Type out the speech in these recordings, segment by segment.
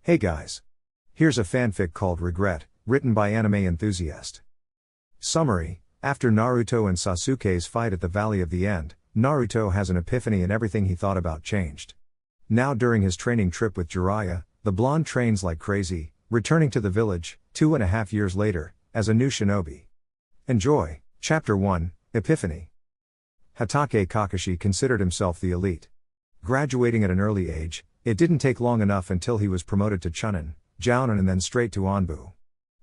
Hey guys! Here's a fanfic called Regret, written by Anime Enthusiast. Summary: after Naruto and Sasuke's fight at the Valley of the End, Naruto has an epiphany and everything he thought about changed. Now during his training trip with Jiraiya, the blonde trains like crazy, returning to the village, 2.5 years later, as a new shinobi. Enjoy! Chapter 1, Epiphany. Hatake Kakashi considered himself the elite. Graduating at an early age, it didn't take long enough until he was promoted to Chunin, Jounin and then straight to Anbu.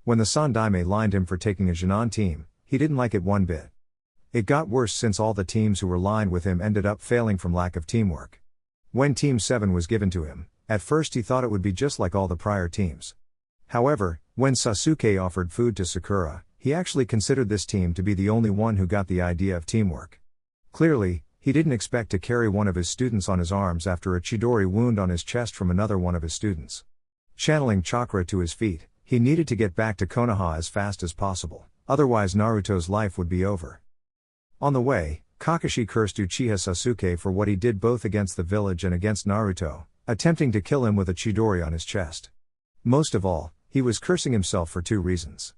When the Sandaime lined him for taking a Jinan team, he didn't like it one bit. It got worse since all the teams who were lined with him ended up failing from lack of teamwork. When Team 7 was given to him, at first he thought it would be just like all the prior teams. However, when Sasuke offered food to Sakura, he actually considered this team to be the only one who got the idea of teamwork. Clearly, he didn't expect to carry one of his students on his arms after a Chidori wound on his chest from another one of his students. Channeling chakra to his feet, he needed to get back to Konoha as fast as possible, otherwise Naruto's life would be over. On the way, Kakashi cursed Uchiha Sasuke for what he did both against the village and against Naruto, attempting to kill him with a Chidori on his chest. Most of all, he was cursing himself for two reasons.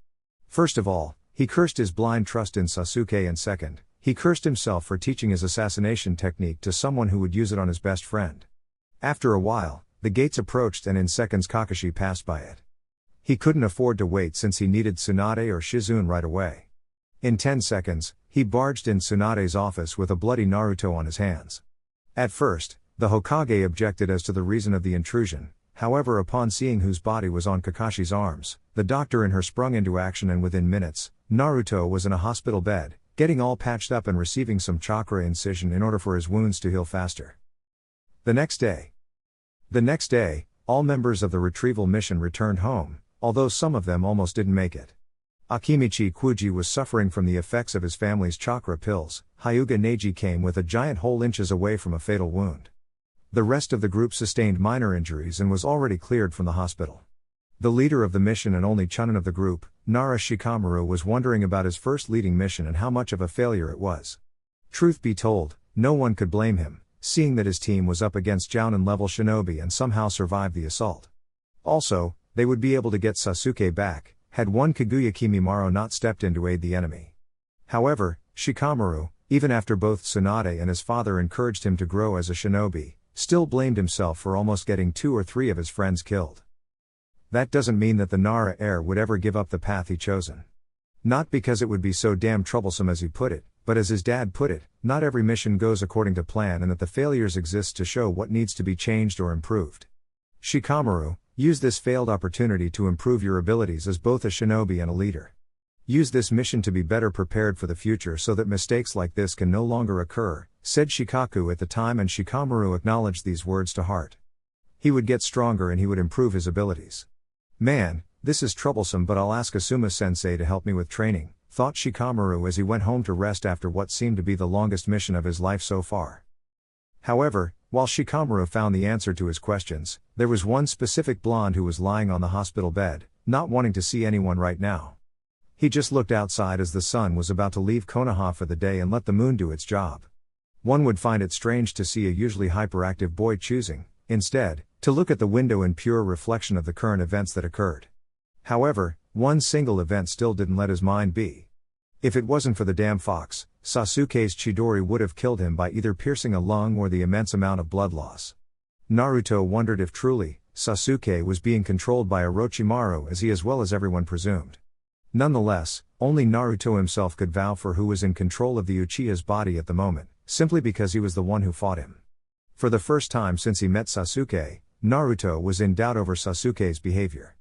First of all, he cursed his blind trust in Sasuke, and second, he cursed himself for teaching his assassination technique to someone who would use it on his best friend. After a while, the gates approached and in seconds Kakashi passed by it. He couldn't afford to wait since he needed Tsunade or Shizune right away. In 10 seconds, he barged in Tsunade's office with a bloody Naruto on his hands. At first, the Hokage objected as to the reason of the intrusion, however upon seeing whose body was on Kakashi's arms, the doctor in her sprung into action and within minutes, Naruto was in a hospital bed, getting all patched up and receiving some chakra incision in order for his wounds to heal faster. The next day, all members of the retrieval mission returned home, although some of them almost didn't make it. Akimichi Kuji was suffering from the effects of his family's chakra pills. Hyuga Neji came with a giant hole inches away from a fatal wound. The rest of the group sustained minor injuries and was already cleared from the hospital. The leader of the mission and only Chunin of the group, Nara Shikamaru, was wondering about his first leading mission and how much of a failure it was. Truth be told, no one could blame him, seeing that his team was up against Jounin-level shinobi and somehow survived the assault. Also, they would be able to get Sasuke back, had one Kaguya Kimimaro not stepped in to aid the enemy. However, Shikamaru, even after both Tsunade and his father encouraged him to grow as a shinobi, still blamed himself for almost getting 2 or 3 of his friends killed. That doesn't mean that the Nara heir would ever give up the path he chosen. Not because it would be so damn troublesome as he put it, but as his dad put it, not every mission goes according to plan and that the failures exist to show what needs to be changed or improved. Shikamaru, use this failed opportunity to improve your abilities as both a shinobi and a leader. Use this mission to be better prepared for the future so that mistakes like this can no longer occur, said Shikaku at the time, and Shikamaru acknowledged these words to heart. He would get stronger and he would improve his abilities. Man, this is troublesome, but I'll ask Asuma-sensei to help me with training, thought Shikamaru as he went home to rest after what seemed to be the longest mission of his life so far. However, while Shikamaru found the answer to his questions, there was one specific blonde who was lying on the hospital bed, not wanting to see anyone right now. He just looked outside as the sun was about to leave Konoha for the day and let the moon do its job. One would find it strange to see a usually hyperactive boy choosing, instead, to look at the window in pure reflection of the current events that occurred. However, one single event still didn't let his mind be. If it wasn't for the damn fox, Sasuke's Chidori would have killed him by either piercing a lung or the immense amount of blood loss. Naruto wondered if truly, Sasuke was being controlled by Orochimaru as he as well as everyone presumed. Nonetheless, only Naruto himself could vow for who was in control of the Uchiha's body at the moment, simply because he was the one who fought him. For the first time since he met Sasuke, Naruto was in doubt over Sasuke's behavior.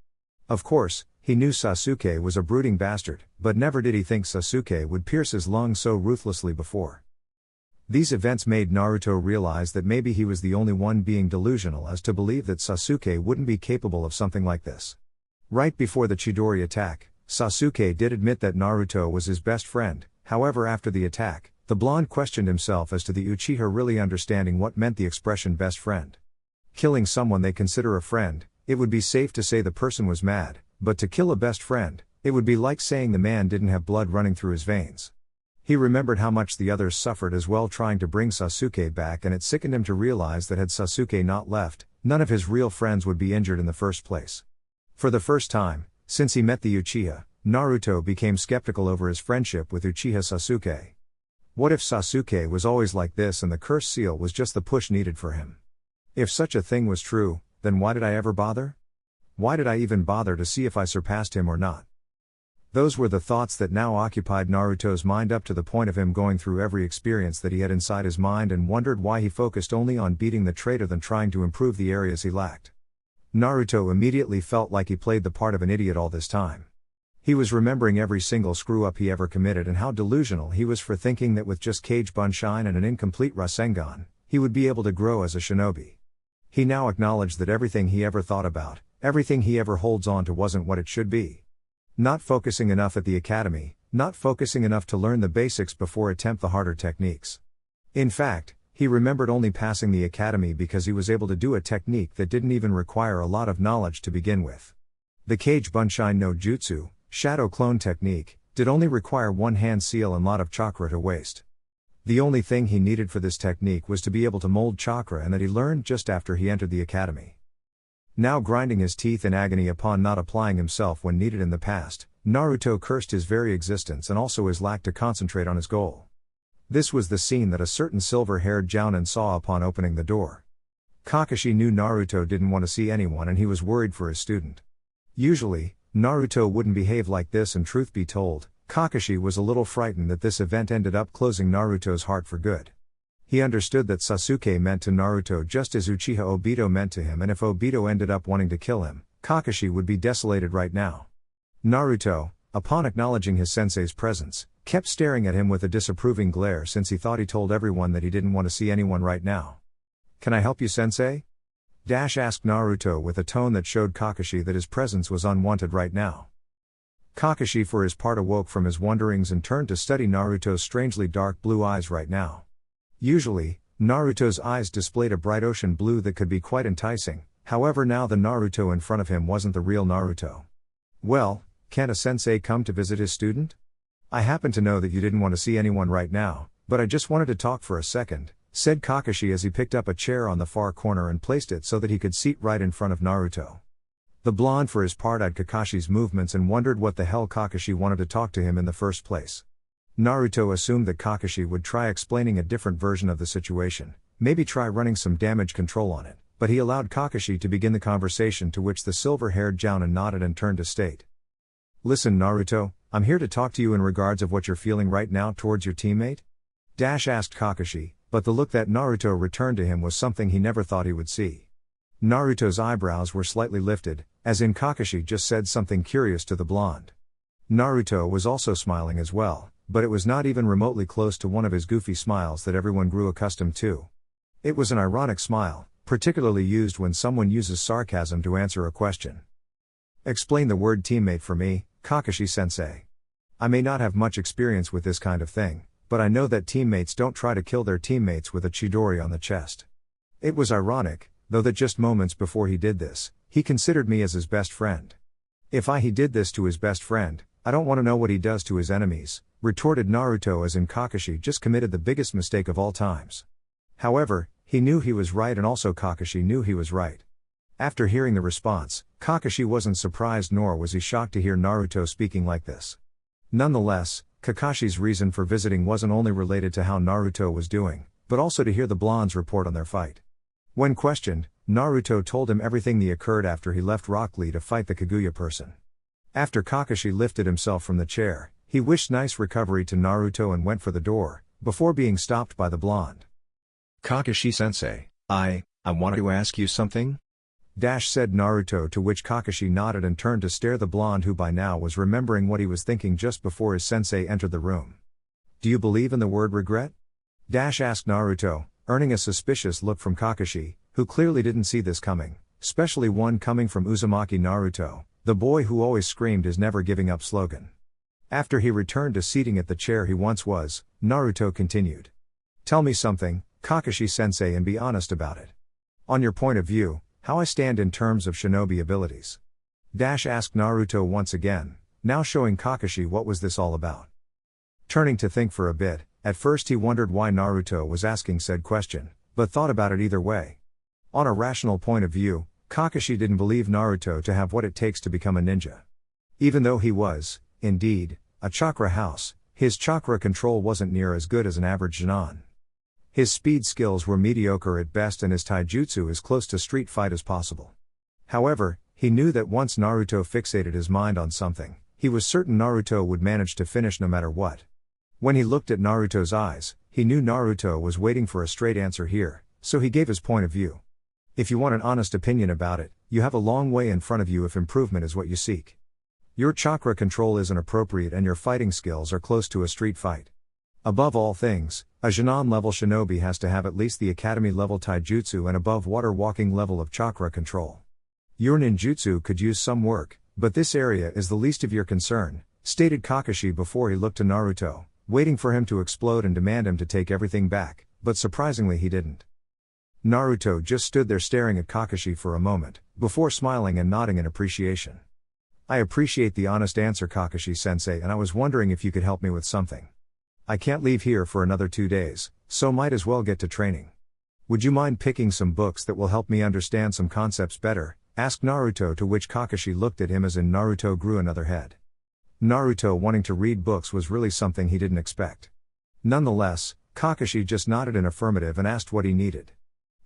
Of course, he knew Sasuke was a brooding bastard, but never did he think Sasuke would pierce his lung so ruthlessly before. These events made Naruto realize that maybe he was the only one being delusional as to believe that Sasuke wouldn't be capable of something like this. Right before the Chidori attack, Sasuke did admit that Naruto was his best friend. However, after the attack, the blonde questioned himself as to the Uchiha really understanding what meant the expression best friend. Killing someone they consider a friend, it would be safe to say the person was mad, but to kill a best friend, it would be like saying the man didn't have blood running through his veins. He remembered how much the others suffered as well trying to bring Sasuke back, and it sickened him to realize that had Sasuke not left, None of his real friends would be injured in the first place. For the first time, since he met the Uchiha, Naruto became skeptical over his friendship with Uchiha Sasuke. What if Sasuke was always like this and the cursed seal was just the push needed for him? If such a thing was true, then why did I ever bother? Why did I even bother to see if I surpassed him or not? Those were the thoughts that now occupied Naruto's mind up to the point of him going through every experience that he had inside his mind and wondered why he focused only on beating the traitor than trying to improve the areas he lacked. Naruto immediately felt like he played the part of an idiot all this time. He was remembering every single screw-up he ever committed and how delusional he was for thinking that with just Kage Bunshin and an incomplete Rasengan, he would be able to grow as a shinobi. He now acknowledged that everything he ever thought about, everything he ever holds on to wasn't what it should be. Not focusing enough at the academy, not focusing enough to learn the basics before attempt the harder techniques. In fact, he remembered only passing the academy because he was able to do a technique that didn't even require a lot of knowledge to begin with. The Kage Bunshin no Jutsu, Shadow Clone technique, did only require one hand seal and lot of chakra to waste. The only thing he needed for this technique was to be able to mold chakra, and that he learned just after he entered the academy. Now grinding his teeth in agony upon not applying himself when needed in the past, Naruto cursed his very existence and also his lack to concentrate on his goal. This was the scene that a certain silver-haired jounin saw upon opening the door. Kakashi knew Naruto didn't want to see anyone and he was worried for his student. Usually, Naruto wouldn't behave like this, and truth be told, Kakashi was a little frightened that this event ended up closing Naruto's heart for good. He understood that Sasuke meant to Naruto just as Uchiha Obito meant to him, and if Obito ended up wanting to kill him, Kakashi would be desolated right now. Naruto, upon acknowledging his sensei's presence, kept staring at him with a disapproving glare since he thought he told everyone that he didn't want to see anyone right now. "Can I help you, sensei?" asked Naruto with a tone that showed Kakashi that his presence was unwanted right now. Kakashi for his part awoke from his wonderings and turned to study Naruto's strangely dark blue eyes right now. Usually, Naruto's eyes displayed a bright ocean blue that could be quite enticing, however now the Naruto in front of him wasn't the real Naruto. "Well, can't a sensei come to visit his student? I happen to know that you didn't want to see anyone right now, but I just wanted to talk for a second," said Kakashi as he picked up a chair on the far corner and placed it so that he could seat right in front of Naruto. The blonde for his part eyed Kakashi's movements and wondered what the hell Kakashi wanted to talk to him in the first place. Naruto assumed that Kakashi would try explaining a different version of the situation, maybe try running some damage control on it, but he allowed Kakashi to begin the conversation, to which the silver-haired jounin nodded and turned to state. "Listen Naruto, I'm here to talk to you in regards of what you're feeling right now towards your teammate?" asked Kakashi, but the look that Naruto returned to him was something he never thought he would see. Naruto's eyebrows were slightly lifted, as in Kakashi just said something curious to the blonde. Naruto was also smiling as well, but it was not even remotely close to one of his goofy smiles that everyone grew accustomed to. It was an ironic smile, particularly used when someone uses sarcasm to answer a question. "Explain the word teammate for me, Kakashi-sensei. I may not have much experience with this kind of thing, but I know that teammates don't try to kill their teammates with a chidori on the chest." It was ironic, though, that just moments before he did this, he considered me as his best friend. If he did this to his best friend, I don't want to know what he does to his enemies, retorted Naruto, as in Kakashi just committed the biggest mistake of all times. However, he knew he was right, and also Kakashi knew he was right. After hearing the response, Kakashi wasn't surprised nor was he shocked to hear Naruto speaking like this. Nonetheless, Kakashi's reason for visiting wasn't only related to how Naruto was doing, but also to hear the blondes report on their fight. When questioned, Naruto told him everything that occurred after he left Rock Lee to fight the Kaguya person. After Kakashi lifted himself from the chair, he wished nice recovery to Naruto and went for the door, before being stopped by the blonde. "Kakashi-sensei, I wanted to ask you something?" said Naruto, to which Kakashi nodded and turned to stare the blonde, who by now was remembering what he was thinking just before his sensei entered the room. "Do you believe in the word regret?" asked Naruto, earning a suspicious look from Kakashi, who clearly didn't see this coming, especially one coming from Uzumaki Naruto, the boy who always screamed his never giving up slogan. After he returned to seating at the chair he once was, Naruto continued. "Tell me something, Kakashi-sensei, and be honest about it. On your point of view, how I stand in terms of shinobi abilities?" asked Naruto once again, now showing Kakashi what was this all about. Turning to think for a bit, at first he wondered why Naruto was asking said question, but thought about it either way. On a rational point of view, Kakashi didn't believe Naruto to have what it takes to become a ninja. Even though he was, indeed, a chakra house, his chakra control wasn't near as good as an average Jonin. His speed skills were mediocre at best and his taijutsu as close to street fight as possible. However, he knew that once Naruto fixated his mind on something, he was certain Naruto would manage to finish no matter what. When he looked at Naruto's eyes, he knew Naruto was waiting for a straight answer here, so he gave his point of view. If you want an honest opinion about it, you have a long way in front of you if improvement is what you seek. Your chakra control isn't appropriate and your fighting skills are close to a street fight. Above all things, a Jonin-level shinobi has to have at least the academy-level taijutsu and above water-walking level of chakra control. Your ninjutsu could use some work, but this area is the least of your concern, stated Kakashi before he looked to Naruto, waiting for him to explode and demand him to take everything back, but surprisingly he didn't. Naruto just stood there staring at Kakashi for a moment, before smiling and nodding in appreciation. I appreciate the honest answer, Kakashi-sensei, and I was wondering if you could help me with something. I can't leave here for another 2 days, so might as well get to training. Would you mind picking some books that will help me understand some concepts better? Asked Naruto, to which Kakashi looked at him as in Naruto grew another head. Naruto wanting to read books was really something he didn't expect. Nonetheless, Kakashi just nodded in affirmative and asked what he needed.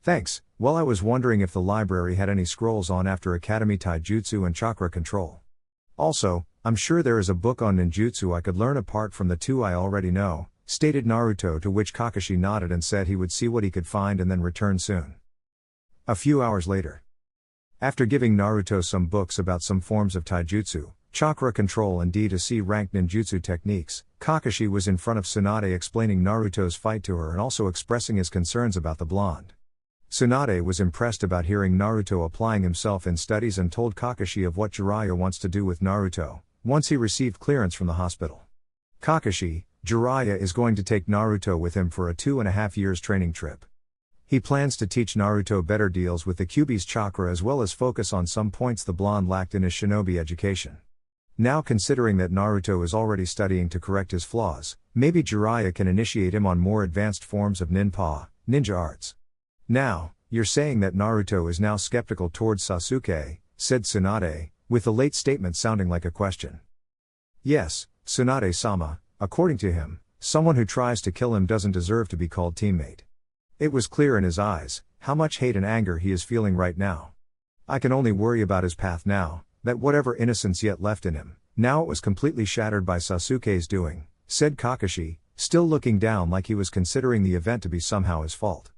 Thanks, well I was wondering if the library had any scrolls on after Academy Taijutsu and Chakra Control. Also, I'm sure there is a book on ninjutsu I could learn apart from the 2 I already know, stated Naruto, to which Kakashi nodded and said he would see what he could find and then return soon. A few hours later. After giving Naruto some books about some forms of taijutsu, chakra control and D-to-C ranked ninjutsu techniques, Kakashi was in front of Tsunade explaining Naruto's fight to her and also expressing his concerns about the blonde. Tsunade was impressed about hearing Naruto applying himself in studies and told Kakashi of what Jiraiya wants to do with Naruto, once he received clearance from the hospital. Kakashi, Jiraiya is going to take Naruto with him for a 2.5 years training trip. He plans to teach Naruto better deals with the Kyuubi's chakra as well as focus on some points the blonde lacked in his shinobi education. Now considering that Naruto is already studying to correct his flaws, maybe Jiraiya can initiate him on more advanced forms of ninja arts. Now, you're saying that Naruto is now skeptical towards Sasuke, said Tsunade, with the late statement sounding like a question. Yes, Tsunade-sama, according to him, someone who tries to kill him doesn't deserve to be called teammate. It was clear in his eyes, how much hate and anger he is feeling right now. I can only worry about his path now, that whatever innocence yet left in him, now it was completely shattered by Sasuke's doing, said Kakashi, still looking down like he was considering the event to be somehow his fault.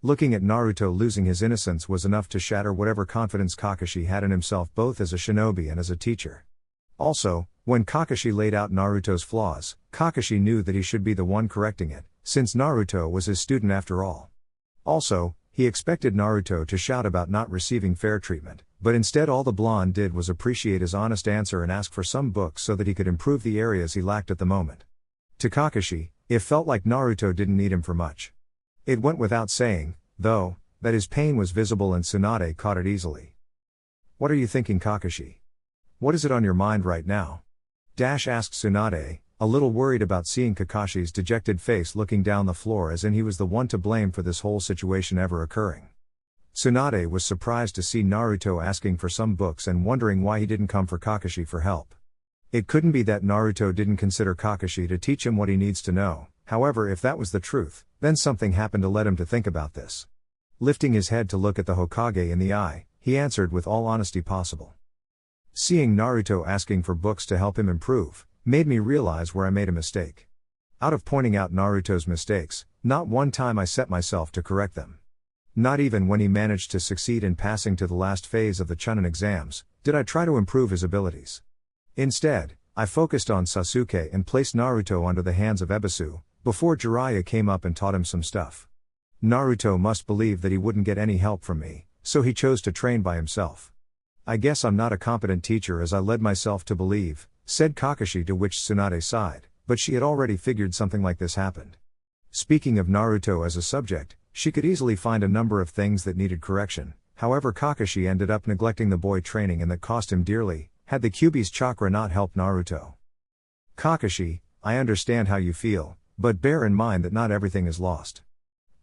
Looking at Naruto losing his innocence was enough to shatter whatever confidence Kakashi had in himself both as a shinobi and as a teacher. Also, when Kakashi laid out Naruto's flaws, Kakashi knew that he should be the one correcting it, since Naruto was his student after all. Also, he expected Naruto to shout about not receiving fair treatment, but instead all the blonde did was appreciate his honest answer and ask for some books so that he could improve the areas he lacked at the moment. To Kakashi, it felt like Naruto didn't need him for much. It went without saying, though, that his pain was visible and Tsunade caught it easily. What are you thinking, Kakashi? What is it on your mind right now? Asked Tsunade, a little worried about seeing Kakashi's dejected face looking down the floor as in he was the one to blame for this whole situation ever occurring. Tsunade was surprised to see Naruto asking for some books and wondering why he didn't come for Kakashi for help. It couldn't be that Naruto didn't consider Kakashi to teach him what he needs to know. However, if that was the truth, then something happened to let him to think about this. Lifting his head to look at the Hokage in the eye, he answered with all honesty possible. Seeing Naruto asking for books to help him improve, made me realize where I made a mistake. Out of pointing out Naruto's mistakes, not one time I set myself to correct them. Not even when he managed to succeed in passing to the last phase of the Chunin exams, did I try to improve his abilities. Instead, I focused on Sasuke and placed Naruto under the hands of Ebisu, before Jiraiya came up and taught him some stuff. Naruto must believe that he wouldn't get any help from me, so he chose to train by himself. I guess I'm not a competent teacher as I led myself to believe, said Kakashi, to which Tsunade sighed, but she had already figured something like this happened. Speaking of Naruto as a subject, she could easily find a number of things that needed correction, however Kakashi ended up neglecting the boy training and that cost him dearly, had the Kyuubi's chakra not helped Naruto. Kakashi, I understand how you feel, but bear in mind that not everything is lost.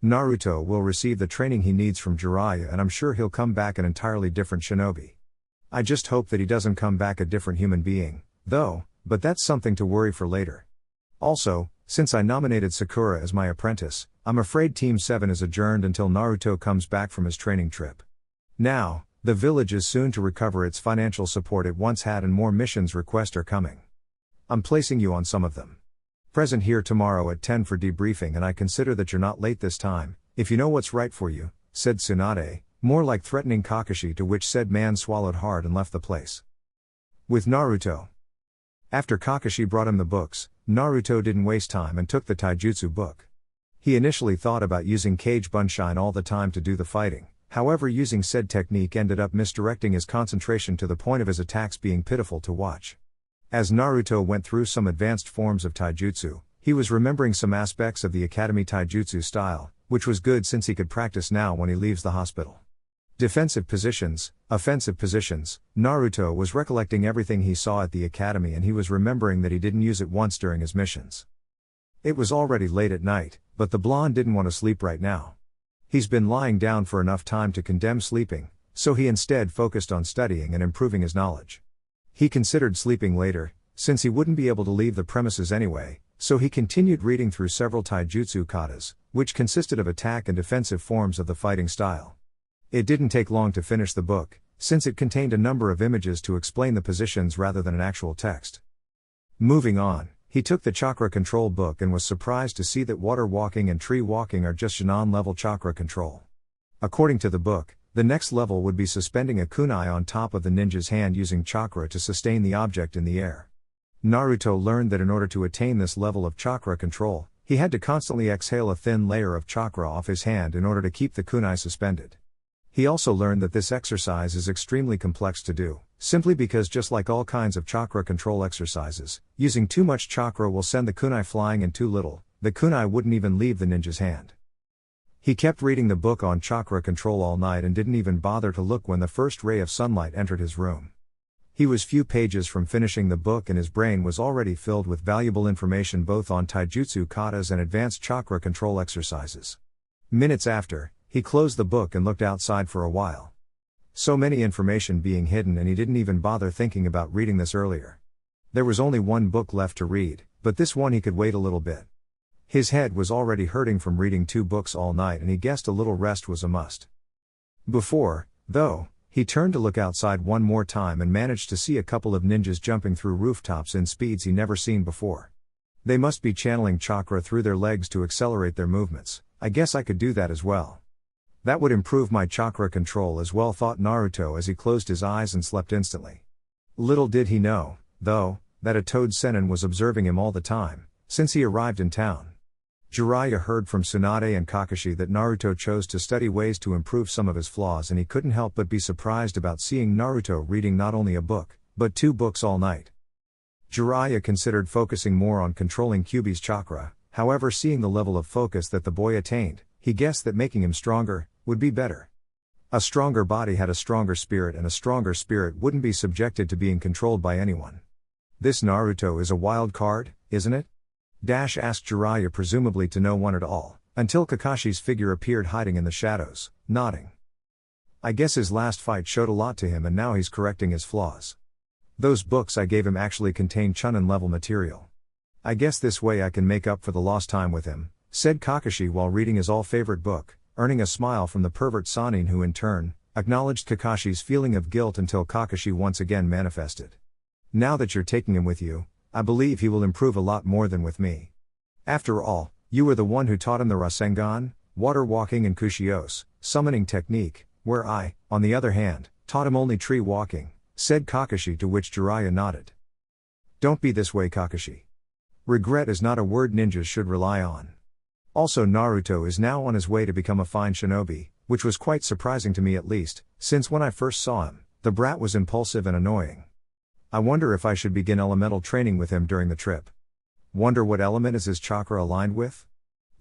Naruto will receive the training he needs from Jiraiya, and I'm sure he'll come back an entirely different shinobi. I just hope that he doesn't come back a different human being, though, but that's something to worry for later. Also, since I nominated Sakura as my apprentice, I'm afraid Team 7 is adjourned until Naruto comes back from his training trip. Now, the village is soon to recover its financial support it once had, and more missions requests are coming. I'm placing you on some of them. Present here tomorrow at 10 for debriefing, and I consider that you're not late this time, if you know what's right for you, said Tsunade, more like threatening Kakashi, to which said man swallowed hard and left the place. With Naruto. After Kakashi brought him the books, Naruto didn't waste time and took the taijutsu book. He initially thought about using Kage Bunshine all the time to do the fighting, however using said technique ended up misdirecting his concentration to the point of his attacks being pitiful to watch. As Naruto went through some advanced forms of taijutsu, he was remembering some aspects of the Academy taijutsu style, which was good since he could practice now when he leaves the hospital. Defensive positions, offensive positions, Naruto was recollecting everything he saw at the academy, and he was remembering that he didn't use it once during his missions. It was already late at night, but the blonde didn't want to sleep right now. He's been lying down for enough time to condemn sleeping, so he instead focused on studying and improving his knowledge. He considered sleeping later, since he wouldn't be able to leave the premises anyway, so he continued reading through several taijutsu katas, which consisted of attack and defensive forms of the fighting style. It didn't take long to finish the book, since it contained a number of images to explain the positions rather than an actual text. Moving on, he took the chakra control book and was surprised to see that water walking and tree walking are just Shinon level chakra control. According to the book, the next level would be suspending a kunai on top of the ninja's hand using chakra to sustain the object in the air. Naruto learned that in order to attain this level of chakra control, he had to constantly exhale a thin layer of chakra off his hand in order to keep the kunai suspended. He also learned that this exercise is extremely complex to do, simply because just like all kinds of chakra control exercises, using too much chakra will send the kunai flying, and too little, the kunai wouldn't even leave the ninja's hand. He kept reading the book on chakra control all night and didn't even bother to look when the first ray of sunlight entered his room. He was few pages from finishing the book, and his brain was already filled with valuable information both on taijutsu katas and advanced chakra control exercises. Minutes after, he closed the book and looked outside for a while. So many information being hidden, and he didn't even bother thinking about reading this earlier. There was only one book left to read, but this one he could wait a little bit. His head was already hurting from reading 2 books all night, and he guessed a little rest was a must. Before, though, he turned to look outside one more time and managed to see a couple of ninjas jumping through rooftops in speeds he never seen before. They must be channeling chakra through their legs to accelerate their movements. I guess I could do that as well. That would improve my chakra control as well, thought Naruto as he closed his eyes and slept instantly. Little did he know, though, that a toad Sennin was observing him all the time, since he arrived in town. Jiraiya heard from Tsunade and Kakashi that Naruto chose to study ways to improve some of his flaws, and he couldn't help but be surprised about seeing Naruto reading not only a book, but 2 books all night. Jiraiya considered focusing more on controlling Kyuubi's chakra, however seeing the level of focus that the boy attained, he guessed that making him stronger would be better. A stronger body had a stronger spirit, and a stronger spirit wouldn't be subjected to being controlled by anyone. This Naruto is a wild card, isn't it? Asked Jiraiya, presumably to no one at all, until Kakashi's figure appeared hiding in the shadows, nodding. I guess his last fight showed a lot to him, and now he's correcting his flaws. Those books I gave him actually contain Chunin level material. I guess this way I can make up for the lost time with him, said Kakashi while reading his all-favorite book, earning a smile from the pervert Sanin, who in turn acknowledged Kakashi's feeling of guilt until Kakashi once again manifested. Now that you're taking him with you, I believe he will improve a lot more than with me. After all, you were the one who taught him the Rasengan, water walking and Kushios, summoning technique, where I, on the other hand, taught him only tree walking, said Kakashi, to which Jiraiya nodded. Don't be this way, Kakashi. Regret is not a word ninjas should rely on. Also, Naruto is now on his way to become a fine shinobi, which was quite surprising to me, at least, since when I first saw him, the brat was impulsive and annoying. I wonder if I should begin elemental training with him during the trip. Wonder what element is his chakra aligned with?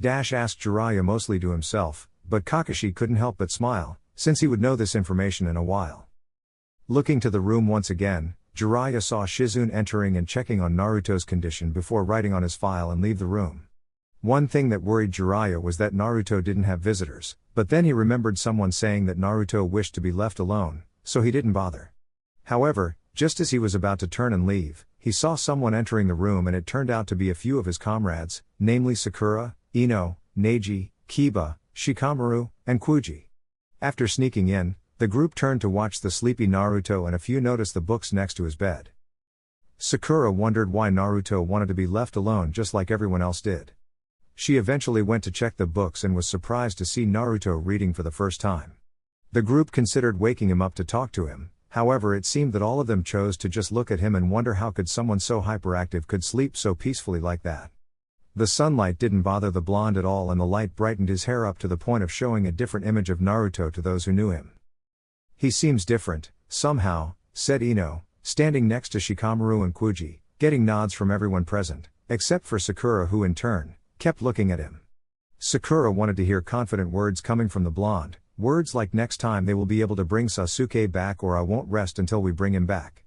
Asked Jiraiya mostly to himself, but Kakashi couldn't help but smile, since he would know this information in a while. Looking to the room once again, Jiraiya saw Shizune entering and checking on Naruto's condition before writing on his file and leave the room. One thing that worried Jiraiya was that Naruto didn't have visitors, but then he remembered someone saying that Naruto wished to be left alone, so he didn't bother. However, just as he was about to turn and leave, he saw someone entering the room and it turned out to be a few of his comrades, namely Sakura, Ino, Neji, Kiba, Shikamaru, and Kuji. After sneaking in, the group turned to watch the sleepy Naruto and a few noticed the books next to his bed. Sakura wondered why Naruto wanted to be left alone just like everyone else did. She eventually went to check the books and was surprised to see Naruto reading for the first time. The group considered waking him up to talk to him, however it seemed that all of them chose to just look at him and wonder how could someone so hyperactive could sleep so peacefully like that. The sunlight didn't bother the blonde at all and the light brightened his hair up to the point of showing a different image of Naruto to those who knew him. He seems different, somehow, said Ino, standing next to Shikamaru and Kuji, getting nods from everyone present, except for Sakura who in turn, kept looking at him. Sakura wanted to hear confident words coming from the blonde, words like next time they will be able to bring Sasuke back or I won't rest until we bring him back.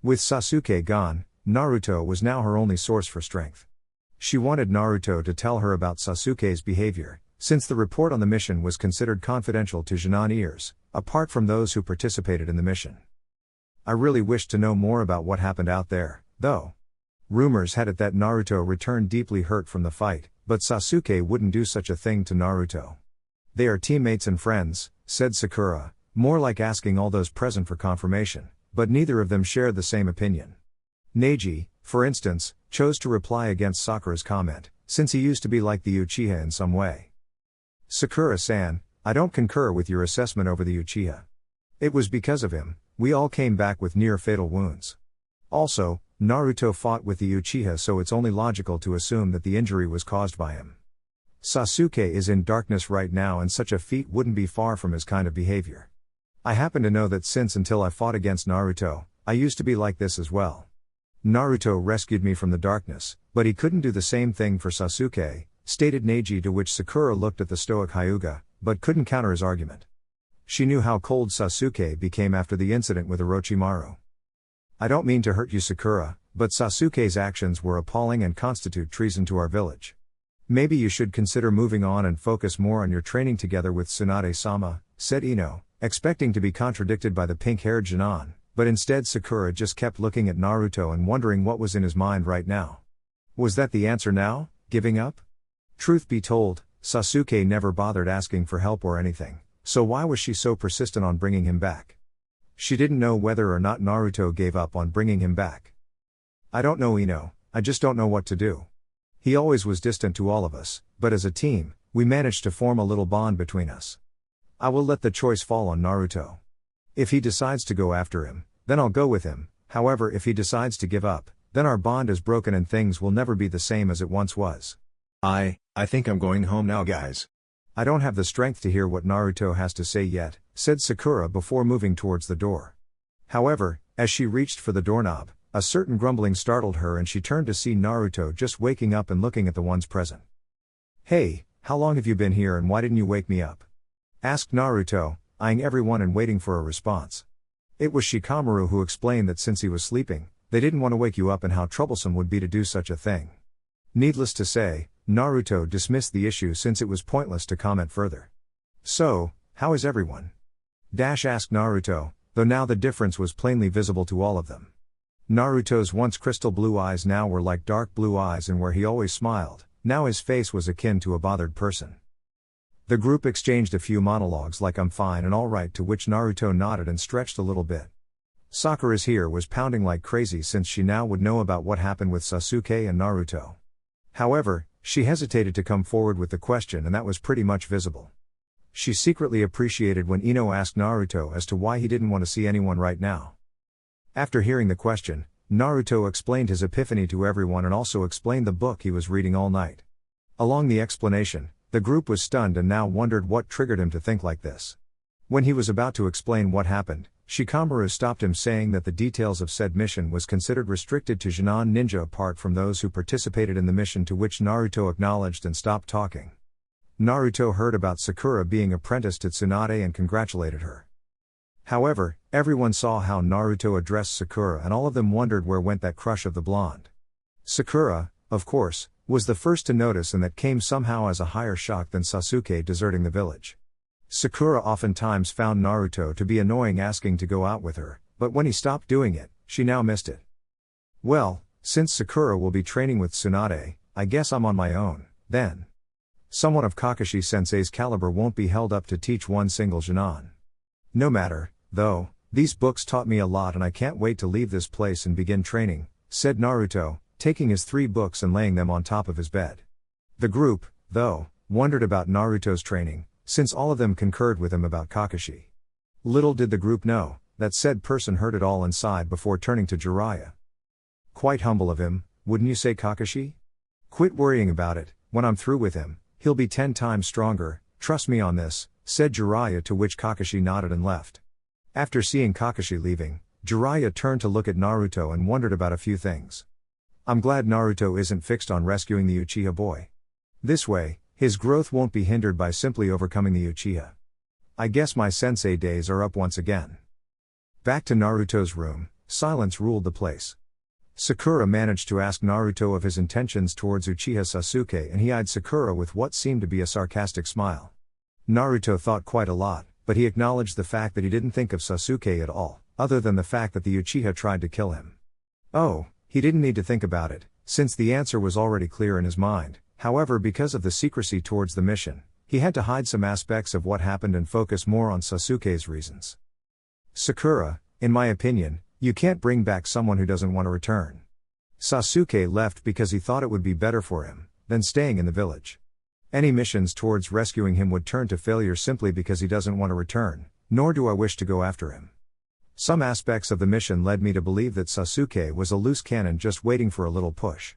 With Sasuke gone, Naruto was now her only source for strength. She wanted Naruto to tell her about Sasuke's behavior, since the report on the mission was considered confidential to Genin ears, apart from those who participated in the mission. I really wished to know more about what happened out there, though. Rumors had it that Naruto returned deeply hurt from the fight, but Sasuke wouldn't do such a thing to Naruto. They are teammates and friends, said Sakura, more like asking all those present for confirmation, but neither of them shared the same opinion. Neji, for instance, chose to reply against Sakura's comment, since he used to be like the Uchiha in some way. Sakura-san, I don't concur with your assessment over the Uchiha. It was because of him, we all came back with near-fatal wounds. Also, Naruto fought with the Uchiha so it's only logical to assume that the injury was caused by him. Sasuke is in darkness right now and such a feat wouldn't be far from his kind of behavior. I happen to know that since until I fought against Naruto, I used to be like this as well. Naruto rescued me from the darkness, but he couldn't do the same thing for Sasuke, stated Neji, to which Sakura looked at the stoic Hyuga, but couldn't counter his argument. She knew how cold Sasuke became after the incident with Orochimaru. I don't mean to hurt you, Sakura, but Sasuke's actions were appalling and constitute treason to our village. Maybe you should consider moving on and focus more on your training together with Tsunade-sama, said Ino, expecting to be contradicted by the pink-haired Genin, but instead Sakura just kept looking at Naruto and wondering what was in his mind right now. Was that the answer now, giving up? Truth be told, Sasuke never bothered asking for help or anything, so why was she so persistent on bringing him back? She didn't know whether or not Naruto gave up on bringing him back. I don't know, Ino, I just don't know what to do. He always was distant to all of us, but as a team, we managed to form a little bond between us. I will let the choice fall on Naruto. If he decides to go after him, then I'll go with him, however if he decides to give up, then our bond is broken and things will never be the same as it once was. I think I'm going home now, guys. I don't have the strength to hear what Naruto has to say yet, said Sakura before moving towards the door. However, as she reached for the doorknob, a certain grumbling startled her and she turned to see Naruto just waking up and looking at the ones present. Hey, how long have you been here and why didn't you wake me up? Asked Naruto, eyeing everyone and waiting for a response. It was Shikamaru who explained that since he was sleeping, they didn't want to wake you up and how troublesome would be to do such a thing. Needless to say, Naruto dismissed the issue since it was pointless to comment further. So, how is everyone? Asked Naruto, though now the difference was plainly visible to all of them. Naruto's once crystal blue eyes now were like dark blue eyes, and where he always smiled, now his face was akin to a bothered person. The group exchanged a few monologues like I'm fine and alright, to which Naruto nodded and stretched a little bit. Sakura's ear was pounding like crazy since she now would know about what happened with Sasuke and Naruto. However, she hesitated to come forward with the question, and that was pretty much visible. She secretly appreciated when Ino asked Naruto as to why he didn't want to see anyone right now. After hearing the question, Naruto explained his epiphany to everyone and also explained the book he was reading all night. Along the explanation, the group was stunned and now wondered what triggered him to think like this. When he was about to explain what happened, Shikamaru stopped him, saying that the details of said mission was considered restricted to Genin ninja apart from those who participated in the mission, to which Naruto acknowledged and stopped talking. Naruto heard about Sakura being apprenticed to Tsunade and congratulated her. However, everyone saw how Naruto addressed Sakura and all of them wondered where went that crush of the blonde. Sakura, of course, was the first to notice, and that came somehow as a higher shock than Sasuke deserting the village. Sakura oftentimes found Naruto to be annoying, asking to go out with her, but when he stopped doing it, she now missed it. Well, since Sakura will be training with Tsunade, I guess I'm on my own, then. Someone of Kakashi-sensei's caliber won't be held up to teach one single Genin. No matter, though, these books taught me a lot and I can't wait to leave this place and begin training, said Naruto, taking his 3 books and laying them on top of his bed. The group, though, wondered about Naruto's training, since all of them concurred with him about Kakashi. Little did the group know, that said person heard it all inside before turning to Jiraiya. Quite humble of him, wouldn't you say, Kakashi? Quit worrying about it, when I'm through with him, he'll be 10 times stronger, trust me on this, said Jiraiya, to which Kakashi nodded and left. After seeing Kakashi leaving, Jiraiya turned to look at Naruto and wondered about a few things. I'm glad Naruto isn't fixed on rescuing the Uchiha boy. This way, his growth won't be hindered by simply overcoming the Uchiha. I guess my sensei days are up once again. Back to Naruto's room, silence ruled the place. Sakura managed to ask Naruto of his intentions towards Uchiha Sasuke, and he eyed Sakura with what seemed to be a sarcastic smile. Naruto thought quite a lot, but he acknowledged the fact that he didn't think of Sasuke at all, other than the fact that the Uchiha tried to kill him. Oh, he didn't need to think about it, since the answer was already clear in his mind. However, because of the secrecy towards the mission, he had to hide some aspects of what happened and focus more on Sasuke's reasons. Sakura, in my opinion, you can't bring back someone who doesn't want to return. Sasuke left because he thought it would be better for him than staying in the village. Any missions towards rescuing him would turn to failure simply because he doesn't want to return, nor do I wish to go after him. Some aspects of the mission led me to believe that Sasuke was a loose cannon just waiting for a little push.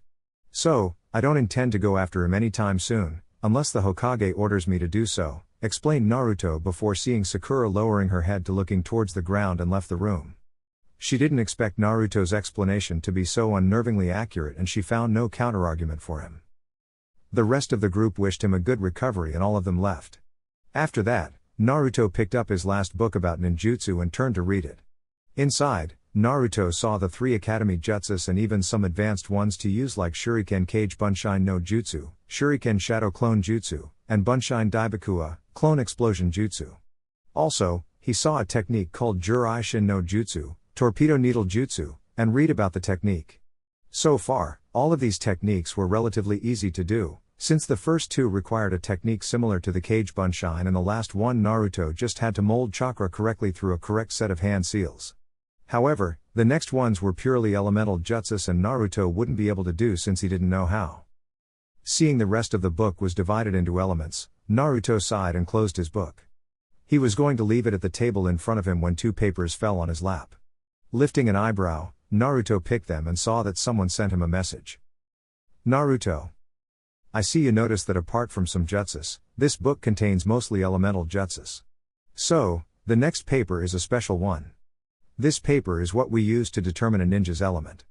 So, I don't intend to go after him anytime soon, unless the Hokage orders me to do so, explained Naruto before seeing Sakura lowering her head to looking towards the ground and left the room. She didn't expect Naruto's explanation to be so unnervingly accurate, and she found no counterargument for him. The rest of the group wished him a good recovery and all of them left. After that, Naruto picked up his last book about ninjutsu and turned to read it. Inside, Naruto saw the 3 academy jutsus and even some advanced ones to use, like Shuriken Kage Bunshin no Jutsu, Shuriken Shadow Clone Jutsu, and Bunshin Daibakua, Clone Explosion Jutsu. Also, he saw a technique called Jiraiya Shin no Jutsu, Torpedo Needle Jutsu, and read about the technique. So far, all of these techniques were relatively easy to do, since the first 2 required a technique similar to the Kage Bunshin, and the last one Naruto just had to mold chakra correctly through a correct set of hand seals. However, the next ones were purely elemental jutsus, and Naruto wouldn't be able to do since he didn't know how. Seeing the rest of the book was divided into elements, Naruto sighed and closed his book. He was going to leave it at the table in front of him when 2 papers fell on his lap. Lifting an eyebrow, Naruto picked them and saw that someone sent him a message. Naruto, I see you noticed that apart from some jutsus, this book contains mostly elemental jutsus. So, the next paper is a special one. This paper is what we use to determine a ninja's element.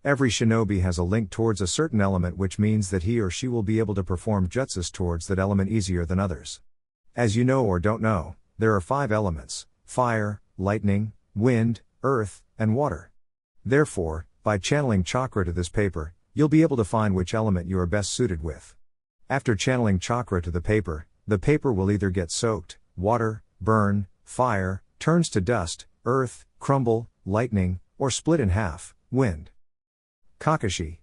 Every shinobi has a link towards a certain element, which means that he or she will be able to perform jutsus towards that element easier than others. As you know or don't know, there are 5 elements: fire, lightning, wind, earth, and water. Therefore, by channeling chakra to this paper, you'll be able to find which element you are best suited with. After channeling chakra to the paper will either get soaked, water, burn, fire, turns to dust, earth, crumble, lightning, or split in half, wind. Kakashi.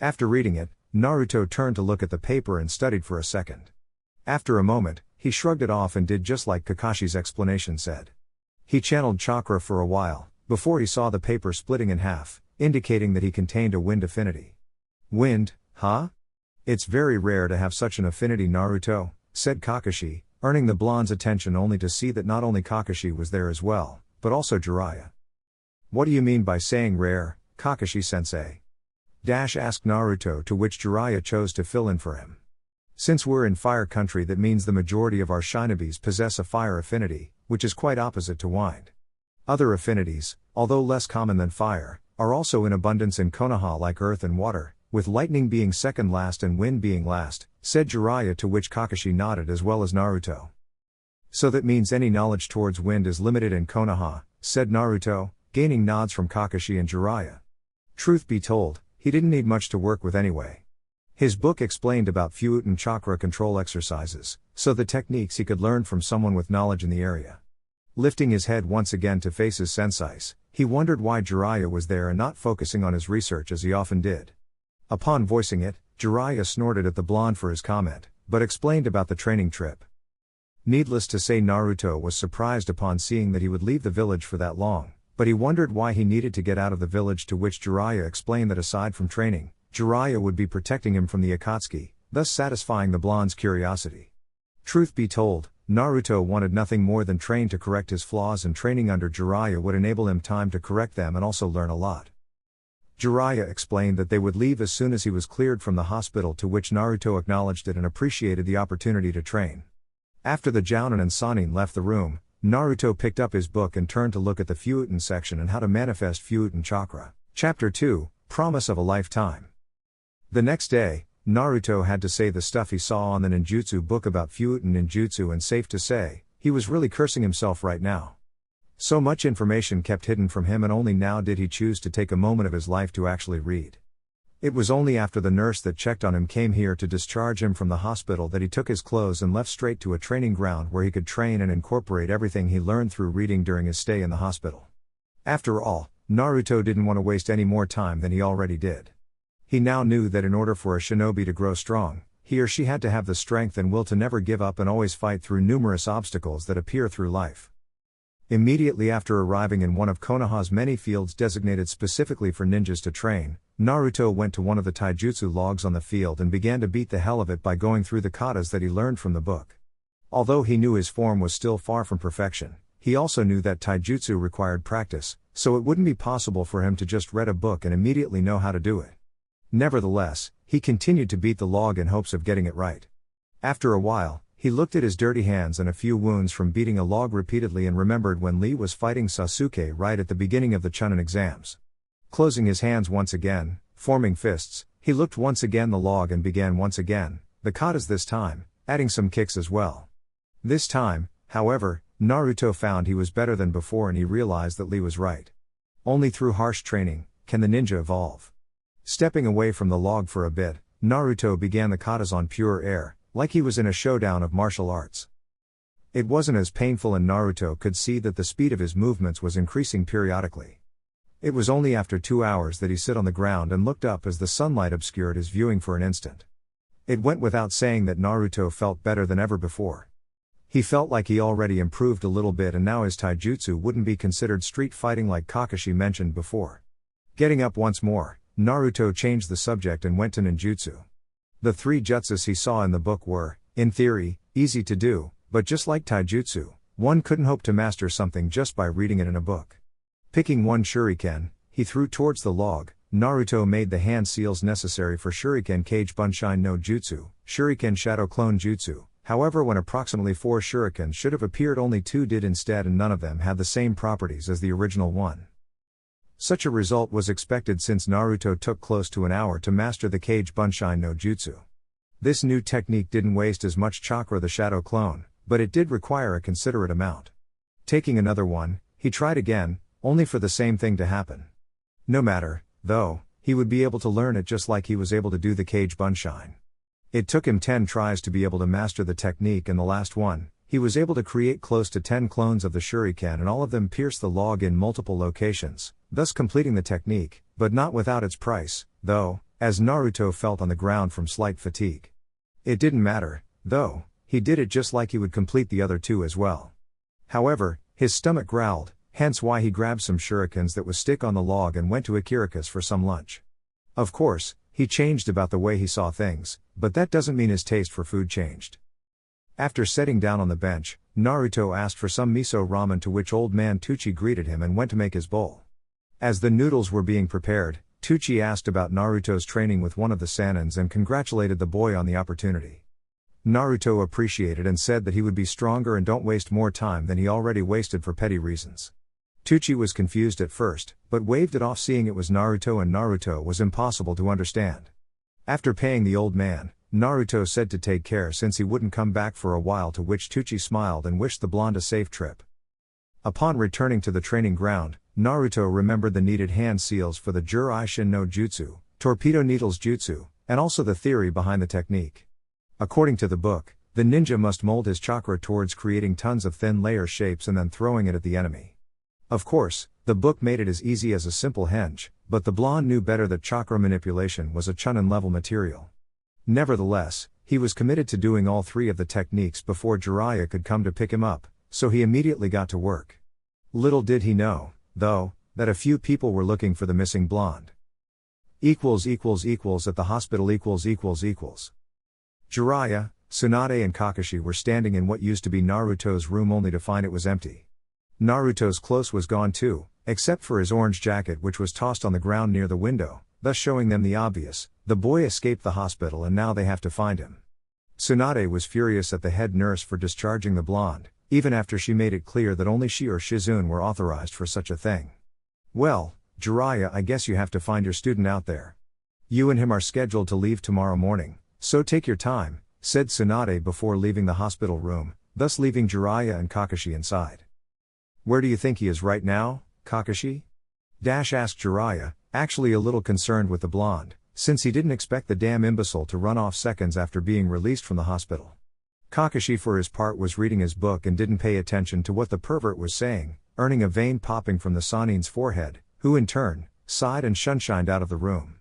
After reading it, Naruto turned to look at the paper and studied for a second. After a moment, he shrugged it off and did just like Kakashi's explanation said. He channeled chakra for a while, before he saw the paper splitting in half, indicating that he contained a wind affinity. Wind, huh? It's very rare to have such an affinity, Naruto, said Kakashi, earning the blonde's attention only to see that not only Kakashi was there as well, but also Jiraiya. What do you mean by saying rare, Kakashi-sensei? Asked Naruto, to which Jiraiya chose to fill in for him. Since we're in fire country, that means the majority of our shinobis possess a fire affinity, which is quite opposite to wind. Other affinities, although less common than fire, are also in abundance in Konoha, like earth and water, with lightning being second last and wind being last, said Jiraiya, to which Kakashi nodded as well as Naruto. So that means any knowledge towards wind is limited in Konoha, said Naruto, gaining nods from Kakashi and Jiraiya. Truth be told, he didn't need much to work with anyway. His book explained about Futon chakra control exercises, so the techniques he could learn from someone with knowledge in the area. Lifting his head once again to face his senseis, he wondered why Jiraiya was there and not focusing on his research as he often did. Upon voicing it, Jiraiya snorted at the blonde for his comment, but explained about the training trip. Needless to say, Naruto was surprised upon seeing that he would leave the village for that long, but he wondered why he needed to get out of the village, to which Jiraiya explained that aside from training, Jiraiya would be protecting him from the Akatsuki, thus satisfying the blonde's curiosity. Truth be told, Naruto wanted nothing more than train to correct his flaws, and training under Jiraiya would enable him time to correct them and also learn a lot. Jiraiya explained that they would leave as soon as he was cleared from the hospital, to which Naruto acknowledged it and appreciated the opportunity to train. After the Jounin and Sannin left the room, Naruto picked up his book and turned to look at the Futon section and how to manifest Futon chakra. Chapter 2, Promise of a Lifetime. The next day, Naruto had to say the stuff he saw on the ninjutsu book about Futon ninjutsu, and safe to say, he was really cursing himself right now. So much information kept hidden from him, and only now did he choose to take a moment of his life to actually read. It was only after the nurse that checked on him came here to discharge him from the hospital that he took his clothes and left straight to a training ground where he could train and incorporate everything he learned through reading during his stay in the hospital. After all, Naruto didn't want to waste any more time than he already did. He now knew that in order for a shinobi to grow strong, he or she had to have the strength and will to never give up and always fight through numerous obstacles that appear through life. Immediately after arriving in one of Konoha's many fields designated specifically for ninjas to train, Naruto went to one of the taijutsu logs on the field and began to beat the hell of it by going through the katas that he learned from the book. Although he knew his form was still far from perfection, he also knew that taijutsu required practice, so it wouldn't be possible for him to just read a book and immediately know how to do it. Nevertheless, he continued to beat the log in hopes of getting it right. After a while, he looked at his dirty hands and a few wounds from beating a log repeatedly and remembered when Lee was fighting Sasuke right at the beginning of the Chunin exams. Closing his hands once again, forming fists, he looked once again the log and began once again, the katas this time, adding some kicks as well. This time, however, Naruto found he was better than before, and he realized that Lee was right. Only through harsh training can the ninja evolve. Stepping away from the log for a bit, Naruto began the katas on pure air, like he was in a showdown of martial arts. It wasn't as painful, and Naruto could see that the speed of his movements was increasing periodically. It was only after 2 hours that he sat on the ground and looked up as the sunlight obscured his viewing for an instant. It went without saying that Naruto felt better than ever before. He felt like he already improved a little bit, and now his taijutsu wouldn't be considered street fighting like Kakashi mentioned before. Getting up once more, Naruto changed the subject and went to ninjutsu. The 3 jutsus he saw in the book were, in theory, easy to do, but just like taijutsu, one couldn't hope to master something just by reading it in a book. Picking one shuriken, he threw towards the log. Naruto made the hand seals necessary for shuriken Kage Bunshin no Jutsu, shuriken Shadow Clone Jutsu. However, when approximately 4 shurikens should have appeared, only 2 did instead, and none of them had the same properties as the original one. Such a result was expected since Naruto took close to an hour to master the Kage Bunshin no Jutsu. This new technique didn't waste as much chakra the Shadow Clone, but it did require a considerate amount. Taking another one, he tried again, only for the same thing to happen. No matter, though, he would be able to learn it just like he was able to do the Kage Bunshin. It took him 10 tries to be able to master the technique, and the last one, he was able to create close to 10 clones of the shuriken, and all of them pierced the log in multiple locations, thus completing the technique, but not without its price, though, as Naruto felt on the ground from slight fatigue. It didn't matter, though, he did it just like he would complete the other 2 as well. However, his stomach growled, hence why he grabbed some shurikens that was stick on the log and went to Akirakas for some lunch. Of course, he changed about the way he saw things, but that doesn't mean his taste for food changed. After sitting down on the bench, Naruto asked for some miso ramen, to which old man Tucci greeted him and went to make his bowl. As the noodles were being prepared, Tucci asked about Naruto's training with one of the Sanins and congratulated the boy on the opportunity. Naruto appreciated and said that he would be stronger and don't waste more time than he already wasted for petty reasons. Tucci was confused at first, but waved it off, seeing it was Naruto, and Naruto was impossible to understand. After paying the old man, Naruto said to take care since he wouldn't come back for a while, to which Tucci smiled and wished the blonde a safe trip. Upon returning to the training ground, Naruto remembered the needed hand seals for the Jiraiya no Jutsu, torpedo needles jutsu, and also the theory behind the technique. According to the book, the ninja must mold his chakra towards creating tons of thin layer shapes and then throwing it at the enemy. Of course, the book made it as easy as a simple henge, but the blonde knew better that chakra manipulation was a chunin level material. Nevertheless, he was committed to doing all three of the techniques before Jiraiya could come to pick him up, so he immediately got to work. Little did he know, though, that a few people were looking for the missing blonde. At the hospital Jiraiya, Tsunade and Kakashi were standing in what used to be Naruto's room only to find it was empty. Naruto's clothes was gone too, except for his orange jacket which was tossed on the ground near the window, thus showing them the obvious: the boy escaped the hospital and now they have to find him. Tsunade was furious at the head nurse for discharging the blonde, even after she made it clear that only she or Shizune were authorized for such a thing. Well, Jiraiya, I guess you have to find your student out there. You and him are scheduled to leave tomorrow morning, so take your time, said Tsunade before leaving the hospital room, thus leaving Jiraiya and Kakashi inside. Where do you think he is right now, Kakashi? Asked Jiraiya, actually a little concerned with the blonde, since he didn't expect the damn imbecile to run off seconds after being released from the hospital. Kakashi for his part was reading his book and didn't pay attention to what the pervert was saying, earning a vein popping from the Sanin's forehead, who in turn, sighed and shunshined out of the room.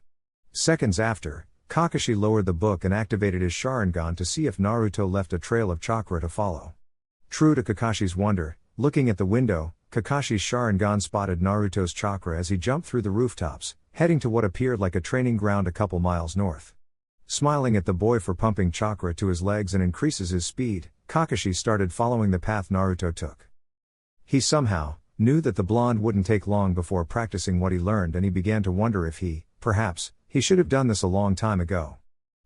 Seconds after, Kakashi lowered the book and activated his Sharingan to see if Naruto left a trail of chakra to follow. True to Kakashi's wonder, looking at the window, Kakashi's Sharingan spotted Naruto's chakra as he jumped through the rooftops, heading to what appeared like a training ground a couple miles north. Smiling at the boy for pumping chakra to his legs and increases his speed, Kakashi started following the path Naruto took. He somehow knew that the blonde wouldn't take long before practicing what he learned, and he began to wonder if perhaps, he should have done this a long time ago.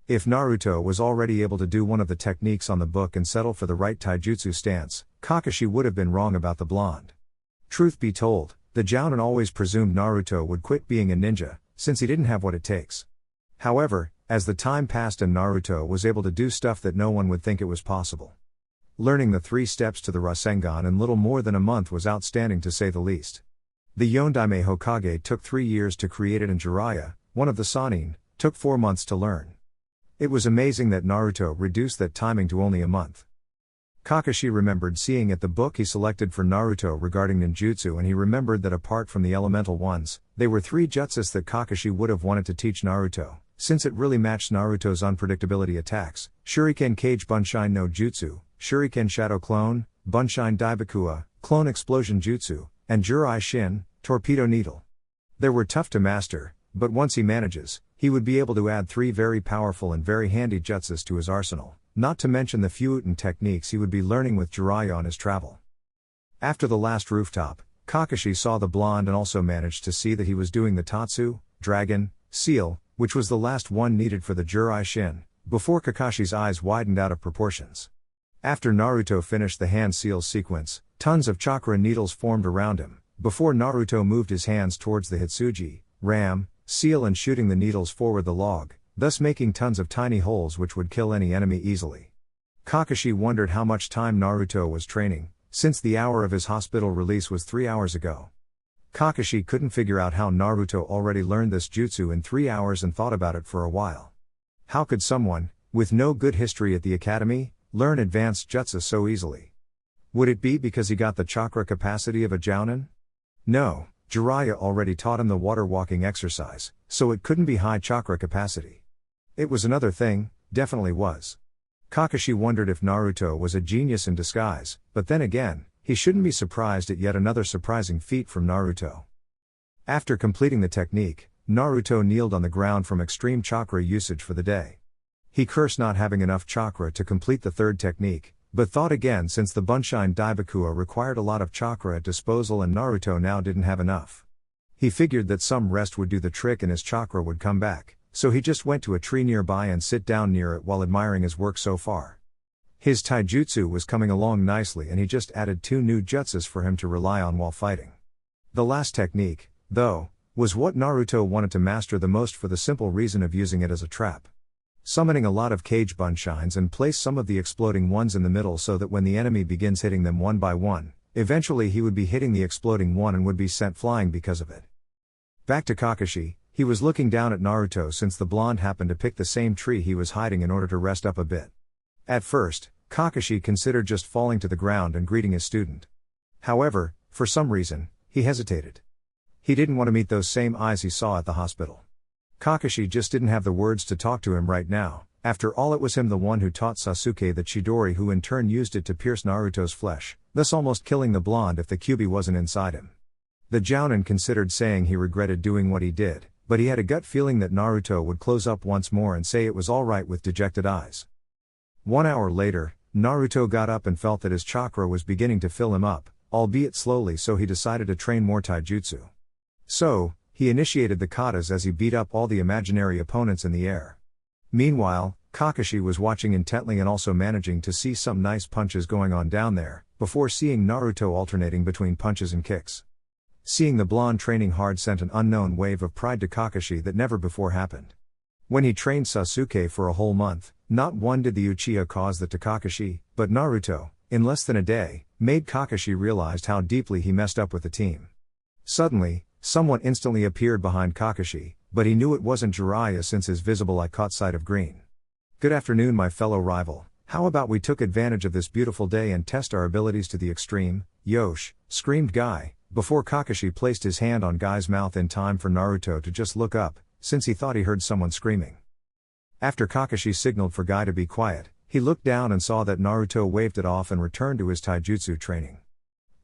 If Naruto was already able to do one of the techniques on the book and settle for the right taijutsu stance, Kakashi would have been wrong about the blonde. Truth be told, the Jounin always presumed Naruto would quit being a ninja, since he didn't have what it takes. However, as the time passed and Naruto was able to do stuff that no one would think it was possible. Learning the 3 steps to the Rasengan in little more than a month was outstanding to say the least. The Yondaime Hokage took 3 years to create it, and Jiraiya, one of the Sannin, took 4 months to learn. It was amazing that Naruto reduced that timing to only a month. Kakashi remembered seeing at the book he selected for Naruto regarding ninjutsu, and he remembered that apart from the elemental ones, they were 3 jutsus that Kakashi would have wanted to teach Naruto, since it really matched Naruto's unpredictability attacks: Shuriken Kage Bunshin no Jutsu, Shuriken Shadow Clone, Bunshin Daibakua, Clone Explosion Jutsu, and Jurai Shin, Torpedo Needle. They were tough to master, but once he manages, he would be able to add 3 very powerful and very handy jutsus to his arsenal, not to mention the few Uten techniques he would be learning with Jiraiya on his travel. After the last rooftop, Kakashi saw the blonde and also managed to see that he was doing the Tatsu, Dragon, Seal, which was the last one needed for the Jurai Shin, before Kakashi's eyes widened out of proportions. After Naruto finished the hand seal sequence, tons of chakra needles formed around him, before Naruto moved his hands towards the Hitsuji, Ram, Seal, and shooting the needles forward the log, thus making tons of tiny holes which would kill any enemy easily. Kakashi wondered how much time Naruto was training, since the hour of his hospital release was 3 hours ago. Kakashi couldn't figure out how Naruto already learned this jutsu in 3 hours and thought about it for a while. How could someone, with no good history at the academy, learn advanced jutsu so easily? Would it be because he got the chakra capacity of a Jounin? No, Jiraiya already taught him the water walking exercise, so it couldn't be high chakra capacity. It was another thing, definitely was. Kakashi wondered if Naruto was a genius in disguise, but then again, he shouldn't be surprised at yet another surprising feat from Naruto. After completing the technique, Naruto kneeled on the ground from extreme chakra usage for the day. He cursed not having enough chakra to complete the 3rd technique, but thought again since the Bunshin Daibakua required a lot of chakra at disposal and Naruto now didn't have enough. He figured that some rest would do the trick and his chakra would come back, so he just went to a tree nearby and sit down near it while admiring his work so far. His taijutsu was coming along nicely and he just added 2 new jutsus for him to rely on while fighting. The last technique, though, was what Naruto wanted to master the most for the simple reason of using it as a trap. Summoning a lot of Kage Bunshins and place some of the exploding ones in the middle so that when the enemy begins hitting them one by one, eventually he would be hitting the exploding one and would be sent flying because of it. Back to Kakashi, He was looking down at Naruto since the blonde happened to pick the same tree he was hiding in order to rest up a bit. At first, Kakashi considered just falling to the ground and greeting his student. However, for some reason, he hesitated. He didn't want to meet those same eyes he saw at the hospital. Kakashi just didn't have the words to talk to him right now. After all, it was him the one who taught Sasuke the Chidori, who in turn used it to pierce Naruto's flesh, thus almost killing the blonde if the Kyuubi wasn't inside him. The Jounin considered saying he regretted doing what he did, but he had a gut feeling that Naruto would close up once more and say it was alright with dejected eyes. 1 hour later, Naruto got up and felt that his chakra was beginning to fill him up, albeit slowly, so he decided to train more taijutsu. So, he initiated the katas as he beat up all the imaginary opponents in the air. Meanwhile, Kakashi was watching intently and also managing to see some nice punches going on down there, before seeing Naruto alternating between punches and kicks. Seeing the blonde training hard sent an unknown wave of pride to Kakashi that never before happened. When he trained Sasuke for a whole month, not one did the Uchiha cause that to Kakashi, but Naruto, in less than a day, made Kakashi realize how deeply he messed up with the team. Suddenly, someone instantly appeared behind Kakashi, but he knew it wasn't Jiraiya since his visible eye caught sight of green. "Good afternoon, my fellow rival. How about we took advantage of this beautiful day and test our abilities to the extreme, Yosh?" screamed Guy, before Kakashi placed his hand on Guy's mouth in time for Naruto to just look up, since he thought he heard someone screaming. After Kakashi signaled for Guy to be quiet, he looked down and saw that Naruto waved it off and returned to his taijutsu training.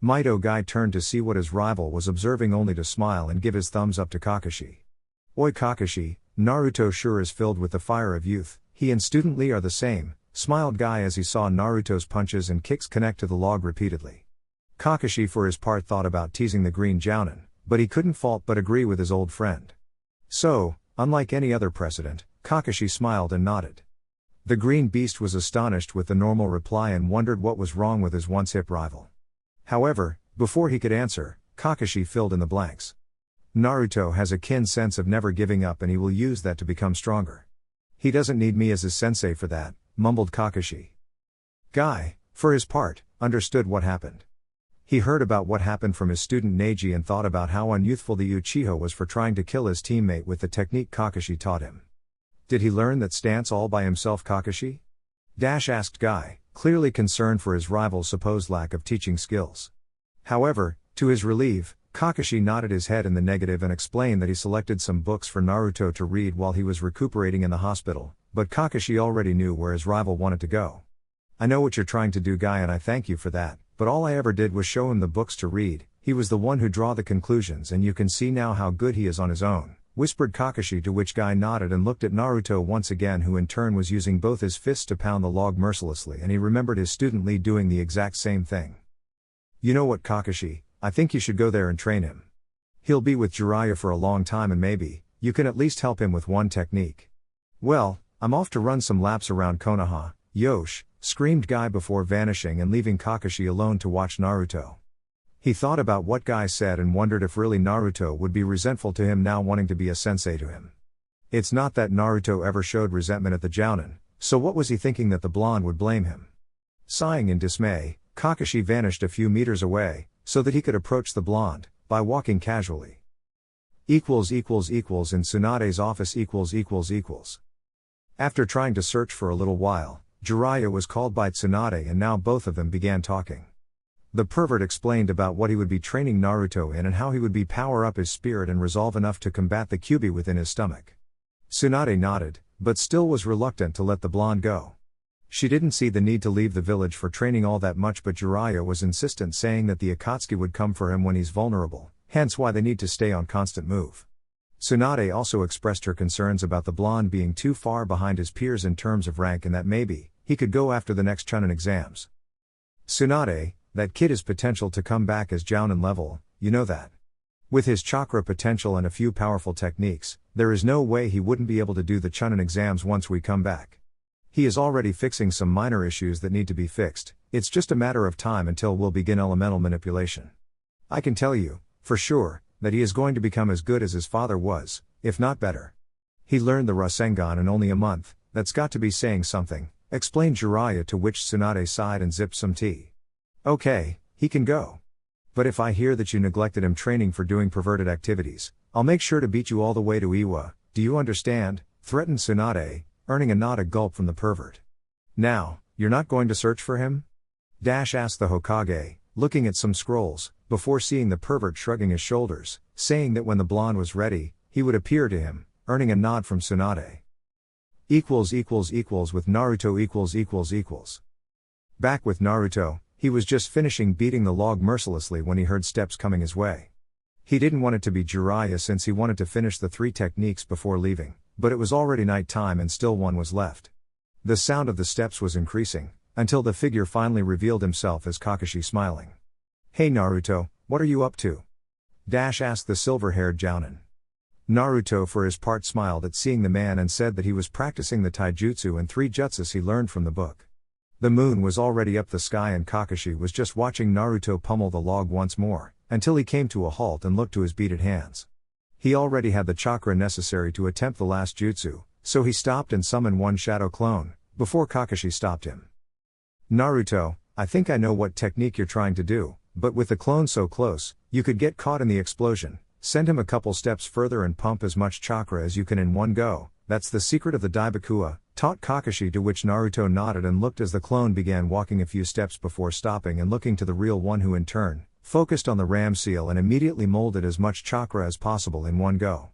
Mito Guy turned to see what his rival was observing, only to smile and give his thumbs up to Kakashi. "Oi Kakashi, Naruto sure is filled with the fire of youth, he and Student Lee are the same," smiled Guy as he saw Naruto's punches and kicks connect to the log repeatedly. Kakashi for his part thought about teasing the green Jounin, but he couldn't fault but agree with his old friend. So, unlike any other precedent, Kakashi smiled and nodded. The green beast was astonished with the normal reply and wondered what was wrong with his once hip rival. However, before he could answer, Kakashi filled in the blanks. "Naruto has a keen sense of never giving up and he will use that to become stronger. He doesn't need me as his sensei for that," mumbled Kakashi. Guy, for his part, understood what happened. He heard about what happened from his student Neji and thought about how unyouthful the Uchiha was for trying to kill his teammate with the technique Kakashi taught him. "Did he learn that stance all by himself, Kakashi?" Asked Guy, clearly concerned for his rival's supposed lack of teaching skills. However, to his relief, Kakashi nodded his head in the negative and explained that he selected some books for Naruto to read while he was recuperating in the hospital, but Kakashi already knew where his rival wanted to go. "I know what you're trying to do, Guy, and I thank you for that, but all I ever did was show him the books to read. He was the one who drew the conclusions and you can see now how good he is on his own," whispered Kakashi, to which Guy nodded and looked at Naruto once again, who in turn was using both his fists to pound the log mercilessly, and he remembered his student Lee doing the exact same thing. "You know what, Kakashi, I think you should go there and train him. He'll be with Jiraiya for a long time and maybe, you can at least help him with one technique." "Well, I'm off to run some laps around Konoha, Yosh," screamed Guy before vanishing and leaving Kakashi alone to watch Naruto. He thought about what Guy said and wondered if really Naruto would be resentful to him now wanting to be a sensei to him. It's not that Naruto ever showed resentment at the Jounin, so what was he thinking that the blonde would blame him? Sighing in dismay, Kakashi vanished a few meters away, so that he could approach the blonde, by walking casually. In Tsunade's office. After trying to search for a little while, Jiraiya was called by Tsunade and now both of them began talking. The pervert explained about what he would be training Naruto in and how he would be power up his spirit and resolve enough to combat the Kyuubi within his stomach. Tsunade nodded, but still was reluctant to let the blonde go. She didn't see the need to leave the village for training all that much, but Jiraiya was insistent, saying that the Akatsuki would come for him when he's vulnerable, hence why they need to stay on constant move. Tsunade also expressed her concerns about the blonde being too far behind his peers in terms of rank and that maybe, he could go after the next Chunin exams. "Tsunade, that kid has potential to come back as Jounin level, you know that. With his chakra potential and a few powerful techniques, there is no way he wouldn't be able to do the Chunin exams once we come back. He is already fixing some minor issues that need to be fixed, it's just a matter of time until we'll begin elemental manipulation. I can tell you, for sure, that he is going to become as good as his father was, if not better. He learned the Rasengan in only a month, that's got to be saying something," explained Jiraiya, to which Tsunade sighed and zipped some tea. "Okay, he can go. But if I hear that you neglected him training for doing perverted activities, I'll make sure to beat you all the way to Iwa, do you understand? Threatened Tsunade, earning a nod, a gulp from the pervert. Now, you're not going to search for him? Asked the Hokage, looking at some scrolls, before seeing the pervert shrugging his shoulders, saying that when the blonde was ready, he would appear to him, earning a nod from Tsunade. With Naruto . Back with Naruto, he was just finishing beating the log mercilessly when he heard steps coming his way. He didn't want it to be Jiraiya since he wanted to finish the 3 techniques before leaving, but it was already night time and still one was left. The sound of the steps was increasing, until the figure finally revealed himself as Kakashi smiling. Hey Naruto, what are you up to? Asked the silver-haired Jounin. Naruto for his part smiled at seeing the man and said that he was practicing the taijutsu and 3 jutsus he learned from the book. The moon was already up the sky and Kakashi was just watching Naruto pummel the log once more, until he came to a halt and looked to his beaded hands. He already had the chakra necessary to attempt the last jutsu, so he stopped and summoned one shadow clone, before Kakashi stopped him. Naruto, I think I know what technique you're trying to do, but with the clone so close, you could get caught in the explosion. Send him a couple steps further and pump as much chakra as you can in one go, that's the secret of the Daibakua, taught Kakashi, to which Naruto nodded and looked as the clone began walking a few steps before stopping and looking to the real one, who in turn, focused on the ram seal and immediately molded as much chakra as possible in one go.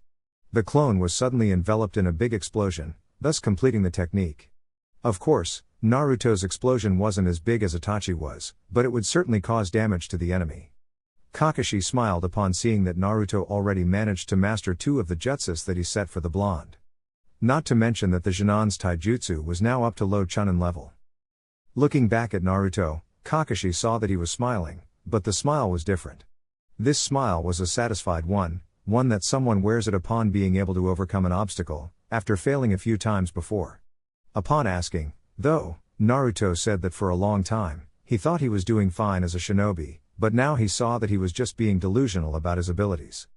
The clone was suddenly enveloped in a big explosion, thus completing the technique. Of course, Naruto's explosion wasn't as big as Itachi was, but it would certainly cause damage to the enemy. Kakashi smiled upon seeing that Naruto already managed to master 2 of the jutsus that he set for the blonde. Not to mention that the Jinan's taijutsu was now up to low Chunin level. Looking back at Naruto, Kakashi saw that he was smiling, but the smile was different. This smile was a satisfied one that someone wears it upon being able to overcome an obstacle, after failing a few times before. Upon asking, though, Naruto said that for a long time, he thought he was doing fine as a shinobi, but now he saw that he was just being delusional about his abilities.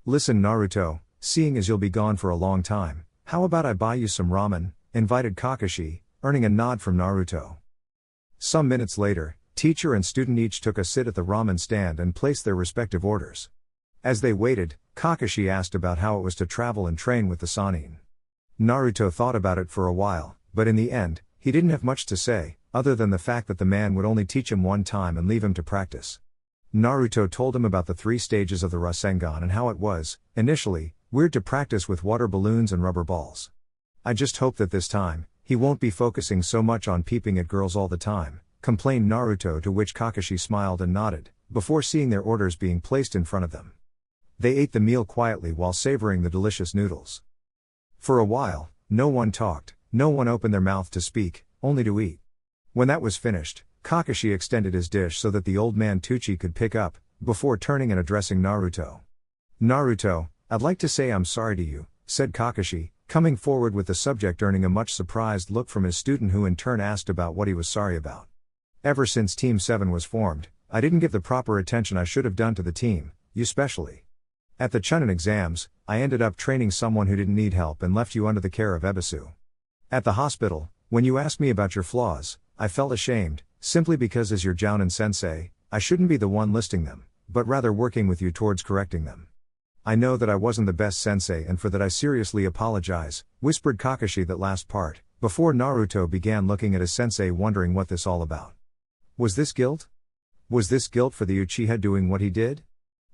Listen Naruto, seeing as you'll be gone for a long time, how about I buy you some ramen, invited Kakashi, earning a nod from Naruto. Some minutes later, teacher and student each took a sit at the ramen stand and placed their respective orders. As they waited, Kakashi asked about how it was to travel and train with the Sannin. Naruto thought about it for a while, but in the end, he didn't have much to say, other than the fact that the man would only teach him one time and leave him to practice. Naruto told him about the 3 stages of the Rasengan and how it was, initially, weird to practice with water balloons and rubber balls. I just hope that this time, he won't be focusing so much on peeping at girls all the time, complained Naruto, to which Kakashi smiled and nodded, before seeing their orders being placed in front of them. They ate the meal quietly while savoring the delicious noodles. For a while, no one talked, no one opened their mouth to speak, only to eat. When that was finished, Kakashi extended his dish so that the old man Tucci could pick up, before turning and addressing Naruto. Naruto, I'd like to say I'm sorry to you, said Kakashi, coming forward with the subject, earning a much surprised look from his student, who in turn asked about what he was sorry about. Ever since Team 7 was formed, I didn't give the proper attention I should have done to the team, you especially. At the Chunin exams, I ended up training someone who didn't need help and left you under the care of Ebisu. At the hospital, when you asked me about your flaws, I felt ashamed, simply because as your Jounin sensei, I shouldn't be the one listing them, but rather working with you towards correcting them. I know that I wasn't the best sensei, and for that I seriously apologize, whispered Kakashi that last part, before Naruto began looking at his sensei, wondering what this all about. Was this guilt? Was this guilt for the Uchiha doing what he did?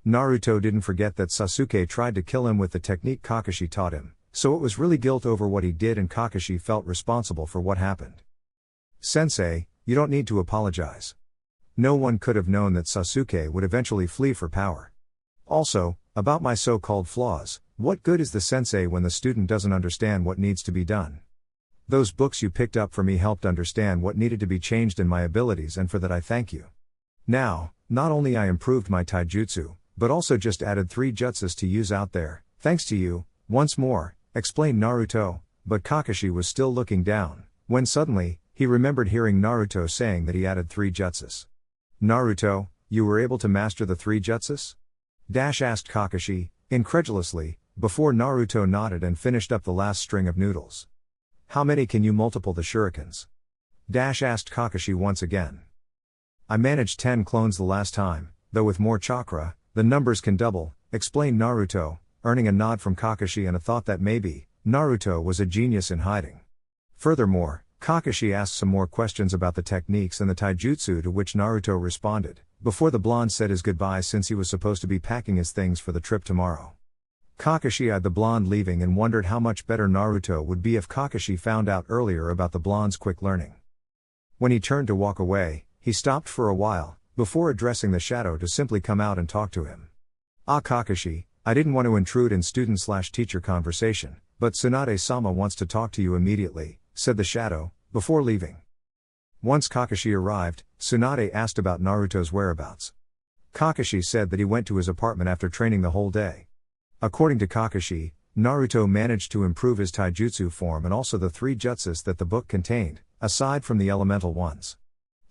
Naruto didn't forget that Sasuke tried to kill him with the technique Kakashi taught him, so it was really guilt over what he did, and Kakashi felt responsible for what happened. Sensei, you don't need to apologize. No one could have known that Sasuke would eventually flee for power. Also, about my so-called flaws, what good is the sensei when the student doesn't understand what needs to be done? Those books you picked up for me helped understand what needed to be changed in my abilities, and for that I thank you. Now, not only I improved my taijutsu, but also just added 3 jutsus to use out there, thanks to you, once more, explained Naruto, but Kakashi was still looking down, when suddenly, he remembered hearing Naruto saying that he added 3 jutsus. Naruto, you were able to master the 3 jutsus? Asked Kakashi, incredulously, before Naruto nodded and finished up the last string of noodles. How many can you multiple the shurikens? Asked Kakashi once again. I managed 10 clones the last time, though with more chakra, the numbers can double, explained Naruto, earning a nod from Kakashi and a thought that maybe Naruto was a genius in hiding. Furthermore, Kakashi asked some more questions about the techniques and the taijutsu, to which Naruto responded, before the blonde said his goodbyes since he was supposed to be packing his things for the trip tomorrow. Kakashi eyed the blonde leaving and wondered how much better Naruto would be if Kakashi found out earlier about the blonde's quick learning. When he turned to walk away, he stopped for a while, before addressing the shadow to simply come out and talk to him. "Ah, Kakashi, I didn't want to intrude in student/teacher conversation, but Tsunade-sama wants to talk to you immediately," said the shadow, before leaving. Once Kakashi arrived, Tsunade asked about Naruto's whereabouts. Kakashi said that he went to his apartment after training the whole day. According to Kakashi, Naruto managed to improve his taijutsu form and also the 3 jutsus that the book contained, aside from the elemental ones.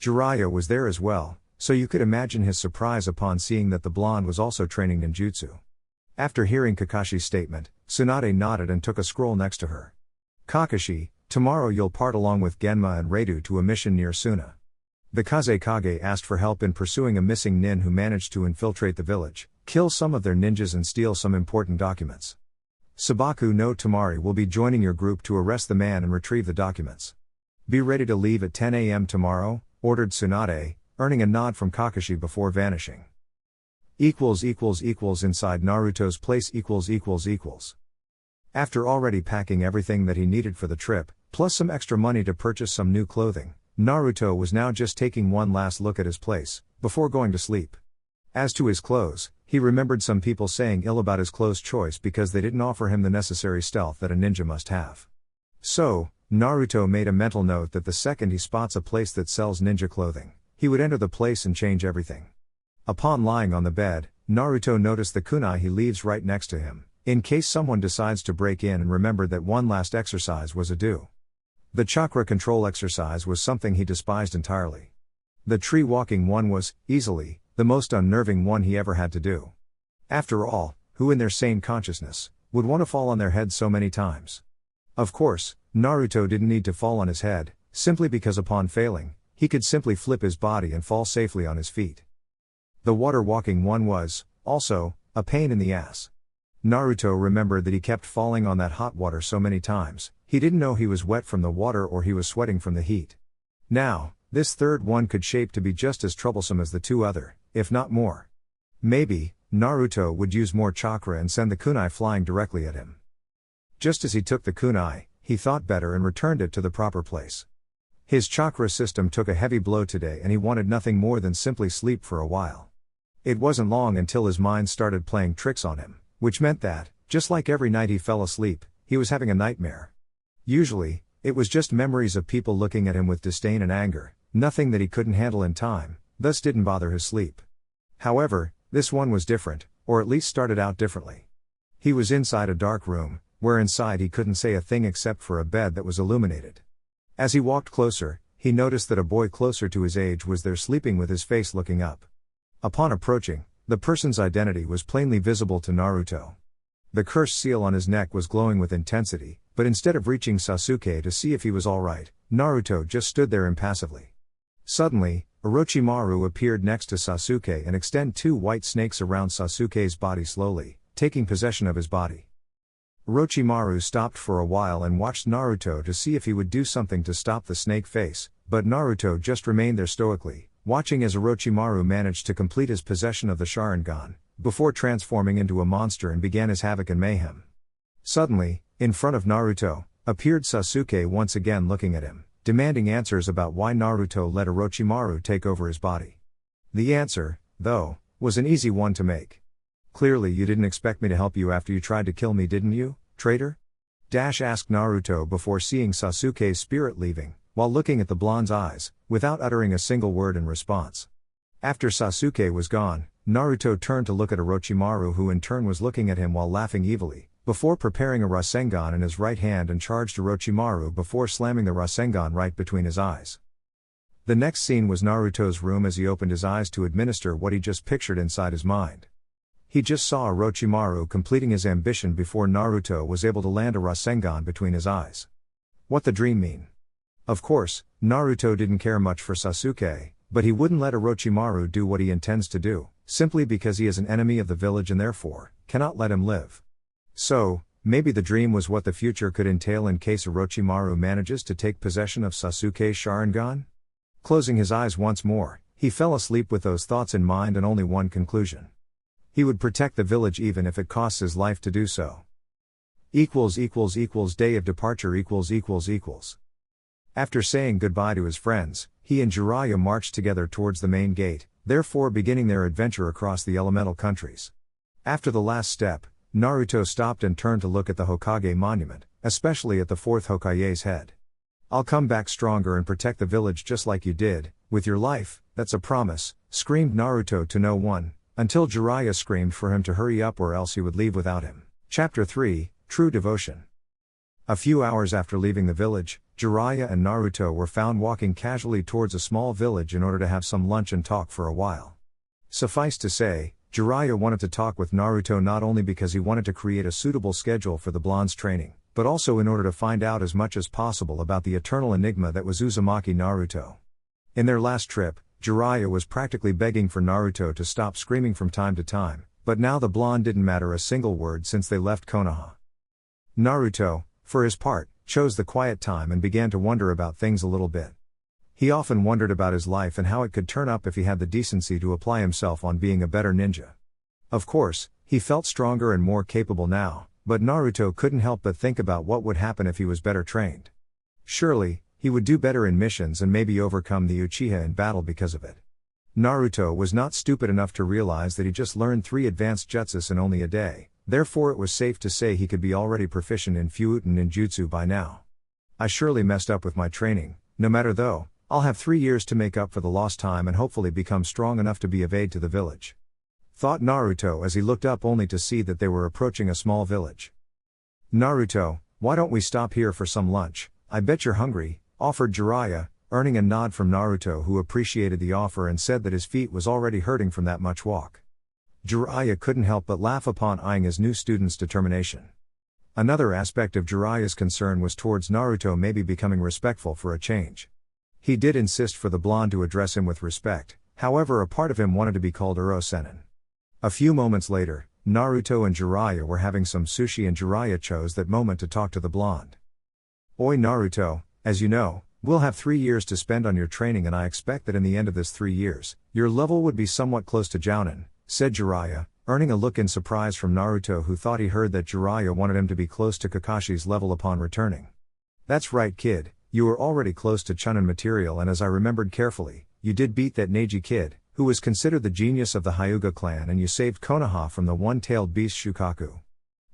Jiraiya was there as well, so you could imagine his surprise upon seeing that the blonde was also training ninjutsu. After hearing Kakashi's statement, Tsunade nodded and took a scroll next to her. "Kakashi, tomorrow you'll part along with Genma and Reidu to a mission near Suna." The Kazekage asked for help in pursuing a missing nin who managed to infiltrate the village, kill some of their ninjas and steal some important documents. "Sabaku no Tamari will be joining your group to arrest the man and retrieve the documents. Be ready to leave at 10 a.m. tomorrow," ordered Tsunade, earning a nod from Kakashi before vanishing. Inside Naruto's place. After already packing everything that he needed for the trip, plus some extra money to purchase some new clothing, Naruto was now just taking one last look at his place, before going to sleep. As to his clothes, he remembered some people saying ill about his clothes choice because they didn't offer him the necessary stealth that a ninja must have. So, Naruto made a mental note that the second he spots a place that sells ninja clothing, he would enter the place and change everything. Upon lying on the bed, Naruto noticed the kunai he leaves right next to him, in case someone decides to break in, and remembered that one last exercise was a do. The chakra control exercise was something he despised entirely. The tree walking one was, easily, the most unnerving one he ever had to do. After all, who in their sane consciousness would want to fall on their head so many times? Of course, Naruto didn't need to fall on his head, simply because upon failing, he could simply flip his body and fall safely on his feet. The water walking one was, also, a pain in the ass. Naruto remembered that he kept falling on that hot water so many times, he didn't know he was wet from the water or he was sweating from the heat. Now, this third one could shape to be just as troublesome as the 2 other, if not more. Maybe, Naruto would use more chakra and send the kunai flying directly at him. Just as he took the kunai, he thought better and returned it to the proper place. His chakra system took a heavy blow today and he wanted nothing more than simply sleep for a while. It wasn't long until his mind started playing tricks on him, which meant that, just like every night he fell asleep, he was having a nightmare. Usually, it was just memories of people looking at him with disdain and anger, nothing that he couldn't handle in time, thus didn't bother his sleep. However, this one was different, or at least started out differently. He was inside a dark room, where inside he couldn't say a thing except for a bed that was illuminated. As he walked closer, he noticed that a boy closer to his age was there sleeping with his face looking up. Upon approaching, the person's identity was plainly visible to Naruto. The cursed seal on his neck was glowing with intensity, but instead of reaching Sasuke to see if he was alright, Naruto just stood there impassively. Suddenly, Orochimaru appeared next to Sasuke and extended 2 white snakes around Sasuke's body slowly, taking possession of his body. Orochimaru stopped for a while and watched Naruto to see if he would do something to stop the snake face, but Naruto just remained there stoically, watching as Orochimaru managed to complete his possession of the Sharingan, before transforming into a monster and began his havoc and mayhem. Suddenly, in front of Naruto, appeared Sasuke once again looking at him, demanding answers about why Naruto let Orochimaru take over his body. The answer, though, was an easy one to make. "Clearly you didn't expect me to help you after you tried to kill me, didn't you, traitor?" asked Naruto before seeing Sasuke's spirit leaving, while looking at the blonde's eyes, without uttering a single word in response. After Sasuke was gone, Naruto turned to look at Orochimaru, who in turn was looking at him while laughing evilly, before preparing a Rasengan in his right hand and charged Orochimaru before slamming the Rasengan right between his eyes. The next scene was Naruto's room as he opened his eyes to administer what he just pictured inside his mind. He just saw Orochimaru completing his ambition before Naruto was able to land a Rasengan between his eyes. What the dream mean? Of course, Naruto didn't care much for Sasuke, but he wouldn't let Orochimaru do what he intends to do, simply because he is an enemy of the village and therefore, cannot let him live. So, maybe the dream was what the future could entail in case Orochimaru manages to take possession of Sasuke's Sharingan? Closing his eyes once more, he fell asleep with those thoughts in mind and only one conclusion. He would protect the village even if it costs his life to do so. Day of departure . After saying goodbye to his friends, he and Jiraiya marched together towards the main gate, therefore beginning their adventure across the elemental countries. After the last step, Naruto stopped and turned to look at the Hokage monument, especially at the fourth Hokage's head. "I'll come back stronger and protect the village just like you did, with your life, that's a promise," screamed Naruto to no one, until Jiraiya screamed for him to hurry up or else he would leave without him. Chapter 3, True Devotion. A few hours after leaving the village, Jiraiya and Naruto were found walking casually towards a small village in order to have some lunch and talk for a while. Suffice to say, Jiraiya wanted to talk with Naruto not only because he wanted to create a suitable schedule for the blonde's training, but also in order to find out as much as possible about the eternal enigma that was Uzumaki Naruto. In their last trip, Jiraiya was practically begging for Naruto to stop screaming from time to time, but now the blonde didn't matter a single word since they left Konoha. Naruto, for his part, chose the quiet time and began to wonder about things a little bit. He often wondered about his life and how it could turn up if he had the decency to apply himself on being a better ninja. Of course, he felt stronger and more capable now, but Naruto couldn't help but think about what would happen if he was better trained. Surely, he would do better in missions and maybe overcome the Uchiha in battle because of it. Naruto was not stupid enough to realize that he just learned 3 advanced jutsus in only a day, therefore it was safe to say he could be already proficient in Fuuta ninjutsu by now. "I surely messed up with my training, no matter though, I'll have 3 years to make up for the lost time and hopefully become strong enough to be of aid to the village," thought Naruto as he looked up only to see that they were approaching a small village. "Naruto, why don't we stop here for some lunch? I bet you're hungry," offered Jiraiya, earning a nod from Naruto who appreciated the offer and said that his feet was already hurting from that much walk. Jiraiya couldn't help but laugh upon eyeing his new student's determination. Another aspect of Jiraiya's concern was towards Naruto maybe becoming respectful for a change. He did insist for the blonde to address him with respect, however a part of him wanted to be called Uro-Sennin. A few moments later, Naruto and Jiraiya were having some sushi and Jiraiya chose that moment to talk to the blonde. "Oi Naruto, as you know, we'll have 3 years to spend on your training and I expect that in the end of this 3 years, your level would be somewhat close to Jounin," said Jiraiya, earning a look in surprise from Naruto who thought he heard that Jiraiya wanted him to be close to Kakashi's level upon returning. "That's right kid, you were already close to Chunin material and as I remembered carefully, you did beat that Neji kid, who was considered the genius of the Hyuga clan and you saved Konoha from the one-tailed beast Shukaku.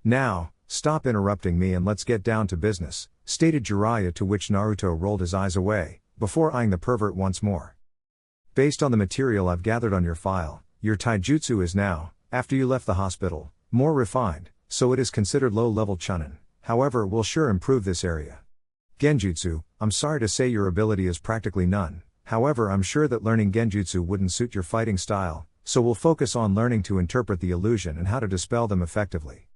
Now, stop interrupting me and let's get down to business," stated Jiraiya to which Naruto rolled his eyes away, before eyeing the pervert once more. "Based on the material I've gathered on your file, your taijutsu is now, after you left the hospital, more refined, so it is considered low-level Chunin, however we'll sure improve this area. Genjutsu, I'm sorry to say your ability is practically none, however I'm sure that learning Genjutsu wouldn't suit your fighting style, so we'll focus on learning to interpret the illusion and how to dispel them effectively.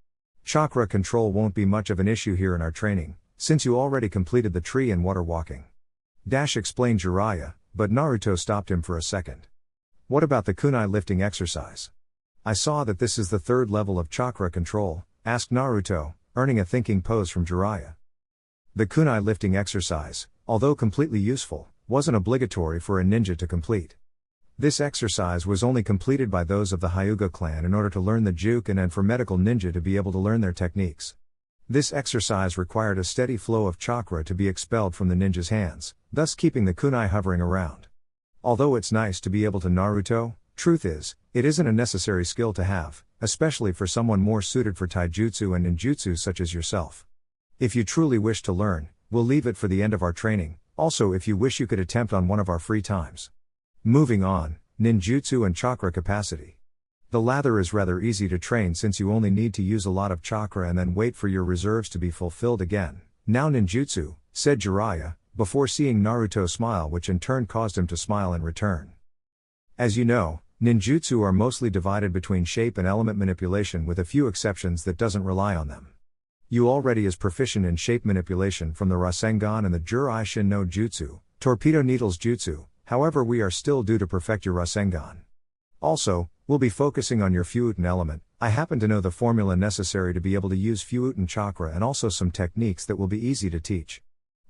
Chakra control won't be much of an issue here in our training, since you already completed the tree and water walking," explained Jiraiya, but Naruto stopped him for a second. "What about the kunai lifting exercise? I saw that this is the 3rd level of chakra control," asked Naruto, earning a thinking pose from Jiraiya. The kunai lifting exercise, although completely useful, wasn't obligatory for a ninja to complete. This exercise was only completed by those of the Hyuga clan in order to learn the Juken and for medical ninja to be able to learn their techniques. This exercise required a steady flow of chakra to be expelled from the ninja's hands, thus keeping the kunai hovering around. Although it's nice to be able to Naruto, truth is, it isn't a necessary skill to have, especially for someone more suited for taijutsu and ninjutsu such as yourself. If you truly wish to learn, we'll leave it for the end of our training, also if you wish you could attempt on one of our free times. Moving on, ninjutsu and chakra capacity. The latter is rather easy to train since you only need to use a lot of chakra and then wait for your reserves to be fulfilled again. "Now ninjutsu," said Jiraiya, before seeing Naruto smile which in turn caused him to smile in return. As you know, ninjutsu are mostly divided between shape and element manipulation with a few exceptions that doesn't rely on them. You already is proficient in shape manipulation from the Rasengan and the Juraishin no Jutsu, Torpedo Needles Jutsu, however we are still due to perfect your Rasengan. Also, we'll be focusing on your Fuutan element, I happen to know the formula necessary to be able to use Fuuten chakra and also some techniques that will be easy to teach.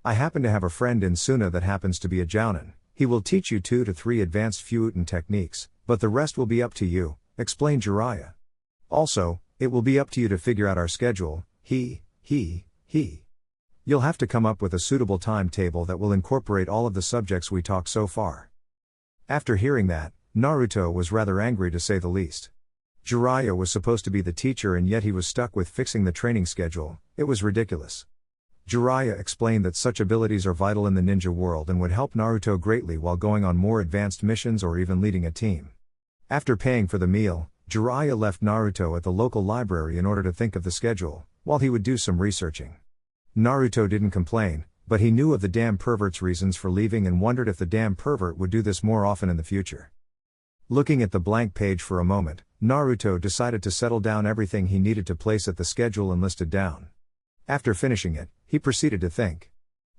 I happen to have a friend in Suna that happens to be a Jounin. He will teach you 2 to 3 advanced Fuuten techniques, but the rest will be up to you, explained Jiraya. Also, it will be up to you to figure out our schedule. You'll have to come up with a suitable timetable that will incorporate all of the subjects we talked so far. After hearing that, Naruto was rather angry to say the least. Jiraiya was supposed to be the teacher and yet he was stuck with fixing the training schedule. It was ridiculous. Jiraiya explained that such abilities are vital in the ninja world and would help Naruto greatly while going on more advanced missions or even leading a team. After paying for the meal, Jiraiya left Naruto at the local library in order to think of the schedule, while he would do some researching. Naruto didn't complain, but he knew of the damn pervert's reasons for leaving and wondered if the damn pervert would do this more often in the future. Looking at the blank page for a moment, Naruto decided to settle down everything he needed to place at the schedule and listed down. After finishing it, he proceeded to think.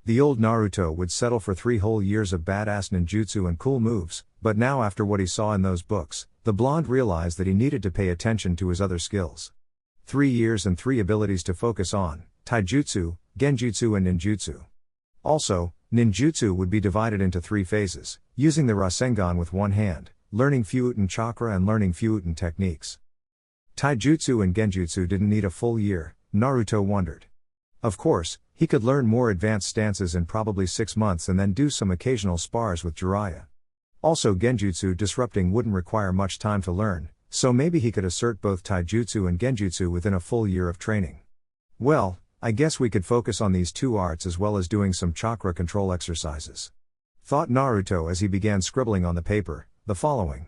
The old Naruto would settle for 3 whole years of badass ninjutsu and cool moves, but now after what he saw in those books, the blonde realized that he needed to pay attention to his other skills. 3 years and 3 abilities to focus on: taijutsu, genjutsu and ninjutsu. Also, ninjutsu would be divided into 3 phases, using the Rasengan with one hand, learning Fuuten chakra and learning Fuuten techniques. Taijutsu and genjutsu didn't need a full year, Naruto wondered. Of course, he could learn more advanced stances in probably 6 months and then do some occasional spars with Jiraiya. Also, genjutsu disrupting wouldn't require much time to learn, so maybe he could assert both taijutsu and genjutsu within a full year of training. Well, I guess we could focus on these 2 arts as well as doing some chakra control exercises, thought Naruto as he began scribbling on the paper, the following.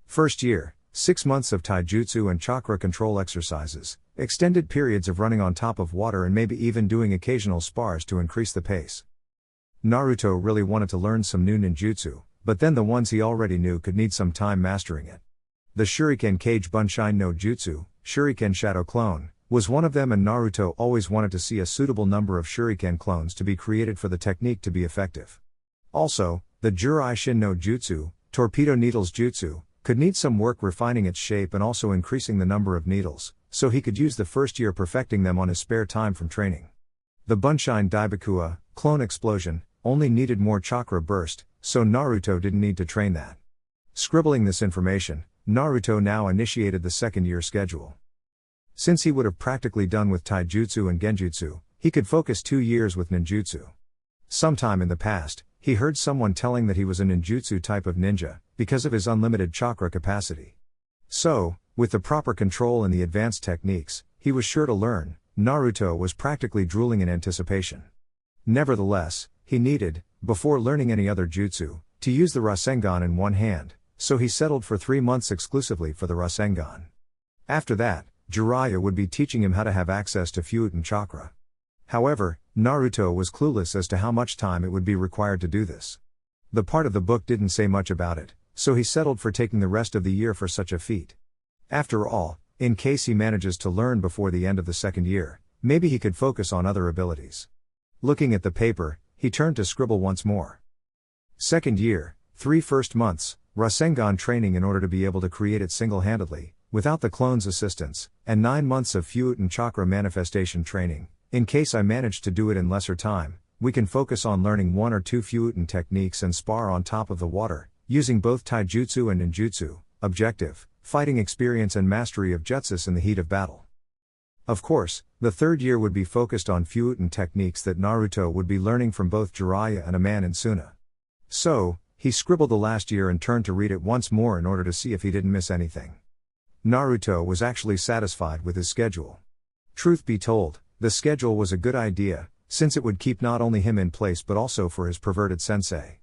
First year, 6 months of taijutsu and chakra control exercises, extended periods of running on top of water and maybe even doing occasional spars to increase the pace. Naruto really wanted to learn some new ninjutsu, but then the ones he already knew could need some time mastering it. The Shuriken Kage Bunshin no Jutsu, Shuriken Shadow Clone, was one of them and Naruto always wanted to see a suitable number of Shuriken clones to be created for the technique to be effective. Also, the Jurai Shin no Jutsu, Torpedo Needles Jutsu, could need some work refining its shape and also increasing the number of needles, so he could use the first year perfecting them on his spare time from training. The Bunshin Daibakua, Clone Explosion, only needed more chakra burst, so Naruto didn't need to train that. Scribbling this information, Naruto now initiated the 2nd year schedule. Since he would have practically done with taijutsu and genjutsu, he could focus 2 years with ninjutsu. Sometime in the past, he heard someone telling that he was a ninjutsu type of ninja, because of his unlimited chakra capacity. So, with the proper control and the advanced techniques, he was sure to learn. Naruto was practically drooling in anticipation. Nevertheless, he needed, before learning any other jutsu, to use the Rasengan in one hand, so he settled for 3 months exclusively for the Rasengan. After that, Jiraiya would be teaching him how to have access to Fuuten chakra. However, Naruto was clueless as to how much time it would be required to do this. The part of the book didn't say much about it, so he settled for taking the rest of the year for such a feat. After all, in case he manages to learn before the end of the 2nd year, maybe he could focus on other abilities. Looking at the paper, he turned to scribble once more. 2nd year, 3 first months, Rasengan training in order to be able to create it single-handedly, without the clone's assistance, and 9 months of Fuuten chakra manifestation training. In case I manage to do it in lesser time, we can focus on learning 1 or 2 Fuuten techniques and spar on top of the water, using both taijutsu and ninjutsu. Objective: fighting experience and mastery of jutsus in the heat of battle. Of course, the 3rd year would be focused on Fuuten techniques that Naruto would be learning from both Jiraiya and a man in Suna. So, he scribbled the last year and turned to read it once more in order to see if he didn't miss anything. Naruto was actually satisfied with his schedule. Truth be told, the schedule was a good idea, since it would keep not only him in place but also for his perverted sensei.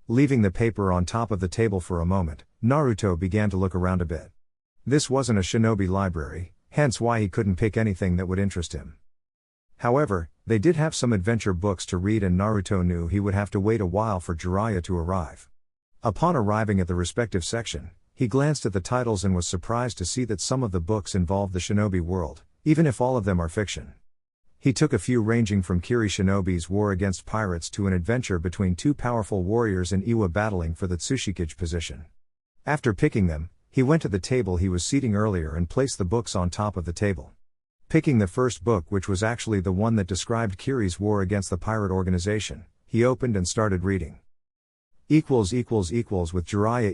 Leaving the paper on top of the table for a moment, Naruto began to look around a bit. This wasn't a shinobi library, hence why he couldn't pick anything that would interest him. However, they did have some adventure books to read and Naruto knew he would have to wait a while for Jiraiya to arrive. Upon arriving at the respective section, he glanced at the titles and was surprised to see that some of the books involved the shinobi world, even if all of them are fiction. He took a few ranging from Kiri Shinobi's war against pirates to an adventure between 2 powerful warriors in Iwa battling for the Tsushikage position. After picking them, He went to the table he was seating earlier and placed the books on top of the table. Picking the first book, which was actually the one that described Kiri's war against the pirate organization, he opened and started reading. With Jiraiya .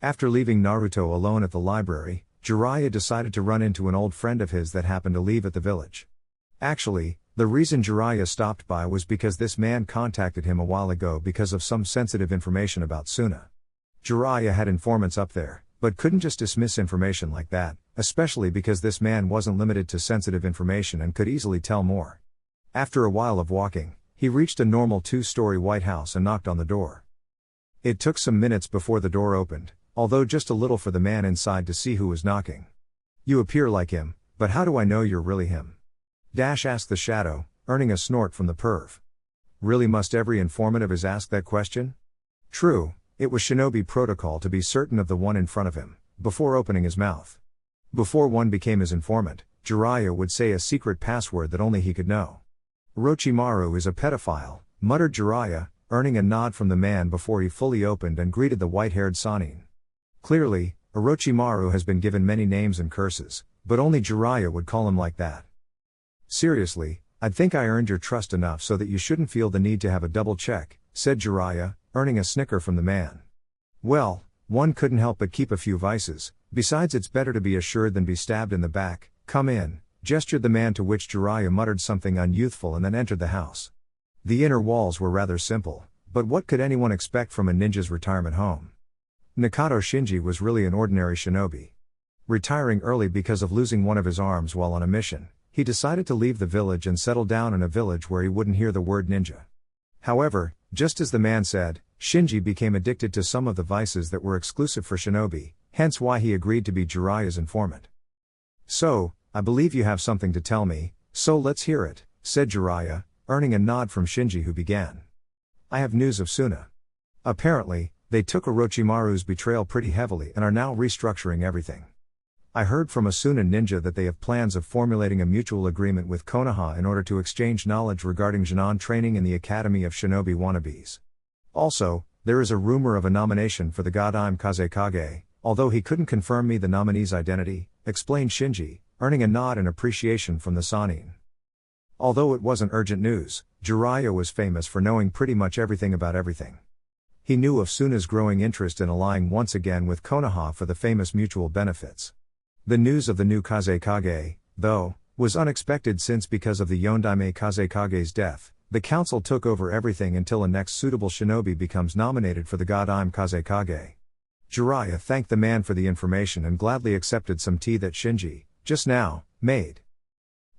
After leaving Naruto alone at the library, Jiraiya decided to run into an old friend of his that happened to leave at the village. Actually, the reason Jiraiya stopped by was because this man contacted him a while ago because of some sensitive information about Suna. Jiraiya had informants up there, but couldn't just dismiss information like that, especially because this man wasn't limited to sensitive information and could easily tell more. After a while of walking, he reached a normal 2-story white house and knocked on the door. It took some minutes before the door opened, although just a little for the man inside to see who was knocking. "You appear like him, but how do I know you're really him?" asked the shadow, earning a snort from the perv. Really, must every informant of his ask that question? True, it was shinobi protocol to be certain of the one in front of him, before opening his mouth. Before one became his informant, Jiraiya would say a secret password that only he could know. "Orochimaru is a pedophile," muttered Jiraiya, earning a nod from the man before he fully opened and greeted the white-haired Sannin. Clearly, Orochimaru has been given many names and curses, but only Jiraiya would call him like that. "Seriously, I'd think I earned your trust enough so that you shouldn't feel the need to have a double check," said Jiraiya, earning a snicker from the man. "Well, one couldn't help but keep a few vices, besides it's better to be assured than be stabbed in the back. Come in," gestured the man, to which Jiraiya muttered something unyouthful and then entered the house. The inner walls were rather simple, but what could anyone expect from a ninja's retirement home? Nakato Shinji was really an ordinary shinobi. Retiring early because of losing one of his arms while on a mission, he decided to leave the village and settle down in a village where he wouldn't hear the word ninja. However, just as the man said, Shinji became addicted to some of the vices that were exclusive for shinobi, hence why he agreed to be Jiraiya's informant. "So, I believe you have something to tell me, so let's hear it," said Jiraiya, earning a nod from Shinji, who began. "I have news of Suna. Apparently, they took Orochimaru's betrayal pretty heavily and are now restructuring everything. I heard from a Suna ninja that they have plans of formulating a mutual agreement with Konoha in order to exchange knowledge regarding Genin training in the Academy of Shinobi Wannabes. Also, there is a rumor of a nomination for the Godime Kazekage, although he couldn't confirm me the nominee's identity," explained Shinji, earning a nod in appreciation from the Sannin. Although it wasn't urgent news, Jiraiya was famous for knowing pretty much everything about everything. He knew of Suna's growing interest in allying once again with Konoha for the famous mutual benefits. The news of the new Kazekage, though, was unexpected, since because of the Yondaime Kazekage's death, the council took over everything until a next suitable shinobi becomes nominated for the Godime Kazekage. Jiraiya thanked the man for the information and gladly accepted some tea that Shinji, just now, made.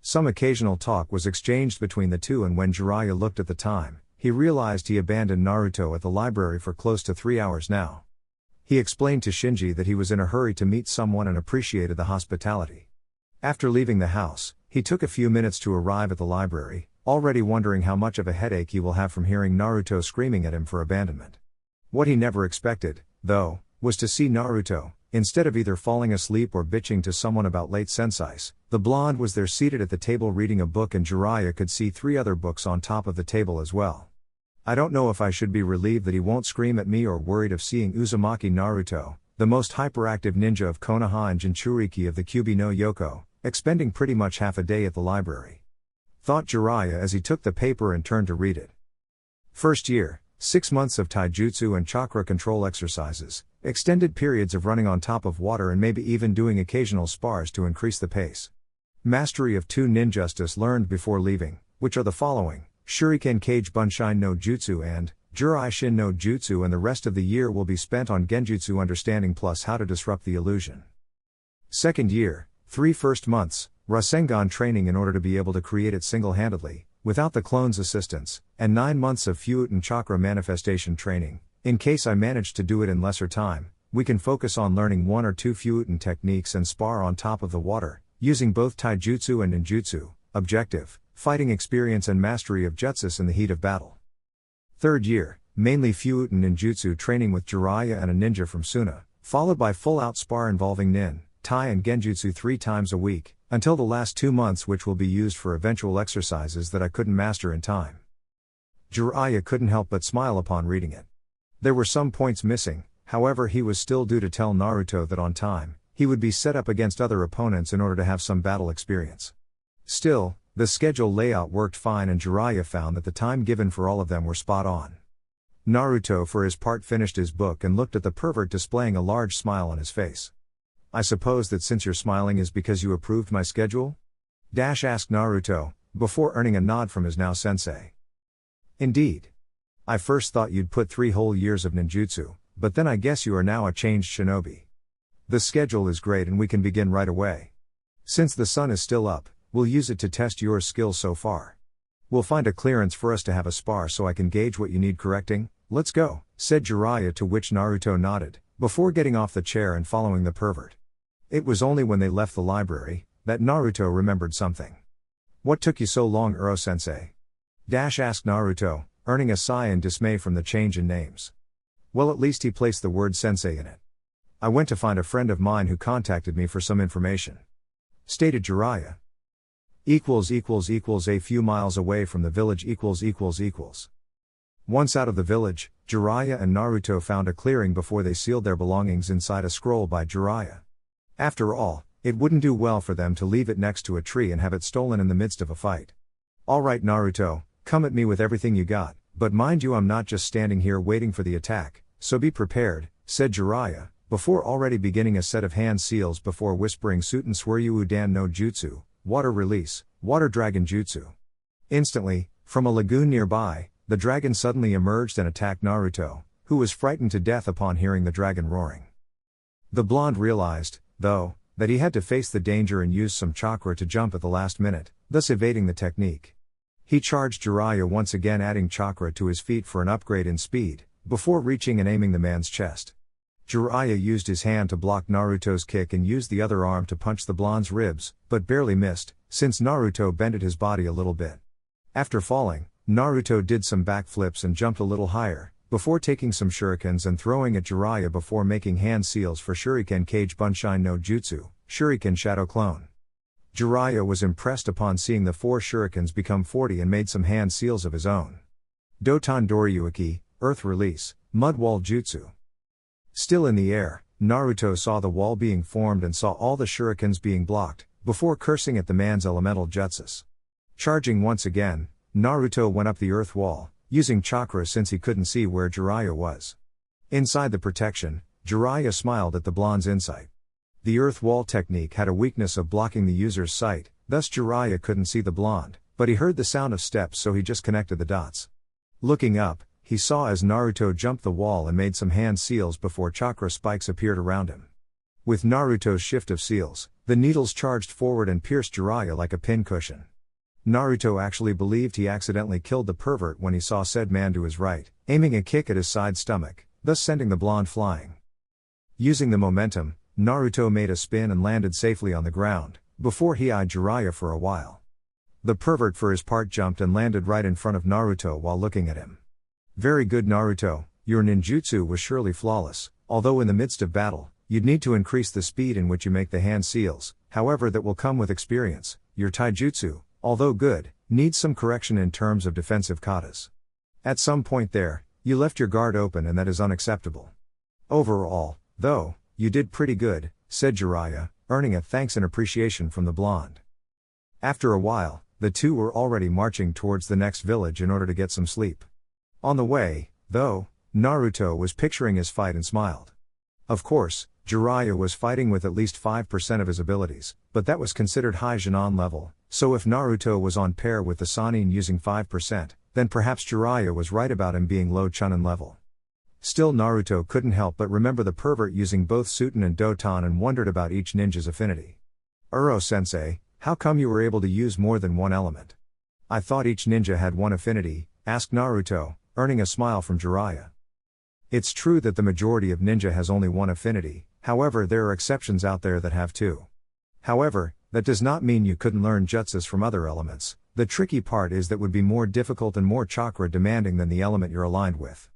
Some occasional talk was exchanged between the two, and when Jiraiya looked at the time, he realized he abandoned Naruto at the library for close to 3 hours now. He explained to Shinji that he was in a hurry to meet someone and appreciated the hospitality. After leaving the house, he took a few minutes to arrive at the library, already wondering how much of a headache he will have from hearing Naruto screaming at him for abandonment. What he never expected, though, was to see Naruto, instead of either falling asleep or bitching to someone about late sensais, the blonde was there seated at the table reading a book, and Jiraiya could see 3 other books on top of the table as well. I don't know if I should be relieved that he won't scream at me or worried of seeing Uzumaki Naruto, the most hyperactive ninja of Konoha and Jinchuriki of the Kyubi no Yoko, expending pretty much half a day at the library. Thought Jiraiya as he took the paper and turned to read it. First year, 6 months of taijutsu and chakra control exercises, extended periods of running on top of water, and maybe even doing occasional spars to increase the pace. Mastery of 2 ninjustas learned before leaving, which are the following: Shuriken Kage Bunshin no Jutsu and Jurai Shin no Jutsu, and the rest of the year will be spent on Genjutsu understanding plus how to disrupt the illusion. Second year, 3 first months, Rasengan training in order to be able to create it single-handedly, without the clone's assistance, and 9 months of Fuuten Chakra manifestation training. In case I manage to do it in lesser time, we can focus on learning 1 or 2 Fuuten techniques and spar on top of the water, using both taijutsu and ninjutsu. Objective: fighting experience and mastery of jutsus in the heat of battle. Third year, mainly Fuuten ninjutsu training with Jiraiya and a ninja from Suna, followed by full-out spar involving nin, tai and genjutsu 3 times a week, until the last 2 months, which will be used for eventual exercises that I couldn't master in time. Jiraiya couldn't help but smile upon reading it. There were some points missing, however he was still due to tell Naruto that on time, he would be set up against other opponents in order to have some battle experience. Still, the schedule layout worked fine and Jiraiya found that the time given for all of them were spot on. Naruto for his part finished his book and looked at the pervert displaying a large smile on his face. "I suppose that since you're smiling is because you approved my schedule?" asked Naruto, before earning a nod from his now sensei. "Indeed. I first thought you'd put 3 whole years of ninjutsu, but then I guess you are now a changed shinobi. The schedule is great and we can begin right away. Since the sun is still up, we'll use it to test your skills so far. We'll find a clearance for us to have a spar so I can gauge what you need correcting. Let's go," said Jiraiya, to which Naruto nodded, before getting off the chair and following the pervert. It was only when they left the library that Naruto remembered something. "What took you so long, Uro-sensei?" asked Naruto, earning a sigh in dismay from the change in names. "Well, at least he placed the word sensei in it. I went to find a friend of mine who contacted me for some information," stated Jiraiya. A few miles away from the village. Once out of the village, Jiraiya and Naruto found a clearing before they sealed their belongings inside a scroll by Jiraiya. After all, it wouldn't do well for them to leave it next to a tree and have it stolen in the midst of a fight. "All right, Naruto, come at me with everything you got, but mind you, I'm not just standing here waiting for the attack, so be prepared," said Jiraiya, before already beginning a set of hand seals before whispering Suten Sweryu Udan no Jutsu, Water Release, Water Dragon Jutsu. Instantly, from a lagoon nearby, the dragon suddenly emerged and attacked Naruto, who was frightened to death upon hearing the dragon roaring. The blonde realized, though, that he had to face the danger and used some chakra to jump at the last minute, thus evading the technique. He charged Jiraiya once again, adding chakra to his feet for an upgrade in speed, before reaching and aiming the man's chest. Jiraiya used his hand to block Naruto's kick and used the other arm to punch the blonde's ribs, but barely missed, since Naruto bended his body a little bit. After falling, Naruto did some backflips and jumped a little higher, before taking some shurikens and throwing at Jiraiya before making hand seals for Shuriken Kage Bunshin no Jutsu, Shuriken Shadow Clone. Jiraiya was impressed upon seeing the 4 shurikens become 40 and made some hand seals of his own. Doton Doryuki, Earth Release, Mud Wall Jutsu. Still in the air, Naruto saw the wall being formed and saw all the shurikens being blocked, before cursing at the man's elemental jutsus. Charging once again, Naruto went up the earth wall, using chakra since he couldn't see where Jiraiya was. Inside the protection, Jiraiya smiled at the blonde's insight. The earth wall technique had a weakness of blocking the user's sight, thus Jiraiya couldn't see the blonde, but he heard the sound of steps, so he just connected the dots. Looking up, he saw as Naruto jumped the wall and made some hand seals before chakra spikes appeared around him. With Naruto's shift of seals, the needles charged forward and pierced Jiraiya like a pin cushion. Naruto actually believed he accidentally killed the pervert when he saw said man to his right, aiming a kick at his side stomach, thus sending the blonde flying. Using the momentum, Naruto made a spin and landed safely on the ground, before he eyed Jiraiya for a while. The pervert for his part jumped and landed right in front of Naruto while looking at him. "Very good, Naruto, your ninjutsu was surely flawless, although in the midst of battle, you'd need to increase the speed in which you make the hand seals, however that will come with experience. Your taijutsu, although good, needs some correction in terms of defensive katas. At some point there, you left your guard open and that is unacceptable. Overall, though, you did pretty good," said Jiraiya, earning a thanks and appreciation from the blonde. After a while, the two were already marching towards the next village in order to get some sleep. On the way, though, Naruto was picturing his fight and smiled. Of course, Jiraiya was fighting with at least 5% of his abilities, but that was considered high Genon level, so if Naruto was on pair with the Sannin using 5%, then perhaps Jiraiya was right about him being low Chunin level. Still, Naruto couldn't help but remember the pervert using both Suten and Doton and wondered about each ninja's affinity. "Uro-sensei, how come you were able to use more than one element? I thought each ninja had one affinity," asked Naruto, earning a smile from Jiraiya. It's true that the majority of ninja has only one affinity, however there are exceptions out there that have 2. However, that does not mean you couldn't learn jutsus from other elements. The tricky part is that would be more difficult and more chakra demanding than the element you're aligned with.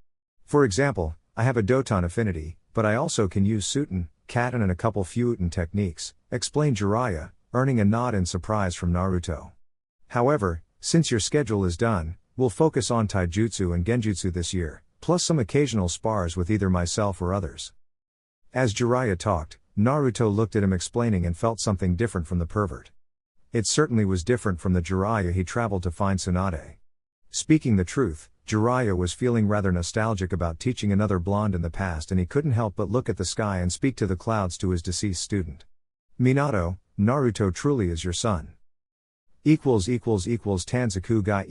For example, I have a Doton affinity, but I also can use Suten, Katen and a couple Fuuten techniques, explained Jiraiya, earning a nod in surprise from Naruto. However, since your schedule is done, we'll focus on taijutsu and genjutsu this year, plus some occasional spars with either myself or others. As Jiraiya talked, Naruto looked at him explaining and felt something different from the pervert. It certainly was different from the Jiraiya he traveled to find Tsunade. Speaking the truth, Jiraiya was feeling rather nostalgic about teaching another blonde in the past, and he couldn't help but look at the sky and speak to the clouds to his deceased student. Minato, Naruto truly is your son. Tanzaku Gai .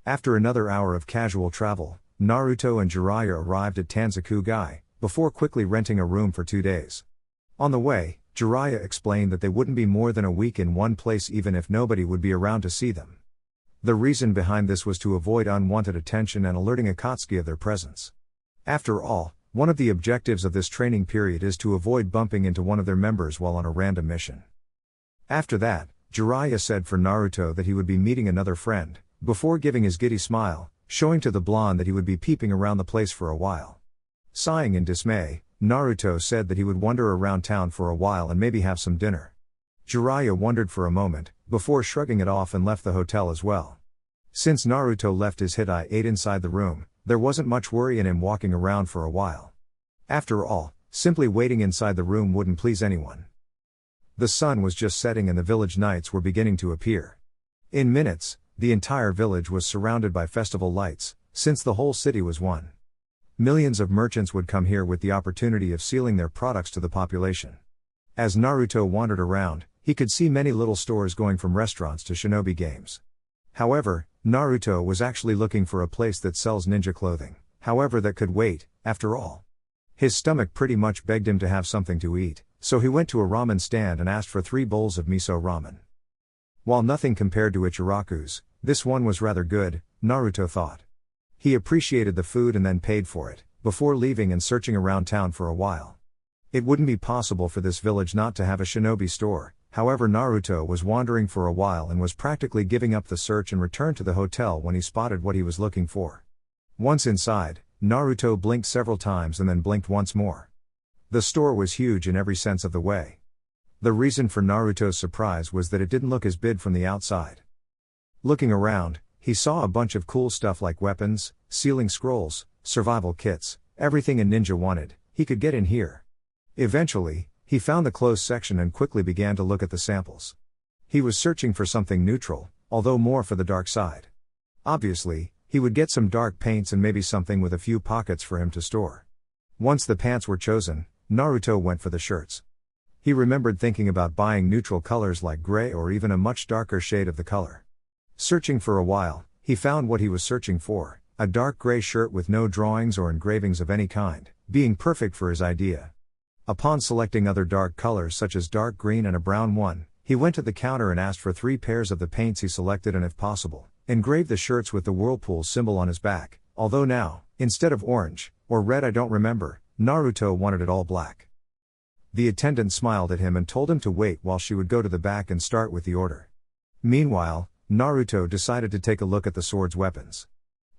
After another hour of casual travel, Naruto and Jiraiya arrived at Tanzaku Gai, before quickly renting a room for 2 days. On the way, Jiraiya explained that they wouldn't be more than a week in one place even if nobody would be around to see them. The reason behind this was to avoid unwanted attention and alerting Akatsuki of their presence. After all, one of the objectives of this training period is to avoid bumping into one of their members while on a random mission. After that, Jiraiya said for Naruto that he would be meeting another friend, before giving his giddy smile, showing to the blonde that he would be peeping around the place for a while. Sighing in dismay, Naruto said that he would wander around town for a while and maybe have some dinner. Jiraiya wondered for a moment, before shrugging it off and left the hotel as well. Since Naruto left his hit-eye inside the room, there wasn't much worry in him walking around for a while. After all, simply waiting inside the room wouldn't please anyone. The sun was just setting and the village lights were beginning to appear. In minutes, the entire village was surrounded by festival lights, since the whole city was one. Millions of merchants would come here with the opportunity of selling their products to the population. As Naruto wandered around, he could see many little stores going from restaurants to shinobi games. However, Naruto was actually looking for a place that sells ninja clothing, however that could wait, after all. His stomach pretty much begged him to have something to eat, so he went to a ramen stand and asked for 3 bowls of miso ramen. While nothing compared to Ichiraku's, this one was rather good, Naruto thought. He appreciated the food and then paid for it, before leaving and searching around town for a while. It wouldn't be possible for this village not to have a shinobi store, however Naruto was wandering for a while and was practically giving up the search and returned to the hotel when he spotted what he was looking for. Once inside, Naruto blinked several times and then blinked once more. The store was huge in every sense of the way. The reason for Naruto's surprise was that it didn't look as big from the outside. Looking around, he saw a bunch of cool stuff like weapons, sealing scrolls, survival kits, everything a ninja wanted, he could get in here. Eventually, he found the clothes section and quickly began to look at the samples. He was searching for something neutral, although more for the dark side. Obviously, he would get some dark paints and maybe something with a few pockets for him to store. Once the pants were chosen, Naruto went for the shirts. He remembered thinking about buying neutral colors like gray or even a much darker shade of the color. Searching for a while, he found what he was searching for, a dark gray shirt with no drawings or engravings of any kind, being perfect for his idea. Upon selecting other dark colors such as dark green and a brown one, he went to the counter and asked for 3 pairs of the paints he selected and if possible, engraved the shirts with the whirlpool symbol on his back, although now, instead of orange, or red I don't remember, Naruto wanted it all black. The attendant smiled at him and told him to wait while she would go to the back and start with the order. Meanwhile, Naruto decided to take a look at the sword's weapons.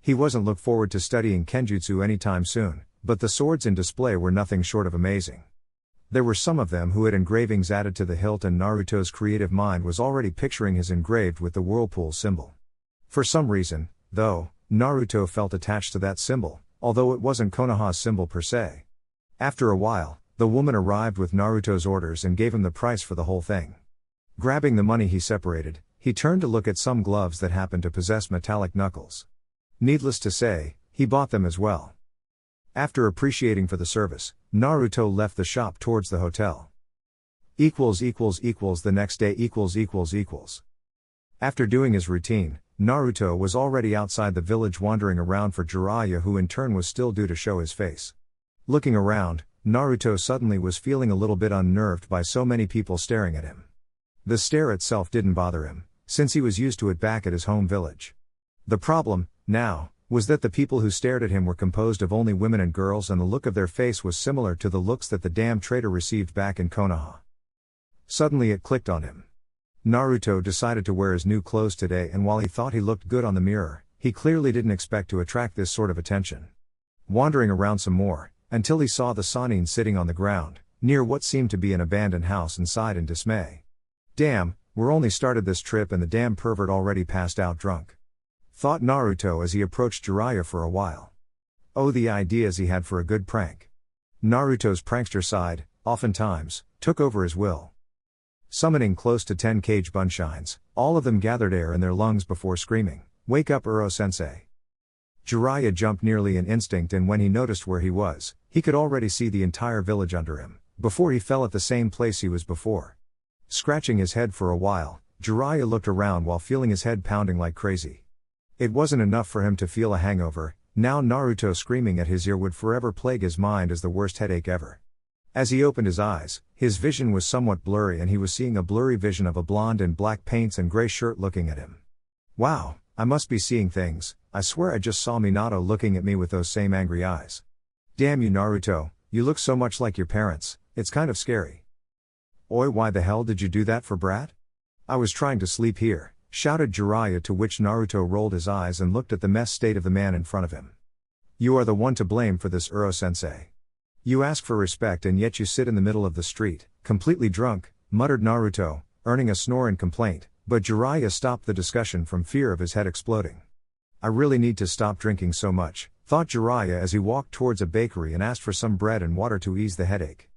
He wasn't looking forward to studying Kenjutsu anytime soon, but the swords in display were nothing short of amazing. There were some of them who had engravings added to the hilt and Naruto's creative mind was already picturing his engraved with the whirlpool symbol. For some reason, though, Naruto felt attached to that symbol, although it wasn't Konoha's symbol per se. After a while, the woman arrived with Naruto's orders and gave him the price for the whole thing. Grabbing the money he separated, he turned to look at some gloves that happened to possess metallic knuckles. Needless to say, he bought them as well. After appreciating for the service, Naruto left the shop towards the hotel. The next day. After doing his routine, Naruto was already outside the village wandering around for Jiraiya, who in turn was still due to show his face. Looking around, Naruto suddenly was feeling a little bit unnerved by so many people staring at him. The stare itself didn't bother him, since he was used to it back at his home village. The problem, now, was that the people who stared at him were composed of only women and girls, and the look of their face was similar to the looks that the damn traitor received back in Konoha. Suddenly it clicked on him. Naruto decided to wear his new clothes today, and while he thought he looked good on the mirror, he clearly didn't expect to attract this sort of attention. Wandering around some more, until he saw the Sannin sitting on the ground, near what seemed to be an abandoned house, and sighed in dismay. Damn, we're only started this trip and the damn pervert already passed out drunk. thought Naruto as he approached Jiraiya for a while. Oh, the ideas he had for a good prank. Naruto's prankster side, oftentimes, took over his will. Summoning close to 10 cage bunshines, all of them gathered air in their lungs before screaming, "Wake up, Uro-sensei!" Jiraiya jumped nearly in instinct, and when he noticed where he was, he could already see the entire village under him, before he fell at the same place he was before. Scratching his head for a while, Jiraiya looked around while feeling his head pounding like crazy. It wasn't enough for him to feel a hangover, now Naruto screaming at his ear would forever plague his mind as the worst headache ever. As he opened his eyes, his vision was somewhat blurry and he was seeing a blurry vision of a blonde in black paints and gray shirt looking at him. Wow, I must be seeing things. I swear I just saw Minato looking at me with those same angry eyes. Damn you, Naruto, you look so much like your parents, it's kind of scary. Oi, why the hell did you do that for, brat? I was trying to sleep here, shouted Jiraiya, to which Naruto rolled his eyes and looked at the mess state of the man in front of him. You are the one to blame for this, Uro-sensei. You ask for respect and yet you sit in the middle of the street, completely drunk, muttered Naruto, earning a snore in complaint, but Jiraiya stopped the discussion from fear of his head exploding. I really need to stop drinking so much, thought Jiraiya as he walked towards a bakery and asked for some bread and water to ease the headache.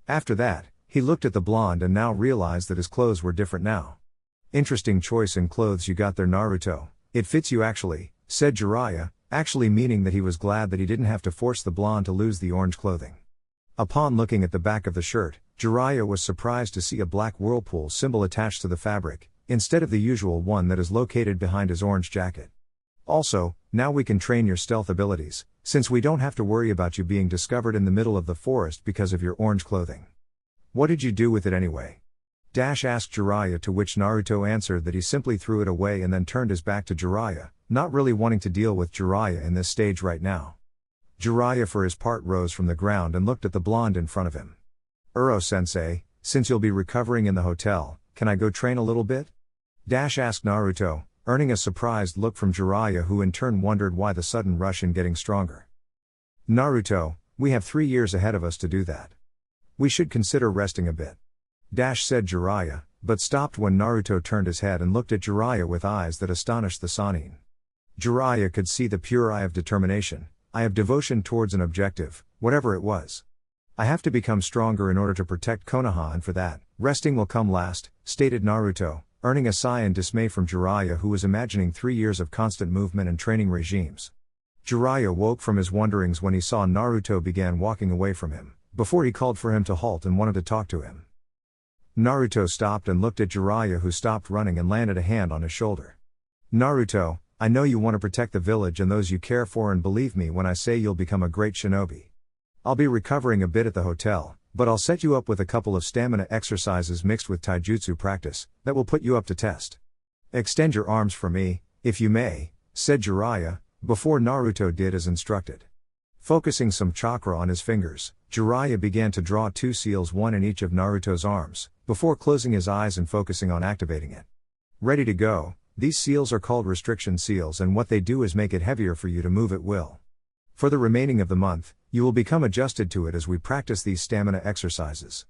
After that, he looked at the blonde and now realized that his clothes were different now. Interesting choice in clothes you got there, Naruto, it fits you actually, said Jiraiya, actually meaning that he was glad that he didn't have to force the blonde to lose the orange clothing. Upon looking at the back of the shirt, Jiraiya was surprised to see a black whirlpool symbol attached to the fabric, instead of the usual one that is located behind his orange jacket. Also, now we can train your stealth abilities, since we don't have to worry about you being discovered in the middle of the forest because of your orange clothing. What did you do with it anyway? Asked Jiraiya, to which Naruto answered that he simply threw it away and then turned his back to Jiraiya, not really wanting to deal with Jiraiya in this stage right now. Jiraiya for his part rose from the ground and looked at the blonde in front of him. Uro-sensei, since you'll be recovering in the hotel, can I go train a little bit? Asked Naruto, earning a surprised look from Jiraiya, who in turn wondered why the sudden rush in getting stronger. Naruto, we have 3 years ahead of us to do that. We should consider resting a bit. Said Jiraiya, but stopped when Naruto turned his head and looked at Jiraiya with eyes that astonished the Sannin. Jiraiya could see the pure eye of determination, eye of devotion towards an objective, whatever it was. I have to become stronger in order to protect Konoha, and for that, resting will come last, stated Naruto, earning a sigh in dismay from Jiraiya, who was imagining 3 years of constant movement and training regimes. Jiraiya woke from his wonderings when he saw Naruto began walking away from him, before he called for him to halt and wanted to talk to him. Naruto stopped and looked at Jiraiya, who stopped running and landed a hand on his shoulder. Naruto, I know you want to protect the village and those you care for, and believe me when I say you'll become a great shinobi. I'll be recovering a bit at the hotel, but I'll set you up with a couple of stamina exercises mixed with taijutsu practice, that will put you up to test. Extend your arms for me, if you may, said Jiraiya, before Naruto did as instructed. Focusing some chakra on his fingers, Jiraiya began to draw 2 seals, one in each of Naruto's arms, before closing his eyes and focusing on activating it. Ready to go, these seals are called restriction seals, and what they do is make it heavier for you to move at will. For the remaining of the month, you will become adjusted to it as we practice these stamina exercises.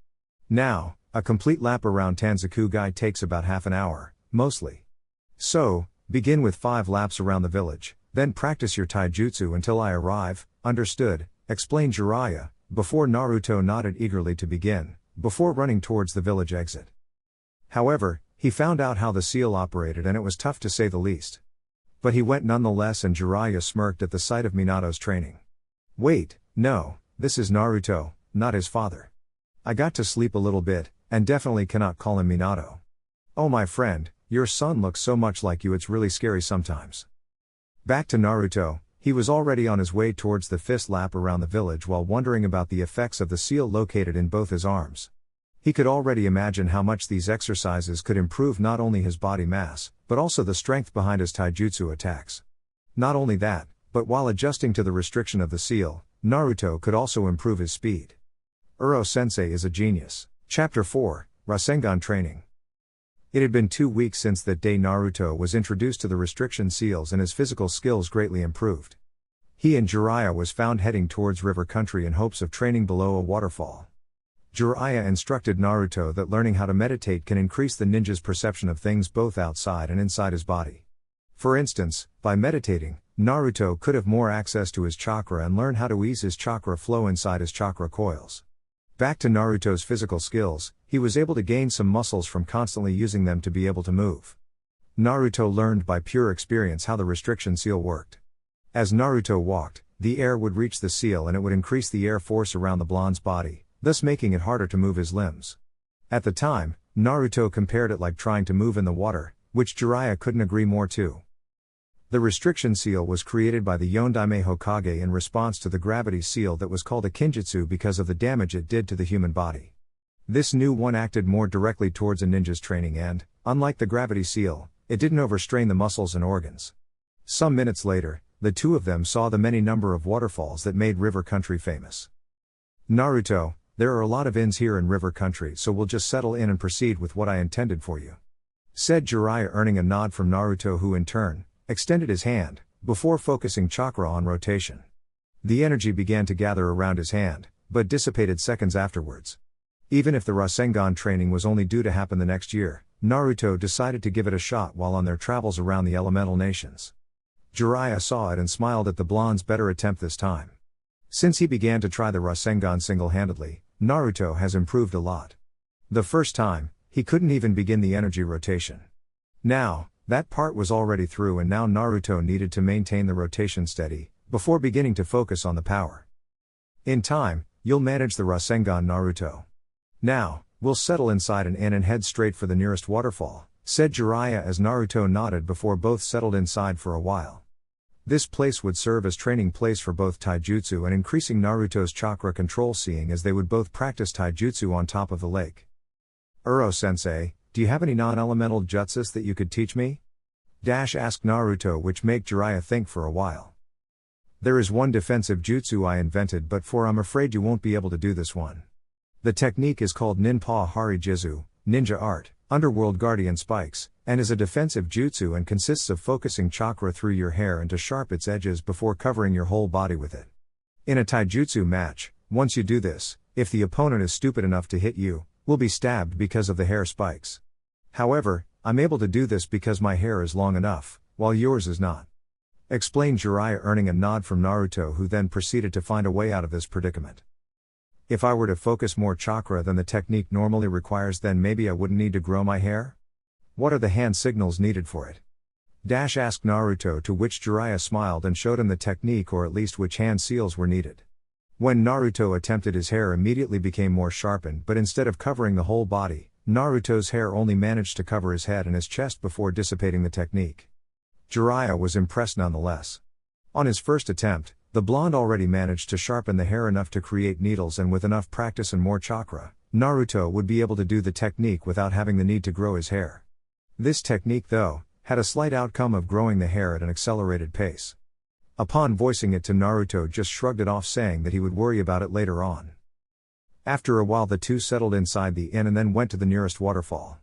Now, a complete lap around Tanzakugai takes about half an hour, mostly. So, begin with 5 laps around the village, then practice your taijutsu until I arrive, understood, explained Jiraiya, before Naruto nodded eagerly to begin, before running towards the village exit. However, he found out how the seal operated and it was tough to say the least. But he went nonetheless, and Jiraiya smirked at the sight of Minato's training. Wait, no, this is Naruto, not his father. I got to sleep a little bit, and definitely cannot call him Minato. Oh my friend, your son looks so much like you, it's really scary sometimes. Back to Naruto, he was already on his way towards the 5th lap around the village while wondering about the effects of the seal located in both his arms. He could already imagine how much these exercises could improve not only his body mass, but also the strength behind his taijutsu attacks. Not only that, but while adjusting to the restriction of the seal, Naruto could also improve his speed. Uro-sensei is a genius. Chapter 4, Rasengan Training. It had been 2 weeks since that day Naruto was introduced to the restriction seals, and his physical skills greatly improved. He and Jiraiya was found heading towards river country in hopes of training below a waterfall. Jiraiya instructed Naruto that learning how to meditate can increase the ninja's perception of things both outside and inside his body. For instance, by meditating, Naruto could have more access to his chakra and learn how to ease his chakra flow inside his chakra coils. Back to Naruto's physical skills, he was able to gain some muscles from constantly using them to be able to move. Naruto learned by pure experience how the restriction seal worked. As Naruto walked, the air would reach the seal and it would increase the air force around the blonde's body, thus making it harder to move his limbs. At the time, Naruto compared it like trying to move in the water, which Jiraiya couldn't agree more to. The restriction seal was created by the Yondaime Hokage in response to the gravity seal that was called a kinjutsu because of the damage it did to the human body. This new one acted more directly towards a ninja's training and, unlike the gravity seal, it didn't overstrain the muscles and organs. Some minutes later, the two of them saw the many number of waterfalls that made River Country famous. Naruto, there are a lot of inns here in River Country, so we'll just settle in and proceed with what I intended for you, said Jiraiya, earning a nod from Naruto, who in turn extended his hand, before focusing chakra on rotation. The energy began to gather around his hand, but dissipated seconds afterwards. Even if the Rasengan training was only due to happen the next year, Naruto decided to give it a shot while on their travels around the elemental nations. Jiraiya saw it and smiled at the blonde's better attempt this time. Since he began to try the Rasengan single-handedly, Naruto has improved a lot. The first time, he couldn't even begin the energy rotation. Now, that part was already through and now Naruto needed to maintain the rotation steady, before beginning to focus on the power. In time, you'll manage the Rasengan, Naruto. Now, we'll settle inside an inn and head straight for the nearest waterfall, said Jiraiya as Naruto nodded before both settled inside for a while. This place would serve as training place for both taijutsu and increasing Naruto's chakra control, seeing as they would both practice taijutsu on top of the lake. Uro-sensei, do you have any non-elemental jutsus that you could teach me? Asked Naruto, which made Jiraiya think for a while. There is one defensive jutsu I invented, but I'm afraid you won't be able to do this one. The technique is called Ninpa Hari Jizu, ninja art, underworld guardian spikes, and is a defensive jutsu and consists of focusing chakra through your hair and to sharp its edges before covering your whole body with it. In a taijutsu match, once you do this, if the opponent is stupid enough to hit you, will be stabbed because of the hair spikes. However, I'm able to do this because my hair is long enough, while yours is not, explained Jiraiya, earning a nod from Naruto, who then proceeded to find a way out of this predicament. If I were to focus more chakra than the technique normally requires, then maybe I wouldn't need to grow my hair? What are the hand signals needed for it? Asked Naruto, to which Jiraiya smiled and showed him the technique, or at least which hand seals were needed. When Naruto attempted, his hair immediately became more sharpened, but instead of covering the whole body, Naruto's hair only managed to cover his head and his chest before dissipating the technique. Jiraiya was impressed nonetheless. On his first attempt, the blonde already managed to sharpen the hair enough to create needles, and with enough practice and more chakra, Naruto would be able to do the technique without having the need to grow his hair. This technique, though, had a slight outcome of growing the hair at an accelerated pace. Upon voicing it to Naruto, just shrugged it off, saying that he would worry about it later on. After a while, the two settled inside the inn and then went to the nearest waterfall.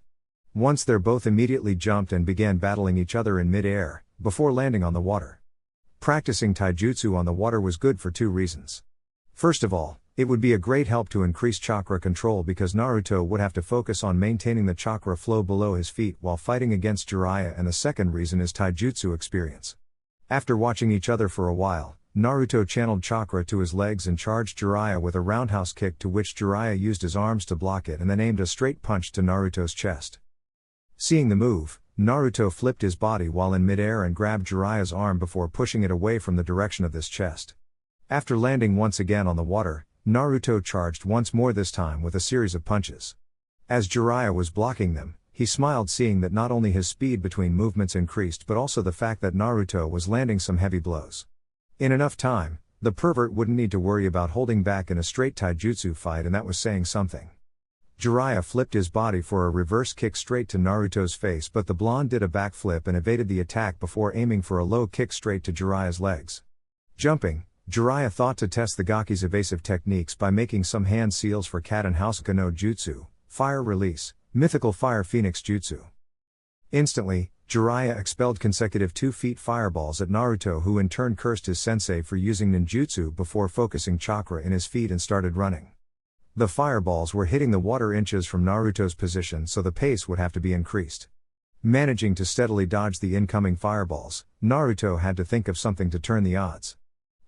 Once there, both immediately jumped and began battling each other in mid-air, before landing on the water. Practicing taijutsu on the water was good for two reasons. First of all, it would be a great help to increase chakra control because Naruto would have to focus on maintaining the chakra flow below his feet while fighting against Jiraiya, and the second reason is taijutsu experience. After watching each other for a while, Naruto channeled chakra to his legs and charged Jiraiya with a roundhouse kick, to which Jiraiya used his arms to block it and then aimed a straight punch to Naruto's chest. Seeing the move, Naruto flipped his body while in mid-air and grabbed Jiraiya's arm before pushing it away from the direction of this chest. After landing once again on the water, Naruto charged once more, this time with a series of punches. As Jiraiya was blocking them, he smiled, seeing that not only his speed between movements increased but also the fact that Naruto was landing some heavy blows. In enough time, the pervert wouldn't need to worry about holding back in a straight taijutsu fight, and that was saying something. Jiraiya flipped his body for a reverse kick straight to Naruto's face, but the blonde did a backflip and evaded the attack before aiming for a low kick straight to Jiraiya's legs. Jumping, Jiraiya thought to test the Gaki's evasive techniques by making some hand seals for Kat and Houseka no Jutsu, Fire Release, Mythical Fire Phoenix Jutsu. Instantly, Jiraiya expelled consecutive 2 feet fireballs at Naruto, who in turn cursed his sensei for using ninjutsu before focusing chakra in his feet and started running. The fireballs were hitting the water inches from Naruto's position, so the pace would have to be increased. Managing to steadily dodge the incoming fireballs, Naruto had to think of something to turn the odds.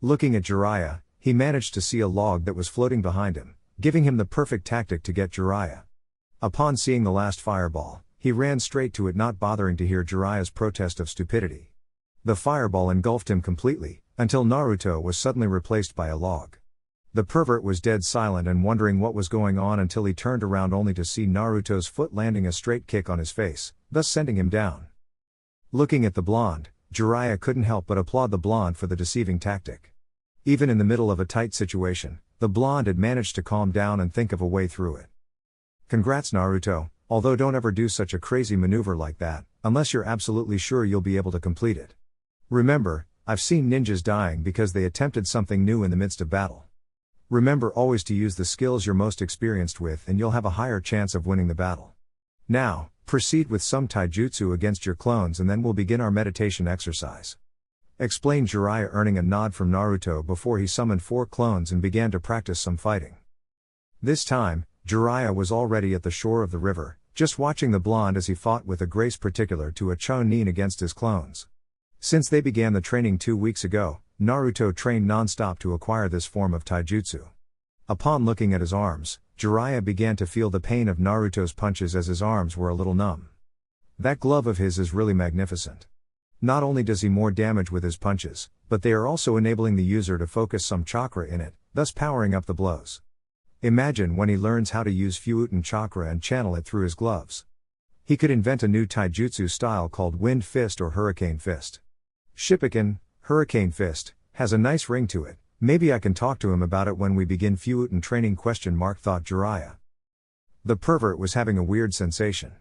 Looking at Jiraiya, he managed to see a log that was floating behind him, giving him the perfect tactic to get Jiraiya. Upon seeing the last fireball, he ran straight to it, not bothering to hear Jiraiya's protest of stupidity. The fireball engulfed him completely, until Naruto was suddenly replaced by a log. The pervert was dead silent and wondering what was going on until he turned around only to see Naruto's foot landing a straight kick on his face, thus sending him down. Looking at the blonde, Jiraiya couldn't help but applaud the blonde for the deceiving tactic. Even in the middle of a tight situation, the blonde had managed to calm down and think of a way through it. Congrats Naruto, although don't ever do such a crazy maneuver like that, unless you're absolutely sure you'll be able to complete it. Remember, I've seen ninjas dying because they attempted something new in the midst of battle. Remember always to use the skills you're most experienced with and you'll have a higher chance of winning the battle. Now, proceed with some taijutsu against your clones and then we'll begin our meditation exercise. Explained Jiraiya, earning a nod from Naruto before he summoned 4 clones and began to practice some fighting. This time, Jiraiya was already at the shore of the river, just watching the blonde as he fought with a grace particular to a Chunin against his clones. Since they began the training 2 weeks ago, Naruto trained non-stop to acquire this form of taijutsu. Upon looking at his arms, Jiraiya began to feel the pain of Naruto's punches as his arms were a little numb. That glove of his is really magnificent. Not only does he more damage with his punches, but they are also enabling the user to focus some chakra in it, thus powering up the blows. Imagine when he learns how to use Fuuten chakra and channel it through his gloves. He could invent a new taijutsu style called Wind Fist or Hurricane Fist. Shippuken, Hurricane Fist, has a nice ring to it. Maybe I can talk to him about it when we begin Fuuten training ? Thought Jiraiya. The pervert was having a weird sensation.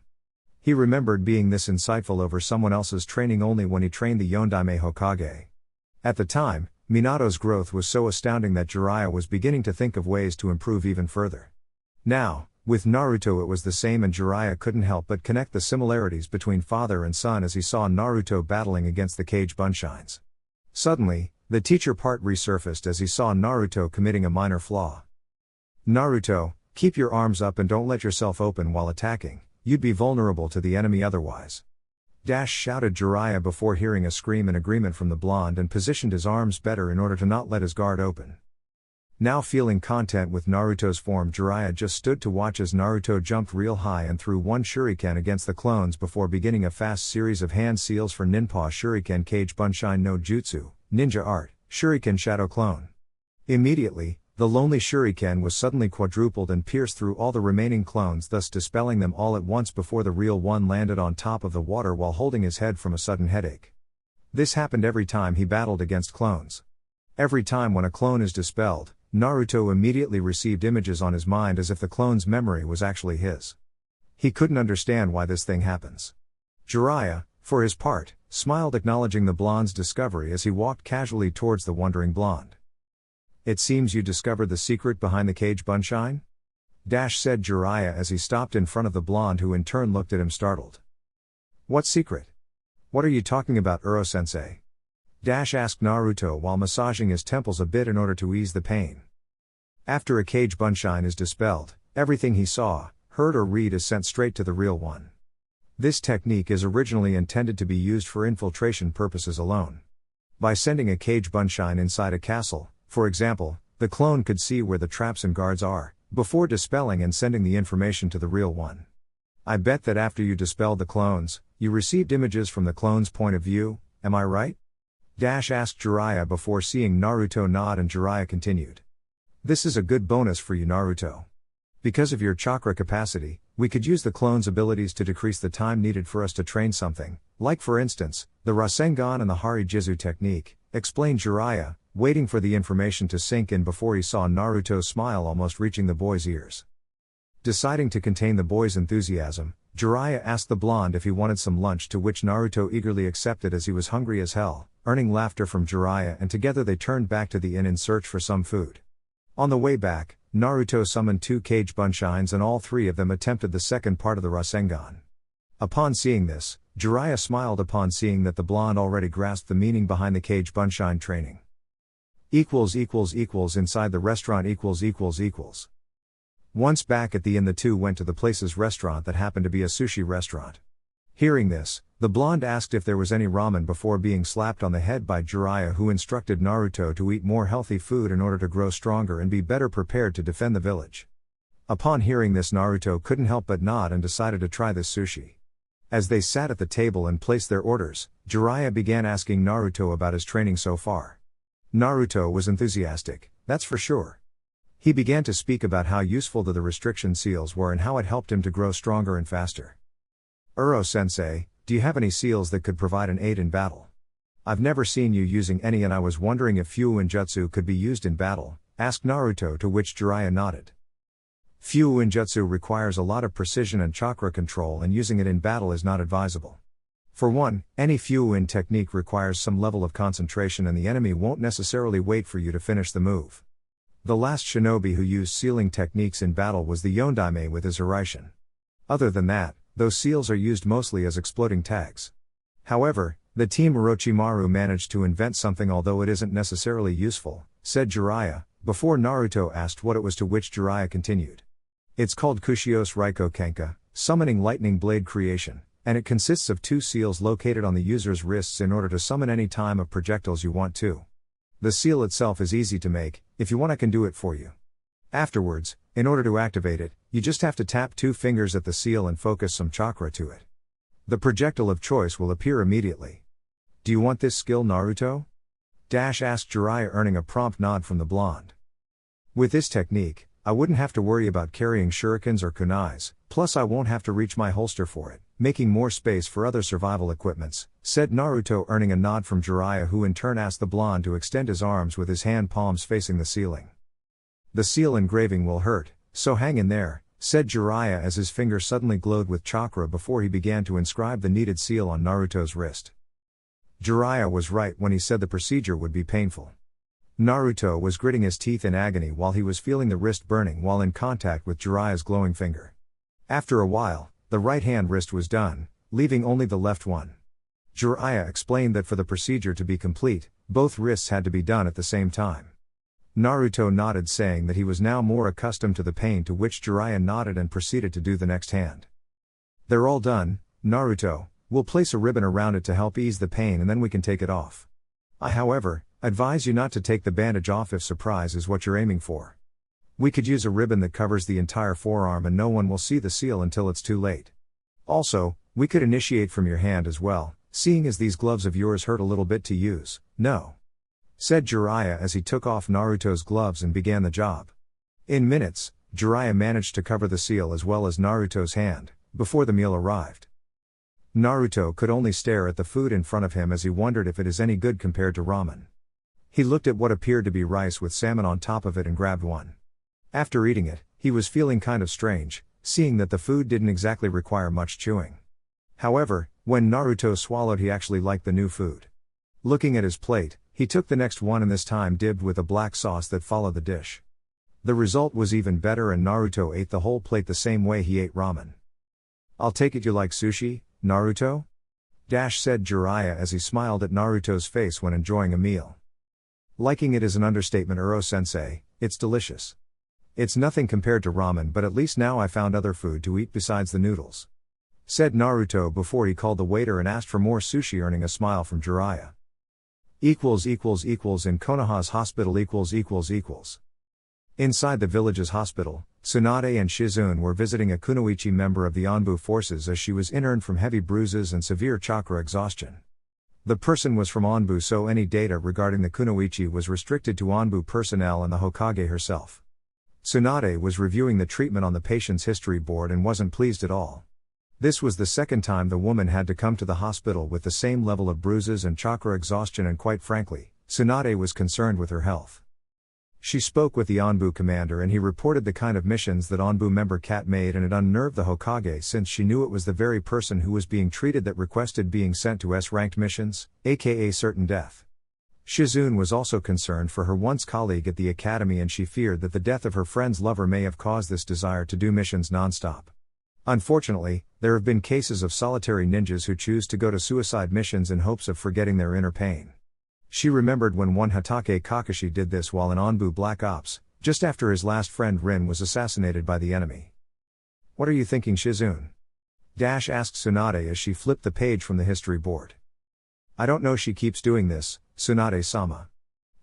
He remembered being this insightful over someone else's training only when he trained the Yondaime Hokage. At the time, Minato's growth was so astounding that Jiraiya was beginning to think of ways to improve even further. Now, with Naruto it was the same and Jiraiya couldn't help but connect the similarities between father and son as he saw Naruto battling against the cage bunshines. Suddenly, the teacher part resurfaced as he saw Naruto committing a minor flaw. Naruto, keep your arms up and don't let yourself open while attacking, you'd be vulnerable to the enemy otherwise. Shouted Jiraiya before hearing a scream in agreement from the blonde and positioned his arms better in order to not let his guard open. Now feeling content with Naruto's form, Jiraiya just stood to watch as Naruto jumped real high and threw one shuriken against the clones before beginning a fast series of hand seals for Ninpa Shuriken Cage Bunshine no Jutsu, Ninja Art, Shuriken Shadow Clone. Immediately, the lonely shuriken was suddenly quadrupled and pierced through all the remaining clones, thus dispelling them all at once before the real one landed on top of the water while holding his head from a sudden headache. This happened every time he battled against clones. Every time when a clone is dispelled, Naruto immediately received images on his mind as if the clone's memory was actually his. He couldn't understand why this thing happens. Jiraiya, for his part, smiled acknowledging the blonde's discovery as he walked casually towards the wondering blonde. It seems you discovered the secret behind the cage bunshine? Said Jiraiya as he stopped in front of the blonde, who in turn looked at him startled. What secret? What are you talking about, Uro-sensei? Asked Naruto while massaging his temples a bit in order to ease the pain. After a cage bunshine is dispelled, everything he saw, heard or read is sent straight to the real one. This technique is originally intended to be used for infiltration purposes alone. By sending a cage bunshine inside a castle, for example, the clone could see where the traps and guards are, before dispelling and sending the information to the real one. I bet that after you dispelled the clones, you received images from the clone's point of view, am I right? Asked Jiraiya before seeing Naruto nod, and Jiraiya continued. This is a good bonus for you, Naruto. Because of your chakra capacity, we could use the clone's abilities to decrease the time needed for us to train something, like for instance, the Rasengan and the Harijizu technique, explained Jiraiya, waiting for the information to sink in before he saw Naruto's smile almost reaching the boy's ears. Deciding to contain the boy's enthusiasm, Jiraiya asked the blonde if he wanted some lunch, to which Naruto eagerly accepted as he was hungry as hell, earning laughter from Jiraiya, and together they turned back to the inn in search for some food. On the way back, Naruto summoned 2 cage bunshines and all 3 of them attempted the second part of the Rasengan. Upon seeing this, Jiraiya smiled upon seeing that the blonde already grasped the meaning behind the cage bunshine training. Inside the restaurant . Once back at the inn, the two went to the place's restaurant that happened to be a sushi restaurant. Hearing this, the blonde asked if there was any ramen before being slapped on the head by Jiraiya, who instructed Naruto to eat more healthy food in order to grow stronger and be better prepared to defend the village. Upon hearing this, Naruto couldn't help but nod and decided to try this sushi. As they sat at the table and placed their orders, Jiraiya began asking Naruto about his training so far. Naruto was enthusiastic, that's for sure. He began to speak about how useful the restriction seals were and how it helped him to grow stronger and faster. Uro-sensei, do you have any seals that could provide an aid in battle? I've never seen you using any and I was wondering if Fuuinjutsu could be used in battle, asked Naruto, to which Jiraiya nodded. Fuuinjutsu requires a lot of precision and chakra control, and using it in battle is not advisable. For one, any Fuuin technique requires some level of concentration and the enemy won't necessarily wait for you to finish the move. The last shinobi who used sealing techniques in battle was the Yondaime with his Hiraishin. Other than that, those seals are used mostly as exploding tags. However, the team Orochimaru managed to invent something, although it isn't necessarily useful, said Jiraiya, before Naruto asked what it was, to which Jiraiya continued. It's called Kushios Raiko Kenka, summoning lightning blade creation, and it consists of 2 seals located on the user's wrists in order to summon any time of projectiles you want to. The seal itself is easy to make, if you want I can do it for you. Afterwards, in order to activate it, you just have to tap 2 fingers at the seal and focus some chakra to it. The projectile of choice will appear immediately. Do you want this skill, Naruto? Asked Jiraiya, earning a prompt nod from the blonde. With this technique, I wouldn't have to worry about carrying shurikens or kunais, plus I won't have to reach my holster for it, making more space for other survival equipments, said Naruto, earning a nod from Jiraiya, who in turn asked the blonde to extend his arms with his hand palms facing the ceiling. The seal engraving will hurt, so hang in there, said Jiraiya as his finger suddenly glowed with chakra before he began to inscribe the needed seal on Naruto's wrist. Jiraiya was right when he said the procedure would be painful. Naruto was gritting his teeth in agony while he was feeling the wrist burning while in contact with Jiraiya's glowing finger. After a while, the right hand wrist was done, leaving only the left one. Jiraiya explained that for the procedure to be complete, both wrists had to be done at the same time. Naruto nodded, saying that he was now more accustomed to the pain, to which Jiraiya nodded and proceeded to do the next hand. They're all done, Naruto, we'll place a ribbon around it to help ease the pain and then we can take it off. I, however, advise you not to take the bandage off if surprise is what you're aiming for. We could use a ribbon that covers the entire forearm and no one will see the seal until it's too late. Also, we could initiate from your hand as well, seeing as these gloves of yours hurt a little bit to use, no? Said Jiraiya as he took off Naruto's gloves and began the job. In minutes, Jiraiya managed to cover the seal as well as Naruto's hand, before the meal arrived. Naruto could only stare at the food in front of him as he wondered if it is any good compared to ramen. He looked at what appeared to be rice with salmon on top of it and grabbed one. After eating it, he was feeling kind of strange, seeing that the food didn't exactly require much chewing. However, when Naruto swallowed, he actually liked the new food. Looking at his plate, he took the next one and this time dipped with a black sauce that followed the dish. The result was even better and Naruto ate the whole plate the same way he ate ramen. I'll take it you like sushi, Naruto? Said Jiraiya as he smiled at Naruto's face when enjoying a meal. Liking it is an understatement, Uro-sensei, it's delicious. It's nothing compared to ramen, but at least now I found other food to eat besides the noodles. Said Naruto before he called the waiter and asked for more sushi, earning a smile from Jiraiya. In Konoha's hospital Inside the village's hospital, Tsunade and Shizune were visiting a kunoichi member of the Anbu forces as she was interned from heavy bruises and severe chakra exhaustion. The person was from Anbu, so any data regarding the kunoichi was restricted to Anbu personnel and the Hokage herself. Tsunade was reviewing the treatment on the patient's history board and wasn't pleased at all. This was the second time the woman had to come to the hospital with the same level of bruises and chakra exhaustion, and quite frankly, Tsunade was concerned with her health. She spoke with the Anbu commander and he reported the kind of missions that Anbu member Kat made, and it unnerved the Hokage since she knew it was the very person who was being treated that requested being sent to S-ranked missions, aka certain death. Shizune was also concerned for her once colleague at the academy, and she feared that the death of her friend's lover may have caused this desire to do missions non-stop. Unfortunately, there have been cases of solitary ninjas who choose to go to suicide missions in hopes of forgetting their inner pain. She remembered when one Hatake Kakashi did this while in Anbu Black Ops, just after his last friend Rin was assassinated by the enemy. What are you thinking, Shizune? asked Tsunade as she flipped the page from the history board. I don't know, she keeps doing this, Tsunade-sama.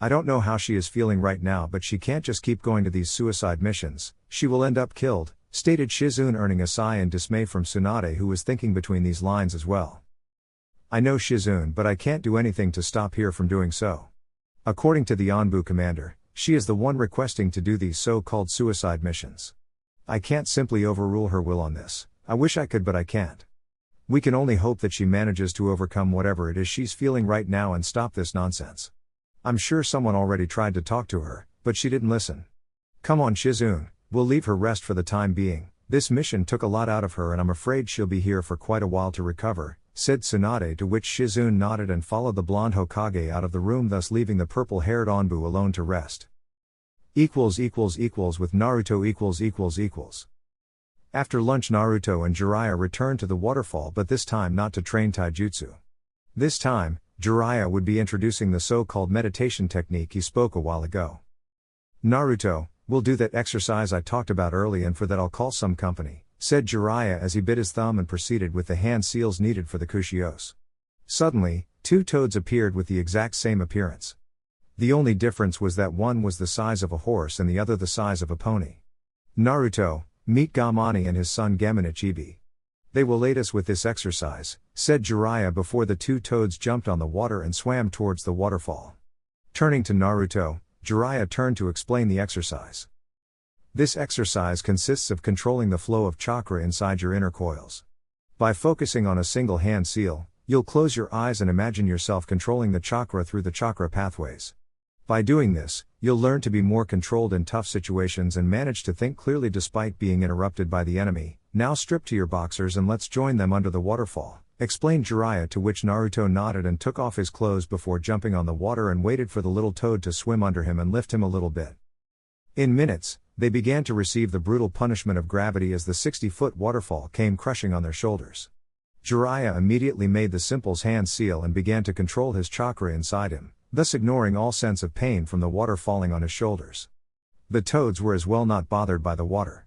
I don't know how she is feeling right now, but she can't just keep going to these suicide missions, she will end up killed, stated Shizune, earning a sigh in dismay from Tsunade, who was thinking between these lines as well. I know, Shizune, but I can't do anything to stop her from doing so. According to the Anbu commander, she is the one requesting to do these so-called suicide missions. I can't simply overrule her will on this. I wish I could, but I can't. We can only hope that she manages to overcome whatever it is she's feeling right now and stop this nonsense. I'm sure someone already tried to talk to her, but she didn't listen. Come on, Shizune, we'll leave her rest for the time being. This mission took a lot out of her and I'm afraid she'll be here for quite a while to recover, said Tsunade, to which Shizune nodded and followed the blonde Hokage out of the room, thus leaving the purple-haired Anbu alone to rest. With Naruto . After lunch, Naruto and Jiraiya returned to the waterfall, but this time not to train taijutsu. This time, Jiraiya would be introducing the so-called meditation technique he spoke a while ago. Naruto, we'll do that exercise I talked about earlier, and for that I'll call some company, said Jiraiya as he bit his thumb and proceeded with the hand seals needed for the kushios. Suddenly, two toads appeared with the exact same appearance. The only difference was that one was the size of a horse and the other the size of a pony. Naruto, meet Gamani and his son Geminichibi. They will aid us with this exercise, said Jiraiya before the two toads jumped on the water and swam towards the waterfall. Turning to Naruto, Jiraiya turned to explain the exercise. This exercise consists of controlling the flow of chakra inside your inner coils. By focusing on a single hand seal, you'll close your eyes and imagine yourself controlling the chakra through the chakra pathways. By doing this, you'll learn to be more controlled in tough situations and manage to think clearly despite being interrupted by the enemy. Now strip to your boxers and let's join them under the waterfall, explained Jiraiya, to which Naruto nodded and took off his clothes before jumping on the water and waited for the little toad to swim under him and lift him a little bit. In minutes, they began to receive the brutal punishment of gravity as the 60-foot waterfall came crushing on their shoulders. Jiraiya immediately made the simple's hand seal and began to control his chakra inside him, thus ignoring all sense of pain from the water falling on his shoulders. The toads were as well not bothered by the water.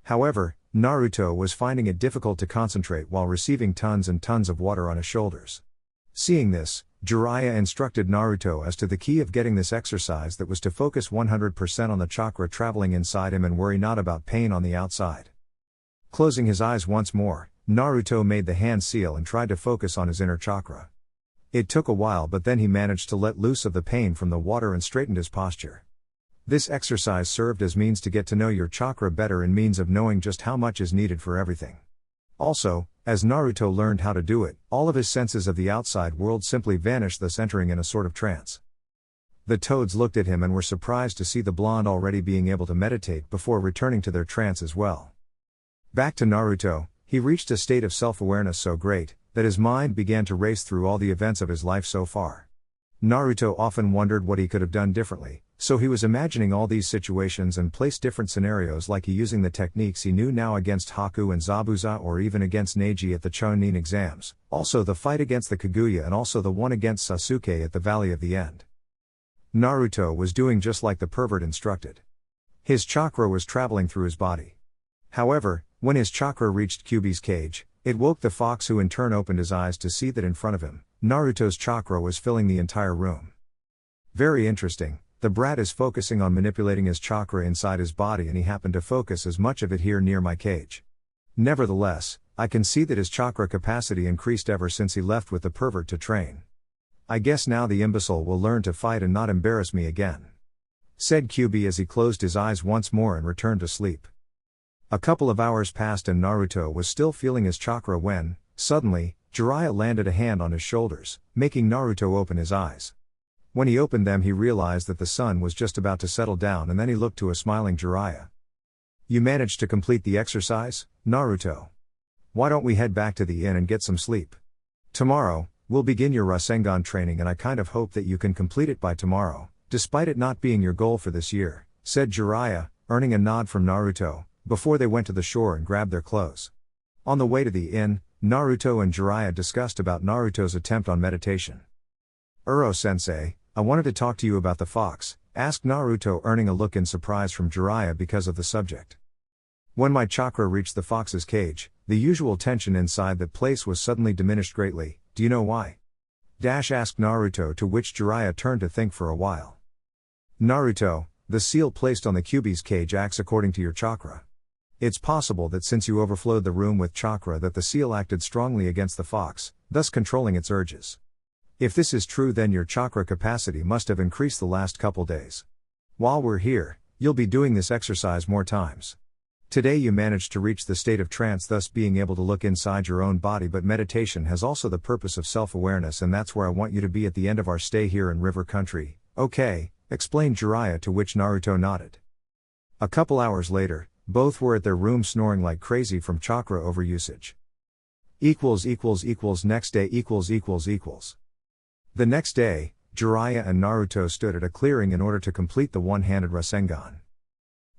However, Naruto was finding it difficult to concentrate while receiving tons and tons of water on his shoulders. Seeing this, Jiraiya instructed Naruto as to the key of getting this exercise, that was to focus 100% on the chakra traveling inside him and worry not about pain on the outside. Closing his eyes once more, Naruto made the hand seal and tried to focus on his inner chakra. It took a while, but then he managed to let loose of the pain from the water and straightened his posture. This exercise served as means to get to know your chakra better and means of knowing just how much is needed for everything. Also, as Naruto learned how to do it, all of his senses of the outside world simply vanished, thus entering in a sort of trance. The toads looked at him and were surprised to see the blonde already being able to meditate before returning to their trance as well. Back to Naruto, he reached a state of self-awareness so great that his mind began to race through all the events of his life so far. Naruto often wondered what he could have done differently, so he was imagining all these situations and placed different scenarios, like he using the techniques he knew now against Haku and Zabuza, or even against Neji at the Chunin exams, also the fight against the Kaguya and also the one against Sasuke at the Valley of the End. Naruto was doing just like the pervert instructed. His chakra was traveling through his body. However, when his chakra reached Kyuubi's cage, it woke the fox, who in turn opened his eyes to see that in front of him, Naruto's chakra was filling the entire room. Very interesting, the brat is focusing on manipulating his chakra inside his body, and he happened to focus as much of it here near my cage. Nevertheless, I can see that his chakra capacity increased ever since he left with the pervert to train. I guess now the imbecile will learn to fight and not embarrass me again, said Kyuubi as he closed his eyes once more and returned to sleep. A couple of hours passed and Naruto was still feeling his chakra when, suddenly, Jiraiya landed a hand on his shoulders, making Naruto open his eyes. When he opened them, he realized that the sun was just about to settle down, and then he looked to a smiling Jiraiya. You managed to complete the exercise, Naruto. Why don't we head back to the inn and get some sleep? Tomorrow, we'll begin your Rasengan training, and I kind of hope that you can complete it by tomorrow, despite it not being your goal for this year, said Jiraiya, earning a nod from Naruto, before they went to the shore and grabbed their clothes. On the way to the inn, Naruto and Jiraiya discussed about Naruto's attempt on meditation. Uro-sensei, I wanted to talk to you about the fox, asked Naruto, earning a look in surprise from Jiraiya because of the subject. When my chakra reached the fox's cage, The usual tension inside that place was suddenly diminished greatly. Do you know why? Asked Naruto, to which Jiraiya turned to think for a while. Naruto, the seal placed on the Kyuubi's cage acts according to your chakra. It's possible that since you overflowed the room with chakra that the seal acted strongly against the fox, thus controlling its urges. If this is true, then your chakra capacity must have increased the last couple days. While we're here, you'll be doing this exercise more times. Today you managed to reach the state of trance, thus being able to look inside your own body, but meditation has also the purpose of self-awareness, and that's where I want you to be at the end of our stay here in River Country. Okay, explained Jiraiya, to which Naruto nodded. A couple hours later, both were at their room snoring like crazy from chakra overusage. Next day The next day, Jiraiya and Naruto stood at a clearing in order to complete the one-handed Rasengan.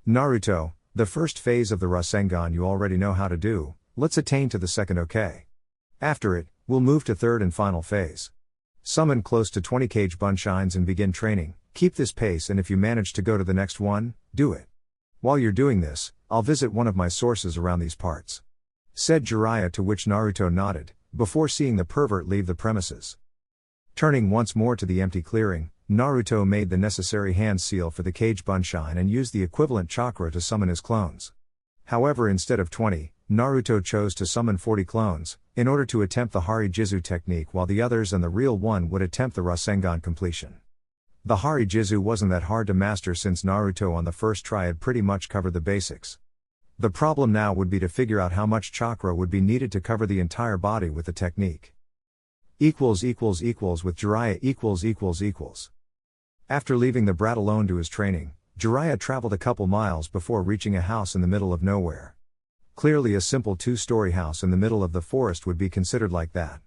Naruto, the first phase of the Rasengan you already know how to do, let's attain to the second, okay? After it, we'll move to third and final phase. Summon close to 20 cage bunshines and begin training. Keep this pace, and if you manage to go to the next one, do it. While you're doing this, I'll visit one of my sources around these parts. Said Jiraiya, to which Naruto nodded, before seeing the pervert leave the premises. Turning once more to the empty clearing, Naruto made the necessary hand seal for the cage bunshine and used the equivalent chakra to summon his clones. However, instead of 20, Naruto chose to summon 40 clones, in order to attempt the Hari Jizu technique, while the others and the real one would attempt the Rasengan completion. The Hari Jizu wasn't that hard to master, since Naruto on the first try had pretty much covered the basics. The problem now would be to figure out how much chakra would be needed to cover the entire body with the technique. With Jiraiya . After leaving the brat alone to his training, Jiraiya traveled a couple miles before reaching a house in the middle of nowhere. Clearly a simple 2-story house in the middle of the forest would be considered like that.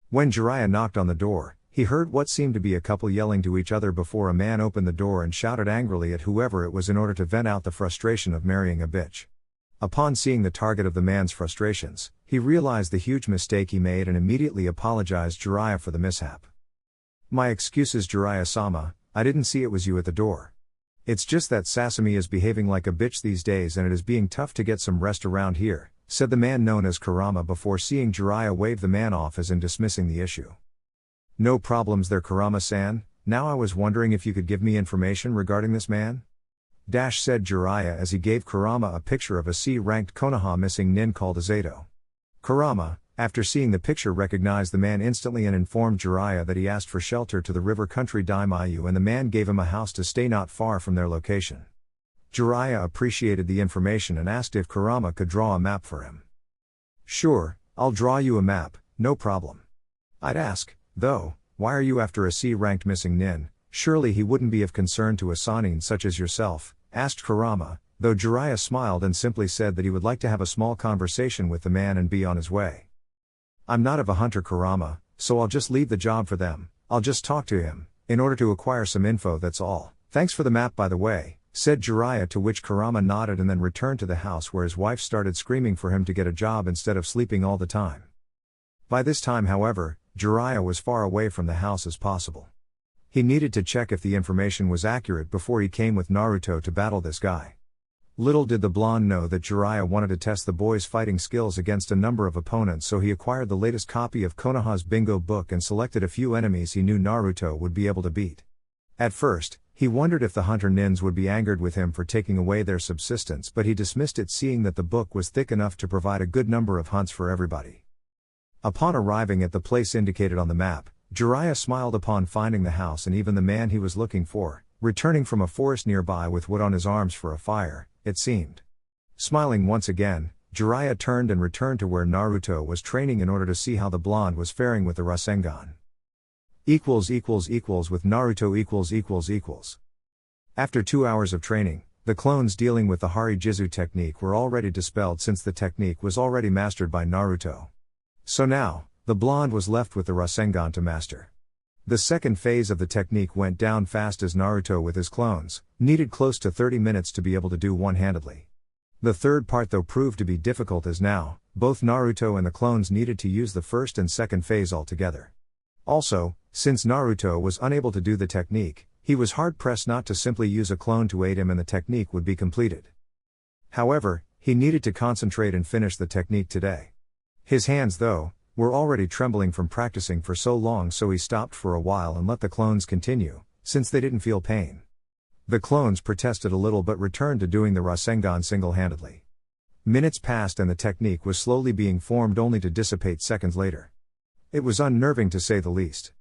When Jiraiya knocked on the door, he heard what seemed to be a couple yelling to each other before a man opened the door and shouted angrily at whoever it was in order to vent out the frustration of marrying a bitch. Upon seeing the target of the man's frustrations, he realized the huge mistake he made and immediately apologized Jiraiya for the mishap. My excuses, Jiraiya-sama, I didn't see it was you at the door. It's just that Sasami is behaving like a bitch these days and it is being tough to get some rest around here, said the man known as Kurama before seeing Jiraiya wave the man off as in dismissing the issue. No problems there, Kurama-san. Now I was wondering if you could give me information regarding this man? Said Jiraiya as he gave Kurama a picture of a C-ranked Konoha missing nin called Azato. Kurama, after seeing the picture, recognized the man instantly and informed Jiraiya that he asked for shelter to the River Country Daimyo and the man gave him a house to stay not far from their location. Jiraiya appreciated the information and asked if Kurama could draw a map for him. Sure, I'll draw you a map, no problem. I'd ask, though, why are you after a C-ranked missing nin? Surely he wouldn't be of concern to a Sanin such as yourself, asked Kurama, though Jiraiya smiled and simply said that he would like to have a small conversation with the man and be on his way. I'm not of a hunter, Kurama, so I'll just leave the job for them. I'll just talk to him, in order to acquire some info, that's all. Thanks for the map, by the way, said Jiraiya, to which Kurama nodded and then returned to the house where his wife started screaming for him to get a job instead of sleeping all the time. By this time, however, Jiraiya was far away from the house as possible. He needed to check if the information was accurate before he came with Naruto to battle this guy. Little did the blonde know that Jiraiya wanted to test the boy's fighting skills against a number of opponents, so he acquired the latest copy of Konoha's bingo book and selected a few enemies he knew Naruto would be able to beat. At first, he wondered if the hunter nins would be angered with him for taking away their subsistence, but he dismissed it, seeing that the book was thick enough to provide a good number of hunts for everybody. Upon arriving at the place indicated on the map, Jiraiya smiled upon finding the house and even the man he was looking for, returning from a forest nearby with wood on his arms for a fire, it seemed. Smiling once again, Jiraiya turned and returned to where Naruto was training in order to see how the blonde was faring with the Rasengan. With Naruto . After 2 hours of training, the clones dealing with the Hari Jizu technique were already dispelled, since the technique was already mastered by Naruto. So now, the blonde was left with the Rasengan to master. The second phase of the technique went down fast, as Naruto with his clones needed close to 30 minutes to be able to do one-handedly. The third part, though, proved to be difficult, as now, both Naruto and the clones needed to use the first and second phase altogether. Also, since Naruto was unable to do the technique, he was hard-pressed not to simply use a clone to aid him and the technique would be completed. However, he needed to concentrate and finish the technique today. His hands, though, were already trembling from practicing for so long, so he stopped for a while and let the clones continue, since they didn't feel pain. The clones protested a little but returned to doing the Rasengan single-handedly. Minutes passed and the technique was slowly being formed, only to dissipate seconds later. It was unnerving to say the least.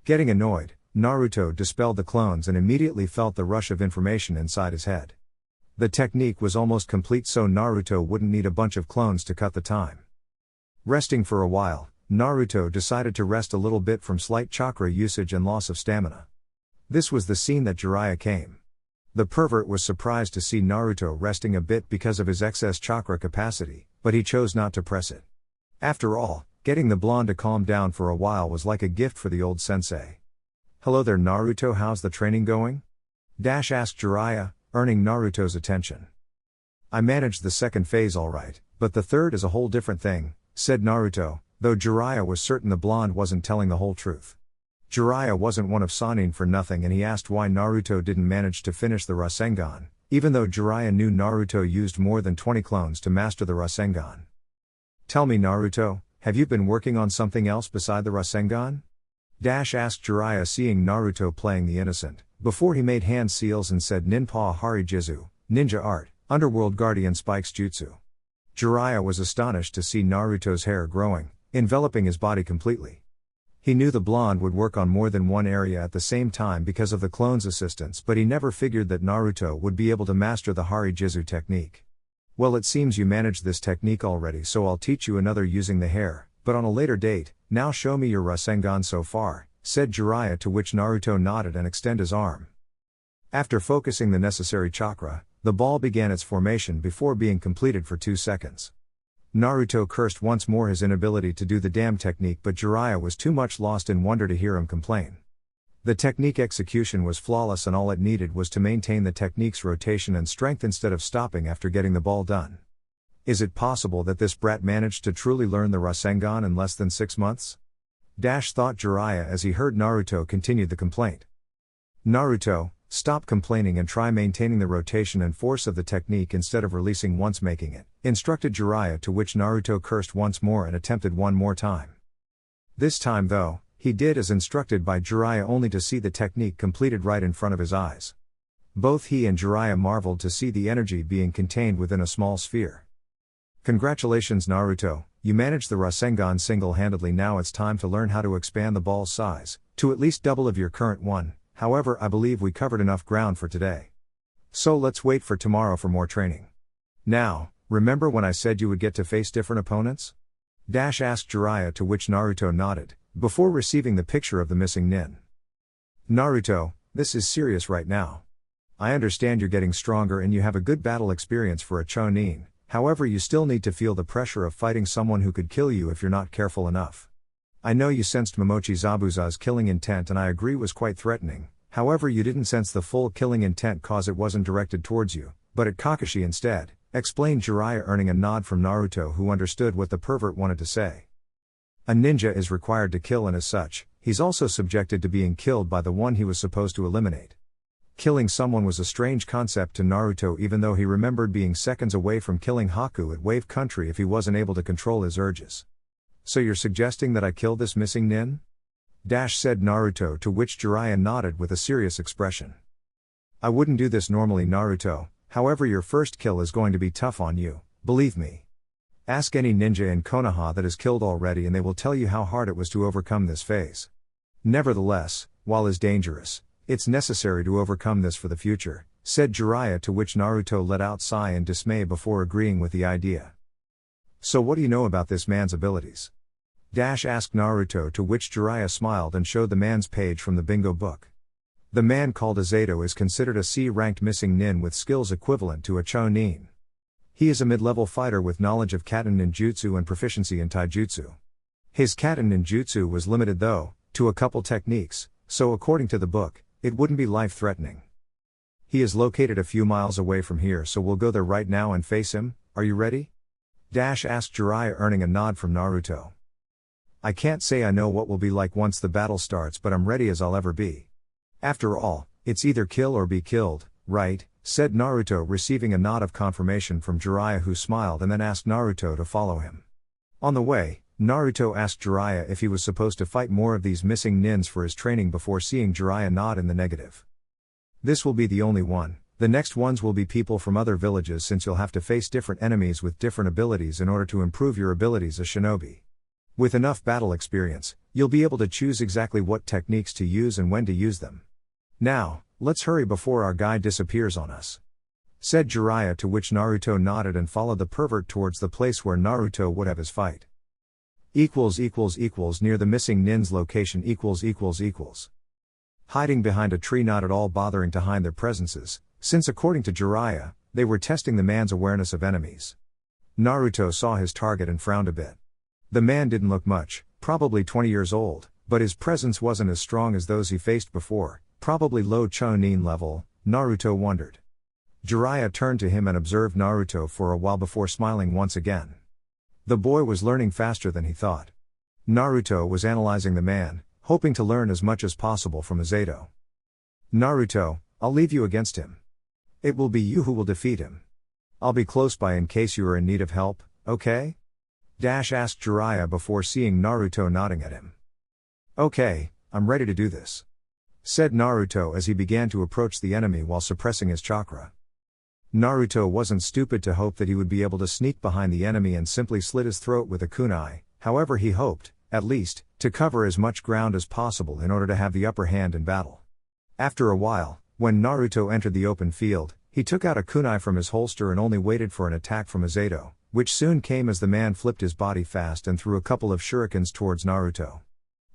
Getting annoyed, Naruto dispelled the clones and immediately felt the rush of information inside his head. The technique was almost complete, so Naruto wouldn't need a bunch of clones to cut the time. Resting for a while, Naruto decided to rest a little bit from slight chakra usage and loss of stamina. This was the scene that Jiraiya came. The pervert was surprised to see Naruto resting a bit because of his excess chakra capacity, but he chose not to press it. After all, getting the blonde to calm down for a while was like a gift for the old sensei. "Hello there Naruto, how's the training going?" asked Jiraiya, earning Naruto's attention. "I managed the second phase alright, but the third is a whole different thing," said Naruto, though Jiraiya was certain the blonde wasn't telling the whole truth. Jiraiya wasn't one of Sannin for nothing, and he asked why Naruto didn't manage to finish the Rasengan, even though Jiraiya knew Naruto used more than 20 clones to master the Rasengan. "Tell me Naruto, have you been working on something else beside the Rasengan?" asked Jiraiya, seeing Naruto playing the innocent, before he made hand seals and said Ninpa Hari Jizu, ninja art, underworld guardian spikes jutsu. Jiraiya was astonished to see Naruto's hair growing, enveloping his body completely. He knew the blonde would work on more than one area at the same time because of the clone's assistance, but he never figured that Naruto would be able to master the Hari Jizu technique. "Well, it seems you managed this technique already, so I'll teach you another using the hair, but on a later date. Now show me your Rasengan so far," said Jiraiya, to which Naruto nodded and extended his arm. After focusing the necessary chakra, the ball began its formation before being completed for 2 seconds. Naruto cursed once more his inability to do the damn technique, but Jiraiya was too much lost in wonder to hear him complain. The technique execution was flawless, and all it needed was to maintain the technique's rotation and strength instead of stopping after getting the ball done. Is it possible that this brat managed to truly learn the Rasengan in less than 6 months? Thought Jiraiya as he heard Naruto continue the complaint. "Naruto, stop complaining and try maintaining the rotation and force of the technique instead of releasing once making it," instructed Jiraiya, to which Naruto cursed once more and attempted one more time. This time, though, he did as instructed by Jiraiya, only to see the technique completed right in front of his eyes. Both he and Jiraiya marveled to see the energy being contained within a small sphere. "Congratulations Naruto, you managed the Rasengan single-handedly. Now it's time to learn how to expand the ball's size, to at least double of your current one. However, I believe we covered enough ground for today. So let's wait for tomorrow for more training. Now, remember when I said you would get to face different opponents?" asked Jiraiya, to which Naruto nodded, before receiving the picture of the missing nin. "Naruto, this is serious right now. I understand you're getting stronger and you have a good battle experience for a Chunin, however you still need to feel the pressure of fighting someone who could kill you if you're not careful enough. I know you sensed Momochi Zabuza's killing intent, and I agree was quite threatening. However, you didn't sense the full killing intent cause it wasn't directed towards you, but at Kakashi instead," explained Jiraiya, earning a nod from Naruto, who understood what the pervert wanted to say. A ninja is required to kill, and as such, he's also subjected to being killed by the one he was supposed to eliminate. Killing someone was a strange concept to Naruto, even though he remembered being seconds away from killing Haku at Wave Country if he wasn't able to control his urges. "So you're suggesting that I kill this missing nin?" said Naruto, to which Jiraiya nodded with a serious expression. "I wouldn't do this normally Naruto, however your first kill is going to be tough on you, believe me. Ask any ninja in Konoha that is killed already and they will tell you how hard it was to overcome this phase. Nevertheless, while is dangerous, it's necessary to overcome this for the future," said Jiraiya, to which Naruto let out a sigh in dismay before agreeing with the idea. "So what do you know about this man's abilities?" asked Naruto, to which Jiraiya smiled and showed the man's page from the bingo book. The man called Azato is considered a C-ranked missing nin with skills equivalent to a Chunin. He is a mid-level fighter with knowledge of Katen ninjutsu and proficiency in taijutsu. His Katen ninjutsu was limited though, to a couple techniques, so according to the book, it wouldn't be life-threatening. He is located a few miles away from here, so we'll go there right now and face him. Are you ready? Asked Jiraiya, earning a nod from Naruto. "I can't say I know what will be like once the battle starts, but I'm ready as I'll ever be. After all, it's either kill or be killed, right?" said Naruto, receiving a nod of confirmation from Jiraiya, who smiled and then asked Naruto to follow him. On the way, Naruto asked Jiraiya if he was supposed to fight more of these missing nins for his training before seeing Jiraiya nod in the negative. This will be the only one. The next ones will be people from other villages, since you'll have to face different enemies with different abilities in order to improve your abilities as shinobi. With enough battle experience, you'll be able to choose exactly what techniques to use and when to use them. Now, let's hurry before our guide disappears on us, said Jiraiya, to which Naruto nodded and followed the pervert towards the place where Naruto would have his fight. Near the missing nin's location Hiding behind a tree, not at all bothering to hide their presences, since according to Jiraiya, they were testing the man's awareness of enemies. Naruto saw his target and frowned a bit. The man didn't look much, probably 20 years old, but his presence wasn't as strong as those he faced before, probably low Chunin level. Naruto wondered. Jiraiya turned to him and observed Naruto for a while before smiling once again. The boy was learning faster than he thought. Naruto was analyzing the man, hoping to learn as much as possible from Azato. Naruto, I'll leave you against him. It will be you who will defeat him. I'll be close by in case you are in need of help, okay? Asked Jiraiya before seeing Naruto nodding at him. Okay, I'm ready to do this, said Naruto as he began to approach the enemy while suppressing his chakra. Naruto wasn't stupid to hope that he would be able to sneak behind the enemy and simply slit his throat with a kunai. However, he hoped, at least, to cover as much ground as possible in order to have the upper hand in battle. After a while, when Naruto entered the open field, he took out a kunai from his holster and only waited for an attack from Azato, which soon came as the man flipped his body fast and threw a couple of shurikens towards Naruto.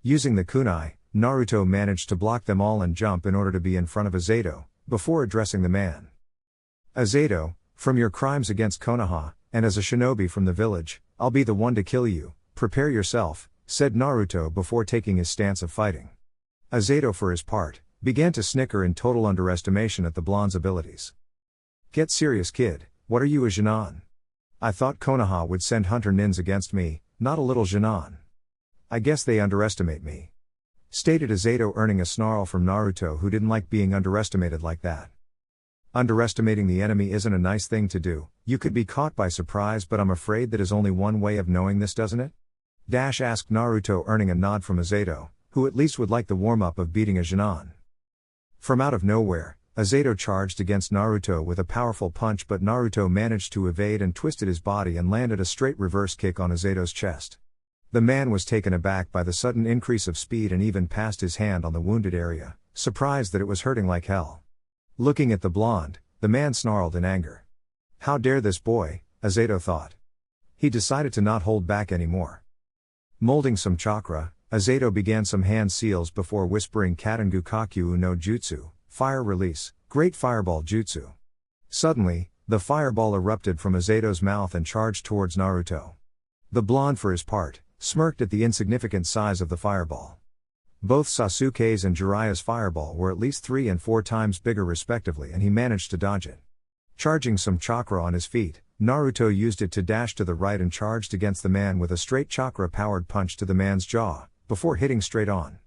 Using the kunai, Naruto managed to block them all and jump in order to be in front of Azato, before addressing the man. Azato, from your crimes against Konoha, and as a shinobi from the village, I'll be the one to kill you. Prepare yourself, said Naruto before taking his stance of fighting. Azato, for his part, began to snicker in total underestimation at the blonde's abilities. Get serious, kid, what are you, a Jinan? I thought Konoha would send hunter nins against me, not a little Jinan. I guess they underestimate me, stated Azato, earning a snarl from Naruto, who didn't like being underestimated like that. Underestimating the enemy isn't a nice thing to do. You could be caught by surprise, but I'm afraid that is only one way of knowing this, doesn't it? Asked Naruto, earning a nod from Azato, who at least would like the warm-up of beating a Jinan. From out of nowhere, Azato charged against Naruto with a powerful punch, but Naruto managed to evade and twisted his body and landed a straight reverse kick on Azato's chest. The man was taken aback by the sudden increase of speed and even passed his hand on the wounded area, surprised that it was hurting like hell. Looking at the blonde, the man snarled in anger. How dare this boy, Azato thought. He decided to not hold back anymore. Molding some chakra, Azato began some hand seals before whispering Katengu Kakyu no Jutsu, fire release, great fireball jutsu. Suddenly, the fireball erupted from Azato's mouth and charged towards Naruto. The blonde, for his part, smirked at the insignificant size of the fireball. Both Sasuke's and Jiraiya's fireball were at least 3 and 4 times bigger respectively, and he managed to dodge it. Charging some chakra on his feet, Naruto used it to dash to the right and charged against the man with a straight chakra-powered punch to the man's jaw, before hitting straight on.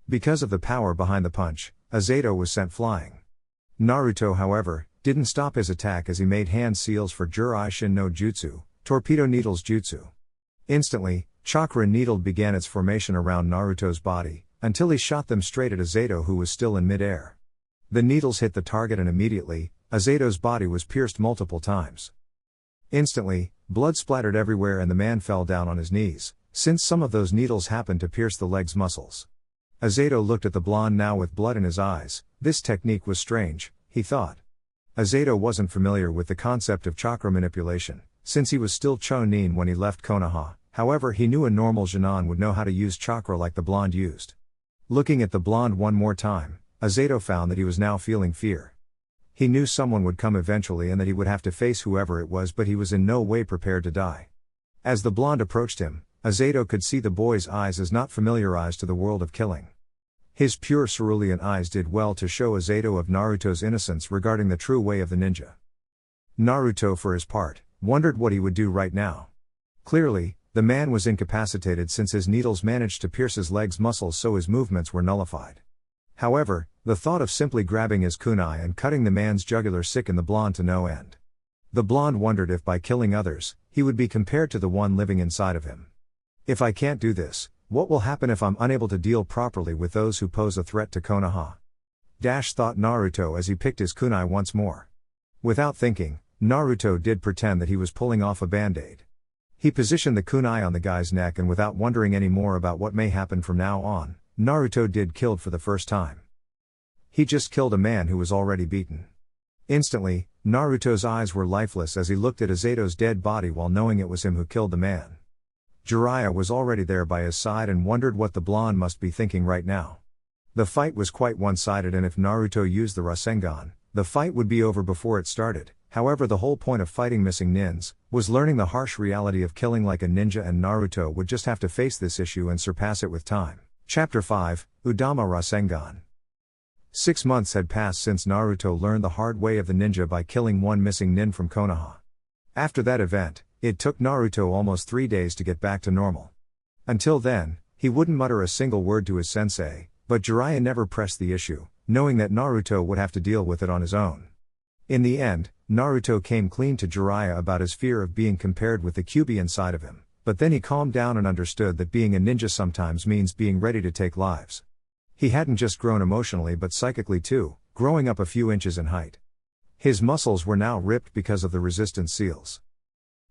Because of the power behind the punch, Azato was sent flying. Naruto, however, didn't stop his attack as he made hand seals for Jiraiya no Jutsu, Torpedo Needles Jutsu. Instantly, chakra needle began its formation around Naruto's body, until he shot them straight at Azato, who was still in mid-air. The needles hit the target and immediately, Azato's body was pierced multiple times. Instantly, blood splattered everywhere and the man fell down on his knees, since some of those needles happened to pierce the leg's muscles. Azato looked at the blonde now with blood in his eyes. This technique was strange, he thought. Azato wasn't familiar with the concept of chakra manipulation, since he was still Chunin when he left Konoha. However, he knew a normal Jinan would know how to use chakra like the blonde used. Looking at the blonde one more time, Azato found that he was now feeling fear. He knew someone would come eventually and that he would have to face whoever it was, but he was in no way prepared to die. As the blonde approached him, Azato could see the boy's eyes as not familiarized to the world of killing. His pure cerulean eyes did well to show Azato of Naruto's innocence regarding the true way of the ninja. Naruto, for his part, wondered what he would do right now. Clearly, the man was incapacitated since his needles managed to pierce his leg's muscles, so his movements were nullified. However, the thought of simply grabbing his kunai and cutting the man's jugular sickened the blonde to no end. The blonde wondered if by killing others, he would be compared to the one living inside of him. If I can't do this, what will happen if I'm unable to deal properly with those who pose a threat to Konoha? Thought Naruto as he picked his kunai once more. Without thinking, Naruto did pretend that he was pulling off a band-aid. He positioned the kunai on the guy's neck, and without wondering any more about what may happen from now on, Naruto did killed for the first time. He just killed a man who was already beaten. Instantly, Naruto's eyes were lifeless as he looked at Izato's dead body while knowing it was him who killed the man. Jiraiya was already there by his side and wondered what the blonde must be thinking right now. The fight was quite one-sided, and if Naruto used the Rasengan, the fight would be over before it started. However, the whole point of fighting missing nins was learning the harsh reality of killing like a ninja, and Naruto would just have to face this issue and surpass it with time. Chapter 5, Udama Rasengan. 6 months had passed since Naruto learned the hard way of the ninja by killing one missing nin from Konoha. After that event, it took Naruto almost 3 days to get back to normal. Until then, he wouldn't mutter a single word to his sensei, but Jiraiya never pressed the issue, knowing that Naruto would have to deal with it on his own. In the end, Naruto came clean to Jiraiya about his fear of being compared with the Kyuubi inside of him, but then he calmed down and understood that being a ninja sometimes means being ready to take lives. He hadn't just grown emotionally but psychically too, growing up a few inches in height. His muscles were now ripped because of the resistance seals.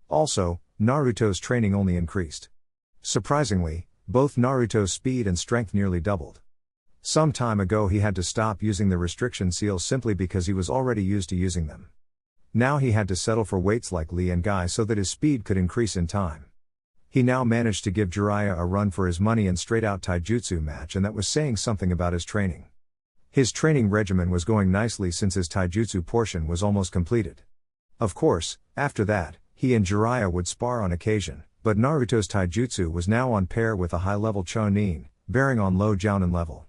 Also, Naruto's training only increased. Surprisingly, both Naruto's speed and strength nearly doubled. Some time ago he had to stop using the restriction seals simply because he was already used to using them. Now he had to settle for weights like Lee and Guy so that his speed could increase in time. He now managed to give Jiraiya a run for his money in straight-out taijutsu match, and that was saying something about his training. His training regimen was going nicely since his taijutsu portion was almost completed. Of course, after that, he and Jiraiya would spar on occasion, but Naruto's taijutsu was now on par with a high-level Chonin, bearing on low Jounin level.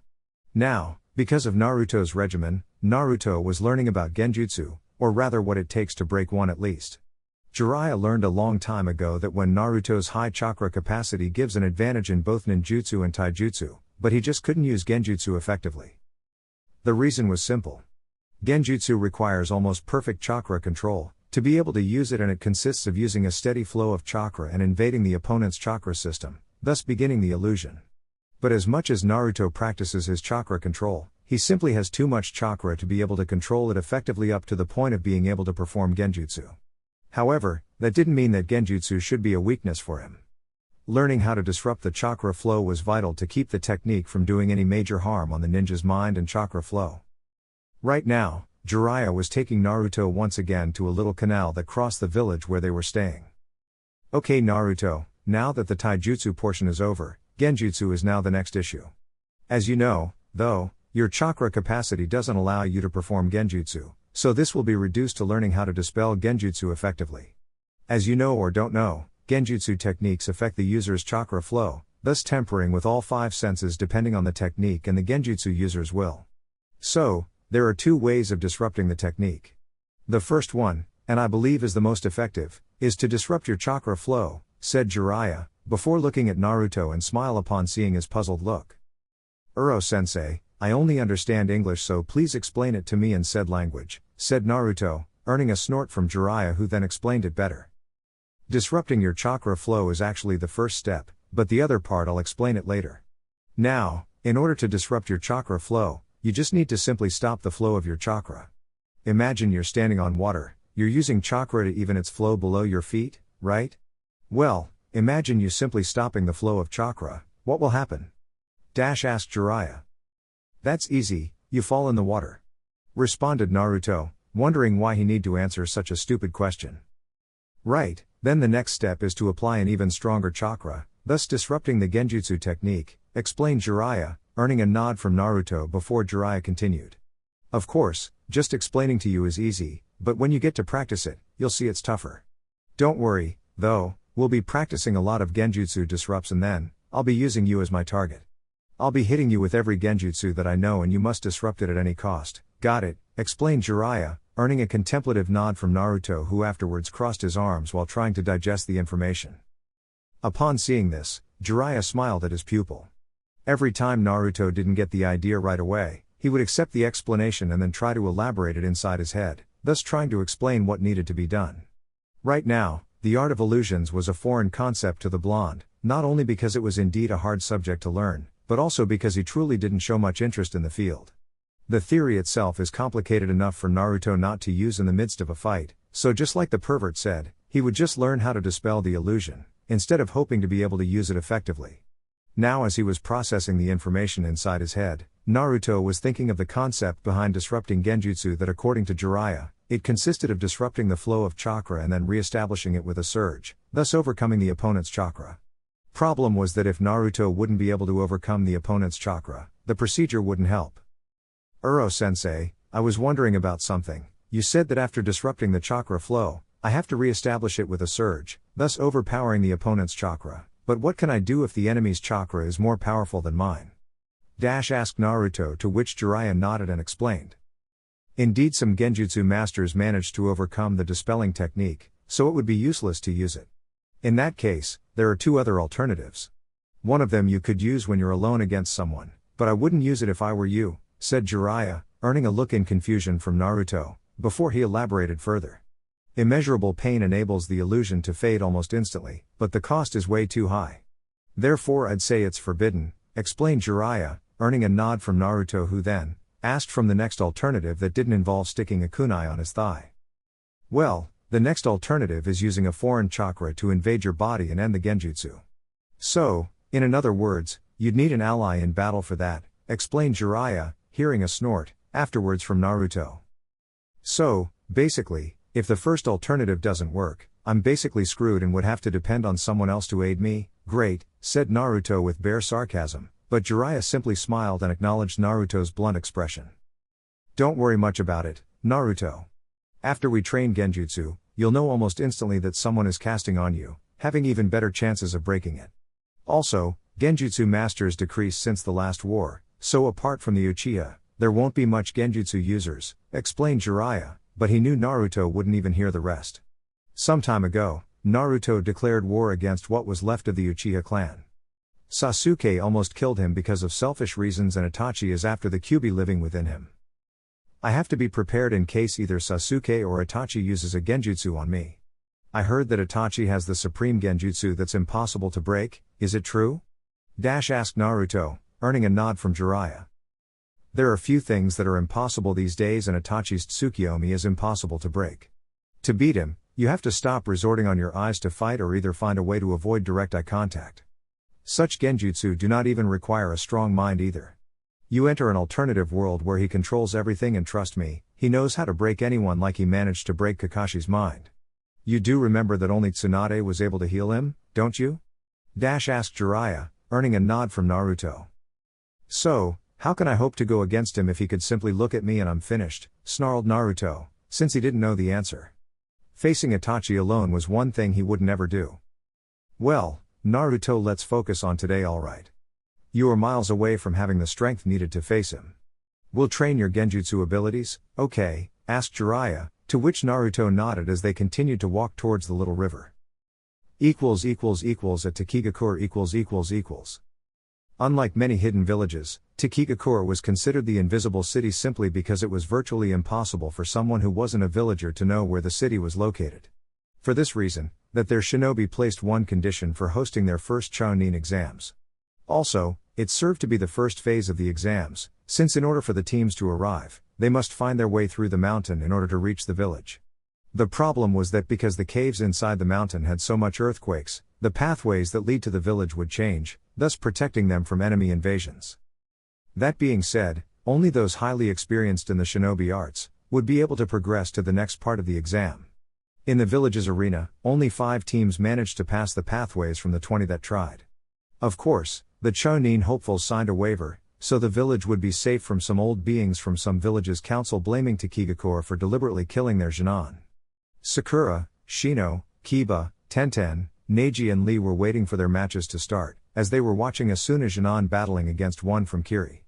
Now, because of Naruto's regimen, Naruto was learning about genjutsu, or rather what it takes to break one at least. Jiraiya learned a long time ago that when Naruto's high chakra capacity gives an advantage in both ninjutsu and taijutsu, but he just couldn't use genjutsu effectively. The reason was simple. Genjutsu requires almost perfect chakra control to be able to use it, and it consists of using a steady flow of chakra and invading the opponent's chakra system, thus beginning the illusion. But as much as Naruto practices his chakra control, he simply has too much chakra to be able to control it effectively up to the point of being able to perform genjutsu. However, that didn't mean that genjutsu should be a weakness for him. Learning how to disrupt the chakra flow was vital to keep the technique from doing any major harm on the ninja's mind and chakra flow. Right now, Jiraiya was taking Naruto once again to a little canal that crossed the village where they were staying. Okay Naruto, now that the taijutsu portion is over, genjutsu is now the next issue. As you know, though, your chakra capacity doesn't allow you to perform genjutsu, so this will be reduced to learning how to dispel genjutsu effectively. As you know or don't know, genjutsu techniques affect the user's chakra flow, thus tempering with all 5 senses depending on the technique and the genjutsu user's will. So, there are 2 ways of disrupting the technique. The first one, and I believe is the most effective, is to disrupt your chakra flow, said Jiraiya, before looking at Naruto and smile upon seeing his puzzled look. Uro-sensei, I only understand English, so please explain it to me in said language, said Naruto, earning a snort from Jiraiya, who then explained it better. Disrupting your chakra flow is actually the first step, but the other part I'll explain it later. Now, in order to disrupt your chakra flow, you just need to simply stop the flow of your chakra. Imagine you're standing on water, you're using chakra to even its flow below your feet, right? Well, imagine you simply stopping the flow of chakra, what will happen? Asked Jiraiya. That's easy, you fall in the water. Responded Naruto, wondering why he need to answer such a stupid question. Right, then the next step is to apply an even stronger chakra, thus disrupting the genjutsu technique, explained Jiraiya, earning a nod from Naruto before Jiraiya continued. Of course, just explaining to you is easy, but when you get to practice it, you'll see it's tougher. Don't worry, though, we'll be practicing a lot of genjutsu disrupts and then, I'll be using you as my target. I'll be hitting you with every genjutsu that I know and you must disrupt it at any cost. Got it, explained Jiraiya, earning a contemplative nod from Naruto, who afterwards crossed his arms while trying to digest the information. Upon seeing this, Jiraiya smiled at his pupil. Every time Naruto didn't get the idea right away, he would accept the explanation and then try to elaborate it inside his head, thus trying to explain what needed to be done. Right now, the art of illusions was a foreign concept to the blonde, not only because it was indeed a hard subject to learn, but also because he truly didn't show much interest in the field. The theory itself is complicated enough for Naruto not to use in the midst of a fight, so just like the pervert said, he would just learn how to dispel the illusion, instead of hoping to be able to use it effectively. Now as he was processing the information inside his head, Naruto was thinking of the concept behind disrupting genjutsu that according to Jiraiya, it consisted of disrupting the flow of chakra and then re-establishing it with a surge, thus overcoming the opponent's chakra. Problem was that if Naruto wouldn't be able to overcome the opponent's chakra, the procedure wouldn't help. Uro-sensei, I was wondering about something. You said that after disrupting the chakra flow, I have to re-establish it with a surge, thus overpowering the opponent's chakra. But what can I do if the enemy's chakra is more powerful than mine? Asked Naruto, to which Jiraiya nodded and explained. Indeed, some genjutsu masters managed to overcome the dispelling technique, so it would be useless to use it. In that case, there are two other alternatives. One of them you could use when you're alone against someone, but I wouldn't use it if I were you, said Jiraiya, earning a look in confusion from Naruto, before he elaborated further. Immeasurable pain enables the illusion to fade almost instantly, but the cost is way too high. Therefore I'd say it's forbidden, explained Jiraiya, earning a nod from Naruto, who then asked from the next alternative that didn't involve sticking a kunai on his thigh. Well, the next alternative is using a foreign chakra to invade your body and end the genjutsu. So, in other words, you'd need an ally in battle for that, explained Jiraiya, hearing a snort afterwards from Naruto. So, basically, if the first alternative doesn't work, I'm basically screwed and would have to depend on someone else to aid me. Great, said Naruto with bare sarcasm, but Jiraiya simply smiled and acknowledged Naruto's blunt expression. Don't worry much about it, Naruto. After we train genjutsu, you'll know almost instantly that someone is casting on you, having even better chances of breaking it. Also, genjutsu masters decreased since the last war, so apart from the Uchiha, there won't be much genjutsu users, explained Jiraiya, but he knew Naruto wouldn't even hear the rest. Some time ago, Naruto declared war against what was left of the Uchiha clan. Sasuke almost killed him because of selfish reasons, and Itachi is after the Kyuubi living within him. I have to be prepared in case either Sasuke or Itachi uses a genjutsu on me. I heard that Itachi has the supreme genjutsu that's impossible to break, is it true? Asked Naruto, earning a nod from Jiraiya. There are few things that are impossible these days, and Itachi's Tsukuyomi is impossible to break. To beat him, you have to stop resorting on your eyes to fight or either find a way to avoid direct eye contact. Such genjutsu do not even require a strong mind either. You enter an alternative world where he controls everything, and trust me, he knows how to break anyone like he managed to break Kakashi's mind. You do remember that only Tsunade was able to heal him, don't you? Asked Jiraiya, earning a nod from Naruto. So, how can I hope to go against him if he could simply look at me and I'm finished, snarled Naruto, since he didn't know the answer. Facing Itachi alone was one thing he would never do. Well, Naruto, let's focus on today, alright. You are miles away from having the strength needed to face him. We'll train your genjutsu abilities, okay? Asked Jiraiya, to which Naruto nodded as they continued to walk towards the little river. At Takigakure . Unlike many hidden villages, Takigakure was considered the invisible city simply because it was virtually impossible for someone who wasn't a villager to know where the city was located. For this reason, that their shinobi placed one condition for hosting their first Chunin exams. Also, it served to be the first phase of the exams, since in order for the teams to arrive, they must find their way through the mountain in order to reach the village. The problem was that because the caves inside the mountain had so much earthquakes, the pathways that lead to the village would change, thus protecting them from enemy invasions. That being said, only those highly experienced in the shinobi arts would be able to progress to the next part of the exam. In the village's arena, only 5 teams managed to pass the pathways from the 20 that tried. Of course, the Chunin hopefuls signed a waiver, so the village would be safe from some old beings from some village's council blaming Takigakure for deliberately killing their Jinan. Sakura, Shino, Kiba, Tenten, Neji and Lee were waiting for their matches to start, as they were watching Asuna Jinan battling against one from Kiri.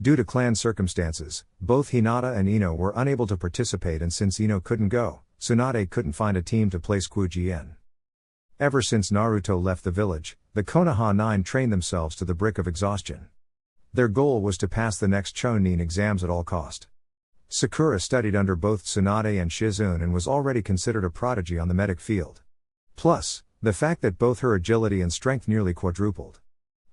Due to clan circumstances, both Hinata and Ino were unable to participate, and since Ino couldn't go, Tsunade couldn't find a team to place Kuji-en. Ever since Naruto left the village, the Konoha 9 trained themselves to the brick of exhaustion. Their goal was to pass the next Chunin exams at all cost. Sakura studied under both Tsunade and Shizune and was already considered a prodigy on the medic field. Plus, the fact that both her agility and strength nearly quadrupled.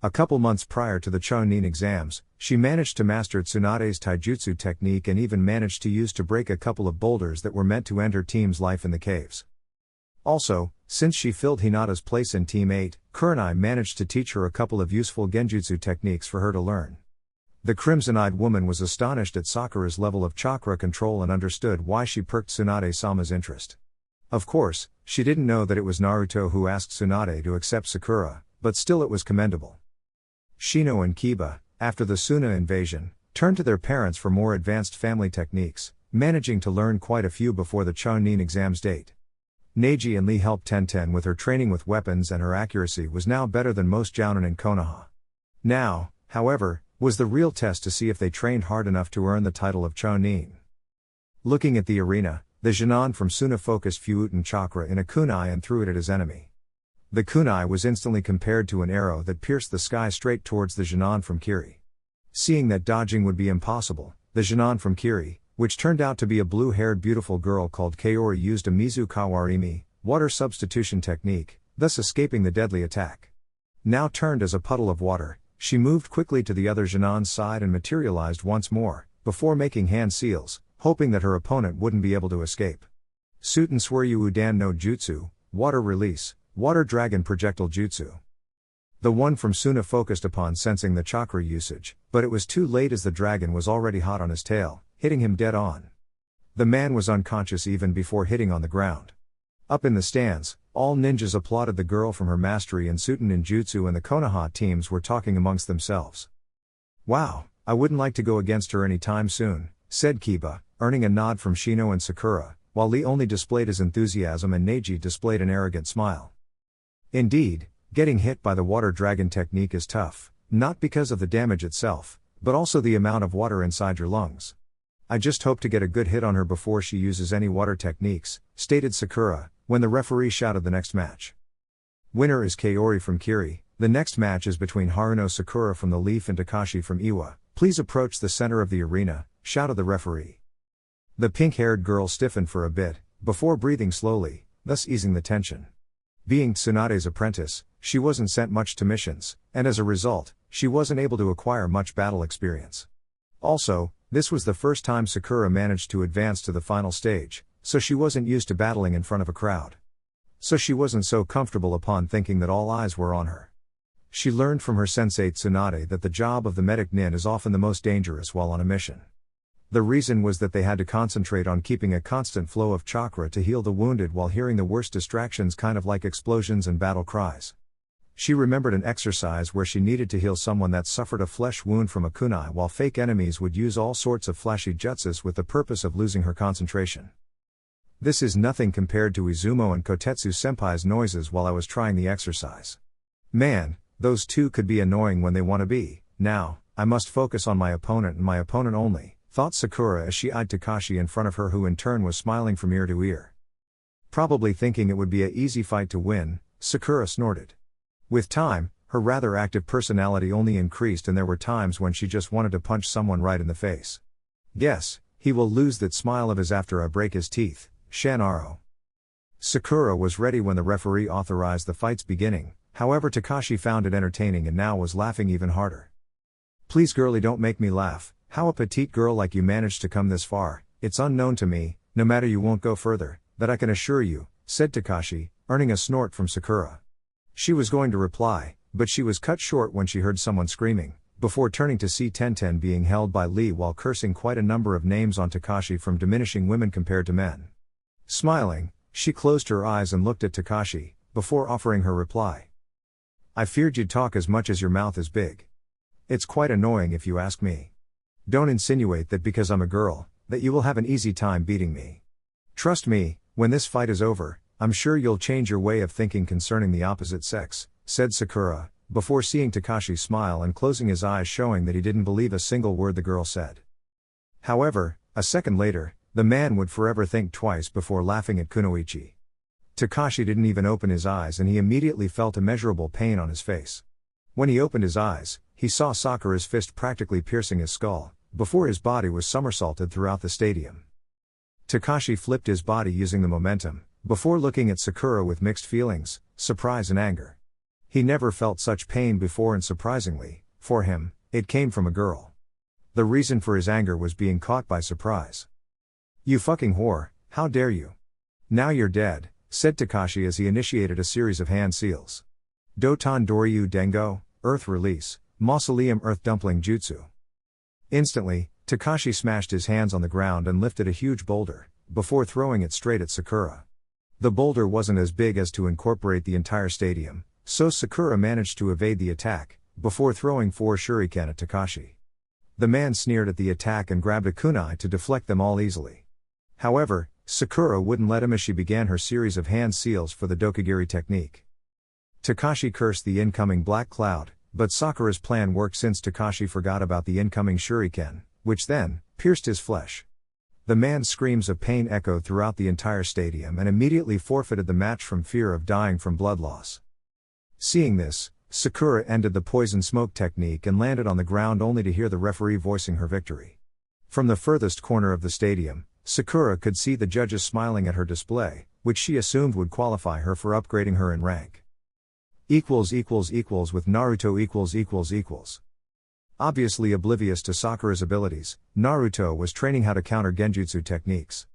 A couple months prior to the Chunin exams, she managed to master Tsunade's taijutsu technique and even managed to use to break a couple of boulders that were meant to end her team's life in the caves. Also, since she filled Hinata's place in Team 8, Kurenai managed to teach her a couple of useful genjutsu techniques for her to learn. The crimson-eyed woman was astonished at Sakura's level of chakra control and understood why she perked Tsunade-sama's interest. Of course, she didn't know that it was Naruto who asked Tsunade to accept Sakura, but still it was commendable. Shino and Kiba, after the Suna invasion, turned to their parents for more advanced family techniques, managing to learn quite a few before the Chunin exams date. Neji and Lee helped Tenten with her training with weapons, and her accuracy was now better than most Jounin and Konoha. Now, however, was the real test to see if they trained hard enough to earn the title of Chunin. Looking at the arena, the Jinan from Suna focused Fuuten chakra in a kunai and threw it at his enemy. The kunai was instantly compared to an arrow that pierced the sky straight towards the Jinan from Kiri. Seeing that dodging would be impossible, the Jinan from Kiri, which turned out to be a blue-haired beautiful girl called Kaori, used a Mizu Kawarimi, water substitution technique, thus escaping the deadly attack. Now turned as a puddle of water, she moved quickly to the other Jinan's side and materialized once more, before making hand seals, hoping that her opponent wouldn't be able to escape. Suten Sweryu Udan no Jutsu, Water Release, Water Dragon Projectile Jutsu. The one from Suna focused upon sensing the chakra usage, but it was too late as the dragon was already hot on his tail, hitting him dead on. The man was unconscious even before hitting on the ground. Up in the stands, all ninjas applauded the girl from her mastery in Suten ninjutsu, and the Konoha teams were talking amongst themselves. "Wow, I wouldn't like to go against her any time soon," said Kiba, earning a nod from Shino and Sakura, while Lee only displayed his enthusiasm and Neji displayed an arrogant smile. Indeed, getting hit by the water dragon technique is tough, not because of the damage itself, but also the amount of water inside your lungs. "I just hope to get a good hit on her before she uses any water techniques," stated Sakura, when the referee shouted the next match. Winner is Kaori from Kiri. The next match is between Haruno Sakura from the Leaf and Takashi from Iwa. "Please approach the center of the arena," shouted the referee. The pink-haired girl stiffened for a bit, before breathing slowly, thus easing the tension. Being Tsunade's apprentice, she wasn't sent much to missions, and as a result, she wasn't able to acquire much battle experience. Also, this was the first time Sakura managed to advance to the final stage, so she wasn't used to battling in front of a crowd. So she wasn't so comfortable upon thinking that all eyes were on her. She learned from her sensei Tsunade that the job of the medic nin is often the most dangerous while on a mission. The reason was that they had to concentrate on keeping a constant flow of chakra to heal the wounded while hearing the worst distractions, kind of like explosions and battle cries. She remembered an exercise where she needed to heal someone that suffered a flesh wound from a kunai, while fake enemies would use all sorts of flashy jutsus with the purpose of losing her concentration. "This is nothing compared to Izumo and Kotetsu senpai's noises while I was trying the exercise. Man, those two could be annoying when they want to be. Now, I must focus on my opponent and my opponent only," thought Sakura as she eyed Takashi in front of her, who in turn was smiling from ear to ear. Probably thinking it would be an easy fight to win, Sakura snorted. With time, her rather active personality only increased, and there were times when she just wanted to punch someone right in the face. "Guess, he will lose that smile of his after I break his teeth, Shanaro." Sakura was ready when the referee authorized the fight's beginning, however Takashi found it entertaining and now was laughing even harder. "Please girlie, don't make me laugh. How a petite girl like you managed to come this far, it's unknown to me. No matter, you won't go further, that I can assure you," said Takashi, earning a snort from Sakura. She was going to reply, but she was cut short when she heard someone screaming, before turning to see Tenten being held by Lee while cursing quite a number of names on Takashi from diminishing women compared to men. Smiling, she closed her eyes and looked at Takashi, before offering her reply. "I feared you'd talk as much as your mouth is big. It's quite annoying if you ask me. Don't insinuate that because I'm a girl, that you will have an easy time beating me. Trust me, when this fight is over, I'm sure you'll change your way of thinking concerning the opposite sex," said Sakura, before seeing Takashi smile and closing his eyes, showing that he didn't believe a single word the girl said. However, a second later, the man would forever think twice before laughing at Kunoichi. Takashi didn't even open his eyes and he immediately felt immeasurable pain on his face. When he opened his eyes, he saw Sakura's fist practically piercing his skull, before his body was somersaulted throughout the stadium. Takashi flipped his body using the momentum, before looking at Sakura with mixed feelings, surprise and anger. He never felt such pain before, and surprisingly, for him, it came from a girl. The reason for his anger was being caught by surprise. "You fucking whore, how dare you? Now you're dead," said Takashi as he initiated a series of hand seals. Doton Doryu Dengo, Earth Release, Mausoleum Earth Dumpling Jutsu. Instantly, Takashi smashed his hands on the ground and lifted a huge boulder, before throwing it straight at Sakura. The boulder wasn't as big as to incorporate the entire stadium, so Sakura managed to evade the attack, before throwing 4 shuriken at Takashi. The man sneered at the attack and grabbed a kunai to deflect them all easily. However, Sakura wouldn't let him as she began her series of hand seals for the Dokugiri technique. Takashi cursed the incoming black cloud, but Sakura's plan worked since Takashi forgot about the incoming shuriken, which then pierced his flesh. The man's screams of pain echoed throughout the entire stadium and immediately forfeited the match from fear of dying from blood loss. Seeing this, Sakura ended the poison smoke technique and landed on the ground only to hear the referee voicing her victory. From the furthest corner of the stadium, Sakura could see the judges smiling at her display, which she assumed would qualify her for upgrading her in rank. With Naruto . Obviously oblivious to Sakura's abilities, Naruto was training how to counter genjutsu techniques.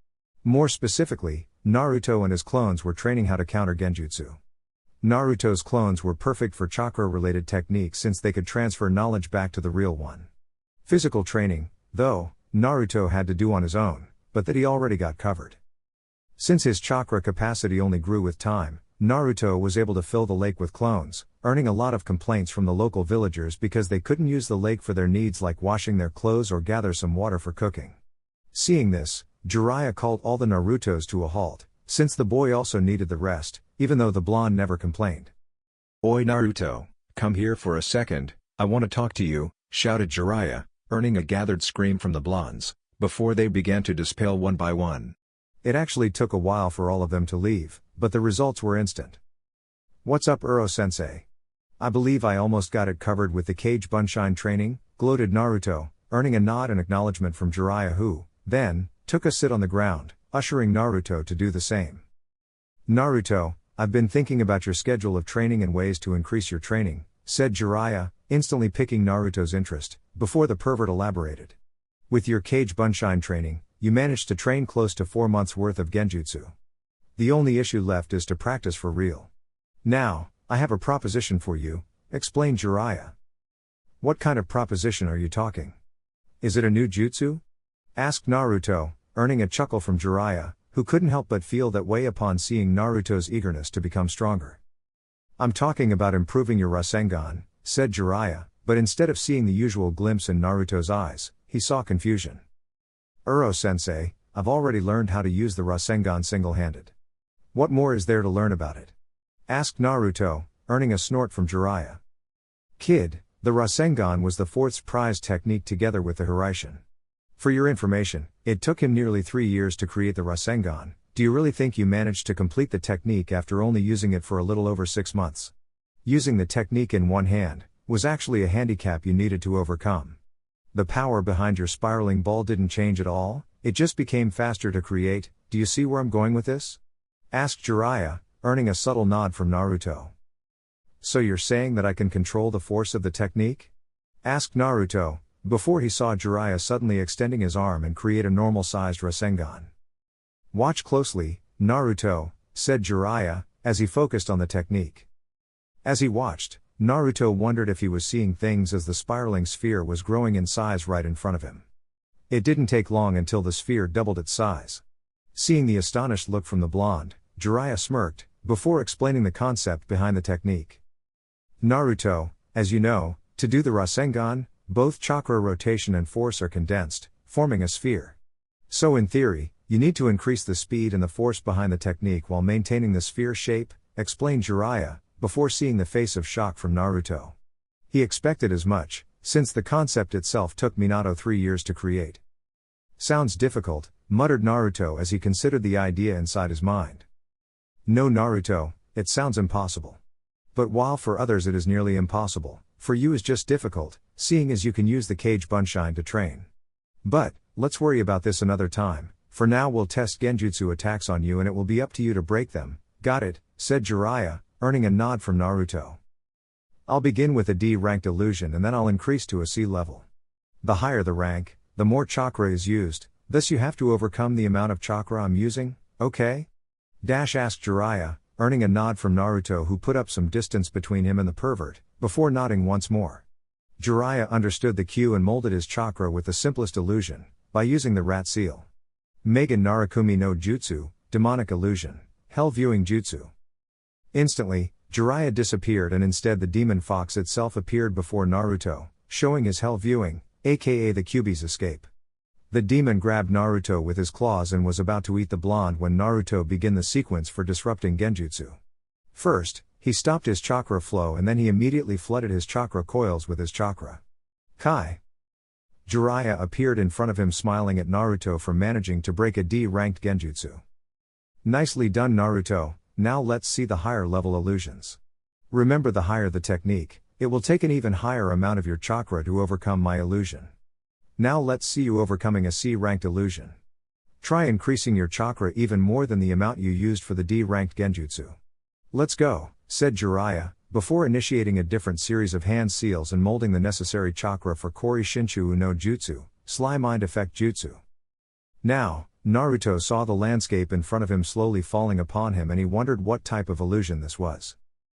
More specifically, Naruto and his clones were training how to counter genjutsu. Naruto's clones were perfect for chakra-related techniques since they could transfer knowledge back to the real one. Physical training, though, Naruto had to do on his own, but that he already got covered. Since his chakra capacity only grew with time, Naruto was able to fill the lake with clones, earning a lot of complaints from the local villagers because they couldn't use the lake for their needs like washing their clothes or gather some water for cooking. Seeing this, Jiraiya called all the Narutos to a halt, since the boy also needed the rest, even though the blonde never complained. "Oi Naruto, come here for a second, I want to talk to you," shouted Jiraiya, earning a gathered scream from the blondes, before they began to dispel one by one. It actually took a while for all of them to leave, but the results were instant. "What's up, Uro-sensei? I believe I almost got it covered with the Cage Bunshin training," gloated Naruto, earning a nod and acknowledgement from Jiraiya who, then, took a sit on the ground, ushering Naruto to do the same. "Naruto, I've been thinking about your schedule of training and ways to increase your training," said Jiraiya, instantly piquing Naruto's interest, before the pervert elaborated. "With your Cage Bunshin training, you managed to train close to 4 months worth of genjutsu. The only issue left is to practice for real. Now, I have a proposition for you," explained Jiraiya. "What kind of proposition are you talking? Is it a new jutsu?" asked Naruto, earning a chuckle from Jiraiya, who couldn't help but feel that way upon seeing Naruto's eagerness to become stronger. "I'm talking about improving your Rasengan," said Jiraiya, but instead of seeing the usual glimpse in Naruto's eyes, he saw confusion. "Uro-sensei, I've already learned how to use the Rasengan single-handed. What more is there to learn about it?" asked Naruto, earning a snort from Jiraiya. "Kid, the Rasengan was the 4th prize technique together with the Hiraishin. For your information, it took him nearly 3 years to create the Rasengan. Do you really think you managed to complete the technique after only using it for a little over 6 months? Using the technique in one hand was actually a handicap you needed to overcome. The power behind your spiraling ball didn't change at all, it just became faster to create. Do you see where I'm going with this?" asked Jiraiya, earning a subtle nod from Naruto. "So you're saying that I can control the force of the technique?" asked Naruto, before he saw Jiraiya suddenly extending his arm and create a normal-sized Rasengan. "Watch closely, Naruto," said Jiraiya, as he focused on the technique. As he watched, Naruto wondered if he was seeing things as the spiraling sphere was growing in size right in front of him. It didn't take long until the sphere doubled its size. Seeing the astonished look from the blonde, Jiraiya smirked, before explaining the concept behind the technique. "Naruto, as you know, to do the Rasengan, both chakra rotation and force are condensed, forming a sphere. So in theory, you need to increase the speed and the force behind the technique while maintaining the sphere shape," explained Jiraiya, before seeing the face of shock from Naruto. He expected as much, since the concept itself took Minato 3 years to create. "Sounds difficult," muttered Naruto as he considered the idea inside his mind. "No Naruto, it sounds impossible. But while for others it is nearly impossible, for you is just difficult, seeing as you can use the Cage Bunshin to train. But, let's worry about this another time. For now we'll test genjutsu attacks on you and it will be up to you to break them. Got it, said Jiraiya, earning a nod from Naruto. I'll begin with a D-ranked illusion and then I'll increase to a C level. The higher the rank, the more chakra is used, thus you have to overcome the amount of chakra I'm using, okay? Asked Jiraiya, earning a nod from Naruto, who put up some distance between him and the pervert, before nodding once more. Jiraiya understood the cue and molded his chakra with the simplest illusion, by using the rat seal. Megan Narakumi no Jutsu, demonic illusion, hell viewing jutsu. Instantly, Jiraiya disappeared and instead the demon fox itself appeared before Naruto, showing his hell viewing, aka the Kyuubi's escape. The demon grabbed Naruto with his claws and was about to eat the blonde when Naruto began the sequence for disrupting genjutsu. First, he stopped his chakra flow and then he immediately flooded his chakra coils with his chakra. Kai. Jiraiya appeared in front of him smiling at Naruto for managing to break a D-ranked genjutsu. Nicely done, Naruto. Now let's see the higher level illusions. Remember, the higher the technique, it will take an even higher amount of your chakra to overcome my illusion. Now let's see you overcoming a C-ranked illusion. Try increasing your chakra even more than the amount you used for the D-ranked genjutsu. Let's go, said Jiraiya, before initiating a different series of hand seals and molding the necessary chakra for Kori Shinshu no Jutsu, Sly Mind Effect Jutsu. Now, Naruto saw the landscape in front of him slowly falling upon him and he wondered what type of illusion this was.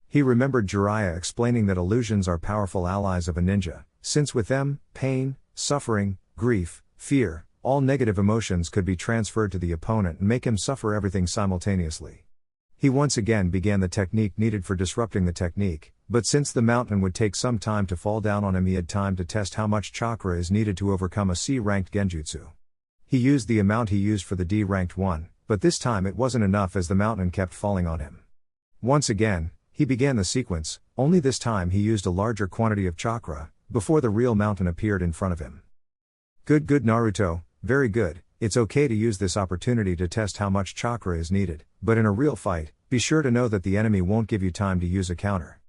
He remembered Jiraiya explaining that illusions are powerful allies of a ninja, since with them, pain, suffering, grief, fear, all negative emotions could be transferred to the opponent and make him suffer everything simultaneously. He once again began the technique needed for disrupting the technique, but since the mountain would take some time to fall down on him, he had time to test how much chakra is needed to overcome a C-ranked genjutsu. He used the amount he used for the D-ranked one, but this time it wasn't enough as the mountain kept falling on him. Once again, he began the sequence, only this time he used a larger quantity of chakra, before the real mountain appeared in front of him. Good Naruto, very good. It's okay to use this opportunity to test how much chakra is needed, but in a real fight, be sure to know that the enemy won't give you time to use a counter.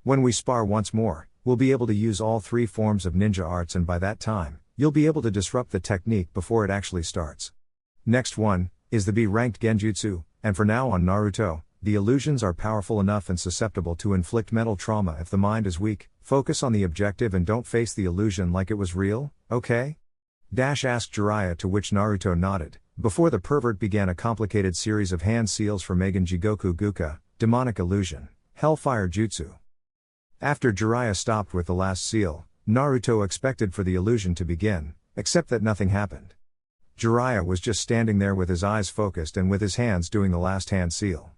When we spar once more, we'll be able to use all three forms of ninja arts and by that time, you'll be able to disrupt the technique before it actually starts. Next one, is the B-ranked genjutsu, and for now on Naruto, the illusions are powerful enough and susceptible to inflict mental trauma if the mind is weak. Focus on the objective and don't face the illusion like it was real, okay? Asked Jiraiya, to which Naruto nodded, before the pervert began a complicated series of hand seals for Megan Jigoku Guka, demonic illusion, hellfire jutsu. After Jiraiya stopped with the last seal, Naruto expected for the illusion to begin, except that nothing happened. Jiraiya was just standing there with his eyes focused and with his hands doing the last hand seal.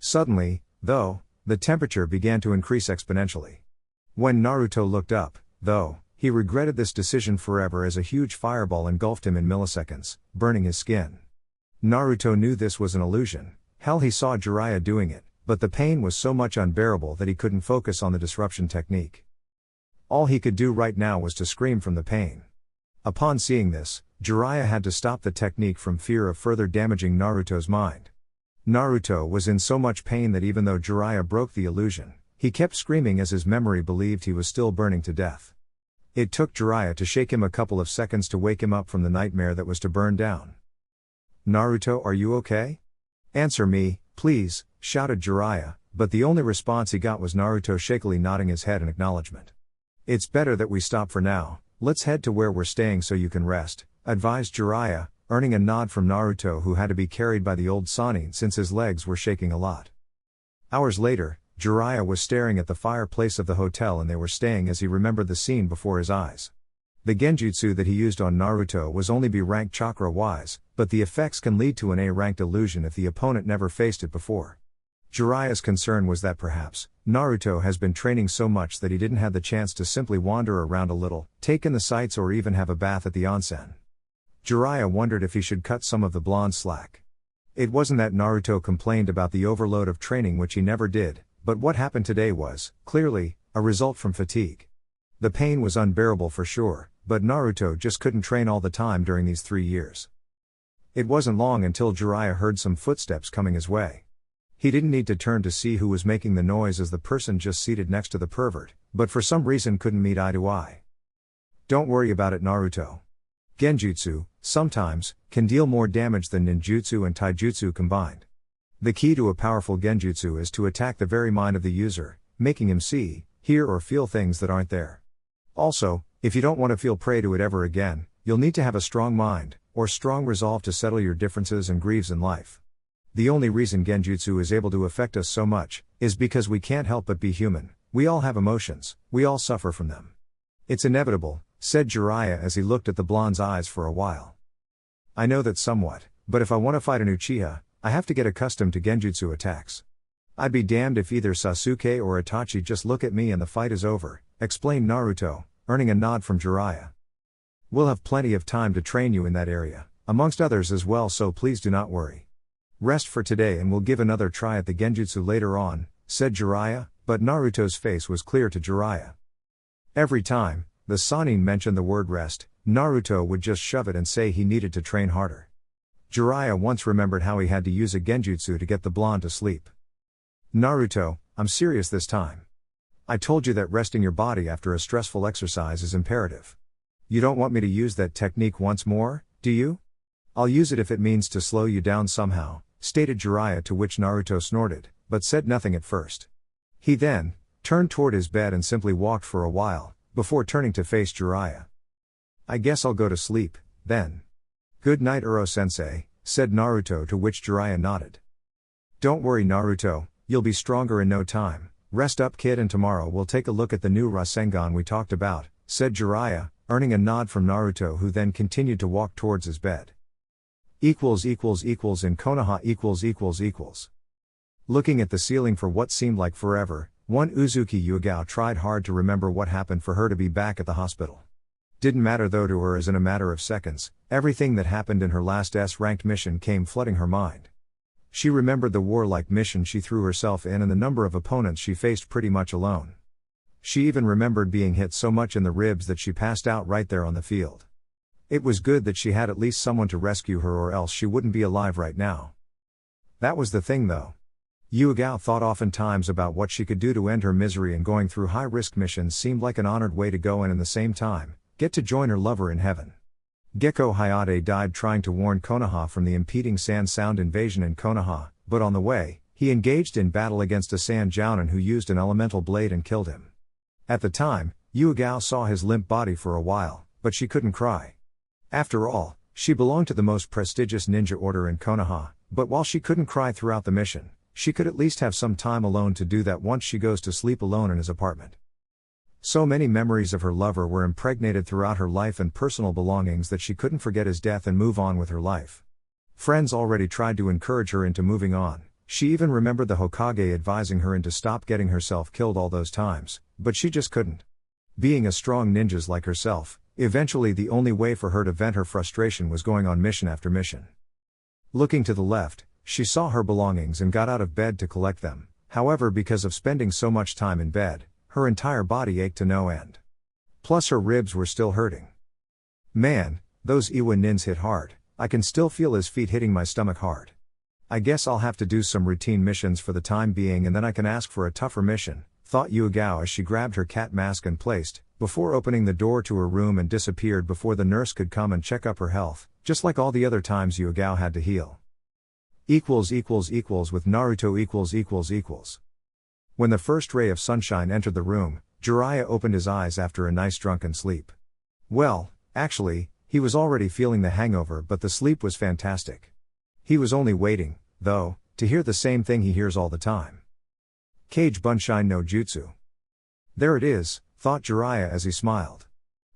Suddenly, though, the temperature began to increase exponentially. When Naruto looked up, though, he regretted this decision forever as a huge fireball engulfed him in milliseconds, burning his skin. Naruto knew this was an illusion. Hell, he saw Jiraiya doing it, but the pain was so much unbearable that he couldn't focus on the disruption technique. All he could do right now was to scream from the pain. Upon seeing this, Jiraiya had to stop the technique from fear of further damaging Naruto's mind. Naruto was in so much pain that even though Jiraiya broke the illusion, he kept screaming as his memory believed he was still burning to death. It took Jiraiya to shake him a couple of seconds to wake him up from the nightmare that was to burn down. Naruto, are you okay? Answer me, please, shouted Jiraiya, but the only response he got was Naruto shakily nodding his head in acknowledgement. It's better that we stop for now, let's head to where we're staying so you can rest, advised Jiraiya, earning a nod from Naruto, who had to be carried by the old Sannin since his legs were shaking a lot. Hours later, Jiraiya was staring at the fireplace of the hotel and they were staying as he remembered the scene before his eyes. The genjutsu that he used on Naruto was only B-ranked chakra-wise, but the effects can lead to an A-ranked illusion if the opponent never faced it before. Jiraiya's concern was that perhaps, Naruto has been training so much that he didn't have the chance to simply wander around a little, take in the sights or even have a bath at the onsen. Jiraiya wondered if he should cut some of the blonde slack. It wasn't that Naruto complained about the overload of training, which he never did, but what happened today was, clearly, a result from fatigue. The pain was unbearable for sure, but Naruto just couldn't train all the time during these 3 years. It wasn't long until Jiraiya heard some footsteps coming his way. He didn't need to turn to see who was making the noise as the person just seated next to the pervert, but for some reason couldn't meet eye to eye. Don't worry about it, Naruto. Genjutsu, sometimes, can deal more damage than ninjutsu and taijutsu combined. The key to a powerful genjutsu is to attack the very mind of the user, making him see, hear or feel things that aren't there. Also, if you don't want to feel prey to it ever again, you'll need to have a strong mind, or strong resolve to settle your differences and grieves in life. The only reason genjutsu is able to affect us so much, is because we can't help but be human. We all have emotions, we all suffer from them. It's inevitable, said Jiraiya as he looked at the blonde's eyes for a while. I know that somewhat, but if I want to fight an Uchiha, I have to get accustomed to genjutsu attacks. I'd be damned if either Sasuke or Itachi just look at me and the fight is over, explained Naruto, earning a nod from Jiraiya. We'll have plenty of time to train you in that area, amongst others as well, so please do not worry. Rest for today and we'll give another try at the genjutsu later on, said Jiraiya, but Naruto's face was clear to Jiraiya. Every time the Sannin mentioned the word rest, Naruto would just shove it and say he needed to train harder. Jiraiya once remembered how he had to use a genjutsu to get the blonde to sleep. Naruto, I'm serious this time. I told you that resting your body after a stressful exercise is imperative. You don't want me to use that technique once more, do you? I'll use it if it means to slow you down somehow, stated Jiraiya, to which Naruto snorted, but said nothing at first. He then turned toward his bed and simply walked for a while, before turning to face Jiraiya. I guess I'll go to sleep, then. Good night, Uro-sensei, said Naruto, to which Jiraiya nodded. Don't worry, Naruto, you'll be stronger in no time. Rest up, kid, and tomorrow we'll take a look at the new Rasengan we talked about, said Jiraiya, earning a nod from Naruto, who then continued to walk towards his bed. In Konoha . Looking at the ceiling for what seemed like forever, one Uzuki Yugao tried hard to remember what happened for her to be back at the hospital. Didn't matter though to her, as in a matter of seconds, everything that happened in her last S-ranked mission came flooding her mind. She remembered the warlike mission she threw herself in and the number of opponents she faced pretty much alone. She even remembered being hit so much in the ribs that she passed out right there on the field. It was good that she had at least someone to rescue her, or else she wouldn't be alive right now. That was the thing though. Yugao thought oftentimes about what she could do to end her misery, and going through high-risk missions seemed like an honored way to go and in the same time, get to join her lover in heaven. Gekko Hayate died trying to warn Konoha from the impeding Sand Sound invasion in Konoha, but on the way, he engaged in battle against a Sand Jounin who used an elemental blade and killed him. At the time, Yugao saw his limp body for a while, but she couldn't cry. After all, she belonged to the most prestigious ninja order in Konoha, but while she couldn't cry throughout the mission, she could at least have some time alone to do that once she goes to sleep alone in his apartment. So many memories of her lover were impregnated throughout her life and personal belongings that she couldn't forget his death and move on with her life. Friends already tried to encourage her into moving on. She even remembered the Hokage advising her to stop getting herself killed all those times, but she just couldn't. Being a strong ninja like herself, eventually the only way for her to vent her frustration was going on mission after mission. Looking to the left, she saw her belongings and got out of bed to collect them. However, because of spending so much time in bed, her entire body ached to no end. Plus her ribs were still hurting. Man, those Iwa nins hit hard. I can still feel his feet hitting my stomach hard. I guess I'll have to do some routine missions for the time being, and then I can ask for a tougher mission, thought Yugao as she grabbed her cat mask and placed, before opening the door to her room, and disappeared before the nurse could come and check up her health, just like all the other times Yugao had to heal. With Naruto . When the first ray of sunshine entered the room, Jiraiya opened his eyes after a nice drunken sleep. Well, actually, he was already feeling the hangover, but the sleep was fantastic. He was only waiting, though, to hear the same thing he hears all the time. Kage Bunshin no Jutsu. There it is, thought Jiraiya as he smiled.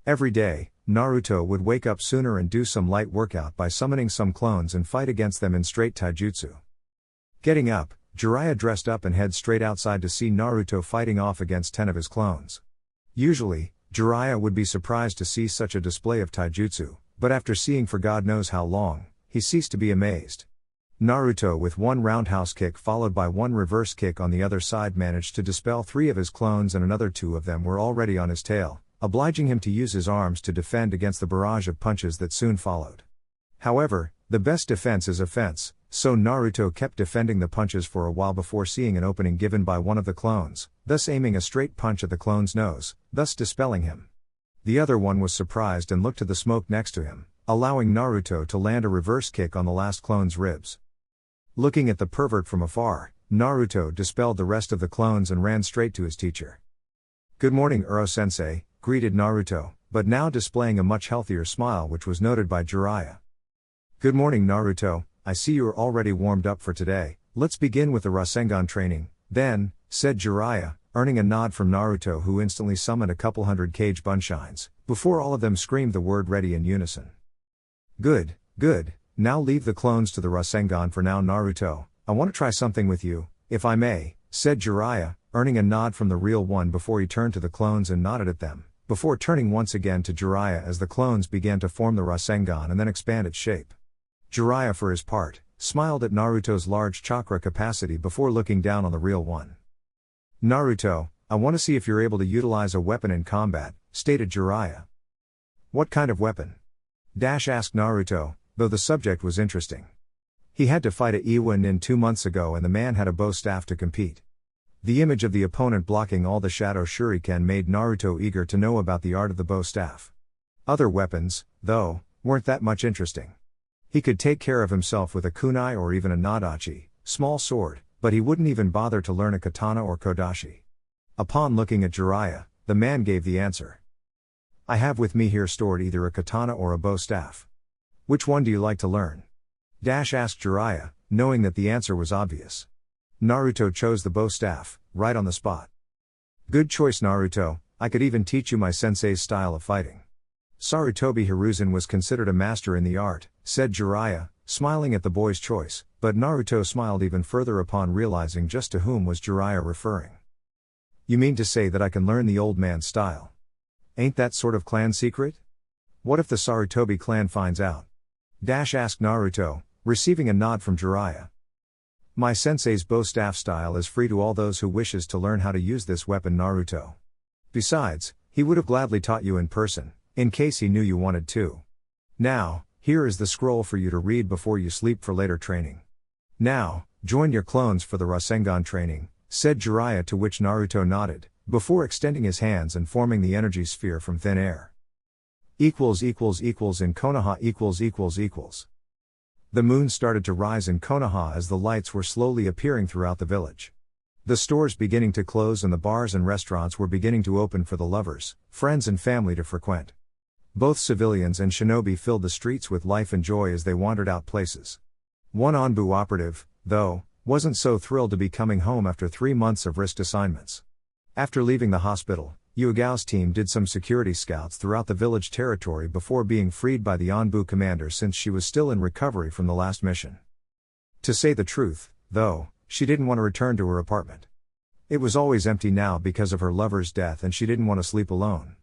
Every day, Naruto would wake up sooner and do some light workout by summoning some clones and fight against them in straight taijutsu. Getting up, Jiraiya dressed up and head straight outside to see Naruto fighting off against 10 of his clones. Usually, Jiraiya would be surprised to see such a display of taijutsu, but after seeing for God knows how long, he ceased to be amazed. Naruto, with one roundhouse kick followed by one reverse kick on the other side, managed to dispel 3 of his clones, and another 2 of them were already on his tail, obliging him to use his arms to defend against the barrage of punches that soon followed. However, the best defense is offense, so Naruto kept defending the punches for a while before seeing an opening given by one of the clones, thus aiming a straight punch at the clone's nose, thus dispelling him. The other one was surprised and looked to the smoke next to him, allowing Naruto to land a reverse kick on the last clone's ribs. Looking at the pervert from afar, Naruto dispelled the rest of the clones and ran straight to his teacher. "Good morning, Uro-sensei," greeted Naruto, but now displaying a much healthier smile which was noted by Jiraiya. "Good morning, Naruto, I see you're already warmed up for today, let's begin with the Rasengan training, then," said Jiraiya, earning a nod from Naruto, who instantly summoned a couple hundred cage bunshines, before all of them screamed the word ready in unison. Good, now leave the clones to the Rasengan for now, Naruto, I want to try something with you, if I may, said Jiraiya, earning a nod from the real one before he turned to the clones and nodded at them, before turning once again to Jiraiya as the clones began to form the Rasengan and then expand its shape. Jiraiya, for his part, smiled at Naruto's large chakra capacity before looking down on the real one. "Naruto, I want to see if you're able to utilize a weapon in combat," stated Jiraiya. "What kind of weapon?" asked Naruto, though the subject was interesting. He had to fight a Iwa Nin 2 months ago and the man had a bow staff to compete. The image of the opponent blocking all the shadow shuriken made Naruto eager to know about the art of the bow staff. Other weapons, though, weren't that much interesting. He could take care of himself with a kunai or even a nadachi, small sword, but he wouldn't even bother to learn a katana or kodashi. Upon looking at Jiraiya, the man gave the answer. "I have with me here stored either a katana or a bow staff. Which one do you like to learn?" asked Jiraiya, knowing that the answer was obvious. Naruto chose the bow staff, right on the spot. "Good choice, Naruto, I could even teach you my sensei's style of fighting." Sarutobi Hiruzen was considered a master in the art, said Jiraiya, smiling at the boy's choice, but Naruto smiled even further upon realizing just to whom was Jiraiya referring. "You mean to say that I can learn the old man's style? Ain't that sort of clan secret? What if the Sarutobi clan finds out?" asked Naruto, receiving a nod from Jiraiya. "My sensei's bow staff style is free to all those who wishes to learn how to use this weapon, Naruto. Besides, he would have gladly taught you in person, in case he knew you wanted to. Now, here is the scroll for you to read before you sleep for later training. Now, join your clones for the Rasengan training," said Jiraiya, to which Naruto nodded, before extending his hands and forming the energy sphere from thin air. In Konoha . The moon started to rise in Konoha as the lights were slowly appearing throughout the village. The stores beginning to close and the bars and restaurants were beginning to open for the lovers, friends and family to frequent. Both civilians and shinobi filled the streets with life and joy as they wandered out places. One Anbu operative, though, wasn't so thrilled to be coming home after 3 months of risked assignments. After leaving the hospital, Yuagao's team did some security scouts throughout the village territory before being freed by the Anbu commander since she was still in recovery from the last mission. To say the truth, though, she didn't want to return to her apartment. It was always empty now because of her lover's death and she didn't want to sleep alone.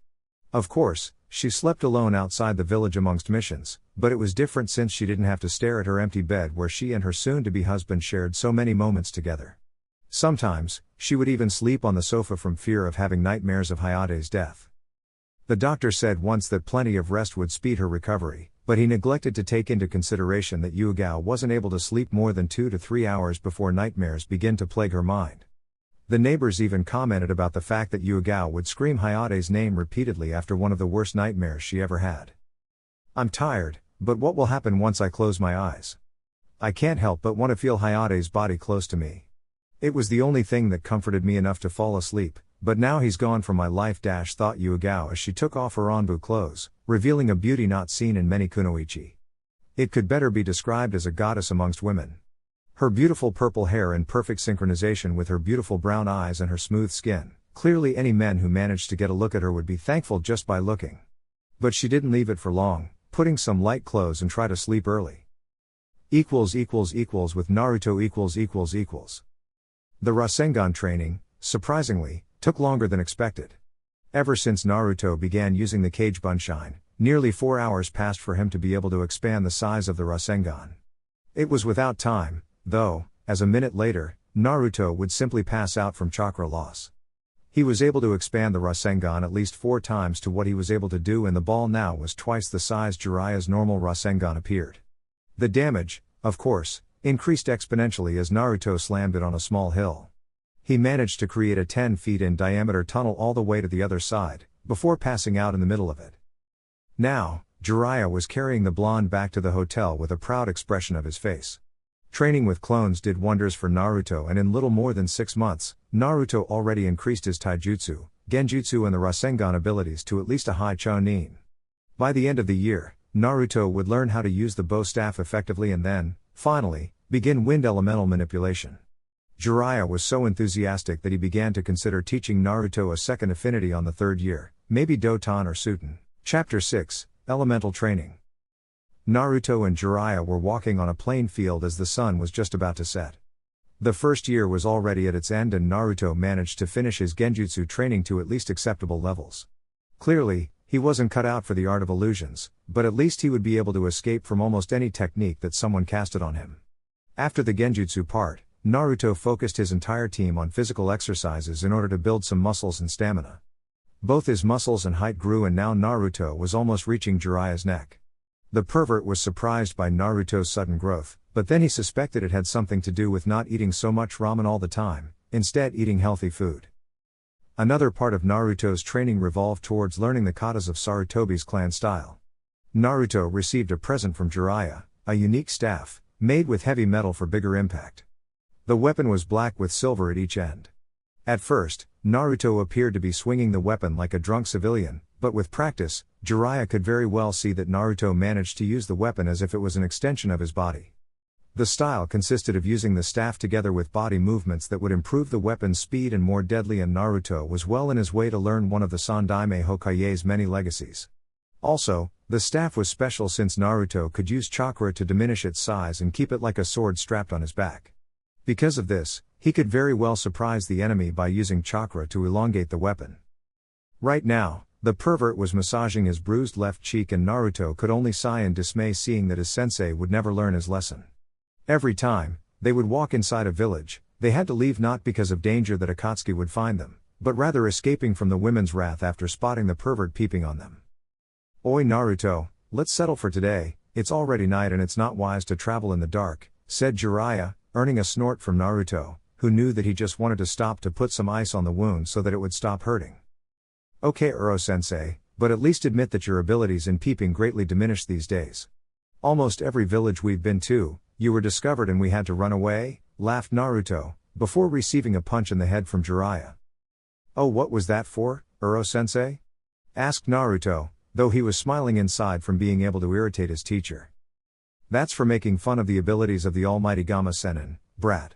Of course, she slept alone outside the village amongst missions, but it was different since she didn't have to stare at her empty bed where she and her soon-to-be husband shared so many moments together. Sometimes, she would even sleep on the sofa from fear of having nightmares of Hayate's death. The doctor said once that plenty of rest would speed her recovery, but he neglected to take into consideration that Yuagao wasn't able to sleep more than 2 to 3 hours before nightmares begin to plague her mind. The neighbors even commented about the fact that Yuagao would scream Hayate's name repeatedly after one of the worst nightmares she ever had. "I'm tired, but what will happen once I close my eyes? I can't help but want to feel Hayate's body close to me. It was the only thing that comforted me enough to fall asleep, but now he's gone from my life," thought Yuagao as she took off her Anbu clothes, revealing a beauty not seen in many kunoichi. It could better be described as a goddess amongst women. Her beautiful purple hair in perfect synchronization with her beautiful brown eyes and her smooth skin, clearly any men who managed to get a look at her would be thankful just by looking. But she didn't leave it for long, putting some light clothes and try to sleep early. With Naruto . The Rasengan training, surprisingly, took longer than expected. Ever since Naruto began using the cage bunshine, nearly 4 hours passed for him to be able to expand the size of the Rasengan. It was without time, though, as a minute later, Naruto would simply pass out from chakra loss. He was able to expand the Rasengan at least 4 times to what he was able to do, and the ball now was twice the size Jiraiya's normal Rasengan appeared. The damage, of course, increased exponentially as Naruto slammed it on a small hill. He managed to create a 10 feet in diameter tunnel all the way to the other side, before passing out in the middle of it. Now, Jiraiya was carrying the blonde back to the hotel with a proud expression of his face. Training with clones did wonders for Naruto, and in little more than 6 months, Naruto already increased his taijutsu, genjutsu and the Rasengan abilities to at least a high Chunin. By the end of the year, Naruto would learn how to use the bow staff effectively and then, finally, begin wind elemental manipulation. Jiraiya was so enthusiastic that he began to consider teaching Naruto a second affinity on the 3rd year, maybe Doton or Suten. Chapter 6, Elemental Training. Naruto and Jiraiya were walking on a plain field as the sun was just about to set. The first year was already at its end and Naruto managed to finish his genjutsu training to at least acceptable levels. Clearly, he wasn't cut out for the art of illusions, but at least he would be able to escape from almost any technique that someone casted on him. After the genjutsu part, Naruto focused his entire team on physical exercises in order to build some muscles and stamina. Both his muscles and height grew and now Naruto was almost reaching Jiraiya's neck. The pervert was surprised by Naruto's sudden growth, but then he suspected it had something to do with not eating so much ramen all the time, instead eating healthy food. Another part of Naruto's training revolved towards learning the katas of Sarutobi's clan style. Naruto received a present from Jiraiya, a unique staff, made with heavy metal for bigger impact. The weapon was black with silver at each end. At first, Naruto appeared to be swinging the weapon like a drunk civilian, but with practice, Jiraiya could very well see that Naruto managed to use the weapon as if it was an extension of his body. The style consisted of using the staff together with body movements that would improve the weapon's speed and more deadly, and Naruto was well in his way to learn one of the Sandaime Hokage's many legacies. Also, the staff was special since Naruto could use chakra to diminish its size and keep it like a sword strapped on his back. Because of this, he could very well surprise the enemy by using chakra to elongate the weapon. Right now, the pervert was massaging his bruised left cheek and Naruto could only sigh in dismay seeing that his sensei would never learn his lesson. Every time they would walk inside a village, they had to leave not because of danger that Akatsuki would find them, but rather escaping from the women's wrath after spotting the pervert peeping on them. "Oi Naruto, let's settle for today, it's already night and it's not wise to travel in the dark," said Jiraiya, earning a snort from Naruto, who knew that he just wanted to stop to put some ice on the wound so that it would stop hurting. "Okay Uro-sensei, but at least admit that your abilities in peeping greatly diminished these days. Almost every village we've been to, you were discovered and we had to run away," laughed Naruto, before receiving a punch in the head from Jiraiya. "Oh, what was that for, Uro-sensei?" asked Naruto, though he was smiling inside from being able to irritate his teacher. "That's for making fun of the abilities of the almighty Gamma Sennin, brat.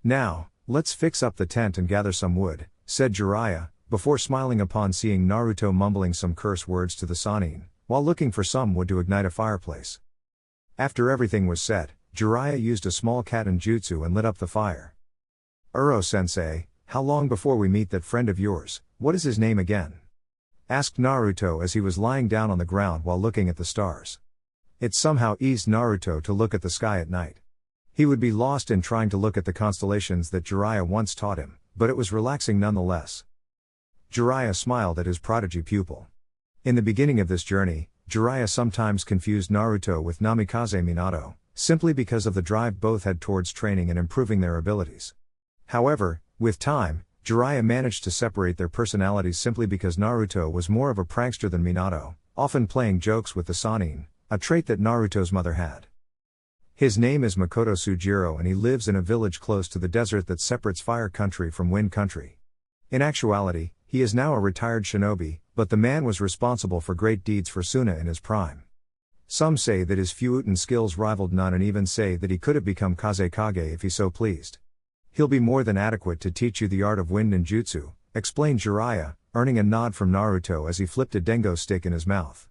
Now, let's fix up the tent and gather some wood," said Jiraiya, before smiling upon seeing Naruto mumbling some curse words to the Sannin, while looking for some wood to ignite a fireplace. After everything was set, Jiraiya used a small katen jutsu and lit up the fire. "Uro-sensei, how long before we meet that friend of yours, what is his name again?" asked Naruto as he was lying down on the ground while looking at the stars. It somehow eased Naruto to look at the sky at night. He would be lost in trying to look at the constellations that Jiraiya once taught him, but it was relaxing nonetheless. Jiraiya smiled at his prodigy pupil. In the beginning of this journey, Jiraiya sometimes confused Naruto with Namikaze Minato, simply because of the drive both had towards training and improving their abilities. However, with time, Jiraiya managed to separate their personalities simply because Naruto was more of a prankster than Minato, often playing jokes with the Sannin, a trait that Naruto's mother had. His name is Makoto Sujiro and he lives in a village close to the desert that separates Fire Country from Wind Country. In actuality, he is now a retired shinobi, but the man was responsible for great deeds for Suna in his prime. Some say that his Fuuten skills rivaled none and even say that he could have become Kazekage if he so pleased. "He'll be more than adequate to teach you the art of wind and jutsu," explained Jiraiya, earning a nod from Naruto as he flipped a dengo stick in his mouth.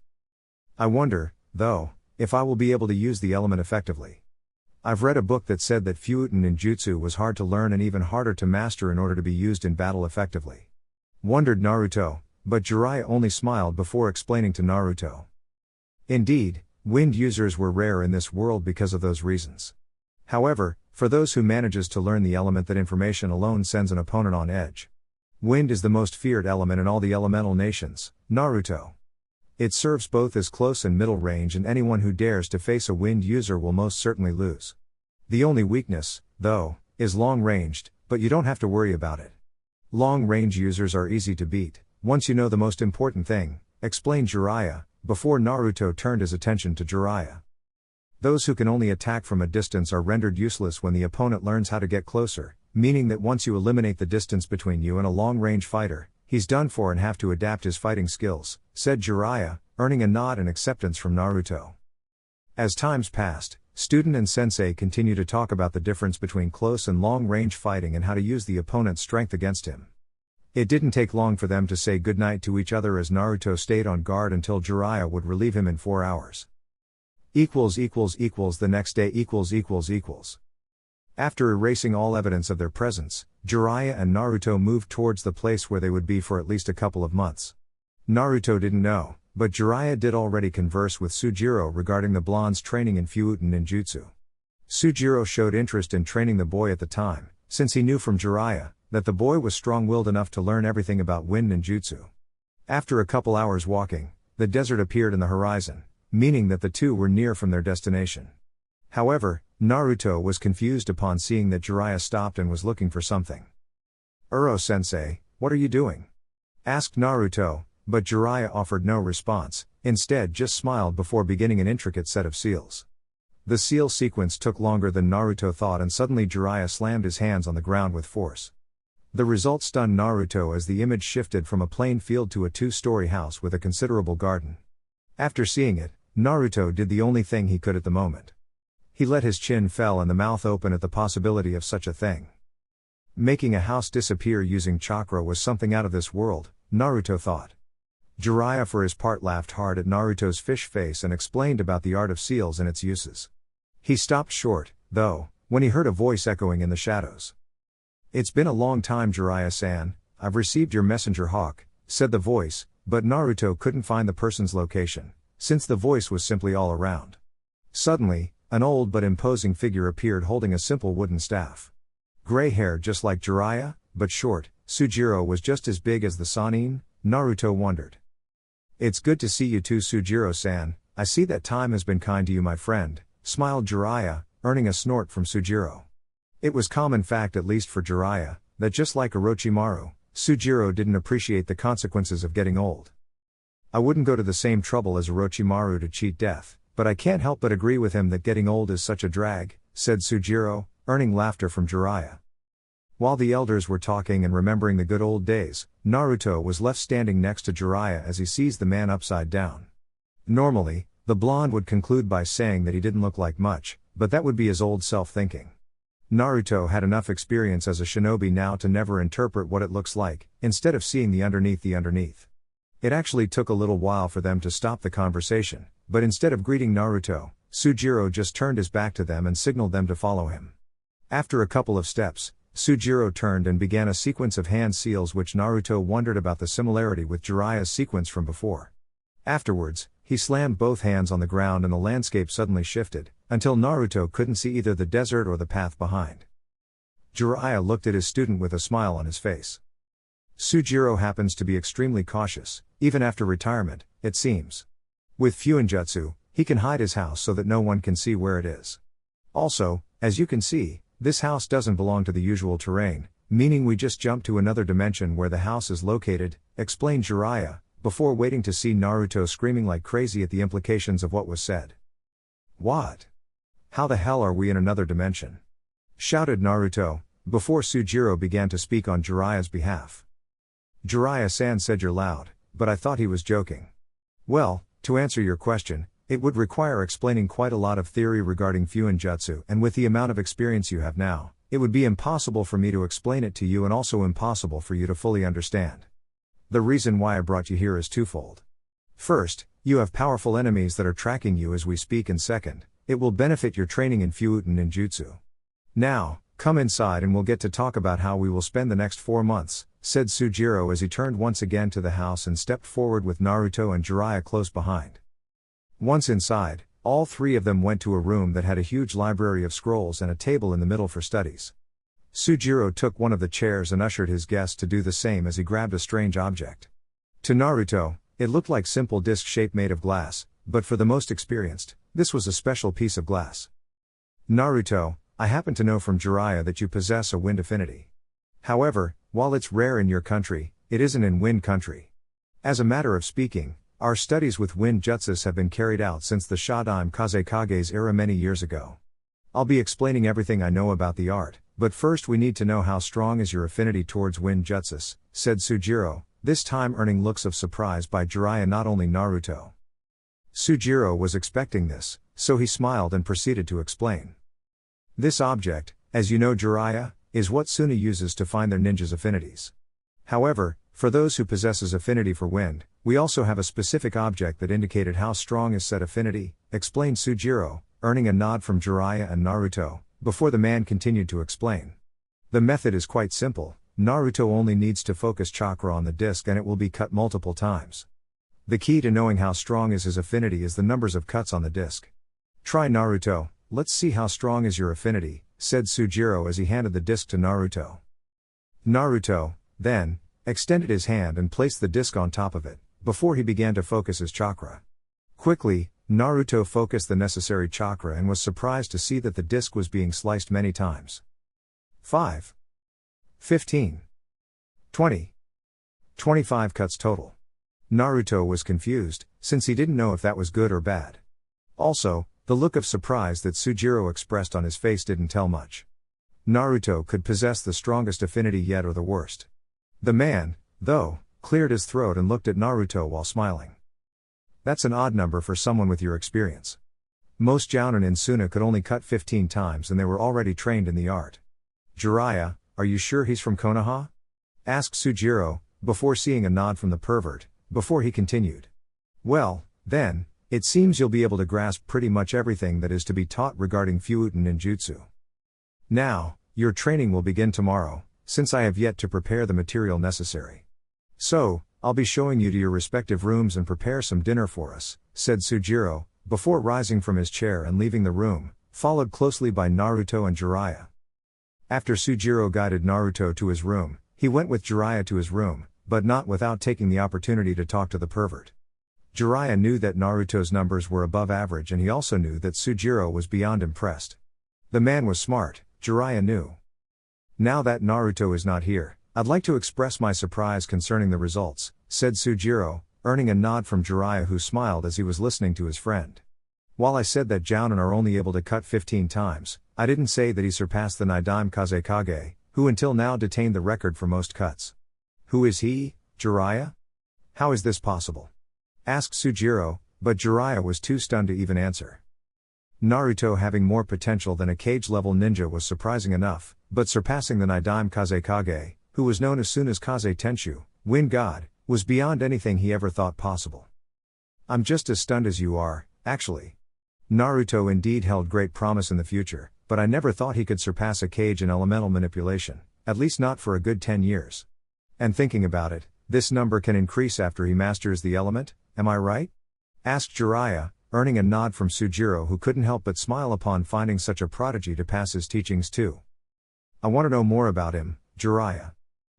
"I wonder, though, if I will be able to use the element effectively. I've read a book that said that Fuuten in jutsu was hard to learn and even harder to master in order to be used in battle effectively," wondered Naruto, but Jiraiya only smiled before explaining to Naruto. Indeed, wind users were rare in this world because of those reasons. However, for those who manages to learn the element, that information alone sends an opponent on edge. Wind is the most feared element in all the elemental nations, Naruto. It serves both as close and middle range, and anyone who dares to face a wind user will most certainly lose. The only weakness, though, is long-ranged, but you don't have to worry about it. Long-range users are easy to beat, once you know the most important thing, explained Jiraiya, before Naruto turned his attention to Jiraiya. Those who can only attack from a distance are rendered useless when the opponent learns how to get closer, meaning that once you eliminate the distance between you and a long-range fighter, he's done for and have to adapt his fighting skills, said Jiraiya, earning a nod and acceptance from Naruto. As times passed, student and sensei continued to talk about the difference between close and long-range fighting and how to use the opponent's strength against him. It didn't take long for them to say goodnight to each other as Naruto stayed on guard until Jiraiya would relieve him in 4 hours. The next day. After erasing all evidence of their presence, Jiraiya and Naruto moved towards the place where they would be for at least a couple of months. Naruto didn't know, but Jiraiya did already converse with Sujiro regarding the blonde's training in Fuuten ninjutsu. Sujiro showed interest in training the boy at the time, since he knew from Jiraiya that the boy was strong-willed enough to learn everything about wind ninjutsu. After a couple hours walking, the desert appeared in the horizon, meaning that the two were near from their destination. However, Naruto was confused upon seeing that Jiraiya stopped and was looking for something. "Uro-sensei, what are you doing?" asked Naruto, but Jiraiya offered no response, instead just smiled before beginning an intricate set of seals. The seal sequence took longer than Naruto thought and suddenly Jiraiya slammed his hands on the ground with force. The result stunned Naruto as the image shifted from a plain field to a 2-story house with a considerable garden. After seeing it, Naruto did the only thing he could at the moment. He let his chin fall and the mouth open at the possibility of such a thing. Making a house disappear using chakra was something out of this world, Naruto thought. Jiraiya for his part laughed hard at Naruto's fish face and explained about the art of seals and its uses. He stopped short, though, when he heard a voice echoing in the shadows. "It's been a long time, Jiraiya-san, I've received your messenger hawk," said the voice, but Naruto couldn't find the person's location, since the voice was simply all around. Suddenly, an old but imposing figure appeared holding a simple wooden staff. Gray hair just like Jiraiya, but short. Sujiro was just as big as the Sannin, Naruto wondered. "It's good to see you too, Sujiro-san, I see that time has been kind to you, my friend," smiled Jiraiya, earning a snort from Sujiro. It was common fact, at least for Jiraiya, that just like Orochimaru, Sujiro didn't appreciate the consequences of getting old. "I wouldn't go to the same trouble as Orochimaru to cheat death, but I can't help but agree with him that getting old is such a drag," said Sujiro, earning laughter from Jiraiya. While the elders were talking and remembering the good old days, Naruto was left standing next to Jiraiya as he sees the man upside down. Normally, the blonde would conclude by saying that he didn't look like much, but that would be his old self thinking. Naruto had enough experience as a shinobi now to never interpret what it looks like, instead of seeing the underneath. It actually took a little while for them to stop the conversation, but instead of greeting Naruto, Sujiro just turned his back to them and signaled them to follow him. After a couple of steps, Sujiro turned and began a sequence of hand seals which Naruto wondered about the similarity with Jiraiya's sequence from before. Afterwards, he slammed both hands on the ground and the landscape suddenly shifted, until Naruto couldn't see either the desert or the path behind. Jiraiya looked at his student with a smile on his face. Sujiro happens to be extremely cautious, even after retirement, it seems. With Fuinjutsu, he can hide his house so that no one can see where it is. Also, as you can see, this house doesn't belong to the usual terrain, meaning we just jumped to another dimension where the house is located, explained Jiraiya, before waiting to see Naruto screaming like crazy at the implications of what was said. "What? How the hell are we in another dimension?" shouted Naruto, before Sujiro began to speak on Jiraiya's behalf. "Jiraiya-san said you're loud, but I thought he was joking." "Well, to answer your question, it would require explaining quite a lot of theory regarding Fuinjutsu, and with the amount of experience you have now, it would be impossible for me to explain it to you and also impossible for you to fully understand. The reason why I brought you here is twofold. First, you have powerful enemies that are tracking you as we speak, and second, it will benefit your training in Fuuten ninjutsu. Now, come inside and we'll get to talk about how we will spend the next 4 months, said Sujiro as he turned once again to the house and stepped forward with Naruto and Jiraiya close behind. Once inside, all three of them went to a room that had a huge library of scrolls and a table in the middle for studies. Sujiro took one of the chairs and ushered his guest to do the same as he grabbed a strange object. To Naruto, it looked like simple disc shape made of glass, but for the most experienced, this was a special piece of glass. "Naruto, I happen to know from Jiraiya that you possess a wind affinity. However, while it's rare in your country, it isn't in wind country. As a matter of speaking, our studies with wind jutsus have been carried out since the Shodaime Kazekage's era many years ago. I'll be explaining everything I know about the art, but first we need to know how strong is your affinity towards wind jutsus, said Sujiro, this time earning looks of surprise by Jiraiya, not only Naruto. Sujiro was expecting this, so he smiled and proceeded to explain. This object, as you know Jiraiya, is what Suna uses to find their ninja's affinities. However, for those who possesses affinity for wind, we also have a specific object that indicated how strong is said affinity, explained Sujiro, earning a nod from Jiraiya and Naruto, before the man continued to explain. The method is quite simple. Naruto only needs to focus chakra on the disc and it will be cut multiple times. The key to knowing how strong is his affinity is the numbers of cuts on the disc. Try Naruto, let's see how strong is your affinity, said Sujiro as he handed the disc to Naruto. Naruto, then, extended his hand and placed the disc on top of it, before he began to focus his chakra. Quickly, Naruto focused the necessary chakra and was surprised to see that the disc was being sliced many times. 5. 15. 20. 25 cuts total. Naruto was confused, since he didn't know if that was good or bad. Also, the look of surprise that Sujiro expressed on his face didn't tell much. Naruto could possess the strongest affinity yet or the worst. The man, though, cleared his throat and looked at Naruto while smiling. That's an odd number for someone with your experience. Most jounin in Suna could only cut 15 times and they were already trained in the art. Jiraiya, are you sure he's from Konoha? Asked Sujiro, before seeing a nod from the pervert, before he continued. Well, then, it seems you'll be able to grasp pretty much everything that is to be taught regarding Fuuten ninjutsu. Now, your training will begin tomorrow, since I have yet to prepare the material necessary. So, I'll be showing you to your respective rooms and prepare some dinner for us, said Sujiro, before rising from his chair and leaving the room, followed closely by Naruto and Jiraiya. After Sujiro guided Naruto to his room, he went with Jiraiya to his room, but not without taking the opportunity to talk to the pervert. Jiraiya knew that Naruto's numbers were above average and he also knew that Sujiro was beyond impressed. The man was smart, Jiraiya knew. Now that Naruto is not here, I'd like to express my surprise concerning the results, said Sujiro, earning a nod from Jiraiya who smiled as he was listening to his friend. While I said that jounin are only able to cut 15 times, I didn't say that he surpassed the Nidaime Kazekage, who until now detained the record for most cuts. Who is he, Jiraiya? How is this possible? Asked Sujiro, but Jiraiya was too stunned to even answer. Naruto having more potential than a cage-level ninja was surprising enough, but surpassing the Nidaime Kazekage, who was known as soon as Kaze Tenshu, Wind God, was beyond anything he ever thought possible. I'm just as stunned as you are, actually. Naruto indeed held great promise in the future, but I never thought he could surpass a cage in elemental manipulation, at least not for a good 10 years. And thinking about it, this number can increase after he masters the element, am I right? Asked Jiraiya, earning a nod from Sujiro who couldn't help but smile upon finding such a prodigy to pass his teachings to. I want to know more about him, Jiraiya.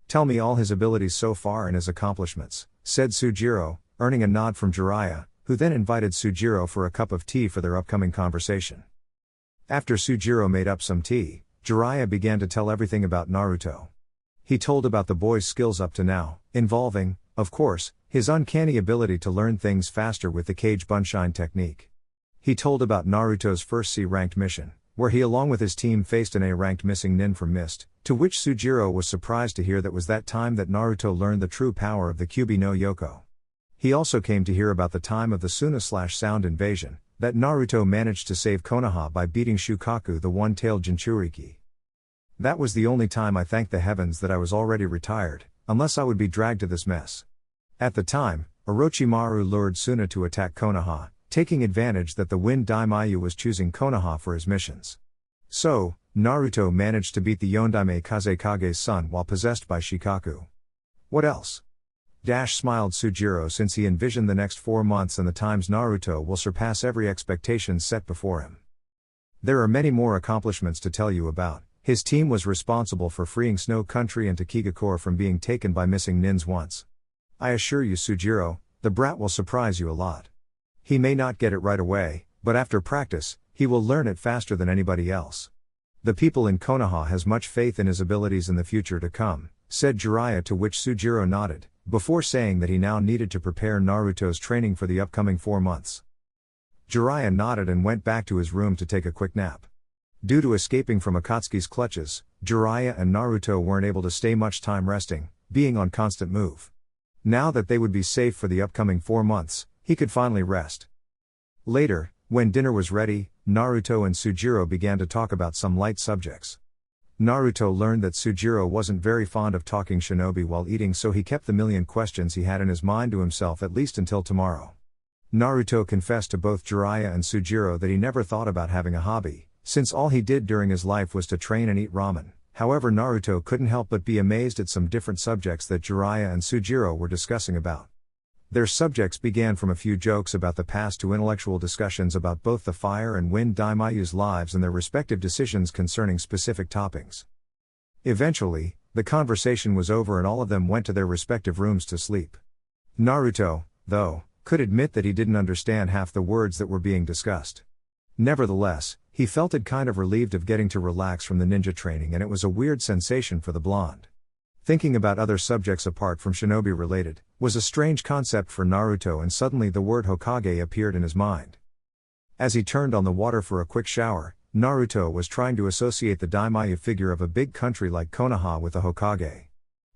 Tell me all his abilities so far and his accomplishments, said Sujiro, earning a nod from Jiraiya, who then invited Sujiro for a cup of tea for their upcoming conversation. After Sujiro made up some tea, Jiraiya began to tell everything about Naruto. He told about the boy's skills up to now, involving, of course, his uncanny ability to learn things faster with the Kage Bunshine technique. He told about Naruto's first C-ranked mission, where he along with his team faced an A-ranked missing nin from Mist, to which Sujiro was surprised to hear that was that time that Naruto learned the true power of the Kyubi no Yoko. He also came to hear about the time of the Suna/Sound invasion, that Naruto managed to save Konoha by beating Shukaku the one-tailed Jinchuriki. That was the only time I thanked the heavens that I was already retired, unless I would be dragged to this mess. At the time, Orochimaru lured Suna to attack Konoha, taking advantage that the Wind Daimyo was choosing Konoha for his missions. So, Naruto managed to beat the Yondaime Kazekage's son while possessed by Shikaku. What else? Smiled Sujiro since he envisioned the next 4 months and the times Naruto will surpass every expectation set before him. There are many more accomplishments to tell you about. His team was responsible for freeing Snow Country and Takigakure from being taken by missing nins once. I assure you Sujiro, the brat will surprise you a lot. He may not get it right away, but after practice, he will learn it faster than anybody else. The people in Konoha has much faith in his abilities in the future to come, said Jiraiya, to which Sujiro nodded, before saying that he now needed to prepare Naruto's training for the upcoming 4 months. Jiraiya nodded and went back to his room to take a quick nap. Due to escaping from Akatsuki's clutches, Jiraiya and Naruto weren't able to stay much time resting, being on constant move. Now that they would be safe for the upcoming 4 months, he could finally rest. Later, when dinner was ready, Naruto and Sujiro began to talk about some light subjects. Naruto learned that Sujiro wasn't very fond of talking shinobi while eating, so he kept the million questions he had in his mind to himself at least until tomorrow. Naruto confessed to both Jiraiya and Sujiro that he never thought about having a hobby, since all he did during his life was to train and eat ramen. However, Naruto couldn't help but be amazed at some different subjects that Jiraiya and Sujiro were discussing about. Their subjects began from a few jokes about the past to intellectual discussions about both the Fire and Wind Daimyo's lives and their respective decisions concerning specific topics. Eventually, the conversation was over and all of them went to their respective rooms to sleep. Naruto, though, could admit that he didn't understand half the words that were being discussed. Nevertheless, he felt it kind of relieved of getting to relax from the ninja training, and it was a weird sensation for the blonde. Thinking about other subjects apart from shinobi related was a strange concept for Naruto, and suddenly the word Hokage appeared in his mind. As he turned on the water for a quick shower, Naruto was trying to associate the daimyo figure of a big country like Konoha with the Hokage.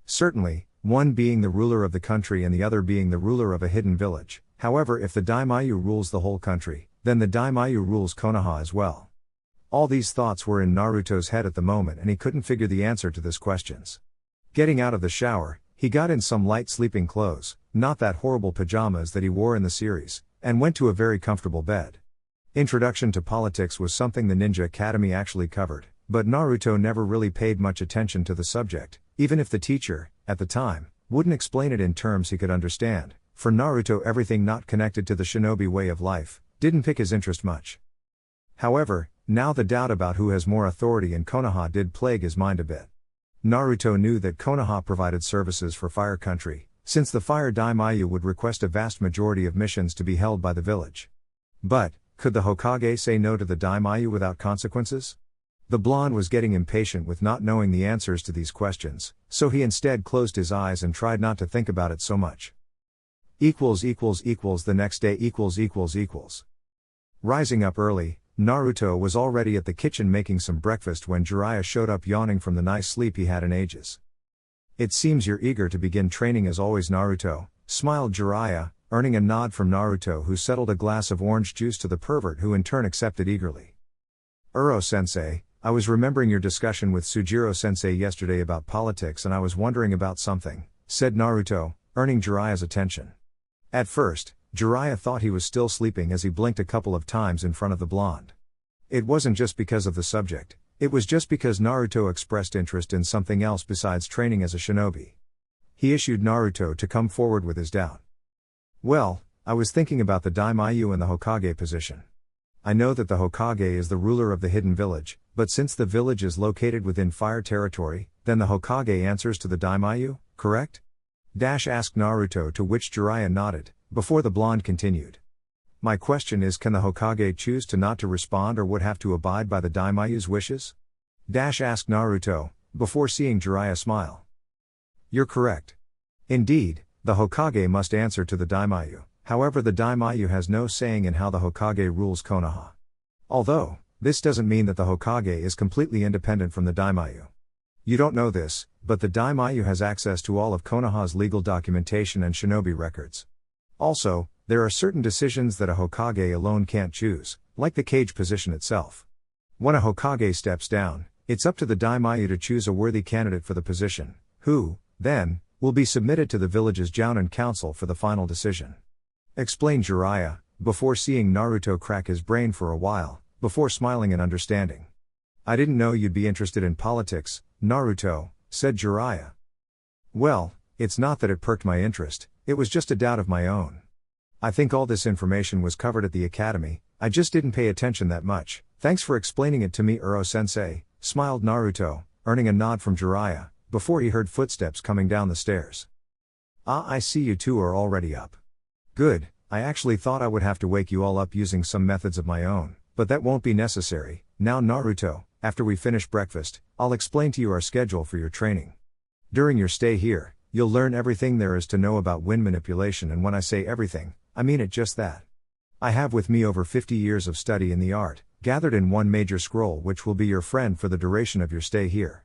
Certainly, one being the ruler of the country and the other being the ruler of a hidden village. However, if the daimyo rules the whole country, then the daimyo rules Konoha as well. All these thoughts were in Naruto's head at the moment, and he couldn't figure the answer to these questions. Getting out of the shower, he got in some light sleeping clothes, not that horrible pajamas that he wore in the series, and went to a very comfortable bed. Introduction to politics was something the Ninja Academy actually covered, but Naruto never really paid much attention to the subject, even if the teacher, at the time, wouldn't explain it in terms he could understand. For Naruto, everything not connected to the shinobi way of life didn't pique his interest much. However, now the doubt about who has more authority in Konoha did plague his mind a bit. Naruto knew that Konoha provided services for Fire Country, since the Fire Daimyo would request a vast majority of missions to be held by the village. But, could the Hokage say no to the daimyo without consequences? The blonde was getting impatient with not knowing the answers to these questions, so he instead closed his eyes and tried not to think about it so much. The next day. Rising up early, Naruto was already at the kitchen making some breakfast when Jiraiya showed up yawning from the nice sleep he had in ages. "It seems you're eager to begin training as always, Naruto," smiled Jiraiya, earning a nod from Naruto, who settled a glass of orange juice to the pervert, who in turn accepted eagerly. "Uro-sensei, I was remembering your discussion with Sujiro-sensei yesterday about politics, and I was wondering about something," said Naruto, earning Jiraiya's attention. At first, Jiraiya thought he was still sleeping as he blinked a couple of times in front of the blonde. It wasn't just because of the subject, it was just because Naruto expressed interest in something else besides training as a shinobi. He issued Naruto to come forward with his doubt. "Well, I was thinking about the daimyo and the Hokage position. I know that the Hokage is the ruler of the hidden village, but since the village is located within Fire territory, then the Hokage answers to the daimyo, correct?" asked Naruto, to which Jiraiya nodded, before the blonde continued. "My question is, can the Hokage choose to not to respond or would have to abide by the daimyo's wishes?" asked Naruto, before seeing Jiraiya smile. "You're correct. Indeed, the Hokage must answer to the daimyo, however the daimyo has no saying in how the Hokage rules Konoha. Although, this doesn't mean that the Hokage is completely independent from the daimyo. You don't know this, but the daimyo has access to all of Konoha's legal documentation and shinobi records. Also, there are certain decisions that a Hokage alone can't choose, like the cage position itself. When a Hokage steps down, it's up to the daimyo to choose a worthy candidate for the position, who, then, will be submitted to the village's Jounin Council for the final decision," explained Jiraiya, before seeing Naruto crack his brain for a while, before smiling in understanding. "I didn't know you'd be interested in politics, Naruto," said Jiraiya. "Well, it's not that it perked my interest, it was just a doubt of my own. I think all this information was covered at the academy, I just didn't pay attention that much. Thanks for explaining it to me, Uro-sensei," smiled Naruto, earning a nod from Jiraiya, before he heard footsteps coming down the stairs. "Ah, I see you two are already up. Good, I actually thought I would have to wake you all up using some methods of my own, but that won't be necessary. Now Naruto, after we finish breakfast, I'll explain to you our schedule for your training. During your stay here, you'll learn everything there is to know about wind manipulation, and when I say everything, I mean it just that. I have with me over 50 years of study in the art, gathered in one major scroll which will be your friend for the duration of your stay here.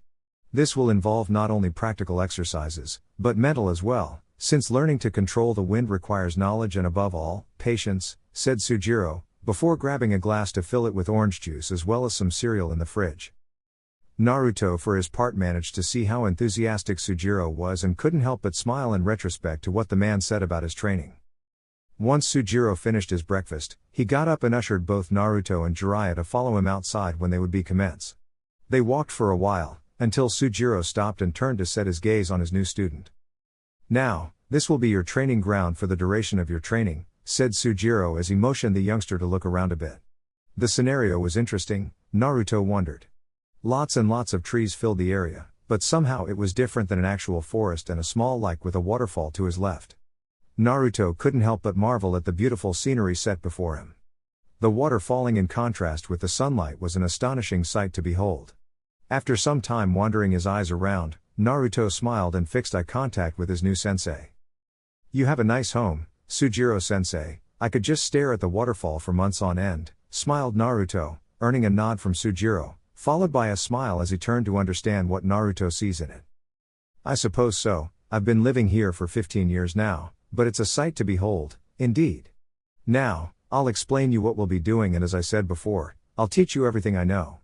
This will involve not only practical exercises, but mental as well, since learning to control the wind requires knowledge and above all, patience, said Sujiro, before grabbing a glass to fill it with orange juice as well as some cereal in the fridge. Naruto for his part managed to see how enthusiastic Sujiro was and couldn't help but smile in retrospect to what the man said about his training. Once Sujiro finished his breakfast, he got up and ushered both Naruto and Jiraiya to follow him outside when they would be commence. They walked for a while, until Sujiro stopped and turned to set his gaze on his new student. Now, this will be your training ground for the duration of your training, said Sujiro as he motioned the youngster to look around a bit. The scenario was interesting, Naruto wondered. Lots and lots of trees filled the area, but somehow it was different than an actual forest and a small lake with a waterfall to his left. Naruto couldn't help but marvel at the beautiful scenery set before him. The water falling in contrast with the sunlight was an astonishing sight to behold. After some time wandering his eyes around, Naruto smiled and fixed eye contact with his new sensei. You have a nice home, Sujiro-sensei. I could just stare at the waterfall for months on end, smiled Naruto, earning a nod from Sujiro, followed by a smile as he turned to understand what Naruto sees in it. I suppose so. I've been living here for 15 years now, but it's a sight to behold, indeed. Now, I'll explain you what we'll be doing, and as I said before, I'll teach you everything I know.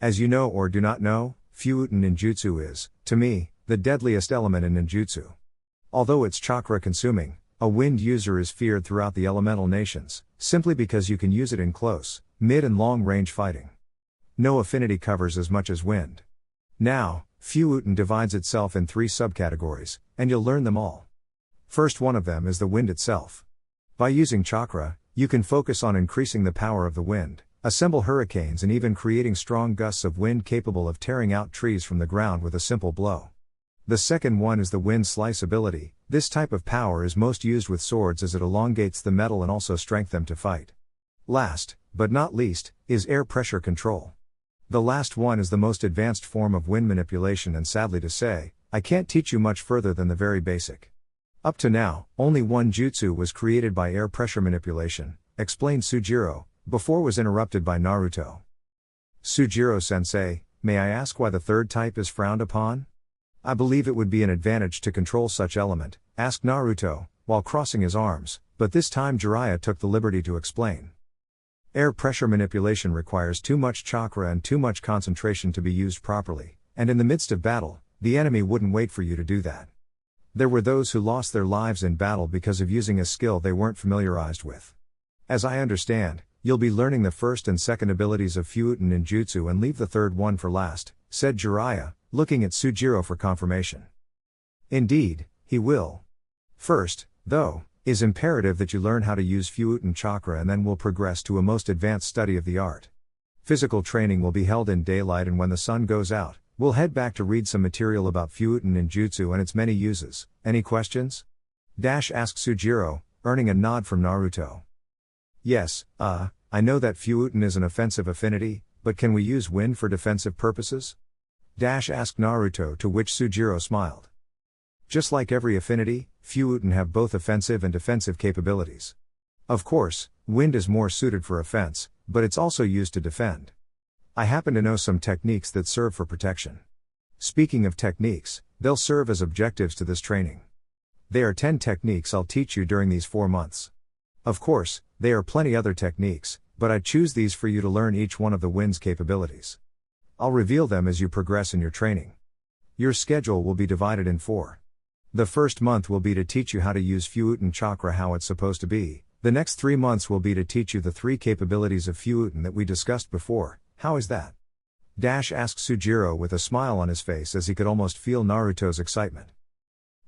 As you know or do not know, Fuuten ninjutsu is, to me, the deadliest element in ninjutsu. Although it's chakra consuming, a wind user is feared throughout the elemental nations, simply because you can use it in close, mid and long range fighting. No affinity covers as much as wind. Now, Fuuten divides itself in 3 subcategories, and you'll learn them all. First one of them is the wind itself. By using chakra, you can focus on increasing the power of the wind, assemble hurricanes and even creating strong gusts of wind capable of tearing out trees from the ground with a simple blow. The second one is the wind slice ability. This type of power is most used with swords as it elongates the metal and also strengthens them to fight. Last, but not least, is air pressure control. The last one is the most advanced form of wind manipulation, and sadly to say, I can't teach you much further than the very basic. Up to now, only one jutsu was created by air pressure manipulation, explained Sujiro, before was interrupted by Naruto. Sujiro-sensei, may I ask why the third type is frowned upon? I believe it would be an advantage to control such element, asked Naruto, while crossing his arms, but this time Jiraiya took the liberty to explain. Air pressure manipulation requires too much chakra and too much concentration to be used properly, and in the midst of battle, the enemy wouldn't wait for you to do that. There were those who lost their lives in battle because of using a skill they weren't familiarized with. As I understand, you'll be learning the first and second abilities of Fuuten ninjutsu and leave the third one for last, said Jiraiya, looking at Sujiro for confirmation. Indeed, he will. First, though, is imperative that you learn how to use Fuuten chakra, and then we'll progress to a most advanced study of the art. Physical training will be held in daylight, and when the sun goes out, we'll head back to read some material about Fuuten ninjutsu and its many uses. Any questions? Asked Sujiro, earning a nod from Naruto. Yes, I know that Fuuten is an offensive affinity, but can we use wind for defensive purposes? Asked Naruto, to which Sujiro smiled. Just like every affinity, Fuuten have both offensive and defensive capabilities. Of course, wind is more suited for offense, but it's also used to defend. I happen to know some techniques that serve for protection. Speaking of techniques, they'll serve as objectives to this training. There are 10 techniques I'll teach you during these 4 months. Of course, there are plenty other techniques, but I choose these for you to learn each one of the wind's capabilities. I'll reveal them as you progress in your training. Your schedule will be divided in 4. The first month will be to teach you how to use Fuuten chakra how it's supposed to be. The next 3 months will be to teach you the 3 capabilities of Fuuten that we discussed before. How is that? Asked Sujiro with a smile on his face as he could almost feel Naruto's excitement.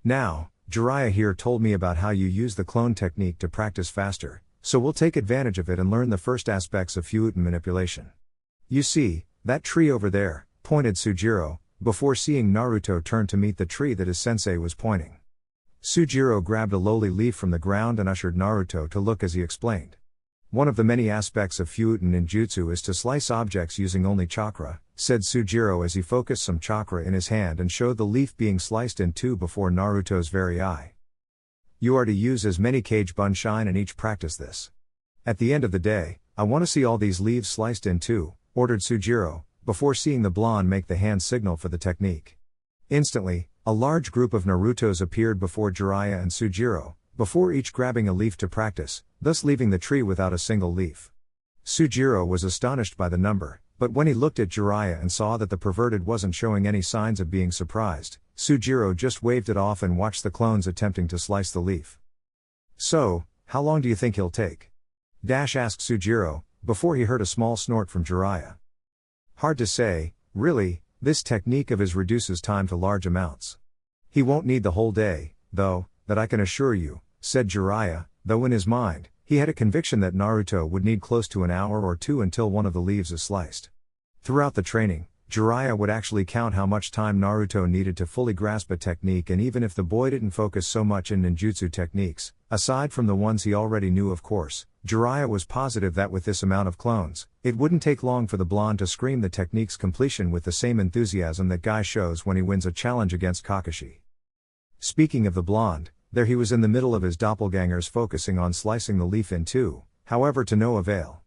Now, Jiraiya here told me about how you use the clone technique to practice faster, so we'll take advantage of it and learn the first aspects of Fuuten manipulation. You see, that tree over there, pointed Sujiro, before seeing Naruto turn to meet the tree that his sensei was pointing. Sujiro grabbed a lowly leaf from the ground and ushered Naruto to look as he explained. One of the many aspects of Fuuten ninjutsu is to slice objects using only chakra, said Sujiro as he focused some chakra in his hand and showed the leaf being sliced in two before Naruto's very eye. You are to use as many Kage Bunshin and each practice this. At the end of the day, I want to see all these leaves sliced in two, ordered Sujiro, before seeing the blonde make the hand signal for the technique. Instantly, a large group of Narutos appeared before Jiraiya and Sujiro, before each grabbing a leaf to practice, thus leaving the tree without a single leaf. Sujiro was astonished by the number, but when he looked at Jiraiya and saw that the perverted wasn't showing any signs of being surprised, Sujiro just waved it off and watched the clones attempting to slice the leaf. So, how long do you think he'll take? Asked Sujiro, before he heard a small snort from Jiraiya. Hard to say, really, this technique of his reduces time to large amounts. He won't need the whole day, though, that I can assure you, said Jiraiya, though in his mind, he had a conviction that Naruto would need close to an hour or two until one of the leaves is sliced. Throughout the training, Jiraiya would actually count how much time Naruto needed to fully grasp a technique, and even if the boy didn't focus so much in ninjutsu techniques, aside from the ones he already knew of course, Jiraiya was positive that with this amount of clones, it wouldn't take long for the blonde to scream the technique's completion with the same enthusiasm that guy shows when he wins a challenge against Kakashi. Speaking of the blonde, there he was in the middle of his doppelgangers focusing on slicing the leaf in two, however to no avail.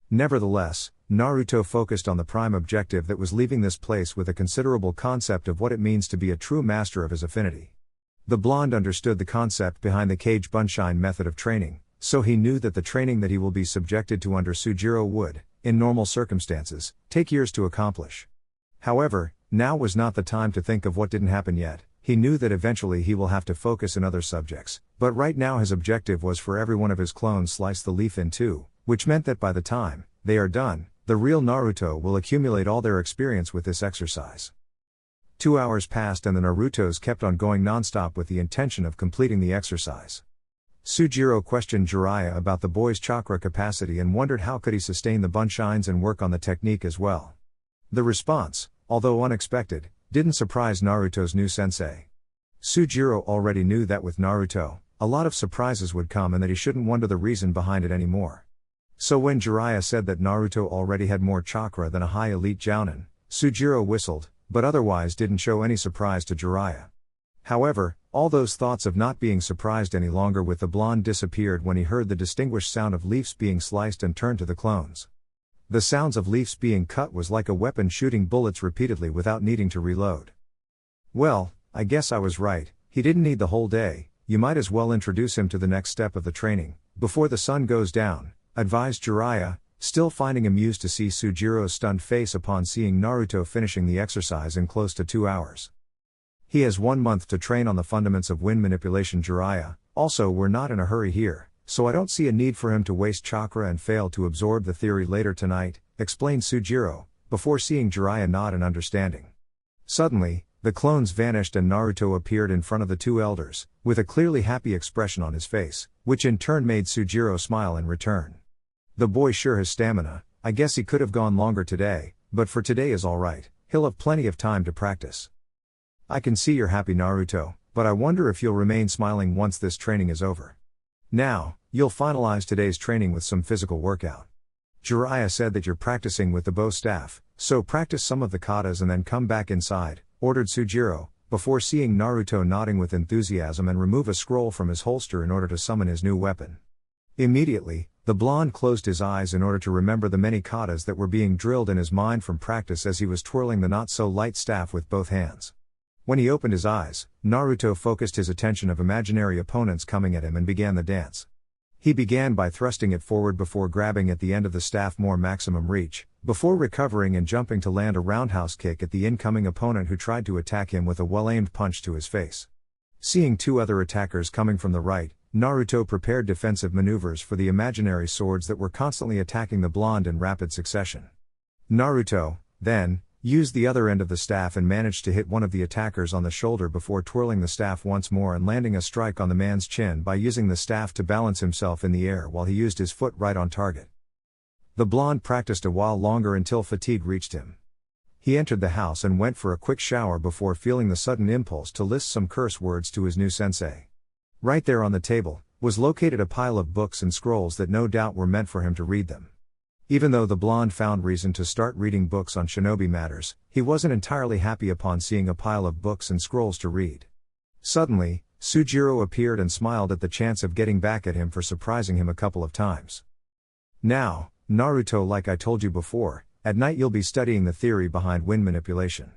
Nevertheless, Naruto focused on the prime objective that was leaving this place with a considerable concept of what it means to be a true master of his affinity. The blonde understood the concept behind the Kage Bunshin method of training, so he knew that the training that he will be subjected to under Sujiro would, in normal circumstances, take years to accomplish. However, now was not the time to think of what didn't happen yet. He knew that eventually he will have to focus in other subjects, but right now his objective was for every one of his clones slice the leaf in two, which meant that by the time they are done, the real Naruto will accumulate all their experience with this exercise. 2 hours passed and the Narutos kept on going non-stop with the intention of completing the exercise. Sujiro questioned Jiraiya about the boy's chakra capacity and wondered how could he sustain the bunshines and work on the technique as well. The response, although unexpected, didn't surprise Naruto's new sensei. Sujiro already knew that with Naruto, a lot of surprises would come and that he shouldn't wonder the reason behind it anymore. So when Jiraiya said that Naruto already had more chakra than a high elite jounin, Sujiro whistled, but otherwise didn't show any surprise to Jiraiya. However, all those thoughts of not being surprised any longer with the blonde disappeared when he heard the distinguished sound of leaves being sliced and turned to the clones. The sounds of leaves being cut was like a weapon shooting bullets repeatedly without needing to reload. Well, I guess I was right, he didn't need the whole day, you might as well introduce him to the next step of the training, before the sun goes down, advised Jiraiya, still finding amused to see Sujiro's stunned face upon seeing Naruto finishing the exercise in close to 2 hours. He has 1 month to train on the fundamentals of wind manipulation Jiraiya, also we're not in a hurry here, so I don't see a need for him to waste chakra and fail to absorb the theory later tonight, explained Sujiro, before seeing Jiraiya nod in understanding. Suddenly, the clones vanished and Naruto appeared in front of the two elders, with a clearly happy expression on his face, which in turn made Sujiro smile in return. The boy sure has stamina, I guess he could have gone longer today, but for today is alright, he'll have plenty of time to practice. I can see you're happy Naruto, but I wonder if you'll remain smiling once this training is over. Now, you'll finalize today's training with some physical workout. Jiraiya said that you're practicing with the bow staff, so practice some of the katas and then come back inside, ordered Sujiro, before seeing Naruto nodding with enthusiasm and remove a scroll from his holster in order to summon his new weapon. Immediately, the blonde closed his eyes in order to remember the many katas that were being drilled in his mind from practice as he was twirling the not-so-light staff with both hands. When he opened his eyes, Naruto focused his attention of imaginary opponents coming at him and began the dance. He began by thrusting it forward before grabbing at the end of the staff more maximum reach, before recovering and jumping to land a roundhouse kick at the incoming opponent who tried to attack him with a well-aimed punch to his face. Seeing two other attackers coming from the right, Naruto prepared defensive maneuvers for the imaginary swords that were constantly attacking the blonde in rapid succession. Naruto, then, used the other end of the staff and managed to hit one of the attackers on the shoulder before twirling the staff once more and landing a strike on the man's chin by using the staff to balance himself in the air while he used his foot right on target. The blonde practiced a while longer until fatigue reached him. He entered the house and went for a quick shower before feeling the sudden impulse to list some curse words to his new sensei. Right there on the table, was located a pile of books and scrolls that no doubt were meant for him to read them. Even though the blonde found reason to start reading books on shinobi matters, he wasn't entirely happy upon seeing a pile of books and scrolls to read. Suddenly, Sujiro appeared and smiled at the chance of getting back at him for surprising him a couple of times. Now, Naruto, like I told you before, at night you'll be studying the theory behind wind manipulation.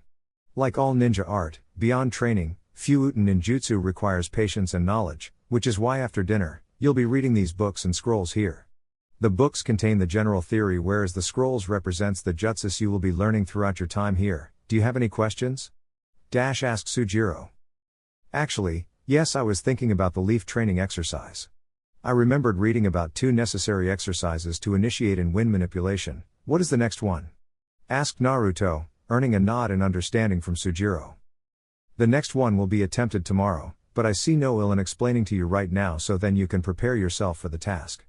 Like all ninja art, beyond training, Fuuten ninjutsu requires patience and knowledge, which is why after dinner, you'll be reading these books and scrolls here. The books contain the general theory whereas the scrolls represents the jutsus you will be learning throughout your time here. Do you have any questions? Asked Sujiro. Actually, yes, I was thinking about the leaf training exercise. I remembered reading about 2 necessary exercises to initiate in wind manipulation. What is the next one? Asked Naruto, earning a nod in understanding from Sujiro. The next one will be attempted tomorrow, but I see no ill in explaining to you right now so then you can prepare yourself for the task.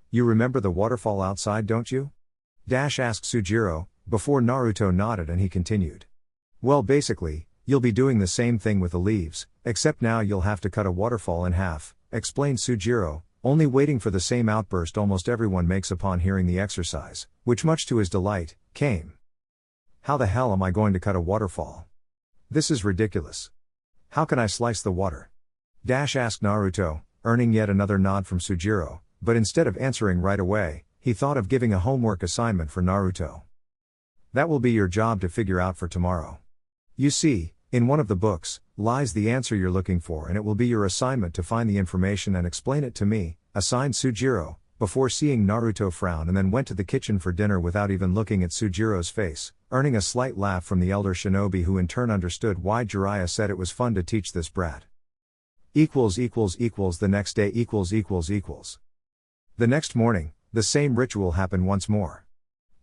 You remember the waterfall outside, don't you? Asked Sujiro, before Naruto nodded and he continued. Well, basically, you'll be doing the same thing with the leaves, except now you'll have to cut a waterfall in half, explained Sujiro, only waiting for the same outburst almost everyone makes upon hearing the exercise, which much to his delight, came. How the hell am I going to cut a waterfall? This is ridiculous. How can I slice the water? Asked Naruto, earning yet another nod from Sujiro, but instead of answering right away, he thought of giving a homework assignment for Naruto. That will be your job to figure out for tomorrow. You see, in one of the books, lies the answer you're looking for and it will be your assignment to find the information and explain it to me, assigned Sujiro, before seeing Naruto frown and then went to the kitchen for dinner without even looking at Sujiro's face, earning a slight laugh from the elder shinobi who in turn understood why Jiraiya said it was fun to teach this brat. The next day The next morning, the same ritual happened once more.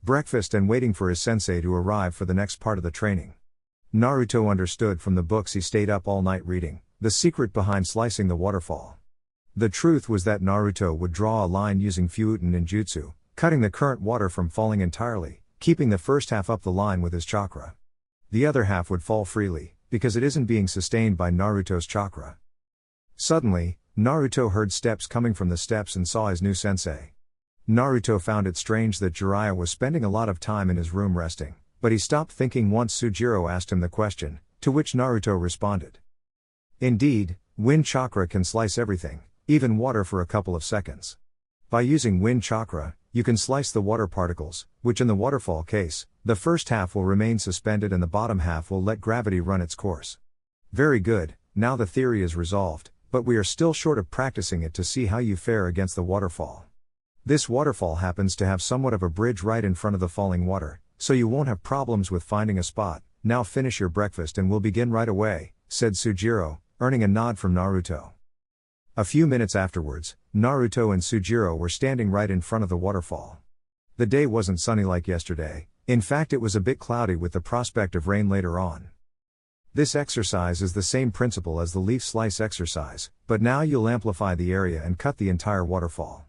Breakfast and waiting for his sensei to arrive for the next part of the training. Naruto understood from the books he stayed up all night reading, the secret behind slicing the waterfall. The truth was that Naruto would draw a line using Fuuten ninjutsu, cutting the current water from falling entirely, keeping the first half up the line with his chakra. The other half would fall freely, because it isn't being sustained by Naruto's chakra. Suddenly, Naruto heard steps coming from the steps and saw his new sensei. Naruto found it strange that Jiraiya was spending a lot of time in his room resting, but he stopped thinking once Sujiro asked him the question, to which Naruto responded. Indeed, wind chakra can slice everything, even water for a couple of seconds. By using wind chakra, you can slice the water particles, which in the waterfall case, the first half will remain suspended and the bottom half will let gravity run its course. Very good, now the theory is resolved, but we are still short of practicing it to see how you fare against the waterfall. This waterfall happens to have somewhat of a bridge right in front of the falling water, so you won't have problems with finding a spot. Now finish your breakfast and we'll begin right away, said Sujiro, earning a nod from Naruto. A few minutes afterwards, Naruto and Sujiro were standing right in front of the waterfall. The day wasn't sunny like yesterday, in fact it was a bit cloudy with the prospect of rain later on. This exercise is the same principle as the leaf slice exercise, but now you'll amplify the area and cut the entire waterfall.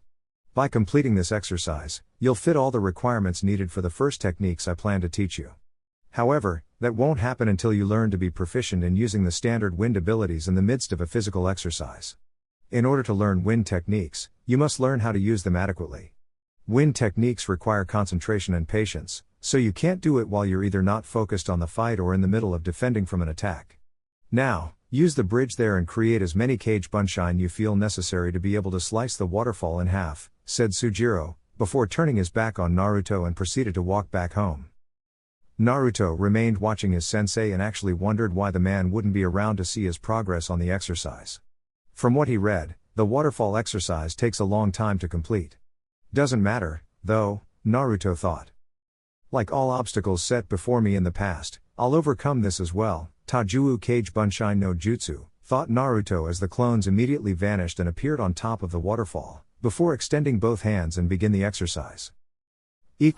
By completing this exercise, you'll fit all the requirements needed for the first techniques I plan to teach you. However, that won't happen until you learn to be proficient in using the standard wind abilities in the midst of a physical exercise. In order to learn wind techniques, you must learn how to use them adequately. Wind techniques require concentration and patience, so you can't do it while you're either not focused on the fight or in the middle of defending from an attack. Now, use the bridge there and create as many cage bunshine you feel necessary to be able to slice the waterfall in half, said Sujiro, before turning his back on Naruto and proceeded to walk back home. Naruto remained watching his sensei and actually wondered why the man wouldn't be around to see his progress on the exercise. From what he read, the waterfall exercise takes a long time to complete. Doesn't matter, though, Naruto thought. Like all obstacles set before me in the past, I'll overcome this as well. Tajuu Kage Bunshine no Jutsu, thought Naruto as the clones immediately vanished and appeared on top of the waterfall, before extending both hands and begin the exercise. With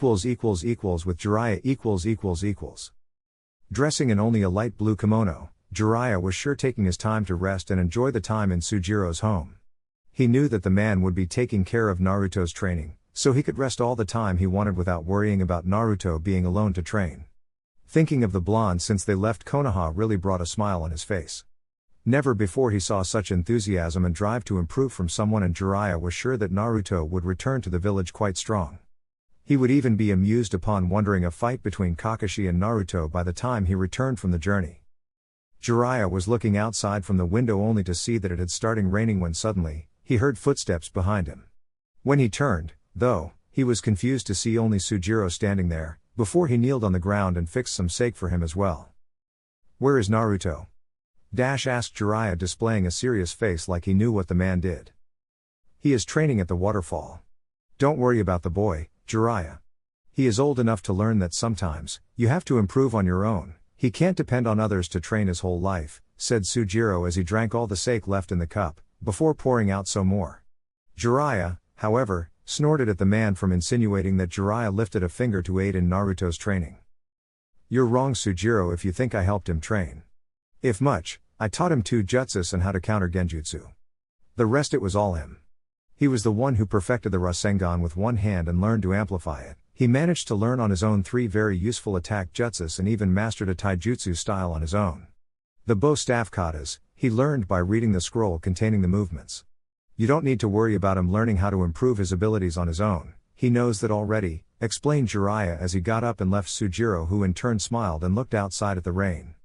Jiraiya . Dressing in only a light blue kimono, Jiraiya was sure taking his time to rest and enjoy the time in Sujiro's home. He knew that the man would be taking care of Naruto's training, so he could rest all the time he wanted without worrying about Naruto being alone to train. Thinking of the blonde since they left Konoha really brought a smile on his face. Never before he saw such enthusiasm and drive to improve from someone, and Jiraiya was sure that Naruto would return to the village quite strong. He would even be amused upon wondering a fight between Kakashi and Naruto by the time he returned from the journey. Jiraiya was looking outside from the window only to see that it had started raining when suddenly, he heard footsteps behind him. When he turned, though, he was confused to see only Sujiro standing there, before he kneeled on the ground and fixed some sake for him as well. "Where is Naruto?" asked Jiraiya, displaying a serious face like he knew what the man did. "He is training at the waterfall. Don't worry about the boy, Jiraiya. He is old enough to learn that sometimes, you have to improve on your own. He can't depend on others to train his whole life," said Sujiro as he drank all the sake left in the cup, before pouring out some more. Jiraiya, however, snorted at the man from insinuating that Jiraiya lifted a finger to aid in Naruto's training. "You're wrong, Sujiro, if you think I helped him train. If much, I taught him 2 jutsus and how to counter genjutsu. The rest it was all him. He was the one who perfected the Rasengan with one hand and learned to amplify it. He managed to learn on his own 3 very useful attack jutsus and even mastered a taijutsu style on his own. The bow staff katas, he learned by reading the scroll containing the movements. You don't need to worry about him learning how to improve his abilities on his own, he knows that already," explained Jiraiya as he got up and left Sujiro, who in turn smiled and looked outside at the rain.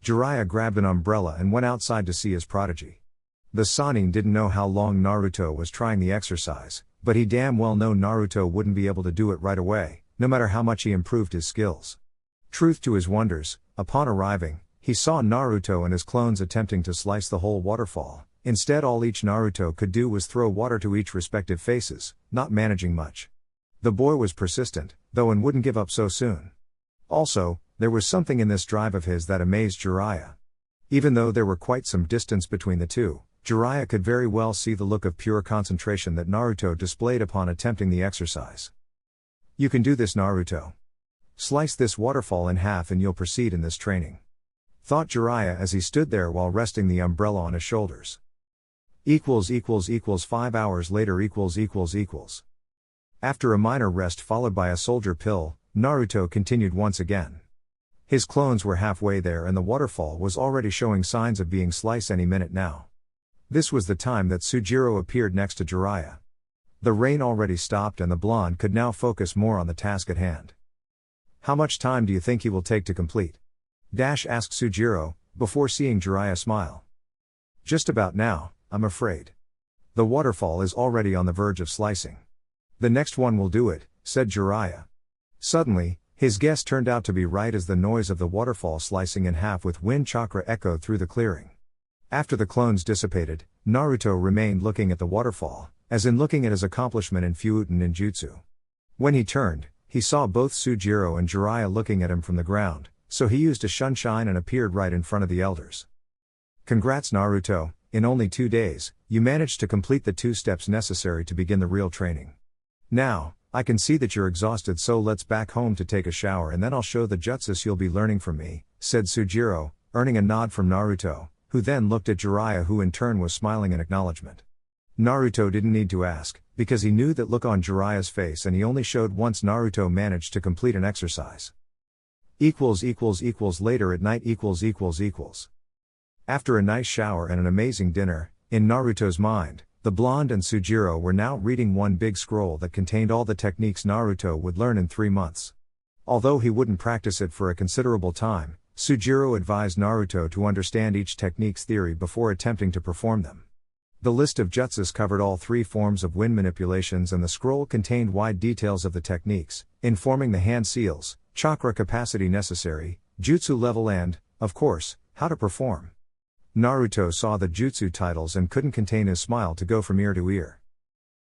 Jiraiya grabbed an umbrella and went outside to see his prodigy. The Sannin didn't know how long Naruto was trying the exercise, but he damn well know Naruto wouldn't be able to do it right away, no matter how much he improved his skills. Truth to his wonders, upon arriving, he saw Naruto and his clones attempting to slice the whole waterfall. Instead, all each Naruto could do was throw water to each respective faces, not managing much. The boy was persistent, though, and wouldn't give up so soon. Also, there was something in this drive of his that amazed Jiraiya. Even though there were quite some distance between the two, Jiraiya could very well see the look of pure concentration that Naruto displayed upon attempting the exercise. "You can do this, Naruto. Slice this waterfall in half and you'll proceed in this training," thought Jiraiya as he stood there while resting the umbrella on his shoulders. 5 hours later. After a minor rest followed by a soldier pill, Naruto continued once again. His clones were halfway there and the waterfall was already showing signs of being sliced any minute now. This was the time that Sujiro appeared next to Jiraiya. The rain already stopped and the blonde could now focus more on the task at hand. "How much time do you think he will take to complete?" asked Sujiro, before seeing Jiraiya smile. "Just about now, I'm afraid. The waterfall is already on the verge of slicing. The next one will do it," said Jiraiya. Suddenly, his guess turned out to be right as the noise of the waterfall slicing in half with wind chakra echoed through the clearing. After the clones dissipated, Naruto remained looking at the waterfall, as in looking at his accomplishment in Fuuten ninjutsu. When he turned, he saw both Sujiro and Jiraiya looking at him from the ground, so he used a shunshine and appeared right in front of the elders. "Congrats, Naruto, in only 2 days, you managed to complete the 2 steps necessary to begin the real training. Now, I can see that you're exhausted, so let's back home to take a shower and then I'll show the jutsus you'll be learning from me," said Sujiro, earning a nod from Naruto, who then looked at Jiraiya, who in turn was smiling in acknowledgement. Naruto didn't need to ask, because he knew that look on Jiraiya's face, and he only showed once Naruto managed to complete an exercise. Later at night. After a nice shower and an amazing dinner, in Naruto's mind, the blonde and Sujiro were now reading one big scroll that contained all the techniques Naruto would learn in 3 months. Although he wouldn't practice it for a considerable time, Sujiro advised Naruto to understand each technique's theory before attempting to perform them. The list of jutsus covered all 3 forms of wind manipulations, and the scroll contained wide details of the techniques, informing the hand seals, chakra capacity necessary, jutsu level and, of course, how to perform. Naruto saw the jutsu titles and couldn't contain his smile to go from ear to ear.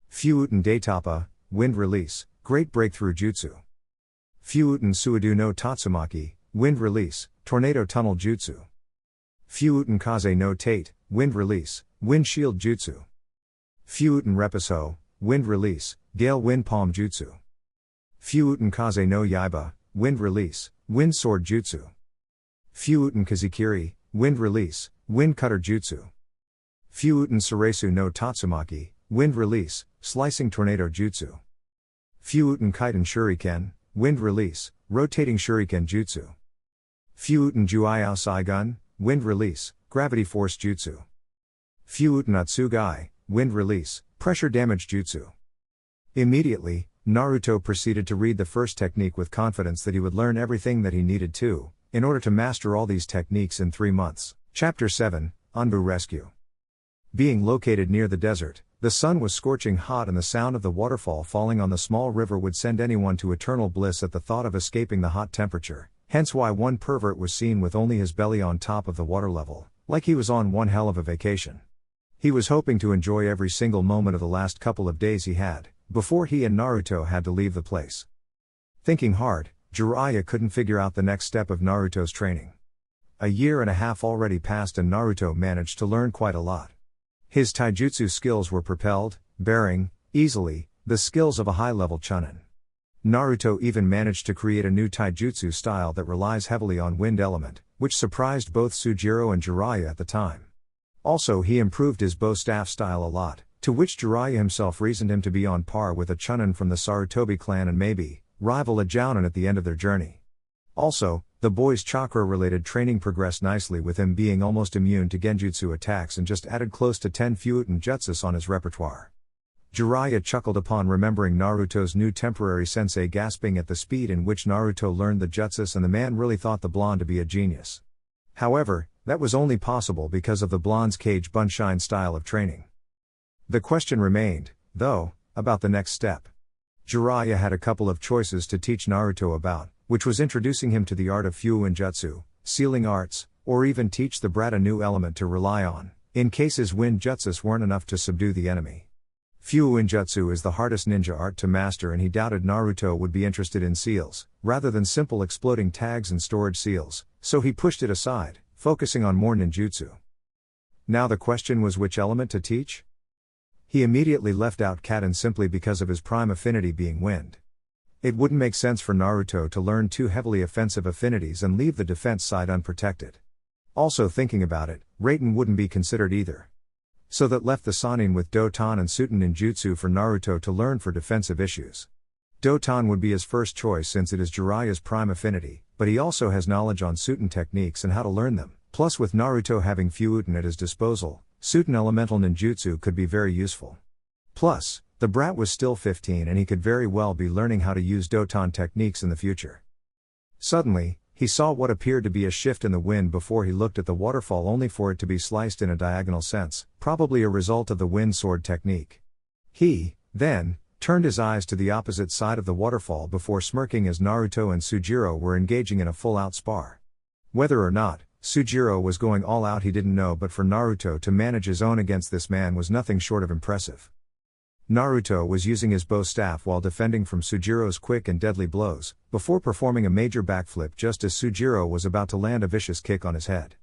Fuuten Daitapa, Wind Release, Great Breakthrough Jutsu. Fuuten Suidu no Tatsumaki, Wind Release, Tornado Tunnel Jutsu. Fuuten Kaze no Tate, Wind Release, Wind Shield Jutsu. Fuuten Repiso, Wind Release, Gale Wind Palm Jutsu. Fuuten Kaze no Yaiba, Wind Release, Wind Sword Jutsu. Fuuten Kazikiri, Wind Release, Wind Cutter Jutsu. Fuuten Suresu no Tatsumaki, Wind Release, Slicing Tornado Jutsu. Fuuten Kaiten Shuriken, Wind Release, Rotating Shuriken Jutsu. Fuuten Juiao Saigun, Wind Release, Gravity Force Jutsu. Fuuten Atsugai, Wind Release, Pressure Damage Jutsu. Immediately, Naruto proceeded to read the first technique with confidence that he would learn everything that he needed to, in order to master all these techniques in 3 months. Chapter 7, Anbu Rescue. Being located near the desert, the sun was scorching hot and the sound of the waterfall falling on the small river would send anyone to eternal bliss at the thought of escaping the hot temperature, hence why one pervert was seen with only his belly on top of the water level, like he was on one hell of a vacation. He was hoping to enjoy every single moment of the last couple of days he had, before he and Naruto had to leave the place. Thinking hard, Jiraiya couldn't figure out the next step of Naruto's training. A year and a half already passed and Naruto managed to learn quite a lot. His taijutsu skills were propelled, bearing, easily, the skills of a high-level chunin. Naruto even managed to create a new taijutsu style that relies heavily on wind element, which surprised both Sujiro and Jiraiya at the time. Also he improved his bow staff style a lot, to which Jiraiya himself reasoned him to be on par with a chunin from the Sarutobi clan and maybe rival a jounin at the end of their journey. Also, the boy's chakra-related training progressed nicely with him being almost immune to genjutsu attacks and just added close to 10 Fuuten jutsus on his repertoire. Jiraiya chuckled upon remembering Naruto's new temporary sensei gasping at the speed in which Naruto learned the jutsus, and the man really thought the blonde to be a genius. However, that was only possible because of the blonde's cage bunshine style of training. The question remained, though, about the next step. Jiraiya had a couple of choices to teach Naruto about, which was introducing him to the art of Fuuen jutsu, sealing arts, or even teach the brat a new element to rely on, in cases wind jutsus weren't enough to subdue the enemy. Fuuen jutsu is the hardest ninja art to master, and he doubted Naruto would be interested in seals, rather than simple exploding tags and storage seals, so he pushed it aside, focusing on more ninjutsu. Now the question was which element to teach? He immediately left out Kaden simply because of his prime affinity being wind. It wouldn't make sense for Naruto to learn two heavily offensive affinities and leave the defense side unprotected. Also thinking about it, Raiten wouldn't be considered either. So that left the Sannin with Doton and Suten ninjutsu for Naruto to learn for defensive issues. Doton would be his first choice since it is Jiraiya's prime affinity, but he also has knowledge on Suten techniques and how to learn them, plus with Naruto having Fuuten at his disposal, Suten elemental ninjutsu could be very useful. Plus, the brat was still 15 and he could very well be learning how to use Doton techniques in the future. Suddenly, he saw what appeared to be a shift in the wind before he looked at the waterfall, only for it to be sliced in a diagonal sense, probably a result of the wind sword technique. He, then, turned his eyes to the opposite side of the waterfall before smirking as Naruto and Sujiro were engaging in a full-out spar. Whether or not Sujiro was going all out he didn't know, but for Naruto to manage his own against this man was nothing short of impressive. Naruto was using his bow staff while defending from Sujiro's quick and deadly blows, before performing a major backflip just as Sujiro was about to land a vicious kick on his head.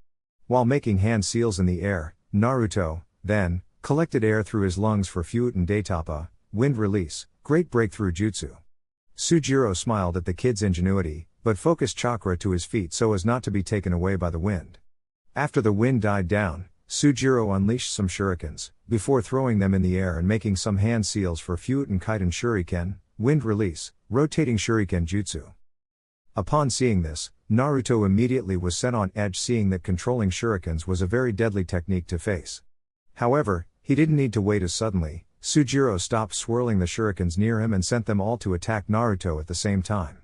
While making hand seals in the air, Naruto, then, collected air through his lungs for Fuuten Daitapa, wind release, great breakthrough jutsu. Sujiro smiled at the kid's ingenuity, but focused chakra to his feet so as not to be taken away by the wind. After the wind died down, Sujiro unleashed some shurikens, before throwing them in the air and making some hand seals for Fuuten Kaiten Shuriken, wind release, rotating shuriken jutsu. Upon seeing this, Naruto immediately was set on edge, seeing that controlling shurikens was a very deadly technique to face. However, he didn't need to wait as suddenly. Sujiro stopped swirling the shurikens near him and sent them all to attack Naruto at the same time.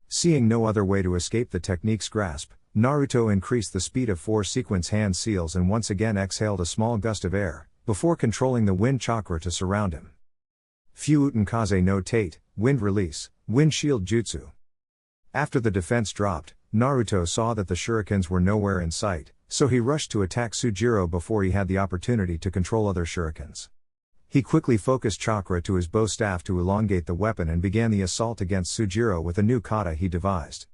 Seeing no other way to escape the technique's grasp, Naruto increased the speed of 4 sequence hand seals and once again exhaled a small gust of air, before controlling the wind chakra to surround him. Fuuten Kaze no Tate, wind release, wind shield jutsu. After the defense dropped, Naruto saw that the shurikens were nowhere in sight, so he rushed to attack Sujiro before he had the opportunity to control other shurikens. He quickly focused chakra to his bow staff to elongate the weapon and began the assault against Sujiro with a new kata he devised.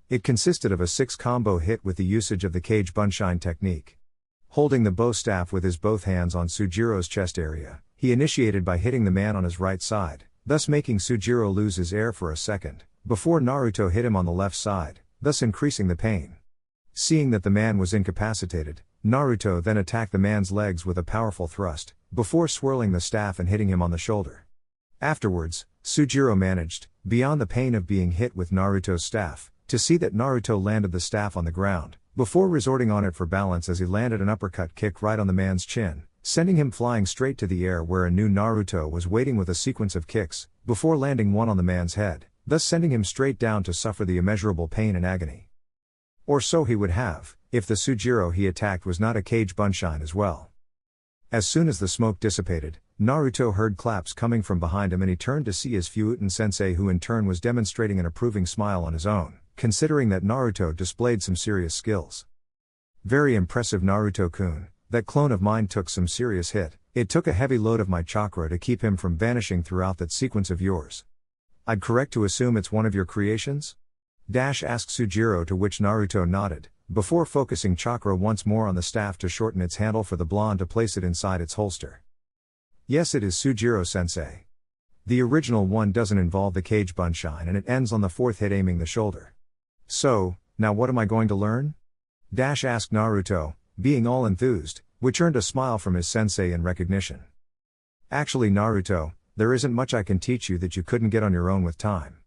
It consisted of a 6-combo hit with the usage of the cage bunshine technique. Holding the bow staff with his both hands on Sujiro's chest area, he initiated by hitting the man on his right side, thus making Sujiro lose his air for a second, before Naruto hit him on the left side, thus increasing the pain. Seeing that the man was incapacitated, Naruto then attacked the man's legs with a powerful thrust, before swirling the staff and hitting him on the shoulder. Afterwards, Sujiro managed, beyond the pain of being hit with Naruto's staff, to see that Naruto landed the staff on the ground, before resorting on it for balance as he landed an uppercut kick right on the man's chin, sending him flying straight to the air where a new Naruto was waiting with a sequence of kicks, before landing one on the man's head, thus sending him straight down to suffer the immeasurable pain and agony. Or so he would have, if the Sujiro he attacked was not a Kage Bunshin as well. As soon as the smoke dissipated, Naruto heard claps coming from behind him and he turned to see his Fuuten sensei, who in turn was demonstrating an approving smile on his own, considering that Naruto displayed some serious skills. Very impressive, Naruto-kun, that clone of mine took some serious hit. It took a heavy load of my chakra to keep him from vanishing throughout that sequence of yours. I'd correct to assume it's one of your creations? Asked Sujiro, to which Naruto nodded, before focusing chakra once more on the staff to shorten its handle for the blonde to place it inside its holster. Yes, it is Sujiro-sensei. The original one doesn't involve the Kage Bunshin and it ends on the fourth hit aiming the shoulder. So, now what am I going to learn? Asked Naruto, being all enthused, which earned a smile from his sensei in recognition. Actually, Naruto, there isn't much I can teach you that you couldn't get on your own with time.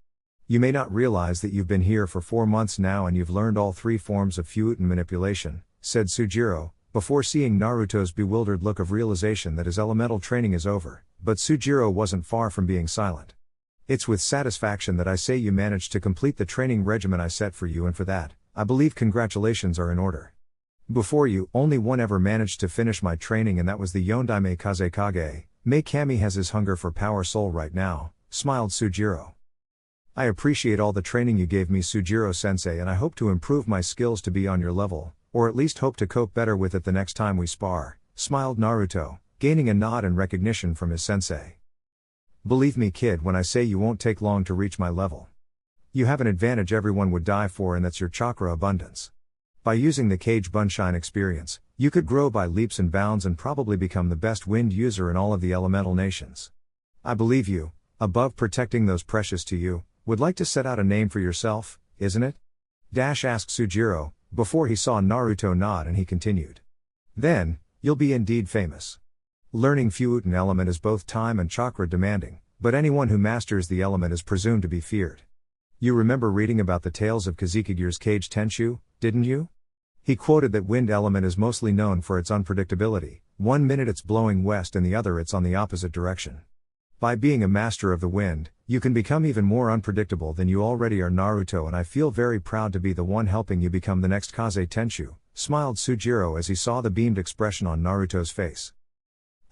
You may not realize that you've been here for 4 months now and you've learned all 3 forms of Fuuten manipulation, said Sujiro, before seeing Naruto's bewildered look of realization that his elemental training is over, but Sujiro wasn't far from being silent. It's with satisfaction that I say you managed to complete the training regimen I set for you, and for that, I believe congratulations are in order. Before you, only one ever managed to finish my training, and that was the Yondaime Kazekage. Mei Kami has his hunger for power soul right now, smiled Sujiro. I appreciate all the training you gave me, Sujiro-sensei, and I hope to improve my skills to be on your level, or at least hope to cope better with it the next time we spar, smiled Naruto, gaining a nod in recognition from his sensei. Believe me, kid, when I say you won't take long to reach my level. You have an advantage everyone would die for, and that's your chakra abundance. By using the Kage Bunshin experience, you could grow by leaps and bounds and probably become the best wind user in all of the elemental nations. I believe you, above protecting those precious to you, would like to set out a name for yourself, isn't it? Asked Sujiro, before he saw Naruto nod, and he continued. Then, you'll be indeed famous. Learning Fuuten element is both time and chakra demanding, but anyone who masters the element is presumed to be feared. You remember reading about the tales of Kazekigur's Kage Tenshu, didn't you? He quoted that wind element is mostly known for its unpredictability. 1 minute it's blowing west and the other it's on the opposite direction. By being a master of the wind, you can become even more unpredictable than you already are, Naruto, and I feel very proud to be the one helping you become the next Kaze Tenshu, smiled Sujiro as he saw the beamed expression on Naruto's face.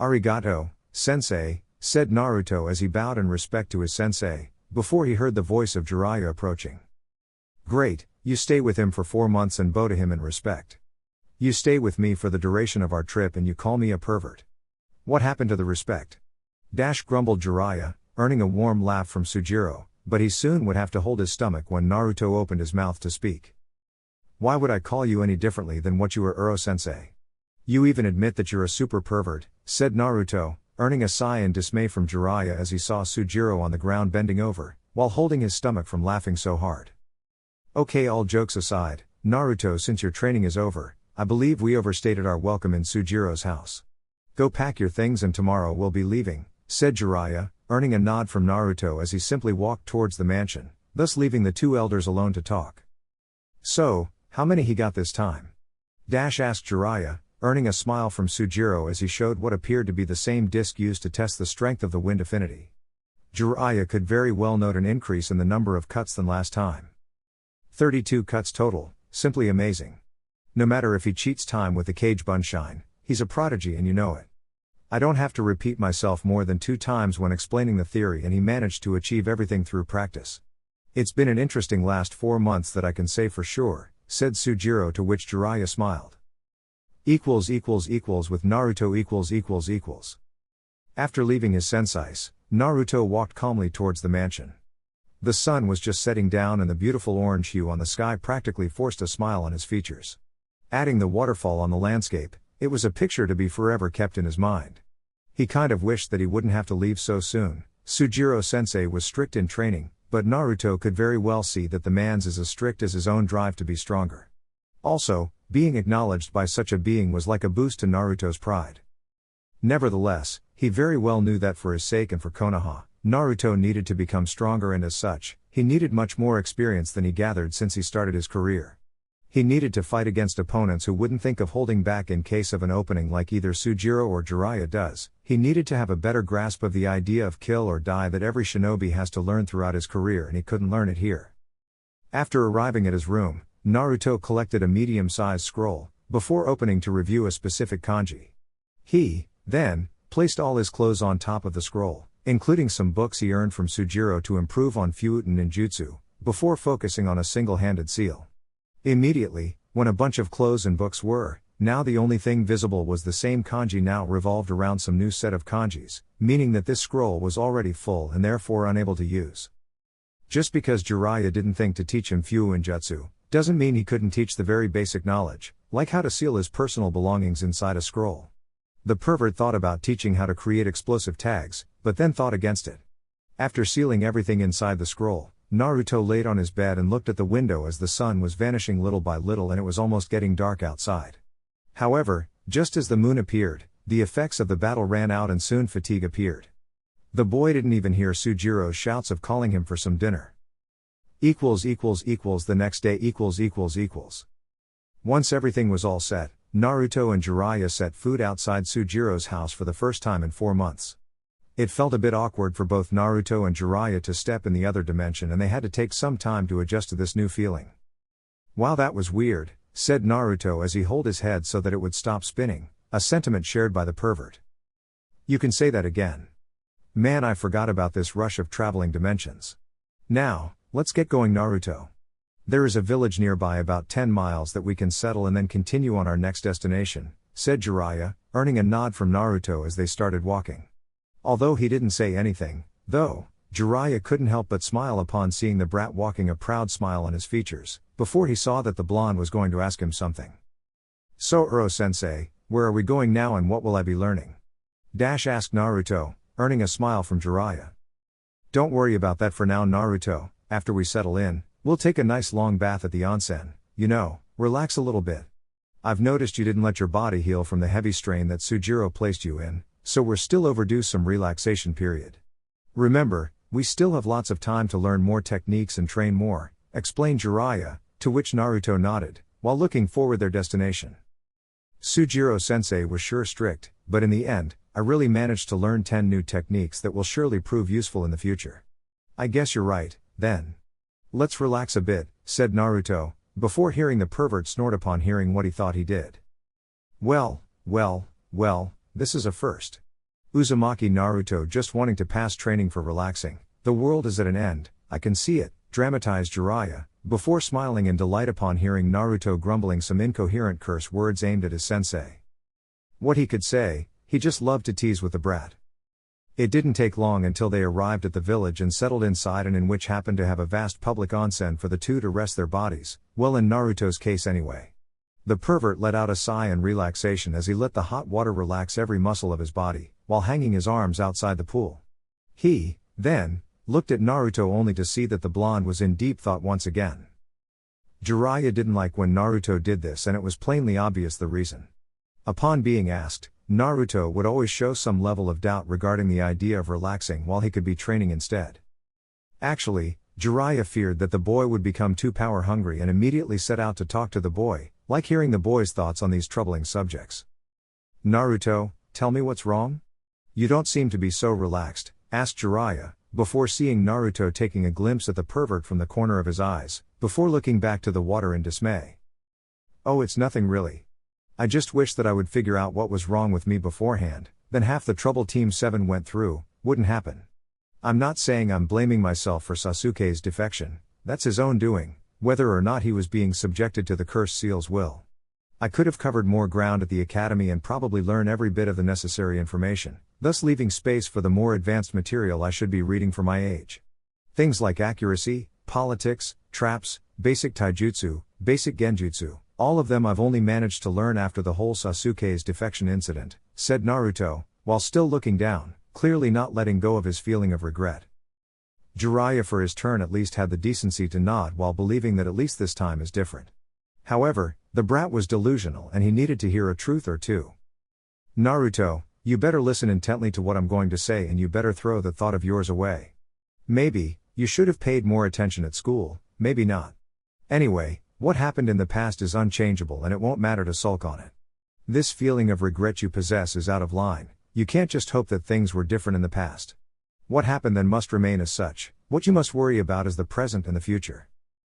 Arigato, sensei, said Naruto as he bowed in respect to his sensei, before he heard the voice of Jiraiya approaching. Great, you stay with him for 4 months and bow to him in respect. You stay with me for the duration of our trip and you call me a pervert. What happened to the respect? Grumbled Jiraiya, earning a warm laugh from Sujiro, but he soon would have to hold his stomach when Naruto opened his mouth to speak. Why would I call you any differently than what you are, Uro-sensei? You even admit that you're a super pervert, said Naruto, earning a sigh in dismay from Jiraiya as he saw Sujiro on the ground bending over, while holding his stomach from laughing so hard. Okay, all jokes aside, Naruto, since your training is over, I believe we overstated our welcome in Sujiro's house. Go pack your things and tomorrow we'll be leaving, said Jiraiya, earning a nod from Naruto as he simply walked towards the mansion, thus leaving the 2 elders alone to talk. So, how many he got this time? Asked Jiraiya, earning a smile from Sujiro as he showed what appeared to be the same disc used to test the strength of the wind affinity. Jiraiya could very well note an increase in the number of cuts than last time. 32 cuts total, simply amazing. No matter if he cheats time with the Kage Bunshin, he's a prodigy and you know it. I don't have to repeat myself more than 2 times when explaining the theory, and he managed to achieve everything through practice. It's been an interesting last 4 months, that I can say for sure, said Sujiro, to which Jiraiya smiled. With Naruto . After leaving his sensei's, Naruto walked calmly towards the mansion. The sun was just setting down and the beautiful orange hue on the sky practically forced a smile on his features. Adding the waterfall on the landscape, it was a picture to be forever kept in his mind. He kind of wished that he wouldn't have to leave so soon. Sujiro-sensei was strict in training, but Naruto could very well see that the man's is as strict as his own drive to be stronger. Also, being acknowledged by such a being was like a boost to Naruto's pride. Nevertheless, he very well knew that for his sake and for Konoha, Naruto needed to become stronger, and as such, he needed much more experience than he gathered since he started his career. He needed to fight against opponents who wouldn't think of holding back in case of an opening like either Sujiro or Jiraiya does. He needed to have a better grasp of the idea of kill or die that every shinobi has to learn throughout his career, and he couldn't learn it here. After arriving at his room, Naruto collected a medium-sized scroll, before opening to review a specific kanji. He, then, placed all his clothes on top of the scroll, including some books he earned from Sujiro to improve on Fuuta ninjutsu, before focusing on a single-handed seal. Immediately, when a bunch of clothes and books were, now the only thing visible was the same kanji now revolved around some new set of kanjis, meaning that this scroll was already full and therefore unable to use. Just because Jiraiya didn't think to teach him Fuuta ninjutsu, doesn't mean he couldn't teach the very basic knowledge, like how to seal his personal belongings inside a scroll. The pervert thought about teaching how to create explosive tags, but then thought against it. After sealing everything inside the scroll, Naruto laid on his bed and looked at the window as the sun was vanishing little by little and it was almost getting dark outside. However, just as the moon appeared, the effects of the battle ran out and soon fatigue appeared. The boy didn't even hear Sujiro's shouts of calling him for some dinner. The next day . Once everything was all set, Naruto and Jiraiya set food outside Sujiro's house for the first time in 4 months. It felt a bit awkward for both Naruto and Jiraiya to step in the other dimension, and they had to take some time to adjust to this new feeling. "Wow, that was weird," said Naruto as he held his head so that it would stop spinning, a sentiment shared by the pervert. "You can say that again. Man, I forgot about this rush of traveling dimensions. Now, let's get going, Naruto. There is a village nearby about 10 miles that we can settle and then continue on our next destination," said Jiraiya, earning a nod from Naruto as they started walking. Although he didn't say anything, though, Jiraiya couldn't help but smile upon seeing the brat walking, a proud smile on his features, before he saw that the blonde was going to ask him something. "So Uro-sensei, where are we going now and what will I be learning?" asked Naruto, earning a smile from Jiraiya. "Don't worry about that for now, Naruto. After we settle in, we'll take a nice long bath at the onsen, relax a little bit. I've noticed you didn't let your body heal from the heavy strain that Sujiro placed you in, so we're still overdue some relaxation period. Remember, we still have lots of time to learn more techniques and train more," explained Jiraiya, to which Naruto nodded, while looking forward their destination. "Sujiro-sensei was sure strict, but in the end, I really managed to learn 10 new techniques that will surely prove useful in the future." "I guess you're right, then. Let's relax a bit," said Naruto, before hearing the pervert snort upon hearing what he thought he did. Well, this is a first. Uzumaki Naruto just wanting to pass training for relaxing. The world is at an end, I can see it, dramatized Jiraiya, before smiling in delight upon hearing Naruto grumbling some incoherent curse words aimed at his sensei. What he could say, he just loved to tease with the brat. It didn't take long until they arrived at the village and settled inside, and in which happened to have a vast public onsen for the two to rest their bodies, well, in Naruto's case anyway. The pervert let out a sigh in relaxation as he let the hot water relax every muscle of his body, while hanging his arms outside the pool. He, then, looked at Naruto only to see that the blonde was in deep thought once again. Jiraiya didn't like when Naruto did this, and it was plainly obvious the reason. Upon being asked, Naruto would always show some level of doubt regarding the idea of relaxing while he could be training instead. Actually, Jiraiya feared that the boy would become too power hungry and immediately set out to talk to the boy, like hearing the boy's thoughts on these troubling subjects. "Naruto, tell me what's wrong? You don't seem to be so relaxed," asked Jiraiya, before seeing Naruto taking a glimpse at the pervert from the corner of his eyes, before looking back to the water in dismay. "Oh, it's nothing really. I just wish that I would figure out what was wrong with me beforehand, then half the trouble Team 7 went through wouldn't happen. I'm not saying I'm blaming myself for Sasuke's defection, that's his own doing, whether or not he was being subjected to the cursed seal's will. I could have covered more ground at the academy and probably learn every bit of the necessary information, thus leaving space for the more advanced material I should be reading for my age. Things like accuracy, politics, traps, basic taijutsu, basic genjutsu, all of them I've only managed to learn after the whole Sasuke's defection incident," said Naruto, while still looking down, clearly not letting go of his feeling of regret. Jiraiya for his turn at least had the decency to nod while believing that at least this time is different. However, the brat was delusional and he needed to hear a truth or two. "Naruto, you better listen intently to what I'm going to say, and you better throw that thought of yours away. Maybe, you should have paid more attention at school, maybe not. Anyway, What happened in the past is unchangeable and it won't matter to sulk on it. This feeling of regret you possess is out of line. You can't just hope that things were different in the past. What happened then must remain as such. What you must worry about is the present and the future.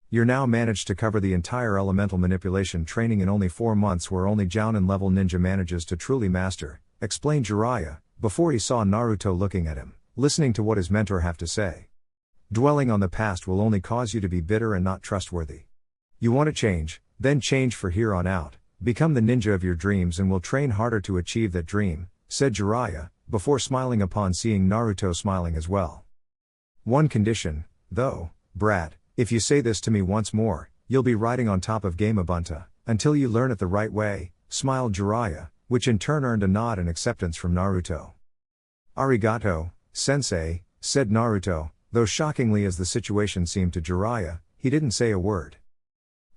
You're now managed to cover the entire elemental manipulation training in only 4 months, where only Jounin level ninja manages to truly master, explained Jiraiya, before he saw Naruto looking at him, listening to what his mentor have to say. Dwelling on the past will only cause you to be bitter and not trustworthy. You want to change, then change for here on out, become the ninja of your dreams and will train harder to achieve that dream, said Jiraiya, before smiling upon seeing Naruto smiling as well. One condition, though, brat, if you say this to me once more, you'll be riding on top of Game Ubuntu, until you learn it the right way, smiled Jiraiya, which in turn earned a nod and acceptance from Naruto. Arigato, sensei, said Naruto, though shockingly as the situation seemed to Jiraiya, he didn't say a word.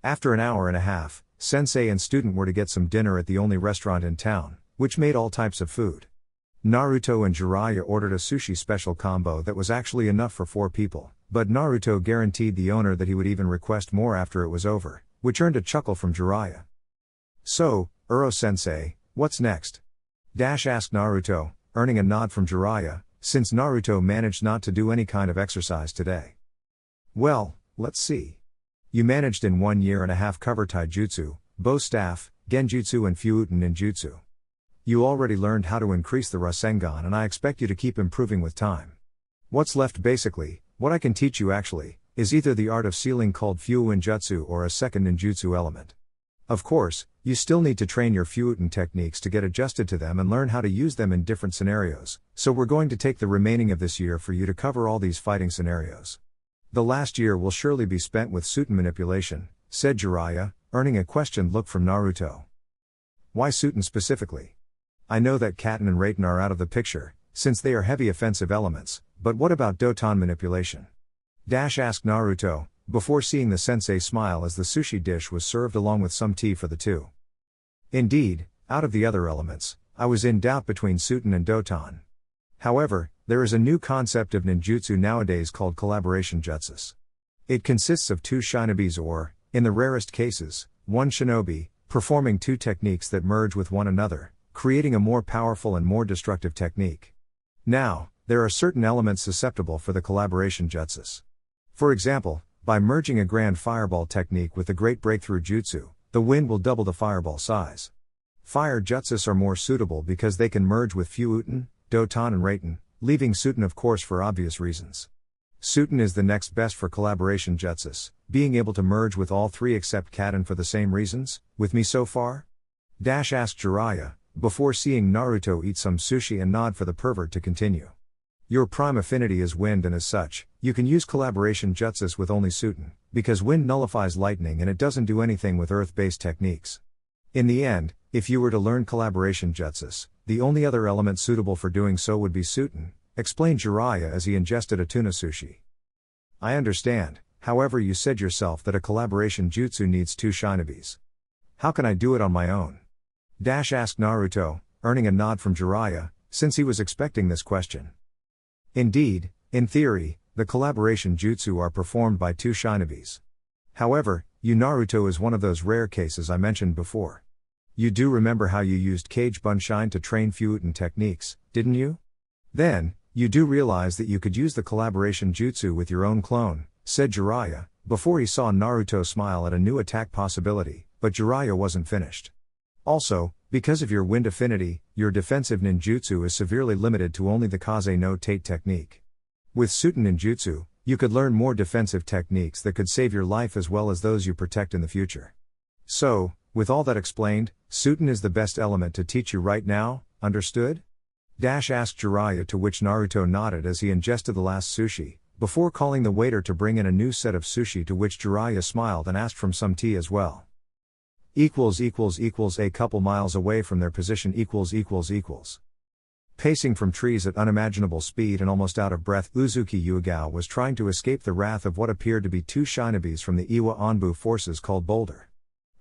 After an hour and a half, sensei and student were to get some dinner at the only restaurant in town, which made all types of food. Naruto and Jiraiya ordered a sushi special combo that was actually enough for 4 people, but Naruto guaranteed the owner that he would even request more after it was over, which earned a chuckle from Jiraiya. So, Uro-sensei, what's next? Asked Naruto, earning a nod from Jiraiya, since Naruto managed not to do any kind of exercise today. Well, let's see. You managed in 1 year and a half cover taijutsu, bow staff, genjutsu and Fuuten ninjutsu. You already learned how to increase the Rasengan and I expect you to keep improving with time. What's left basically, what I can teach you actually, is either the art of sealing called Fuuen Jutsu or a second ninjutsu element. Of course, you still need to train your Fuuten techniques to get adjusted to them and learn how to use them in different scenarios, so we're going to take the remaining of this year for you to cover all these fighting scenarios. The last year will surely be spent with Suiten manipulation, said Jiraiya, earning a questioned look from Naruto. Why Suiten specifically? I know that Katen and Raiten are out of the picture, since they are heavy offensive elements, but what about Doton manipulation? Asked Naruto, before seeing the sensei smile as the sushi dish was served along with some tea for the two. Indeed, out of the other elements, I was in doubt between Suiten and Doton. However, there is a new concept of ninjutsu nowadays called collaboration jutsus. It consists of 2 shinobis or, in the rarest cases, 1 shinobi, performing 2 techniques that merge with one another, creating a more powerful and more destructive technique. Now, there are certain elements susceptible for the collaboration jutsus. For example, by merging a grand fireball technique with the great breakthrough jutsu, the wind will double the fireball size. Fire jutsus are more suitable because they can merge with Fuuten, Doton and Raiten, leaving Suiten of course for obvious reasons. Suiten is the next best for collaboration jutsus, being able to merge with all 3 except Katen for the same reasons, with me so far? Asked Jiraiya, before seeing Naruto eat some sushi and nod for the pervert to continue. Your prime affinity is wind and as such, you can use collaboration jutsus with only Suiten, because wind nullifies lightning and it doesn't do anything with earth-based techniques. In the end, if you were to learn collaboration jutsus, the only other element suitable for doing so would be Suiten, explained Jiraiya as he ingested a tuna sushi. I understand, however you said yourself that a collaboration jutsu needs 2 shinobis. How can I do it on my own? Asked Naruto, earning a nod from Jiraiya, since he was expecting this question. Indeed, in theory, the collaboration jutsu are performed by 2 shinobis. However, Naruto is one of those rare cases I mentioned before. You do remember how you used Cage Bunshine to train Fuuten techniques, didn't you? Then, you do realize that you could use the collaboration jutsu with your own clone, said Jiraiya, before he saw Naruto smile at a new attack possibility, but Jiraiya wasn't finished. Also, because of your wind affinity, your defensive ninjutsu is severely limited to only the Kaze no Tate technique. With Suiten ninjutsu, you could learn more defensive techniques that could save your life as well as those you protect in the future. So, with all that explained, Suiten is the best element to teach you right now, understood? Asked Jiraiya, to which Naruto nodded as he ingested the last sushi, before calling the waiter to bring in a new set of sushi, to which Jiraiya smiled and asked from some tea as well. A couple miles away from their position Pacing from trees at unimaginable speed and almost out of breath, Uzuki Yuigao was trying to escape the wrath of what appeared to be 2 shinobis from the Iwa Onbu forces called Boulder.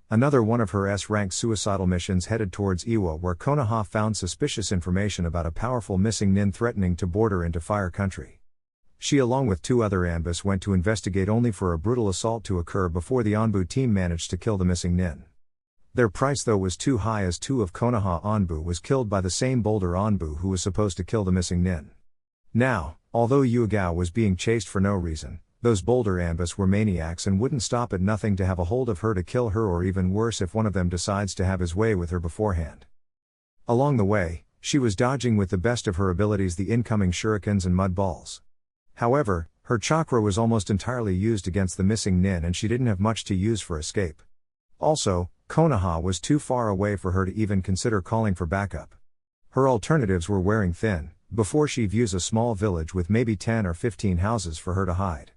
Another one of her S-ranked suicidal missions headed towards Iwa, where Konoha found suspicious information about a powerful missing nin threatening to border into Fire Country. She along with 2 other Anbus went to investigate only for a brutal assault to occur before the Anbu team managed to kill the missing nin. Their price though was too high as 2 of Konoha Anbu was killed by the same Boulder Anbu who was supposed to kill the missing nin. Now, although Yuigao was being chased for no reason, those Boulder Anbus were maniacs and wouldn't stop at nothing to have a hold of her to kill her, or even worse if one of them decides to have his way with her beforehand. Along the way, she was dodging with the best of her abilities the incoming shurikens and mud balls. However, her chakra was almost entirely used against the missing nin and she didn't have much to use for escape. Also, Konoha was too far away for her to even consider calling for backup. Her alternatives were wearing thin, before she views a small village with maybe 10 or 15 houses for her to hide.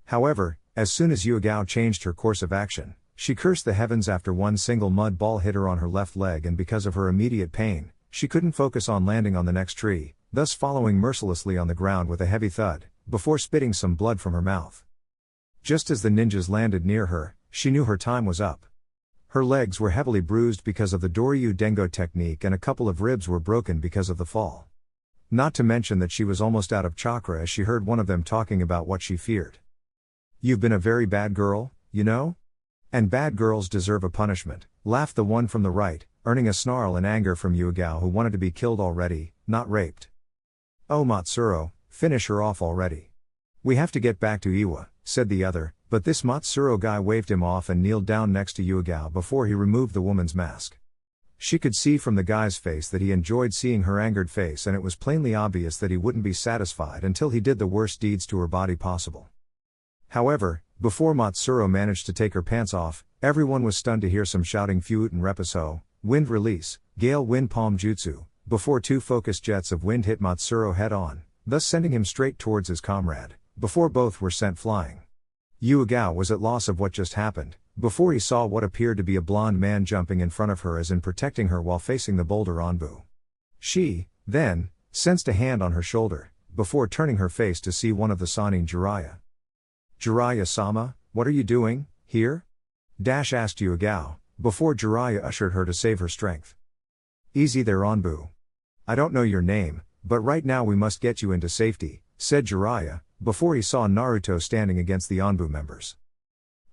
However, as soon as Yuigao changed her course of action, she cursed the heavens after one single mud ball hit her on her left leg, and because of her immediate pain, she couldn't focus on landing on the next tree, thus following mercilessly on the ground with a heavy thud, before spitting some blood from her mouth. Just as the ninjas landed near her, she knew her time was up. Her legs were heavily bruised because of the Doryu Dengo technique and a couple of ribs were broken because of the fall. Not to mention that she was almost out of chakra as she heard one of them talking about what she feared. "You've been a very bad girl, you know? And bad girls deserve a punishment," laughed the one from the right, earning a snarl in anger from Yuigao who wanted to be killed already, not raped. "Oh Matsuro, finish her off already. We have to get back to Iwa," said the other, but this Matsuro guy waved him off and kneeled down next to Yuigao before he removed the woman's mask. She could see from the guy's face that he enjoyed seeing her angered face, and it was plainly obvious that he wouldn't be satisfied until he did the worst deeds to her body possible. However, before Matsuro managed to take her pants off, everyone was stunned to hear some shouting Fuut and Repiso, wind release, gale wind palm jutsu, before 2 focus jets of wind hit Matsuro head on, thus sending him straight towards his comrade, before both were sent flying. Yuigao was at loss of what just happened, before he saw what appeared to be a blond man jumping in front of her as in protecting her while facing the Boulder Anbu. She, then, sensed a hand on her shoulder, before turning her face to see one of the Sanin Jiraya. "Jiraiya-sama, what are you doing here?" asked Yuigao, before Jiraiya ushered her to save her strength. "Easy there Anbu. I don't know your name, but right now we must get you into safety," said Jiraiya, before he saw Naruto standing against the Anbu members.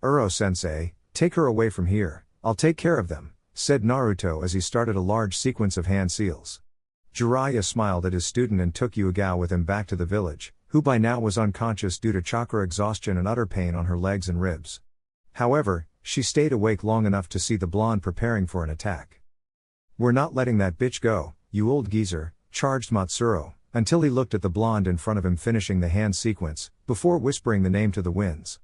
"Uro-sensei, take her away from here, I'll take care of them," said Naruto as he started a large sequence of hand seals. Jiraiya smiled at his student and took Yuigao with him back to the village, who by now was unconscious due to chakra exhaustion and utter pain on her legs and ribs. However, she stayed awake long enough to see the blonde preparing for an attack. "We're not letting that bitch go, you old geezer," charged Matsuro, until he looked at the blonde in front of him finishing the hand sequence, before whispering the name to the winds.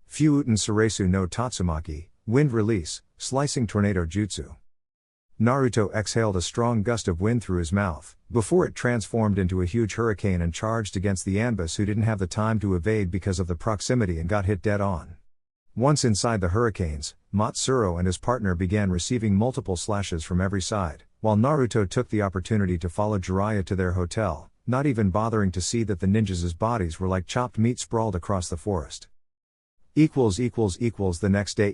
"Fuuten Suresu no Tatsumaki, wind release, slicing tornado jutsu." Naruto exhaled a strong gust of wind through his mouth, before it transformed into a huge hurricane and charged against the Anbus who didn't have the time to evade because of the proximity and got hit dead on. Once inside the hurricanes, Matsuro and his partner began receiving multiple slashes from every side, while Naruto took the opportunity to follow Jiraiya to their hotel, not even bothering to see that the ninjas' bodies were like chopped meat sprawled across the forest. The next day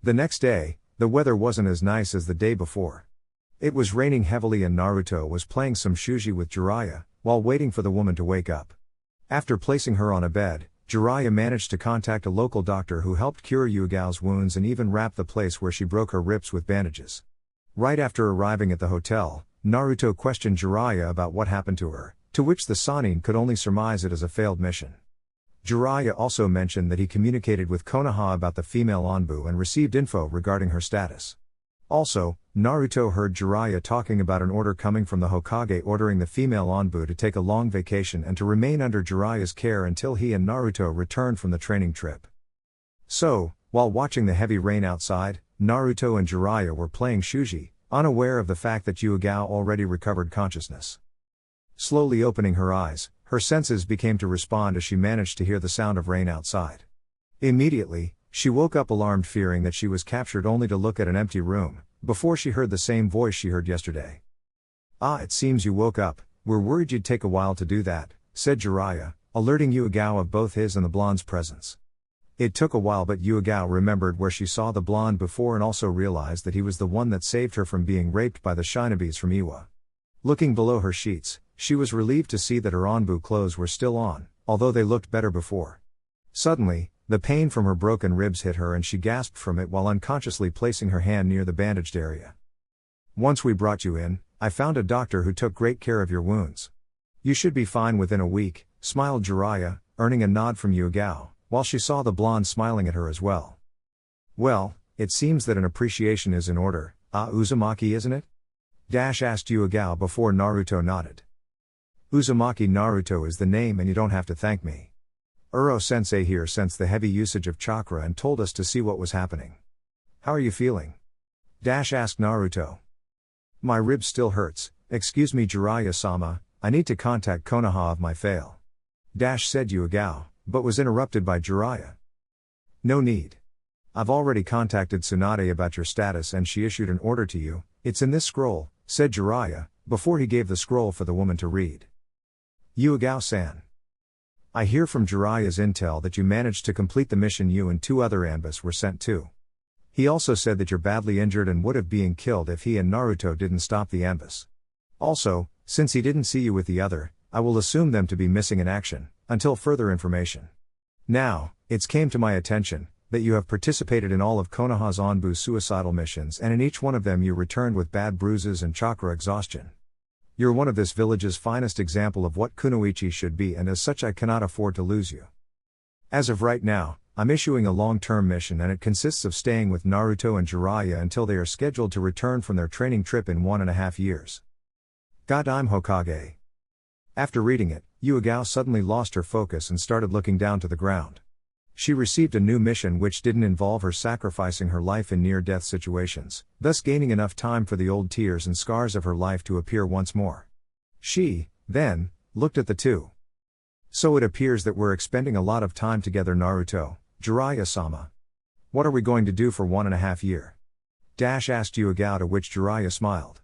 The next day, the weather wasn't as nice as the day before. It was raining heavily and Naruto was playing some shuji with Jiraiya, while waiting for the woman to wake up. After placing her on a bed, Jiraiya managed to contact a local doctor who helped cure Yuigao's wounds and even wrap the place where she broke her ribs with bandages. Right after arriving at the hotel, Naruto questioned Jiraiya about what happened to her, to which the Sanin could only surmise it as a failed mission. Jiraiya also mentioned that he communicated with Konoha about the female Anbu and received info regarding her status. Also, Naruto heard Jiraiya talking about an order coming from the Hokage ordering the female Anbu to take a long vacation and to remain under Jiraiya's care until he and Naruto returned from the training trip. So, while watching the heavy rain outside, Naruto and Jiraiya were playing shuji, unaware of the fact that Yuigao already recovered consciousness. Slowly opening her eyes, her senses became to respond as she managed to hear the sound of rain outside. Immediately, she woke up alarmed, fearing that she was captured, only to look at an empty room, before she heard the same voice she heard yesterday. "Ah, it seems you woke up, we're worried you'd take a while to do that," said Jiraiya, alerting Yuigao of both his and the blonde's presence. It took a while, but Yuigao remembered where she saw the blonde before and also realized that he was the one that saved her from being raped by the shinobis from Iwa. Looking below her sheets, she was relieved to see that her Anbu clothes were still on, although they looked better before. Suddenly, the pain from her broken ribs hit her and she gasped from it while unconsciously placing her hand near the bandaged area. Once we brought you in, I found a doctor who took great care of your wounds. You should be fine within a week, smiled Jiraya, earning a nod from Yuigao, while she saw the blonde smiling at her as well. Well, it seems that an appreciation is in order, Uzumaki isn't it? Asked Yuigao before Naruto nodded. Uzumaki Naruto is the name and you don't have to thank me. Uro-sensei here sensed the heavy usage of chakra and told us to see what was happening. How are you feeling? Asked Naruto. My ribs still hurts, excuse me Jiraiya-sama, I need to contact Konoha of my fail. Said Yuigao, but was interrupted by Jiraiya. No need. I've already contacted Tsunade about your status and she issued an order to you, it's in this scroll, said Jiraiya, before he gave the scroll for the woman to read. Yuigao-san. I hear from Jiraiya's intel that you managed to complete the mission you and 2 other Anbus were sent to. He also said that you're badly injured and would have been killed if he and Naruto didn't stop the Anbus. Also, since he didn't see you with the other, I will assume them to be missing in action, until further information. Now, it's came to my attention, that you have participated in all of Konoha's Anbu suicidal missions and in each one of them you returned with bad bruises and chakra exhaustion. You're one of this village's finest example of what kunoichi should be and as such I cannot afford to lose you. As of right now, I'm issuing a long-term mission and it consists of staying with Naruto and Jiraiya until they are scheduled to return from their training trip in 1.5 years. Godime Hokage. After reading it, Yuigao suddenly lost her focus and started looking down to the ground. She received a new mission which didn't involve her sacrificing her life in near-death situations, thus gaining enough time for the old tears and scars of her life to appear once more. She, then, looked at the two. So it appears that we're expending a lot of time together Naruto, Jiraiya-sama. What are we going to do for 1.5 years? Asked Yuigao, to which Jiraiya smiled.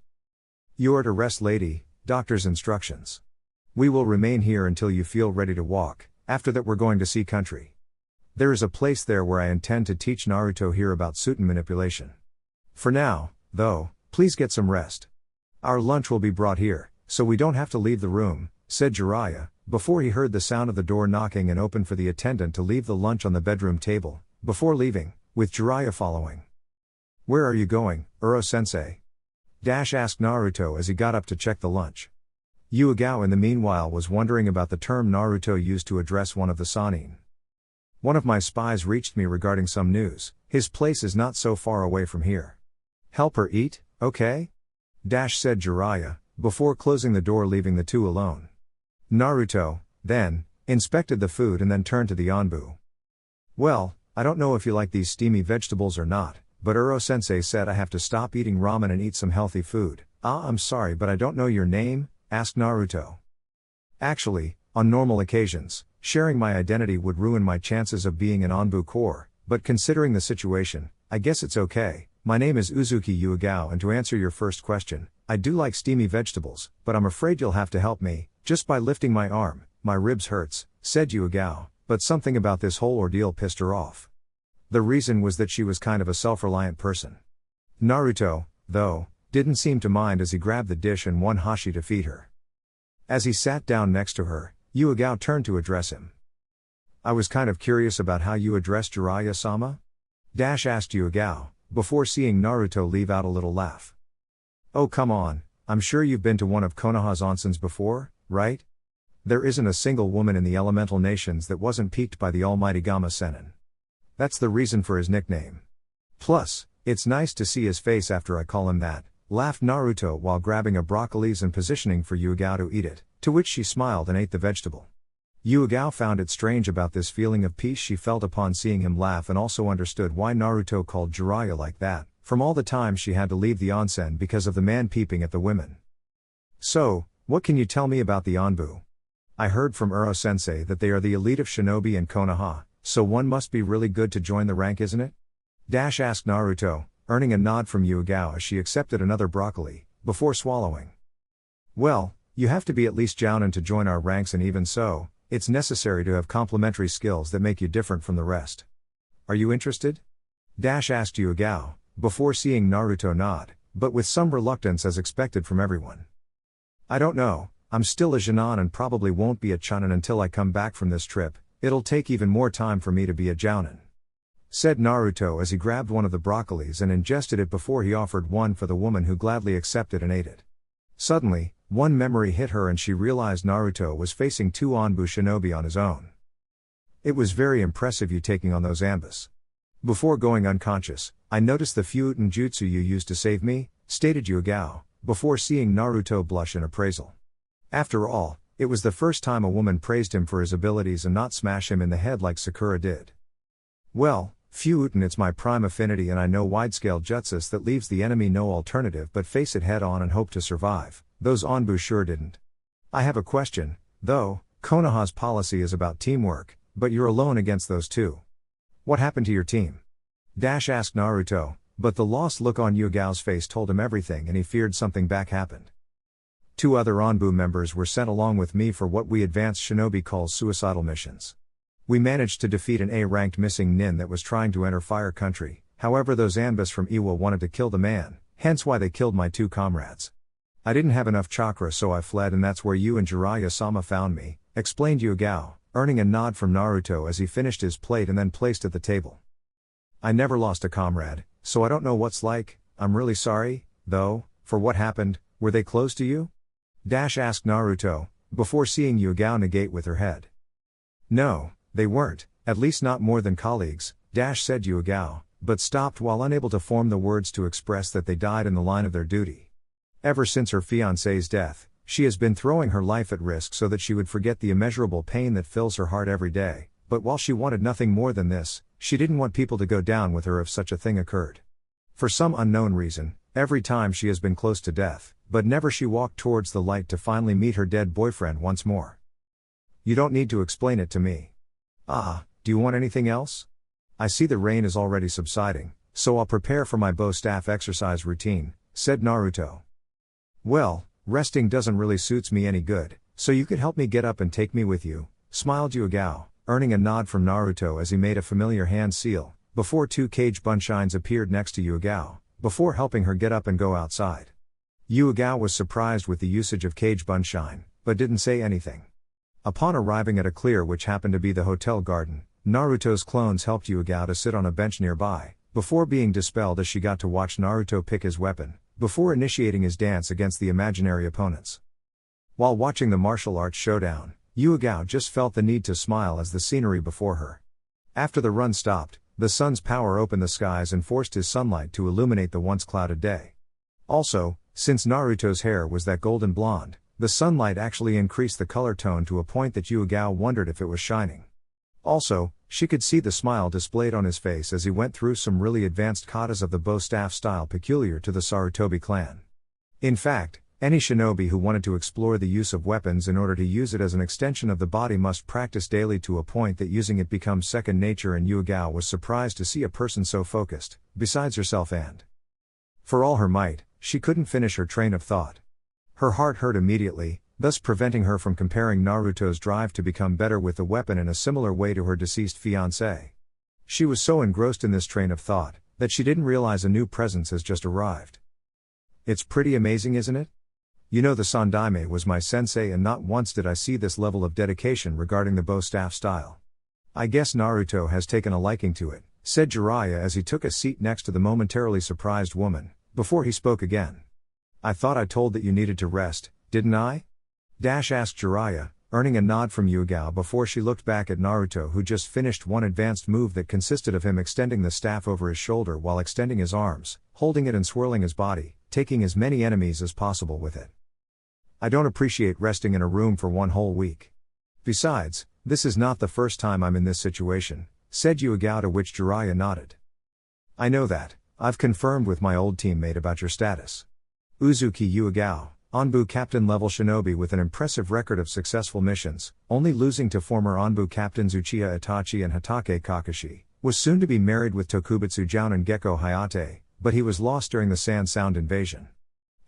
You are to rest lady, doctor's instructions. We will remain here until you feel ready to walk, after that we're going to see country. There is a place there where I intend to teach Naruto here about Suiten manipulation. For now, though, please get some rest. Our lunch will be brought here, so we don't have to leave the room, said Jiraiya, before he heard the sound of the door knocking and opened for the attendant to leave the lunch on the bedroom table, before leaving, with Jiraiya following. Where are you going, Uro-sensei? Asked Naruto as he got up to check the lunch. Yuigao in the meanwhile was wondering about the term Naruto used to address one of the Sannin. One of my spies reached me regarding some news, his place is not so far away from here. Help her eat, okay? Said Jiraiya, before closing the door leaving the two alone. Naruto, then, inspected the food and then turned to the Anbu. Well, I don't know if you like these steamy vegetables or not, but Uro-sensei said I have to stop eating ramen and eat some healthy food. I'm sorry but I don't know your name, asked Naruto. Actually, on normal occasions, sharing my identity would ruin my chances of being an Anbu core, but considering the situation, I guess it's okay. My name is Uzuki Yuigao and to answer your first question, I do like steamy vegetables, but I'm afraid you'll have to help me, just by lifting my arm, my ribs hurts, said Yuigao, but something about this whole ordeal pissed her off. The reason was that she was kind of a self-reliant person. Naruto, though, didn't seem to mind as he grabbed the dish and one hashi to feed her. As he sat down next to her, Yuigao turned to address him. I was kind of curious about how you addressed Jiraiya-sama? Asked Yuigao, before seeing Naruto leave out a little laugh. Oh come on, I'm sure you've been to one of Konoha's onsens before, right? There isn't a single woman in the elemental nations that wasn't piqued by the almighty Gamma Sennin. That's the reason for his nickname. Plus, it's nice to see his face after I call him that, laughed Naruto while grabbing a broccolis and positioning for Yuigao to eat it, to which she smiled and ate the vegetable. Yuigao found it strange about this feeling of peace she felt upon seeing him laugh and also understood why Naruto called Jiraiya like that, from all the time she had to leave the onsen because of the man peeping at the women. So, what can you tell me about the Anbu? I heard from Uro-sensei that they are the elite of shinobi and Konoha, so one must be really good to join the rank isn't it? Asked Naruto, earning a nod from Yuigao as she accepted another broccoli, before swallowing. Well, you have to be at least jounin to join our ranks and even so, it's necessary to have complementary skills that make you different from the rest. Are you interested? Asked Yuigao, before seeing Naruto nod, but with some reluctance as expected from everyone. I don't know, I'm still a Jinan and probably won't be a Chunin until I come back from this trip, it'll take even more time for me to be a Jounin," said Naruto as he grabbed one of the broccolis and ingested it before he offered one for the woman who gladly accepted and ate it. Suddenly, one memory hit her and she realized Naruto was facing 2 Anbu shinobi on his own. "It was very impressive you taking on those Anbus. Before going unconscious, I noticed the Fuuten jutsu you used to save me," stated Yugao, before seeing Naruto blush in appraisal. After all, it was the first time a woman praised him for his abilities and not smash him in the head like Sakura did. "Well, Fuuten, it's my prime affinity and I know wide-scale jutsus that leaves the enemy no alternative but face it head on and hope to survive. Those Anbu sure didn't. I have a question, though. Konoha's policy is about teamwork, but you're alone against those 2. What happened to your team?" asked Naruto, but the lost look on Yugao's face told him everything and he feared something back happened. 2 other Anbu members were sent along with me for what we advanced shinobi calls suicidal missions. We managed to defeat an A-ranked missing nin that was trying to enter Fire Country, however those Anbus from Iwa wanted to kill the man, hence why they killed my 2 comrades. I didn't have enough chakra so I fled and that's where you and Jiraiya-sama found me, explained Yugao, earning a nod from Naruto as he finished his plate and then placed at the table. "I never lost a comrade, so I don't know what's like. I'm really sorry, though, for what happened. Were they close to you?" asked Naruto, before seeing Yugao negate with her head. "No, they weren't, at least not more than colleagues," said Yugao, but stopped while unable to form the words to express that they died in the line of their duty. Ever since her fiancé's death, she has been throwing her life at risk so that she would forget the immeasurable pain that fills her heart every day, but while she wanted nothing more than this, she didn't want people to go down with her if such a thing occurred. For some unknown reason, every time she has been close to death, but never she walked towards the light to finally meet her dead boyfriend once more. "You don't need to explain it to me. Do you want anything else? I see the rain is already subsiding, so I'll prepare for my bow staff exercise routine," said Naruto. "Well, resting doesn't really suits me any good, so you could help me get up and take me with you," smiled Yugao, earning a nod from Naruto as he made a familiar hand seal, before 2 cage bunshines appeared next to Yugao, before helping her get up and go outside. Yugao was surprised with the usage of cage bunshine, but didn't say anything. Upon arriving at a clear which happened to be the hotel garden, Naruto's clones helped Yugao to sit on a bench nearby, before being dispelled as she got to watch Naruto pick his weapon, before initiating his dance against the imaginary opponents. While watching the martial arts showdown, Yugao just felt the need to smile as the scenery before her. After the run stopped, the sun's power opened the skies and forced his sunlight to illuminate the once clouded day. Also, since Naruto's hair was that golden blonde, the sunlight actually increased the color tone to a point that Yugao wondered if it was shining. Also, she could see the smile displayed on his face as he went through some really advanced katas of the bow staff style peculiar to the Sarutobi clan. In fact, any shinobi who wanted to explore the use of weapons in order to use it as an extension of the body must practice daily to a point that using it becomes second nature, and Yugao was surprised to see a person so focused, besides herself, and for all her might, she couldn't finish her train of thought. Her heart hurt immediately, thus preventing her from comparing Naruto's drive to become better with the weapon in a similar way to her deceased fiancé. She was so engrossed in this train of thought, that she didn't realize a new presence has just arrived. "It's pretty amazing, isn't it? You know, the Sandaime was my sensei and not once did I see this level of dedication regarding the bow staff style. I guess Naruto has taken a liking to it," said Jiraiya as he took a seat next to the momentarily surprised woman, before he spoke again. "I thought I told that you needed to rest, didn't I?" asked Jiraiya, earning a nod from Yugao before she looked back at Naruto, who just finished one advanced move that consisted of him extending the staff over his shoulder while extending his arms, holding it and swirling his body, taking as many enemies as possible with it. "I don't appreciate resting in a room for one whole week. Besides, this is not the first time I'm in this situation," said Yugao, to which Jiraiya nodded. "I know that. I've confirmed with my old teammate about your status. Uzuki Yugao, Anbu captain level shinobi with an impressive record of successful missions, only losing to former Anbu captains Uchiha Itachi and Hatake Kakashi, was soon to be married with Tokubutsu Jounin Gecko Hayate, but he was lost during the Sand Sound invasion.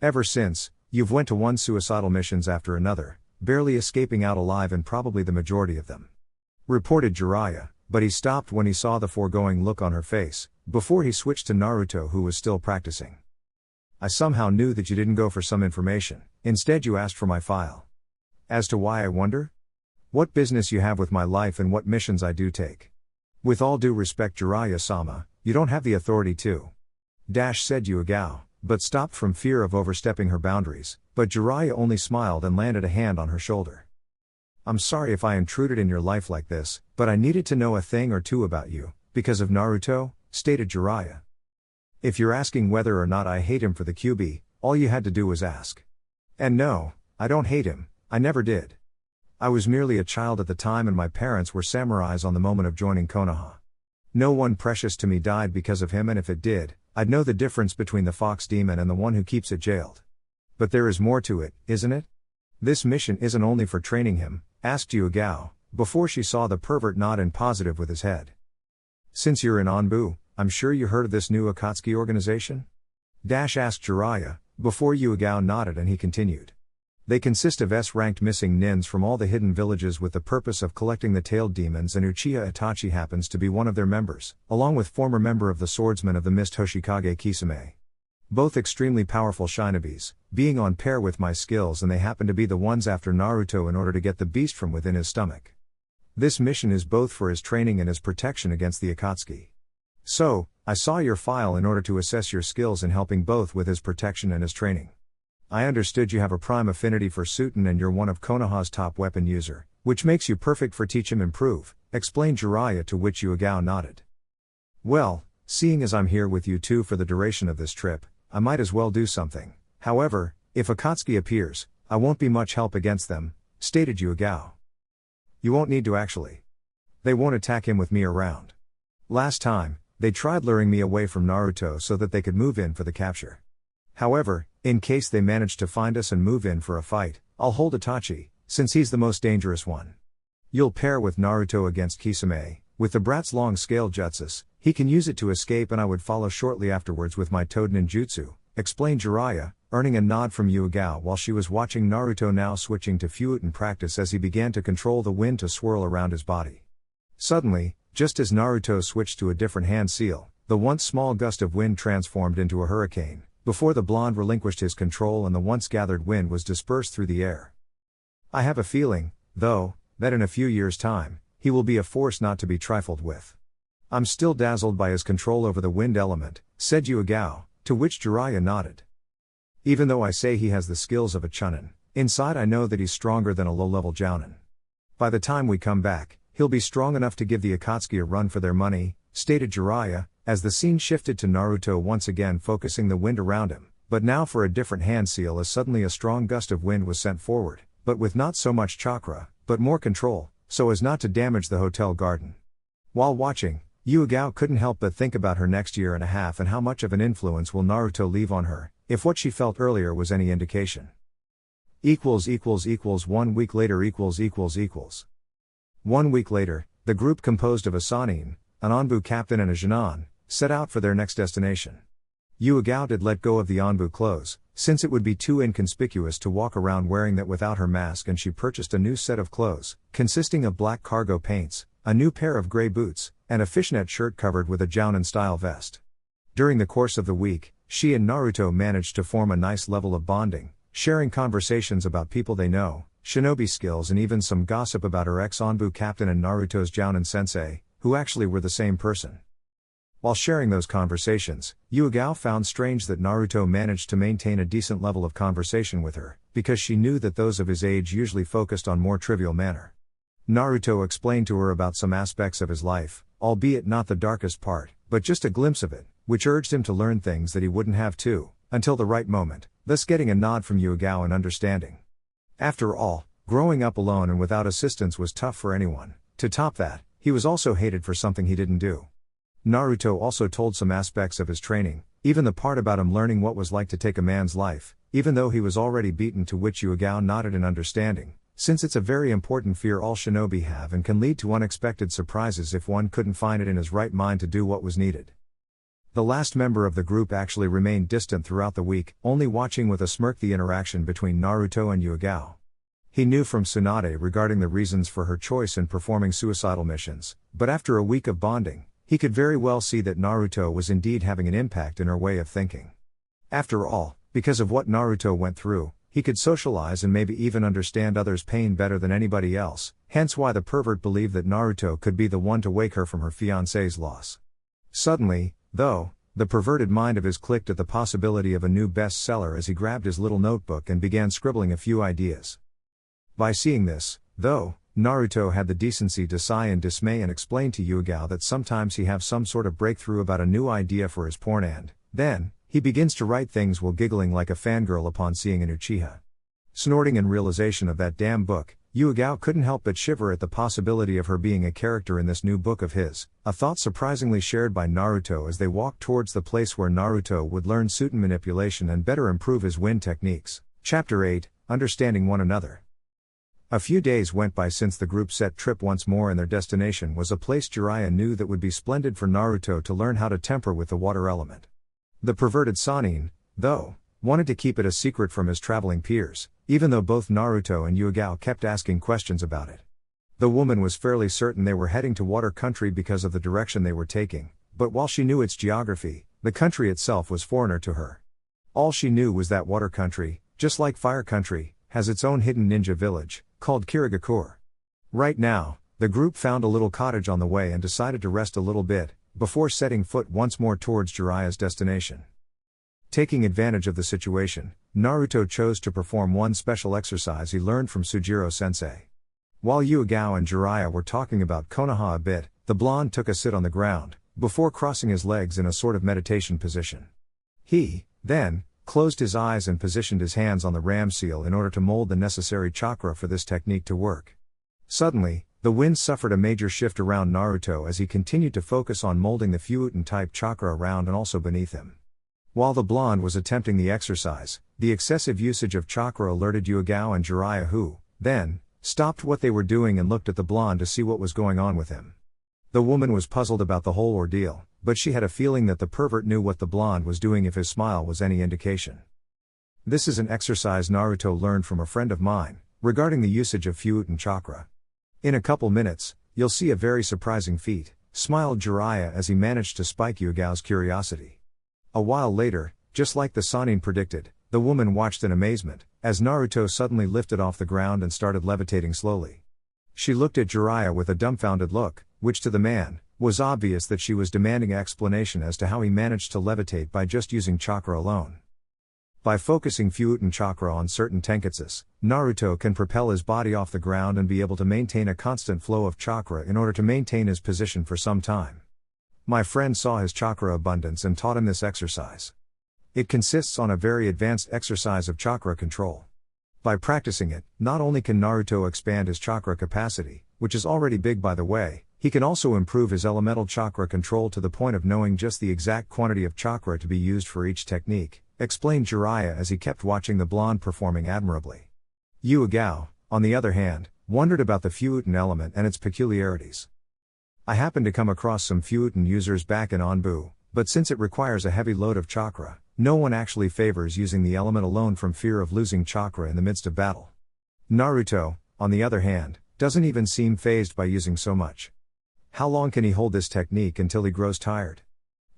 Ever since, you've went to one suicidal missions after another, barely escaping out alive in probably the majority of them," reported Jiraiya, but he stopped when he saw the foregoing look on her face, before he switched to Naruto, who was still practicing. "I somehow knew that you didn't go for some information, instead you asked for my file. As to why I wonder? What business you have with my life and what missions I do take. With all due respect Jiraiya-sama, you don't have the authority to. Said Yuigao, but stopped from fear of overstepping her boundaries, but Jiraiya only smiled and landed a hand on her shoulder. I'm sorry if I intruded in your life like this, but I needed to know a thing or two about you, because of Naruto, stated Jiraiya. If you're asking whether or not I hate him for the QB, all you had to do was ask. And no, I don't hate him, I never did. I was merely a child at the time and my parents were samurais on the moment of joining Konoha. No one precious to me died because of him, and if it did, I'd know the difference between the fox demon and the one who keeps it jailed. But there is more to it, isn't it? This mission isn't only for training him, asked Yuigao, before she saw the pervert nod in positive with his head. Since you're in Anbu, I'm sure you heard of this new Akatsuki organization? Asked Jiraiya, before Yuigao nodded, and he continued. They consist of S-ranked missing nins from all the hidden villages with the purpose of collecting the tailed demons, and Uchiha Itachi happens to be one of their members, along with former member of the Swordsmen of the Mist Hoshikage Kisame. Both extremely powerful shinobis, being on par with my skills, and they happen to be the ones after Naruto in order to get the beast from within his stomach. This mission is both for his training and his protection against the Akatsuki. So, I saw your file in order to assess your skills in helping both with his protection and his training. I understood you have a prime affinity for Suten and you're one of Konoha's top weapon user, which makes you perfect for teach him improve, explained Jiraiya, to which Yuigao nodded. Well, seeing as I'm here with you two for the duration of this trip, I might as well do something. However, if Akatsuki appears, I won't be much help against them, stated Yuigao. You won't need to actually. They won't attack him with me around. Last time, they tried luring me away from Naruto so that they could move in for the capture. However, in case they manage to find us and move in for a fight, I'll hold Itachi, since he's the most dangerous one. You'll pair with Naruto against Kisame. With the brat's long scale jutsus, he can use it to escape, and I would follow shortly afterwards with my Toad ninjutsu, explained Jiraiya, earning a nod from Yuigao while she was watching Naruto now switching to Fuutin practice as he began to control the wind to swirl around his body. Suddenly, just as Naruto switched to a different hand seal, the once small gust of wind transformed into a hurricane, before the blonde relinquished his control and the once gathered wind was dispersed through the air. I have a feeling, though, that in a few years' time, he will be a force not to be trifled with. I'm still dazzled by his control over the wind element, said Yuigao, to which Jiraiya nodded. Even though I say he has the skills of a chunin, inside I know that he's stronger than a low-level jounin. By the time we come back, he'll be strong enough to give the Akatsuki a run for their money, stated Jiraiya, as the scene shifted to Naruto once again focusing the wind around him, but now for a different hand seal, as suddenly a strong gust of wind was sent forward, but with not so much chakra, but more control, so as not to damage the hotel garden. While watching, Yuigao couldn't help but think about her next year and a half and how much of an influence will Naruto leave on her, if what she felt earlier was any indication. 1 week later 1 week later, the group composed of a Sanin, an Anbu captain and a Jinan, set out for their next destination. Yuigao did let go of the Anbu clothes, since it would be too inconspicuous to walk around wearing that without her mask, and she purchased a new set of clothes, consisting of black cargo paints, a new pair of gray boots, and a fishnet shirt covered with a jounin-style vest. During the course of the week, she and Naruto managed to form a nice level of bonding, sharing conversations about people they know, shinobi skills, and even some gossip about her ex-Anbu captain and Naruto's jounin sensei, who actually were the same person. While sharing those conversations, Yuigao found strange that Naruto managed to maintain a decent level of conversation with her, because she knew that those of his age usually focused on more trivial manner. Naruto explained to her about some aspects of his life, albeit not the darkest part, but just a glimpse of it, which urged him to learn things that he wouldn't have to, until the right moment, thus getting a nod from Yuigao in understanding. After all, growing up alone and without assistance was tough for anyone. To top that, he was also hated for something he didn't do. Naruto also told some aspects of his training, even the part about him learning what was like to take a man's life, even though he was already beaten, to which Yuigao nodded in understanding, since it's a very important fear all shinobi have and can lead to unexpected surprises if one couldn't find it in his right mind to do what was needed. The last member of the group actually remained distant throughout the week, only watching with a smirk the interaction between Naruto and Yuigao. He knew from Tsunade regarding the reasons for her choice in performing suicidal missions, but after a week of bonding, he could very well see that Naruto was indeed having an impact in her way of thinking. After all, because of what Naruto went through, He could socialize and maybe even understand others' pain better than anybody else, hence why the pervert believed that Naruto could be the one to wake her from her fiancé's loss. Suddenly, though, the perverted mind of his clicked at the possibility of a new bestseller as he grabbed his little notebook and began scribbling a few ideas. By seeing this, though, Naruto had the decency to sigh in dismay and explain to Yugao that sometimes he have some sort of breakthrough about a new idea for his porn and, then, he begins to write things while giggling like a fangirl upon seeing an Uchiha. Snorting in realization of that damn book, Yugao couldn't help but shiver at the possibility of her being a character in this new book of his, a thought surprisingly shared by Naruto as they walked towards the place where Naruto would learn Suiton manipulation and better improve his wind techniques. Chapter 8, Understanding One Another. A few days went by since the group set trip once more, and their destination was a place Jiraiya knew that would be splendid for Naruto to learn how to temper with the water element. The perverted Sannin, though, wanted to keep it a secret from his traveling peers, even though both Naruto and Yugao kept asking questions about it. The woman was fairly certain they were heading to water country because of the direction they were taking, but while she knew its geography, the country itself was foreigner to her. All she knew was that water country, just like fire country, has its own hidden ninja village, called Kirigakure. Right now, the group found a little cottage on the way and decided to rest a little bit, before setting foot once more towards Jiraiya's destination. Taking advantage of the situation, Naruto chose to perform one special exercise he learned from Sujiro-sensei. While Yugao and Jiraiya were talking about Konoha a bit, the blonde took a sit on the ground, before crossing his legs in a sort of meditation position. He, then, closed his eyes and positioned his hands on the ram seal in order to mold the necessary chakra for this technique to work. Suddenly, the wind suffered a major shift around Naruto as he continued to focus on molding the Fuutan-type chakra around and also beneath him. While the blonde was attempting the exercise, the excessive usage of chakra alerted Yugao and Jiraiya, who, then, stopped what they were doing and looked at the blonde to see what was going on with him. The woman was puzzled about the whole ordeal, but she had a feeling that the pervert knew what the blonde was doing if his smile was any indication. This is an exercise Naruto learned from a friend of mine, regarding the usage of Fuutan chakra. In a couple minutes, you'll see a very surprising feat, smiled Jiraiya as he managed to spike Yugao's curiosity. A while later, just like the Sannin predicted, the woman watched in amazement, as Naruto suddenly lifted off the ground and started levitating slowly. She looked at Jiraiya with a dumbfounded look, which to the man, was obvious that she was demanding explanation as to how he managed to levitate by just using chakra alone. By focusing Fuutan chakra on certain tenketsus, Naruto can propel his body off the ground and be able to maintain a constant flow of chakra in order to maintain his position for some time. My friend saw his chakra abundance and taught him this exercise. It consists on a very advanced exercise of chakra control. By practicing it, not only can Naruto expand his chakra capacity, which is already big by the way, he can also improve his elemental chakra control to the point of knowing just the exact quantity of chakra to be used for each technique, explained Jiraiya as he kept watching the blonde performing admirably. Yugao, on the other hand, wondered about the Fuutan element and its peculiarities. I happened to come across some Fuutan users back in Anbu, but since it requires a heavy load of chakra, no one actually favors using the element alone from fear of losing chakra in the midst of battle. Naruto, on the other hand, doesn't even seem fazed by using so much. How long can he hold this technique until he grows tired?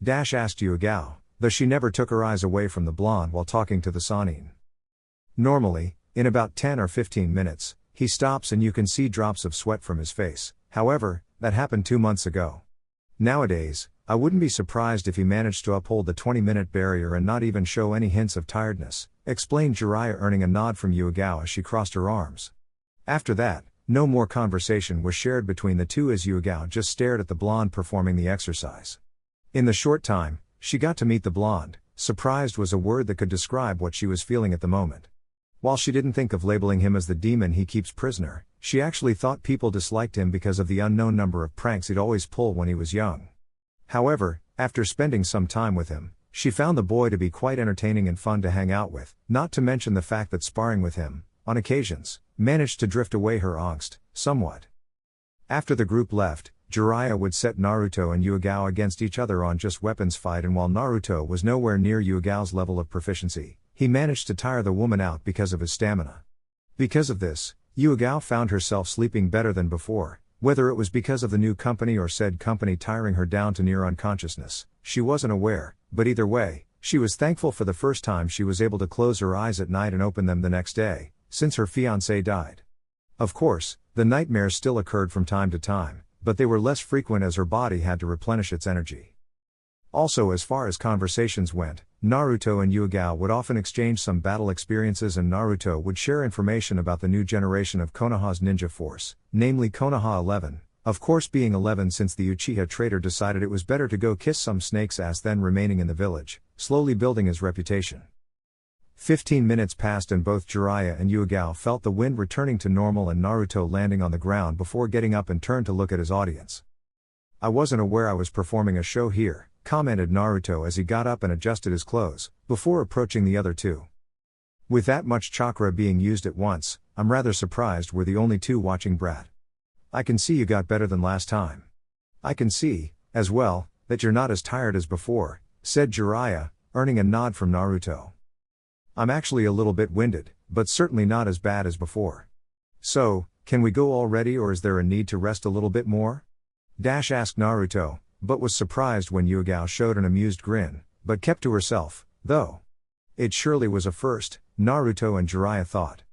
Asked Yugao, though she never took her eyes away from the blonde while talking to the Sannin. Normally, in about 10 or 15 minutes, he stops and you can see drops of sweat from his face. However, that happened 2 months ago. Nowadays, I wouldn't be surprised if he managed to uphold the 20-minute barrier and not even show any hints of tiredness, explained Jiraiya, earning a nod from Yugao as she crossed her arms. After that, no more conversation was shared between the two as Yugao just stared at the blonde performing the exercise. In the short time, she got to meet the blonde, surprised was a word that could describe what she was feeling at the moment. While she didn't think of labeling him as the demon he keeps prisoner, she actually thought people disliked him because of the unknown number of pranks he'd always pull when he was young. However, after spending some time with him, she found the boy to be quite entertaining and fun to hang out with, not to mention the fact that sparring with him, on occasions, managed to drift away her angst, somewhat. After the group left, Jiraiya would set Naruto and Yugao against each other on just weapons fight, and while Naruto was nowhere near Yugao's level of proficiency, he managed to tire the woman out because of his stamina. Because of this, Yugao found herself sleeping better than before, whether it was because of the new company or said company tiring her down to near unconsciousness, she wasn't aware, but either way, She was thankful for the first time she was able to close her eyes at night and open them the next day, since her fiancé died. Of course, the nightmares still occurred from time to time, but they were less frequent as her body had to replenish its energy. Also, as far as conversations went, Naruto and Yugao would often exchange some battle experiences, and Naruto would share information about the new generation of Konoha's ninja force, namely Konoha 11, of course being 11 since the Uchiha traitor decided it was better to go kiss some snake's ass than remaining in the village, slowly building his reputation. 15 minutes passed and both Jiraiya and Yugao felt the wind returning to normal and Naruto landing on the ground before getting up and turned to look at his audience. "I wasn't aware I was performing a show here," commented Naruto as he got up and adjusted his clothes, before approaching the other two. "With that much chakra being used at once, I'm rather surprised we're the only two watching, Brat. I can see you got better than last time. I can see, as well, that you're not as tired as before," said Jiraiya, earning a nod from Naruto. "I'm actually a little bit winded, but certainly not as bad as before. So, can we go already or is there a need to rest a little bit more?" Asked Naruto, but was surprised when Yugao showed an amused grin, but kept to herself, though. It surely was a first, Naruto and Jiraiya thought.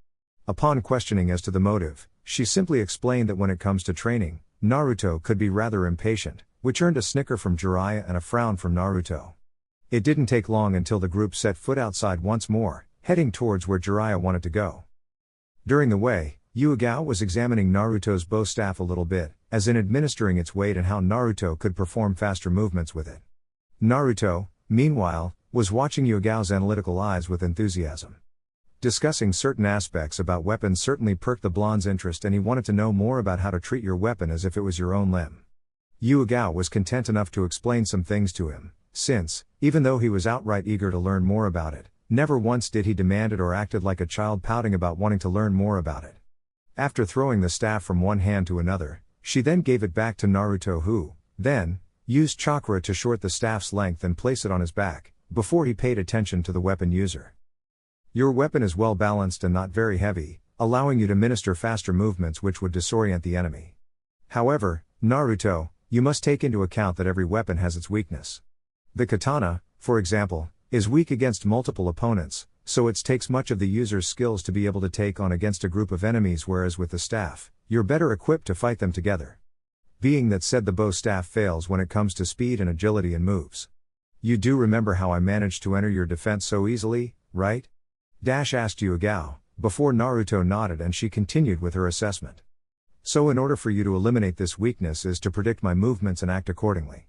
Upon questioning as to the motive, she simply explained that when it comes to training, Naruto could be rather impatient, which earned a snicker from Jiraiya and a frown from Naruto. It didn't take long until the group set foot outside once more, heading towards where Jiraiya wanted to go. During the way, Yugao was examining Naruto's bow staff a little bit, as in administering its weight and how Naruto could perform faster movements with it. Naruto, meanwhile, was watching Yugao's analytical eyes with enthusiasm. Discussing certain aspects about weapons certainly perked the blonde's interest, and he wanted to know more about how to treat your weapon as if it was your own limb. Yugao was content enough to explain some things to him, since, even though he was outright eager to learn more about it, never once did he demand it or acted like a child pouting about wanting to learn more about it. After throwing the staff from one hand to another, she then gave it back to Naruto, who, then, used chakra to short the staff's length and place it on his back, before he paid attention to the weapon user. "Your weapon is well balanced and not very heavy, allowing you to minister faster movements which would disorient the enemy. However, Naruto, you must take into account that every weapon has its weakness. The katana, for example, is weak against multiple opponents, so it takes much of the user's skills to be able to take on against a group of enemies, whereas with the staff, you're better equipped to fight them together. Being that said, the bow staff fails when it comes to speed and agility and moves. You do remember how I managed to enter your defense so easily, right?" Asked Yugao, before Naruto nodded and she continued with her assessment. "So in order for you to eliminate this weakness is to predict my movements and act accordingly."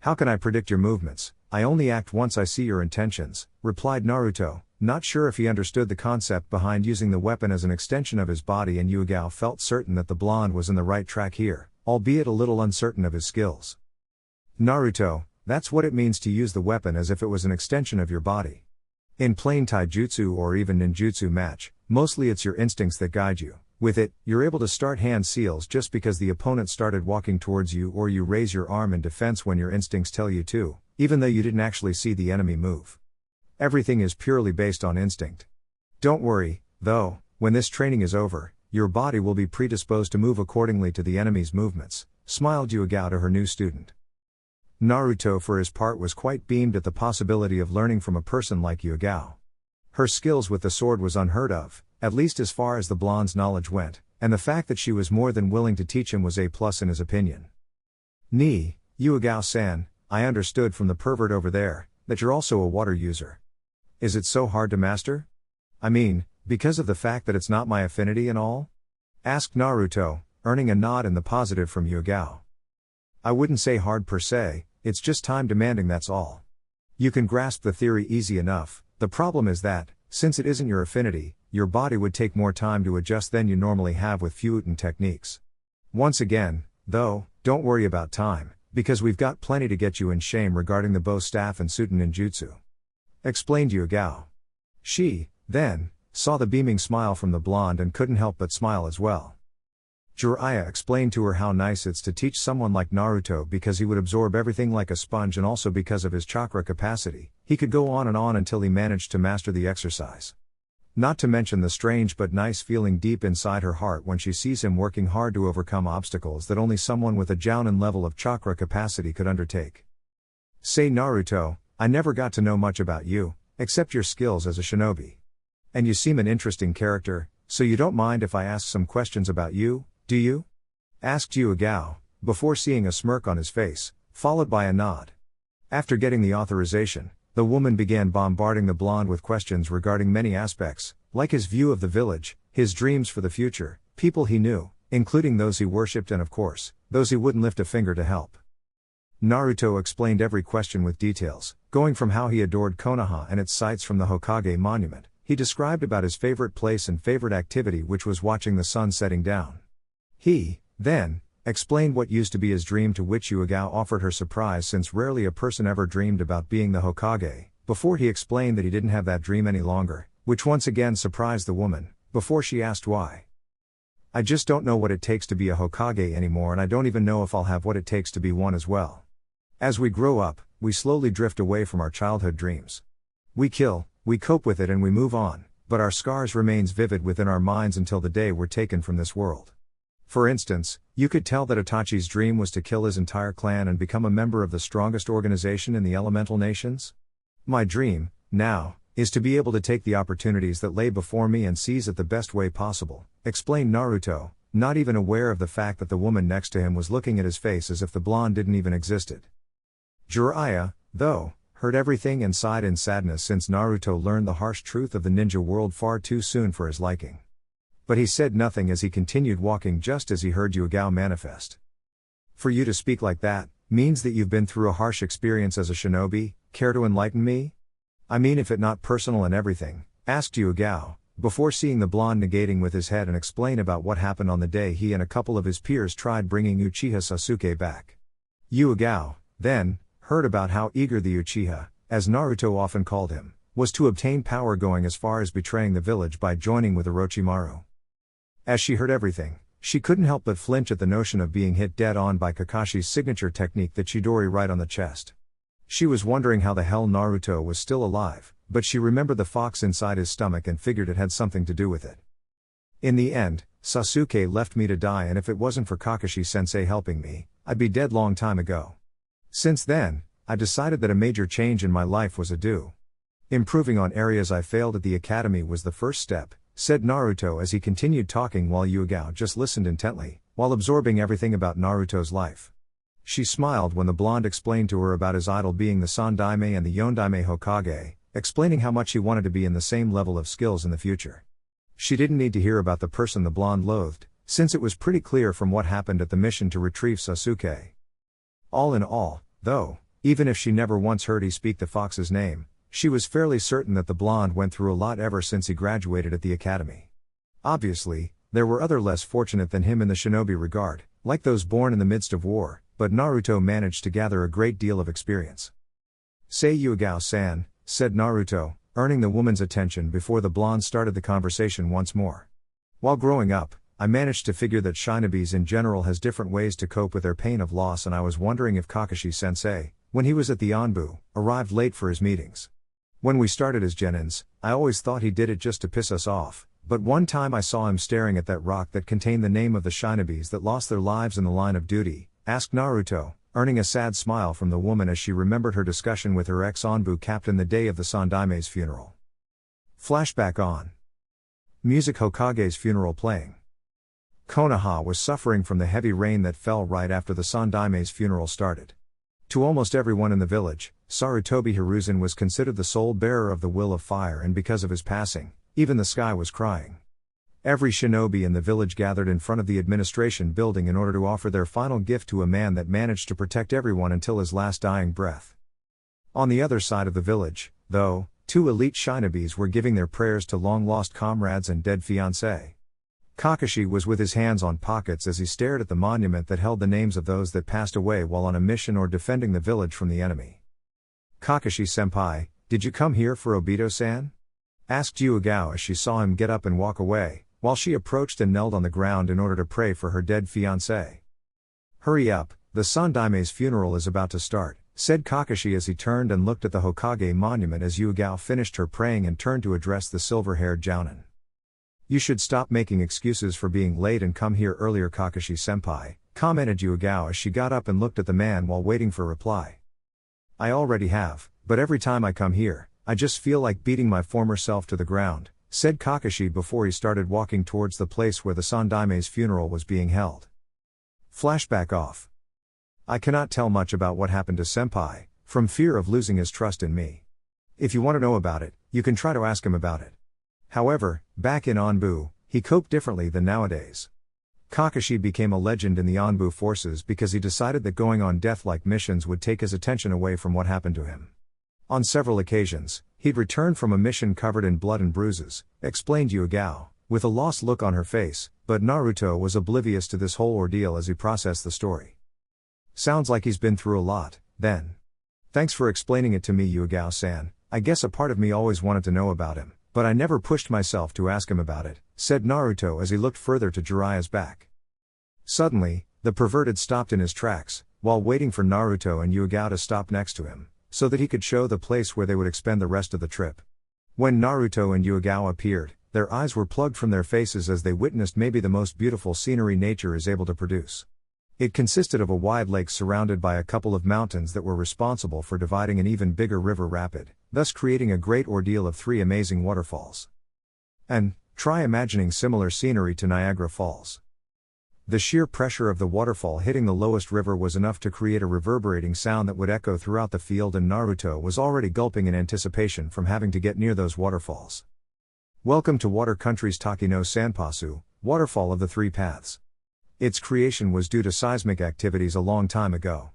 "How can I predict your movements? I only act once I see your intentions," replied Naruto, not sure if he understood the concept behind using the weapon as an extension of his body, and Yugao felt certain that the blonde was in the right track here, albeit a little uncertain of his skills. "Naruto, that's what it means to use the weapon as if it was an extension of your body. In plain taijutsu or even ninjutsu match, mostly it's your instincts that guide you. With it, you're able to start hand seals just because the opponent started walking towards you, or you raise your arm in defense when your instincts tell you to, even though you didn't actually see the enemy move. Everything is purely based on instinct. Don't worry, though, when this training is over, your body will be predisposed to move accordingly to the enemy's movements," smiled Yugao to her new student. Naruto for his part was quite beamed at the possibility of learning from a person like Yugao. Her skills with the sword was unheard of, at least as far as the blonde's knowledge went, and the fact that she was more than willing to teach him was A+ in his opinion. Yugao-san, I understood from the pervert over there, that you're also a water user. Is it so hard to master? I mean, because of the fact that it's not my affinity and all?" asked Naruto, earning a nod in the positive from Yugao. "I wouldn't say hard per se, it's just time demanding, that's all. You can grasp the theory easy enough, the problem is that, since it isn't your affinity, your body would take more time to adjust than you normally have with Fuuten techniques. Once again, though, don't worry about time, because we've got plenty to get you in shame regarding the bow staff and Suten ninjutsu," explained Yugao. She, then, saw the beaming smile from the blonde and couldn't help but smile as well. Jiraiya explained to her how nice it's to teach someone like Naruto because he would absorb everything like a sponge, and also because of his chakra capacity, he could go on and on until he managed to master the exercise. Not to mention the strange but nice feeling deep inside her heart when she sees him working hard to overcome obstacles that only someone with a jounin level of chakra capacity could undertake. "Say Naruto, I never got to know much about you, except your skills as a shinobi. And you seem an interesting character, so you don't mind if I ask some questions about you, do you? Asked Yuagao, before seeing a smirk on his face, followed by a nod. After getting the authorization, the woman began bombarding the blonde with questions regarding many aspects, like his view of the village, his dreams for the future, people he knew, including those he worshipped and of course, those he wouldn't lift a finger to help. Naruto explained every question with details, going from how he adored Konoha and its sights from the Hokage monument. He described about his favorite place and favorite activity, which was watching the sun setting down. He, then, explained what used to be his dream, to which Yuagao offered her surprise since rarely a person ever dreamed about being the Hokage, before he explained that he didn't have that dream any longer, which once again surprised the woman, before she asked why. I just don't know what it takes to be a Hokage anymore, and I don't even know if I'll have what it takes to be one as well. As we grow up, we slowly drift away from our childhood dreams. We kill, we cope with it and we move on, but our scars remains vivid within our minds until the day we're taken from this world. For instance, you could tell that Itachi's dream was to kill his entire clan and become a member of the strongest organization in the elemental nations. My dream, now, is to be able to take the opportunities that lay before me and seize it the best way possible, explained Naruto, not even aware of the fact that the woman next to him was looking at his face as if the blonde didn't even existed. Jiraiya, though, heard everything and sighed in sadness since Naruto learned the harsh truth of the ninja world far too soon for his liking. But he said nothing as he continued walking just as he heard Yuagao manifest. For you to speak like that, means that you've been through a harsh experience as a shinobi, care to enlighten me? I mean, if it not personal and everything, asked Yuagao, before seeing the blonde negating with his head and explain about what happened on the day he and a couple of his peers tried bringing Uchiha Sasuke back. Yuagao, then, heard about how eager the Uchiha, as Naruto often called him, was to obtain power, going as far as betraying the village by joining with Orochimaru. As she heard everything, she couldn't help but flinch at the notion of being hit dead on by Kakashi's signature technique, the Chidori right on the chest. She was wondering how the hell Naruto was still alive, but she remembered the fox inside his stomach and figured it had something to do with it. In the end, Sasuke left me to die, and if it wasn't for Kakashi-sensei helping me, I'd be dead long time ago. Since then, I decided that a major change in my life was due. Improving on areas I failed at the academy was the first step, said Naruto as he continued talking while Yuagao just listened intently, while absorbing everything about Naruto's life. She smiled when the blonde explained to her about his idol being the Sandaime and the Yondaime Hokage, explaining how much he wanted to be in the same level of skills in the future. She didn't need to hear about the person the blonde loathed, since it was pretty clear from what happened at the mission to retrieve Sasuke. All in all, though, even if she never once heard he speak the fox's name, she was fairly certain that the blonde went through a lot ever since he graduated at the academy. Obviously, there were other less fortunate than him in the shinobi regard, like those born in the midst of war, but Naruto managed to gather a great deal of experience. Say Yuagao-san, said Naruto, earning the woman's attention before the blonde started the conversation once more. While growing up, I managed to figure that shinobis in general has different ways to cope with their pain of loss, and I was wondering if Kakashi-sensei, when he was at the Anbu, arrived late for his meetings. When we started as genins, I always thought he did it just to piss us off, but one time I saw him staring at that rock that contained the name of the shinobis that lost their lives in the line of duty, asked Naruto, earning a sad smile from the woman as she remembered her discussion with her ex-Anbu captain the day of the Sandaime's funeral. Flashback on. Music. Hokage's funeral playing. Konoha was suffering from the heavy rain that fell right after the Sandaime's funeral started. To almost everyone in the village, Sarutobi Hiruzen was considered the sole bearer of the will of fire, and because of his passing, even the sky was crying. Every shinobi in the village gathered in front of the administration building in order to offer their final gift to a man that managed to protect everyone until his last dying breath. On the other side of the village, though, two elite shinobis were giving their prayers to long-lost comrades and dead fiancé. Kakashi was with his hands on pockets as he stared at the monument that held the names of those that passed away while on a mission or defending the village from the enemy. Kakashi-senpai, did you come here for Obito-san? Asked Yuagao as she saw him get up and walk away, while she approached and knelt on the ground in order to pray for her dead fiancé. Hurry up, the Sandaime's funeral is about to start, said Kakashi as he turned and looked at the Hokage monument as Yuagao finished her praying and turned to address the silver-haired jounin. You should stop making excuses for being late and come here earlier, Kakashi-senpai, commented Yuagao as she got up and looked at the man while waiting for a reply. I already have, but every time I come here, I just feel like beating my former self to the ground, said Kakashi before he started walking towards the place where the Sandaime's funeral was being held. Flashback off. I cannot tell much about what happened to Senpai, from fear of losing his trust in me. If you want to know about it, you can try to ask him about it. However, back in Anbu, he coped differently than nowadays. Kakashi became a legend in the Anbu forces because he decided that going on death-like missions would take his attention away from what happened to him. On several occasions, he'd return from a mission covered in blood and bruises, explained Yugao, with a lost look on her face, but Naruto was oblivious to this whole ordeal as he processed the story. Sounds like he's been through a lot, then. Thanks for explaining it to me, Yugao-san. I guess a part of me always wanted to know about him, but I never pushed myself to ask him about it, said Naruto as he looked further to Jiraya's back. Suddenly, the perverted stopped in his tracks, while waiting for Naruto and Yugao to stop next to him, so that he could show the place where they would expend the rest of the trip. When Naruto and Yugao appeared, their eyes were plugged from their faces as they witnessed maybe the most beautiful scenery nature is able to produce. It consisted of a wide lake surrounded by a couple of mountains that were responsible for dividing an even bigger river rapid, thus creating a great ordeal of 3 amazing waterfalls. And, try imagining similar scenery to Niagara Falls. The sheer pressure of the waterfall hitting the lowest river was enough to create a reverberating sound that would echo throughout the field, and Naruto was already gulping in anticipation from having to get near those waterfalls. Welcome to Water Country's Taki no Sanpasu, Waterfall of the 3 Paths. Its creation was due to seismic activities a long time ago.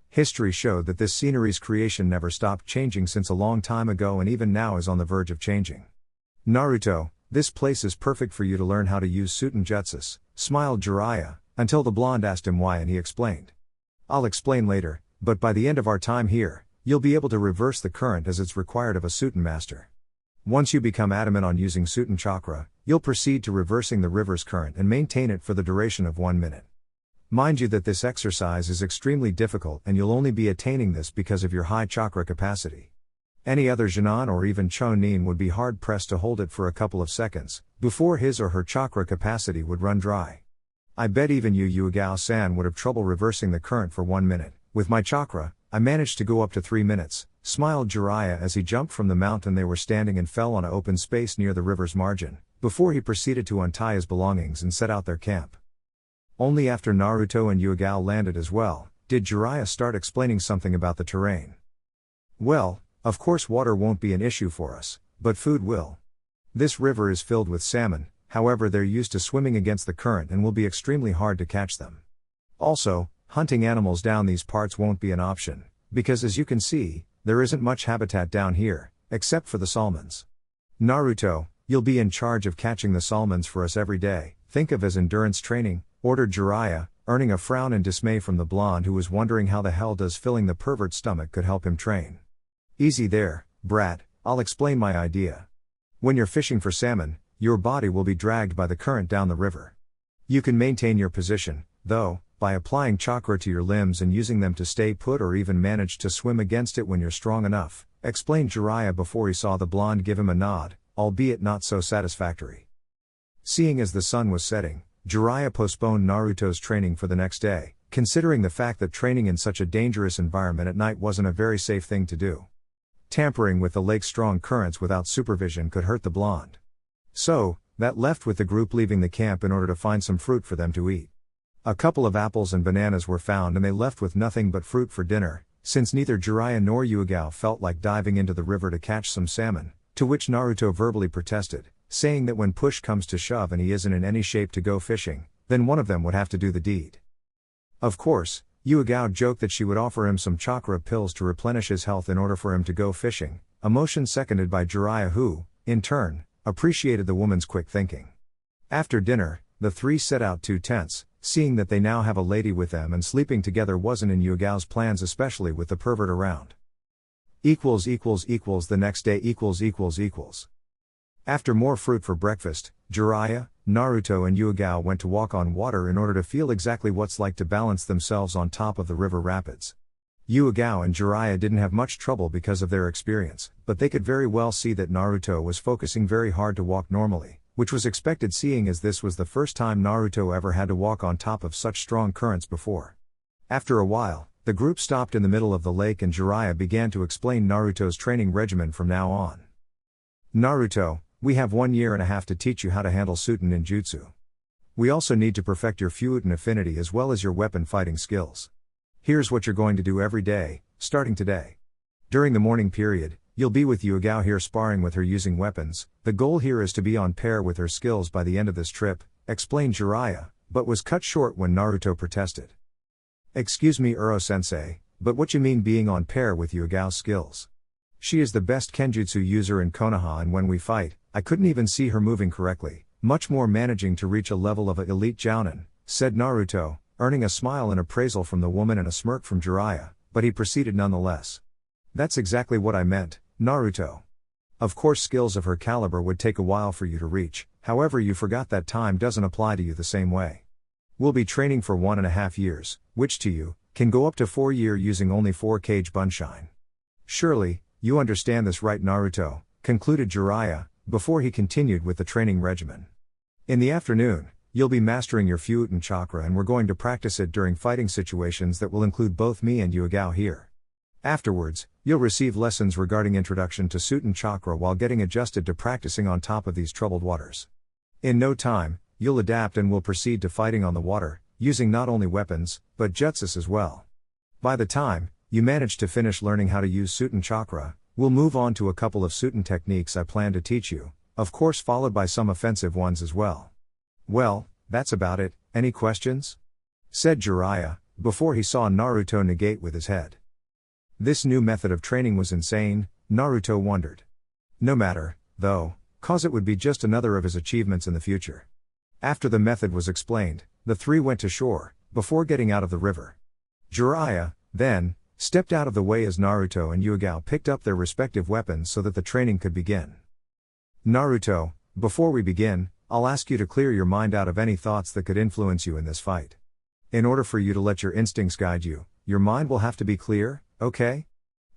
History showed that this scenery's creation never stopped changing since a long time ago and even now is on the verge of changing. Naruto, this place is perfect for you to learn how to use Suten Jutsus, smiled Jiraiya, until the blonde asked him why and he explained. I'll explain later, but by the end of our time here, you'll be able to reverse the current as it's required of a Suten master. Once you become adamant on using Suten chakra, you'll proceed to reversing the river's current and maintain it for the duration of 1 minute. Mind you that this exercise is extremely difficult and you'll only be attaining this because of your high chakra capacity. Any other Jinan or even Chonin would be hard-pressed to hold it for a couple of seconds, before his or her chakra capacity would run dry. I bet even you Yugao-san would have trouble reversing the current for 1 minute. With my chakra, I managed to go up to 3 minutes, smiled Jiraiya as he jumped from the mountain they were standing and fell on an open space near the river's margin, before he proceeded to untie his belongings and set out their camp. Only after Naruto and Yugao landed as well, did Jiraiya start explaining something about the terrain. Well, of course water won't be an issue for us, but food will. This river is filled with salmon, however they're used to swimming against the current and will be extremely hard to catch them. Also, hunting animals down these parts won't be an option, because as you can see, there isn't much habitat down here, except for the salmons. Naruto, you'll be in charge of catching the salmons for us every day, think of as endurance training, ordered Jiraiya, earning a frown and dismay from the blonde who was wondering how the hell does filling the pervert's stomach could help him train. Easy there, brat, I'll explain my idea. When you're fishing for salmon, your body will be dragged by the current down the river. You can maintain your position, though, by applying chakra to your limbs and using them to stay put or even manage to swim against it when you're strong enough, explained Jiraiya before he saw the blonde give him a nod, albeit not so satisfactory. Seeing as the sun was setting, Jiraiya postponed Naruto's training for the next day, considering the fact that training in such a dangerous environment at night wasn't a very safe thing to do. Tampering with the lake's strong currents without supervision could hurt the blonde. So, that left with the group leaving the camp in order to find some fruit for them to eat. A couple of apples and bananas were found and they left with nothing but fruit for dinner, since neither Jiraiya nor Yugao felt like diving into the river to catch some salmon, to which Naruto verbally protested, saying that when push comes to shove and he isn't in any shape to go fishing, then one of them would have to do the deed. Of course, Yugao joked that she would offer him some chakra pills to replenish his health in order for him to go fishing, a motion seconded by Jiraiya who, in turn, appreciated the woman's quick thinking. After dinner, the three set out 2 tents, seeing that they now have a lady with them and sleeping together wasn't in Yugao's plans, especially with the pervert around. The next day. After more fruit for breakfast, Jiraiya, Naruto and Yugao went to walk on water in order to feel exactly what's like to balance themselves on top of the river rapids. Yugao and Jiraiya didn't have much trouble because of their experience, but they could very well see that Naruto was focusing very hard to walk normally, which was expected seeing as this was the first time Naruto ever had to walk on top of such strong currents before. After a while, The group stopped in the middle of the lake and Jiraiya began to explain Naruto's training regimen from now on. Naruto, we have 1.5 years to teach you how to handle Suten ninjutsu. We also need to perfect your Fuuten affinity as well as your weapon fighting skills. Here's what you're going to do every day, starting today. During the morning period, you'll be with Yugao here sparring with her using weapons. The goal here is to be on par with her skills by the end of this trip, explained Jiraiya, but was cut short when Naruto protested. Excuse me Uro-sensei, but what you mean being on par with Yugao's skills? She is the best Kenjutsu user in Konoha and when we fight, I couldn't even see her moving correctly, much more managing to reach a level of an elite jounin, said Naruto, earning a smile and appraisal from the woman and a smirk from Jiraiya, but he proceeded nonetheless. That's exactly what I meant, Naruto. Of course skills of her caliber would take a while for you to reach, however you forgot that time doesn't apply to you the same way. We'll be training for 1.5 years, which to you, can go up to 4 years using only 4 kage bunshine. Surely, you understand this right Naruto, concluded Jiraiya, before he continued with the training regimen. In the afternoon, you'll be mastering your Fuuten chakra and we're going to practice it during fighting situations that will include both me and Yugao here. Afterwards, you'll receive lessons regarding introduction to Suten chakra while getting adjusted to practicing on top of these troubled waters. In no time, you'll adapt and will proceed to fighting on the water, using not only weapons, but jutsus as well. By the time you manage to finish learning how to use Suten chakra, we'll move on to a couple of Suten techniques I plan to teach you, of course followed by some offensive ones as well. Well, that's about it, any questions? Said Jiraiya, before he saw Naruto negate with his head. This new method of training was insane, Naruto wondered. No matter, though, cause it would be just another of his achievements in the future. After the method was explained, the three went to shore, before getting out of the river. Jiraiya, then, stepped out of the way as Naruto and Yugao picked up their respective weapons so that the training could begin. Naruto, before we begin, I'll ask you to clear your mind out of any thoughts that could influence you in this fight. In order for you to let your instincts guide you, your mind will have to be clear, okay?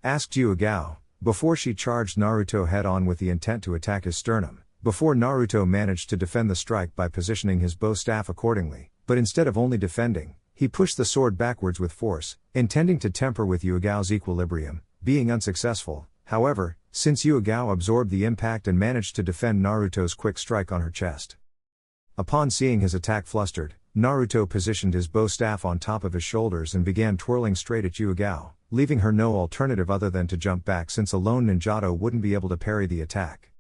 Asked Yugao, before she charged Naruto head-on with the intent to attack his sternum, before Naruto managed to defend the strike by positioning his bow staff accordingly, but instead of only defending, he pushed the sword backwards with force, intending to temper with Yugao's equilibrium, being unsuccessful, however, since Yugao absorbed the impact and managed to defend Naruto's quick strike on her chest. Upon seeing his attack flustered, Naruto positioned his bow staff on top of his shoulders and began twirling straight at Yugao, leaving her no alternative other than to jump back since a lone ninjato wouldn't be able to parry the attack.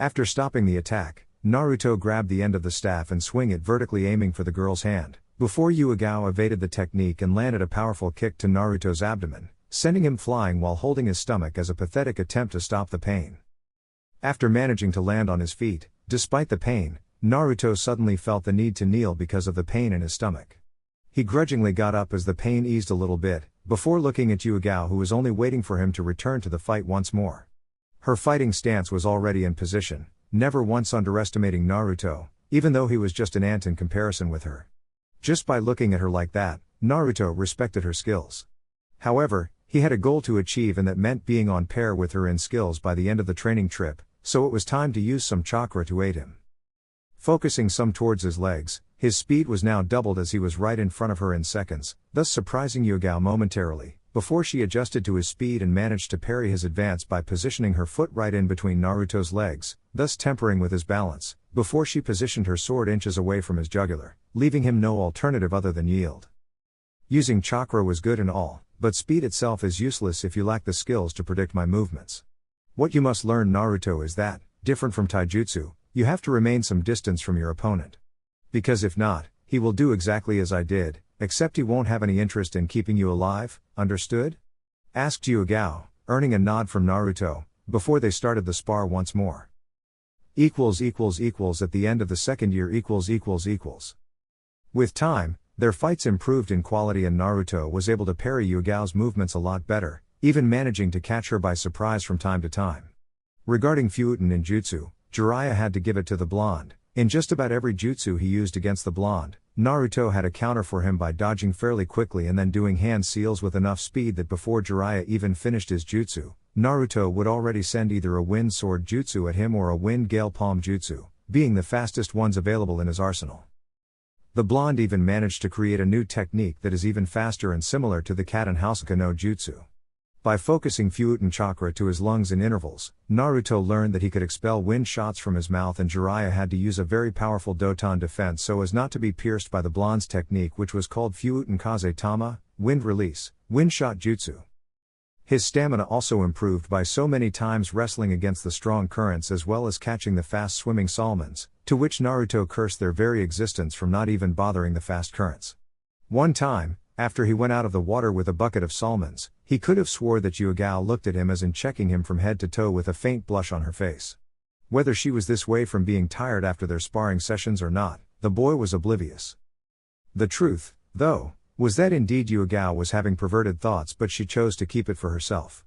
After stopping the attack, Naruto grabbed the end of the staff and swung it vertically aiming for the girl's hand, before Yugao evaded the technique and landed a powerful kick to Naruto's abdomen, sending him flying while holding his stomach as a pathetic attempt to stop the pain. After managing to land on his feet, despite the pain, Naruto suddenly felt the need to kneel because of the pain in his stomach. He grudgingly got up as the pain eased a little bit, before looking at Yugao who was only waiting for him to return to the fight once more. Her fighting stance was already in position, never once underestimating Naruto, even though he was just an ant in comparison with her. Just by looking at her like that, Naruto respected her skills. However, he had a goal to achieve and that meant being on par with her in skills by the end of the training trip, so it was time to use some chakra to aid him. Focusing some towards his legs, his speed was now doubled as he was right in front of her in seconds, thus surprising Yugao momentarily, before she adjusted to his speed and managed to parry his advance by positioning her foot right in between Naruto's legs, thus tempering with his balance, before she positioned her sword inches away from his jugular, leaving him no alternative other than yield. Using chakra was good and all, but speed itself is useless if you lack the skills to predict my movements. What you must learn Naruto is that, different from taijutsu, you have to remain some distance from your opponent. Because if not, he will do exactly as I did, except he won't have any interest in keeping you alive, understood? Asked Yugao, earning a nod from Naruto, before they started the spar once more. At the end of the second year ===. With time, their fights improved in quality and Naruto was able to parry Yugao's movements a lot better, even managing to catch her by surprise from time to time. Regarding Fuuten ninjutsu, Jiraiya had to give it to the blonde. In just about every jutsu he used against the blonde, Naruto had a counter for him by dodging fairly quickly and then doing hand seals with enough speed that before Jiraiya even finished his jutsu, Naruto would already send either a wind sword jutsu at him or a wind gale palm jutsu, being the fastest ones available in his arsenal. The blonde even managed to create a new technique that is even faster and similar to the cat and Houseka no Jutsu. By focusing Fuuten chakra to his lungs in intervals, Naruto learned that he could expel wind shots from his mouth, and Jiraiya had to use a very powerful Doton defense so as not to be pierced by the blonde's technique, which was called Fuuten Kaze Tama, wind release, wind shot jutsu. His stamina also improved by so many times wrestling against the strong currents as well as catching the fast-swimming salmons, to which Naruto cursed their very existence from not even bothering the fast currents. One time, after he went out of the water with a bucket of salmons, he could have swore that Yuigao looked at him as in checking him from head to toe with a faint blush on her face. Whether she was this way from being tired after their sparring sessions or not, the boy was oblivious. The truth, though, was that indeed Yuigao was having perverted thoughts, but she chose to keep it for herself.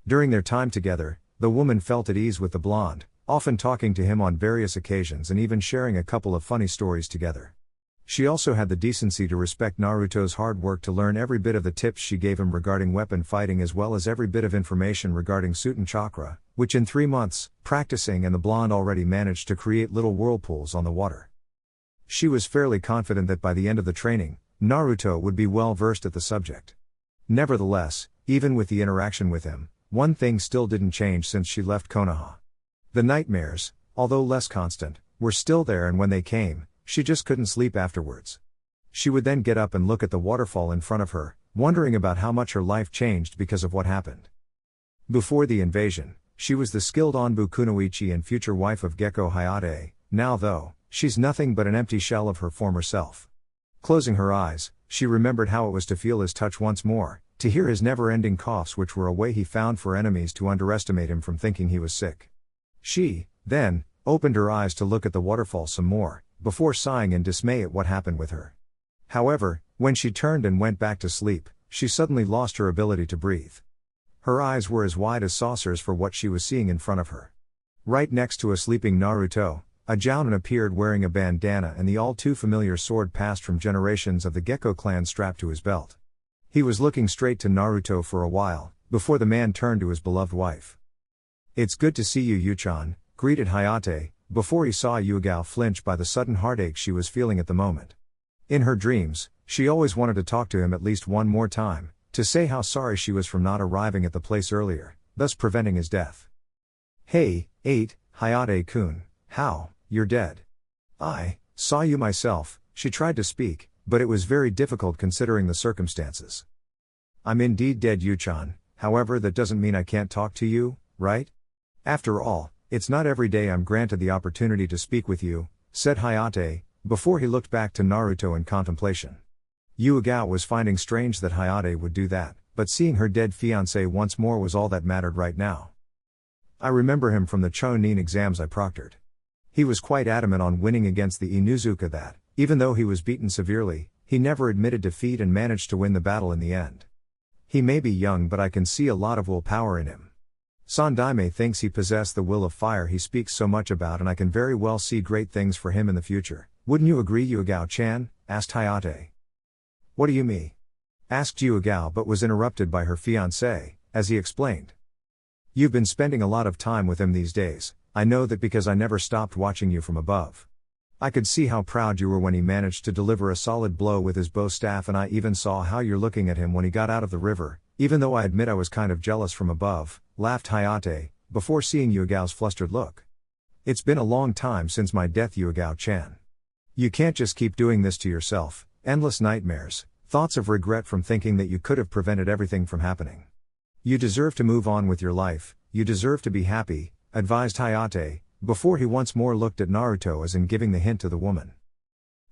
During their time together, the woman felt at ease with the blonde, often talking to him on various occasions and even sharing a couple of funny stories together. She also had the decency to respect Naruto's hard work to learn every bit of the tips she gave him regarding weapon fighting as well as every bit of information regarding Suiten chakra, which in 3 months, practicing, and the blonde already managed to create little whirlpools on the water. She was fairly confident that by the end of the training, Naruto would be well versed at the subject. Nevertheless, even with the interaction with him, one thing still didn't change since she left Konoha. The nightmares, although less constant, were still there, and when they came, she just couldn't sleep afterwards. She would then get up and look at the waterfall in front of her, wondering about how much her life changed because of what happened. Before the invasion, she was the skilled Onbu Kunoichi and future wife of Gekko Hayate. Now though, she's nothing but an empty shell of her former self. Closing her eyes, she remembered how it was to feel his touch once more, to hear his never-ending coughs, which were a way he found for enemies to underestimate him from thinking he was sick. She, then, opened her eyes to look at the waterfall some more, before sighing in dismay at what happened with her. However, when she turned and went back to sleep, she suddenly lost her ability to breathe. Her eyes were as wide as saucers for what she was seeing in front of her. Right next to a sleeping Naruto, a Jounin appeared wearing a bandana and the all-too-familiar sword passed from generations of the Gekko clan strapped to his belt. He was looking straight to Naruto for a while, before the man turned to his beloved wife. "It's good to see you, Yu-chan," greeted Hayate, before he saw Yuigao flinch by the sudden heartache she was feeling at the moment. In her dreams, she always wanted to talk to him at least one more time, to say how sorry she was from not arriving at the place earlier, thus preventing his death. "Hey, Hayate-kun, how, you're dead. I saw you myself," she tried to speak, but it was very difficult considering the circumstances. "I'm indeed dead, Yu-chan, however that doesn't mean I can't talk to you, right? After all, it's not every day I'm granted the opportunity to speak with you," said Hayate, before he looked back to Naruto in contemplation. Yuigao was finding strange that Hayate would do that, but seeing her dead fiancé once more was all that mattered right now. "I remember him from the Chunin exams I proctored. He was quite adamant on winning against the Inuzuka that, even though he was beaten severely, he never admitted defeat and managed to win the battle in the end. He may be young, but I can see a lot of willpower in him. Sandaime thinks he possessed the will of fire he speaks so much about, and I can very well see great things for him in the future. Wouldn't you agree, Yuigao-chan?" asked Hayate. "What do you mean?" asked Yuigao, but was interrupted by her fiancé, as he explained. "You've been spending a lot of time with him these days. I know that because I never stopped watching you from above. I could see how proud you were when he managed to deliver a solid blow with his bow staff, and I even saw how you're looking at him when he got out of the river, even though I admit I was kind of jealous from above," laughed Hayate, before seeing Yuigao's flustered look. "It's been a long time since my death, Yuigao-chan. You can't just keep doing this to yourself, endless nightmares, thoughts of regret from thinking that you could have prevented everything from happening. You deserve to move on with your life, you deserve to be happy," advised Hayate, before he once more looked at Naruto as in giving the hint to the woman.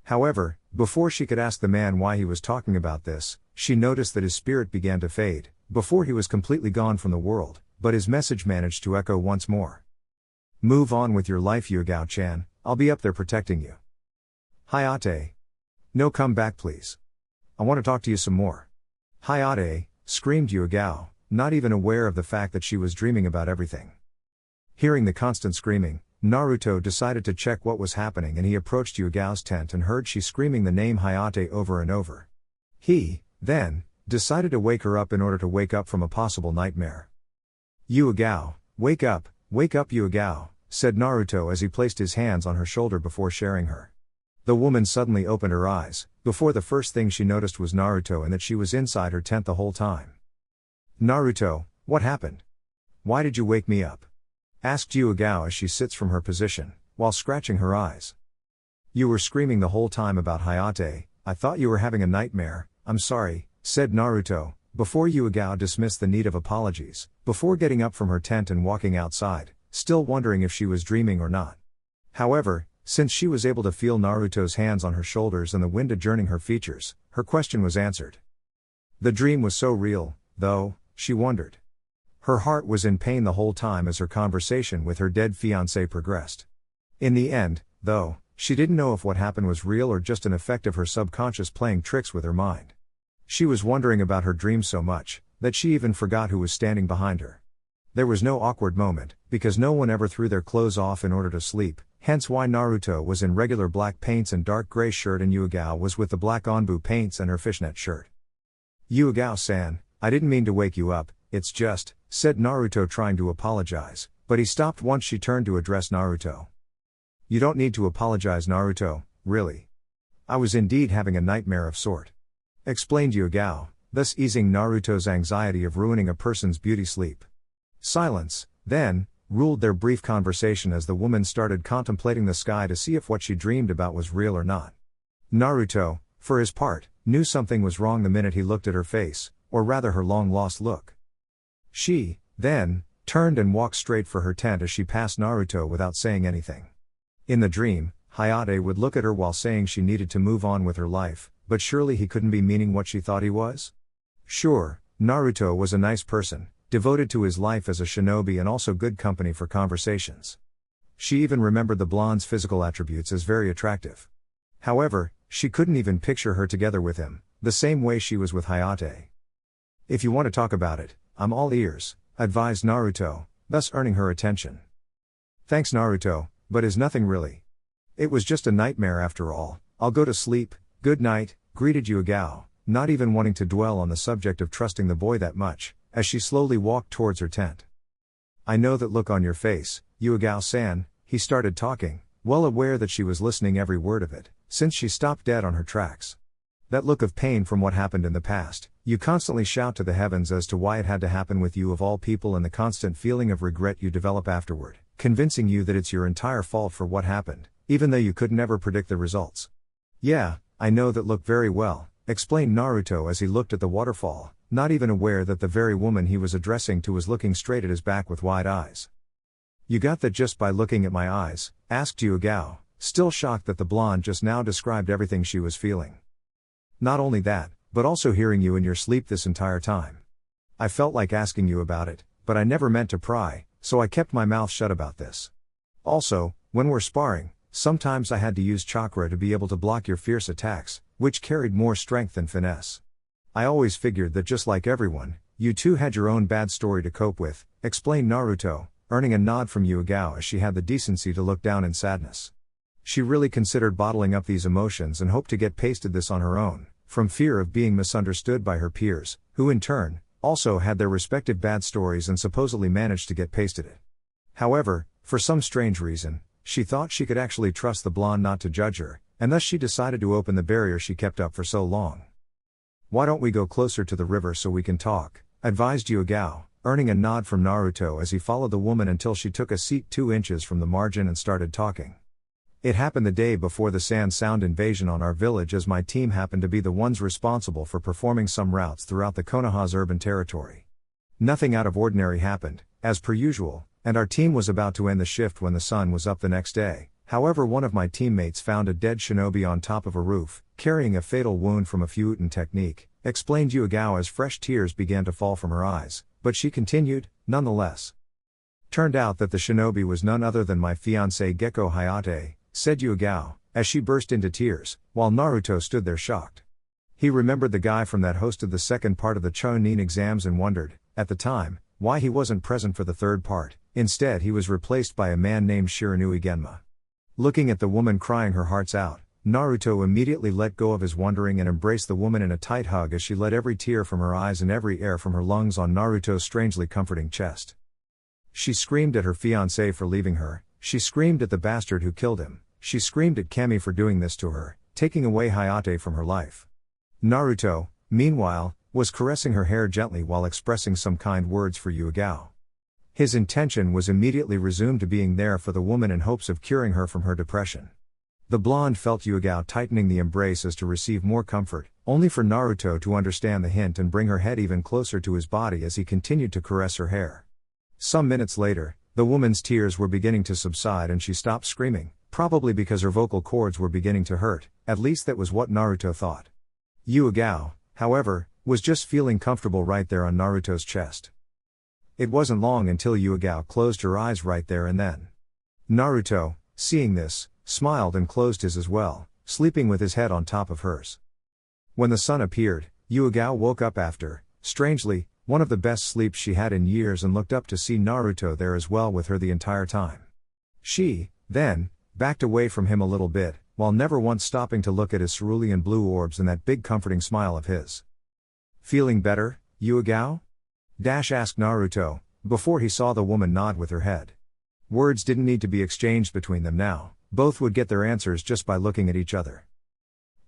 However, before she could ask the man why he was talking about this, she noticed that his spirit began to fade, before he was completely gone from the world, but his message managed to echo once more. "Move on with your life, Yuigao-chan, I'll be up there protecting you." "Hayate. No, come back please. I want to talk to you some more." "Hayate," screamed Yuigao, not even aware of the fact that she was dreaming about everything. Hearing the constant screaming, Naruto decided to check what was happening, and he approached Yuigao's tent and heard she screaming the name Hayate over and over. He, then, decided to wake her up in order to wake up from a possible nightmare. "Yuigao, wake up Yuigao," said Naruto as he placed his hands on her shoulder before sharing her. The woman suddenly opened her eyes, before the first thing she noticed was Naruto and that she was inside her tent the whole time. "Naruto, what happened? Why did you wake me up?" asked Yuigao as she sits from her position, while scratching her eyes. "You were screaming the whole time about Hayate. I thought you were having a nightmare. I'm sorry," said Naruto, before Yuigao dismissed the need of apologies, before getting up from her tent and walking outside, still wondering if she was dreaming or not. However, since she was able to feel Naruto's hands on her shoulders and the wind adjourning her features, her question was answered. The dream was so real, though, she wondered. Her heart was in pain the whole time as her conversation with her dead fiancé progressed. In the end, though, she didn't know if what happened was real or just an effect of her subconscious playing tricks with her mind. She was wondering about her dreams so much, that she even forgot who was standing behind her. There was no awkward moment, because no one ever threw their clothes off in order to sleep, hence why Naruto was in regular black paints and dark gray shirt and Yuigao was with the black onbu paints and her fishnet shirt. "Yuigao-san, I didn't mean to wake you up, it's just," said Naruto trying to apologize, but he stopped once she turned to address Naruto. "You don't need to apologize, Naruto, really. I was indeed having a nightmare of sort," explained Yuigao, thus easing Naruto's anxiety of ruining a person's beauty sleep. Silence, then, ruled their brief conversation as the woman started contemplating the sky to see if what she dreamed about was real or not. Naruto, for his part, knew something was wrong the minute he looked at her face, or rather her long-lost look. She, then, turned and walked straight for her tent as she passed Naruto without saying anything. In the dream, Hayate would look at her while saying she needed to move on with her life, but surely he couldn't be meaning what she thought he was? Sure, Naruto was a nice person, devoted to his life as a shinobi and also good company for conversations. She even remembered the blonde's physical attributes as very attractive. However, she couldn't even picture her together with him, the same way she was with Hayate. "If you want to talk about it, I'm all ears," advised Naruto, thus earning her attention. "Thanks Naruto, but is nothing really. It was just a nightmare after all. I'll go to sleep, good night," greeted Yuigao, not even wanting to dwell on the subject of trusting the boy that much, as she slowly walked towards her tent. "I know that look on your face, Yuigao-san," he started talking, well aware that she was listening every word of it, since she stopped dead on her tracks. "That look of pain from what happened in the past, you constantly shout to the heavens as to why it had to happen with you of all people and the constant feeling of regret you develop afterward, convincing you that it's your entire fault for what happened, even though you could never predict the results." "Yeah, I know that look very well," explained Naruto as he looked at the waterfall, not even aware that the very woman he was addressing to was looking straight at his back with wide eyes. "You got that just by looking at my eyes?" asked Yuigao, still shocked that the blonde just now described everything she was feeling. "Not only that, but also hearing you in your sleep this entire time. I felt like asking you about it, but I never meant to pry, so I kept my mouth shut about this. Also, when we're sparring, sometimes I had to use chakra to be able to block your fierce attacks, which carried more strength than finesse. I always figured that just like everyone, you too had your own bad story to cope with," explained Naruto, earning a nod from Yuigao as she had the decency to look down in sadness. She really considered bottling up these emotions and hoped to get pasted this on her own, from fear of being misunderstood by her peers, who in turn, also had their respective bad stories and supposedly managed to get pasted it. However, for some strange reason, she thought she could actually trust the blonde not to judge her, and thus she decided to open the barrier she kept up for so long. "Why don't we go closer to the river so we can talk?" advised Yuigao, earning a nod from Naruto as he followed the woman until she took a seat 2 inches from the margin and started talking. "It happened the day before the Sand Sound invasion on our village, as my team happened to be the ones responsible for performing some routes throughout the Konoha's urban territory. Nothing out of ordinary happened, as per usual, and our team was about to end the shift when the sun was up the next day. However, one of my teammates found a dead shinobi on top of a roof, carrying a fatal wound from a Fuuten technique," explained Yuigao as fresh tears began to fall from her eyes, but she continued, nonetheless. "Turned out that the shinobi was none other than my fiancé Gekko Hayate," said Yuigao, as she burst into tears, while Naruto stood there shocked. He remembered the guy from that hosted the second part of the Chunin exams and wondered, at the time, why he wasn't present for the third part. Instead he was replaced by a man named Shiranui Genma. Looking at the woman crying her hearts out, Naruto immediately let go of his wondering and embraced the woman in a tight hug as she let every tear from her eyes and every air from her lungs on Naruto's strangely comforting chest. She screamed at her fiancé for leaving her, she screamed at the bastard who killed him, she screamed at Kemi for doing this to her, taking away Hayate from her life. Naruto, meanwhile, was caressing her hair gently while expressing some kind words for Yuigao. His intention was immediately resumed to being there for the woman in hopes of curing her from her depression. The blonde felt Yuigao tightening the embrace as to receive more comfort, only for Naruto to understand the hint and bring her head even closer to his body as he continued to caress her hair. Some minutes later, the woman's tears were beginning to subside and she stopped screaming, probably because her vocal cords were beginning to hurt, at least that was what Naruto thought. Yuigao, however, was just feeling comfortable right there on Naruto's chest. It wasn't long until Yuigao closed her eyes right there and then. Naruto, seeing this, smiled and closed his as well, sleeping with his head on top of hers. When the sun appeared, Yuigao woke up after, strangely, one of the best sleeps she had in years and looked up to see Naruto there as well with her the entire time. She, then, backed away from him a little bit, while never once stopping to look at his cerulean blue orbs and that big comforting smile of his. "Feeling better, Yuigao?" asked Naruto, before he saw the woman nod with her head. Words didn't need to be exchanged between them now, both would get their answers just by looking at each other.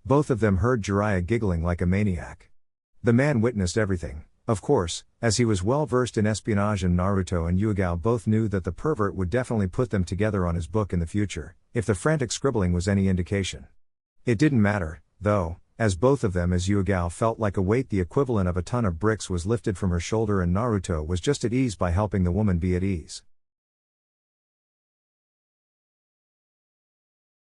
Both of them heard Jiraiya giggling like a maniac. The man witnessed everything, of course, as he was well versed in espionage, and Naruto and Yuigao both knew that the pervert would definitely put them together on his book in the future, if the frantic scribbling was any indication. It didn't matter, though, as both of them, as Yuigao felt like a weight the equivalent of a ton of bricks was lifted from her shoulder and Naruto was just at ease by helping the woman be at ease.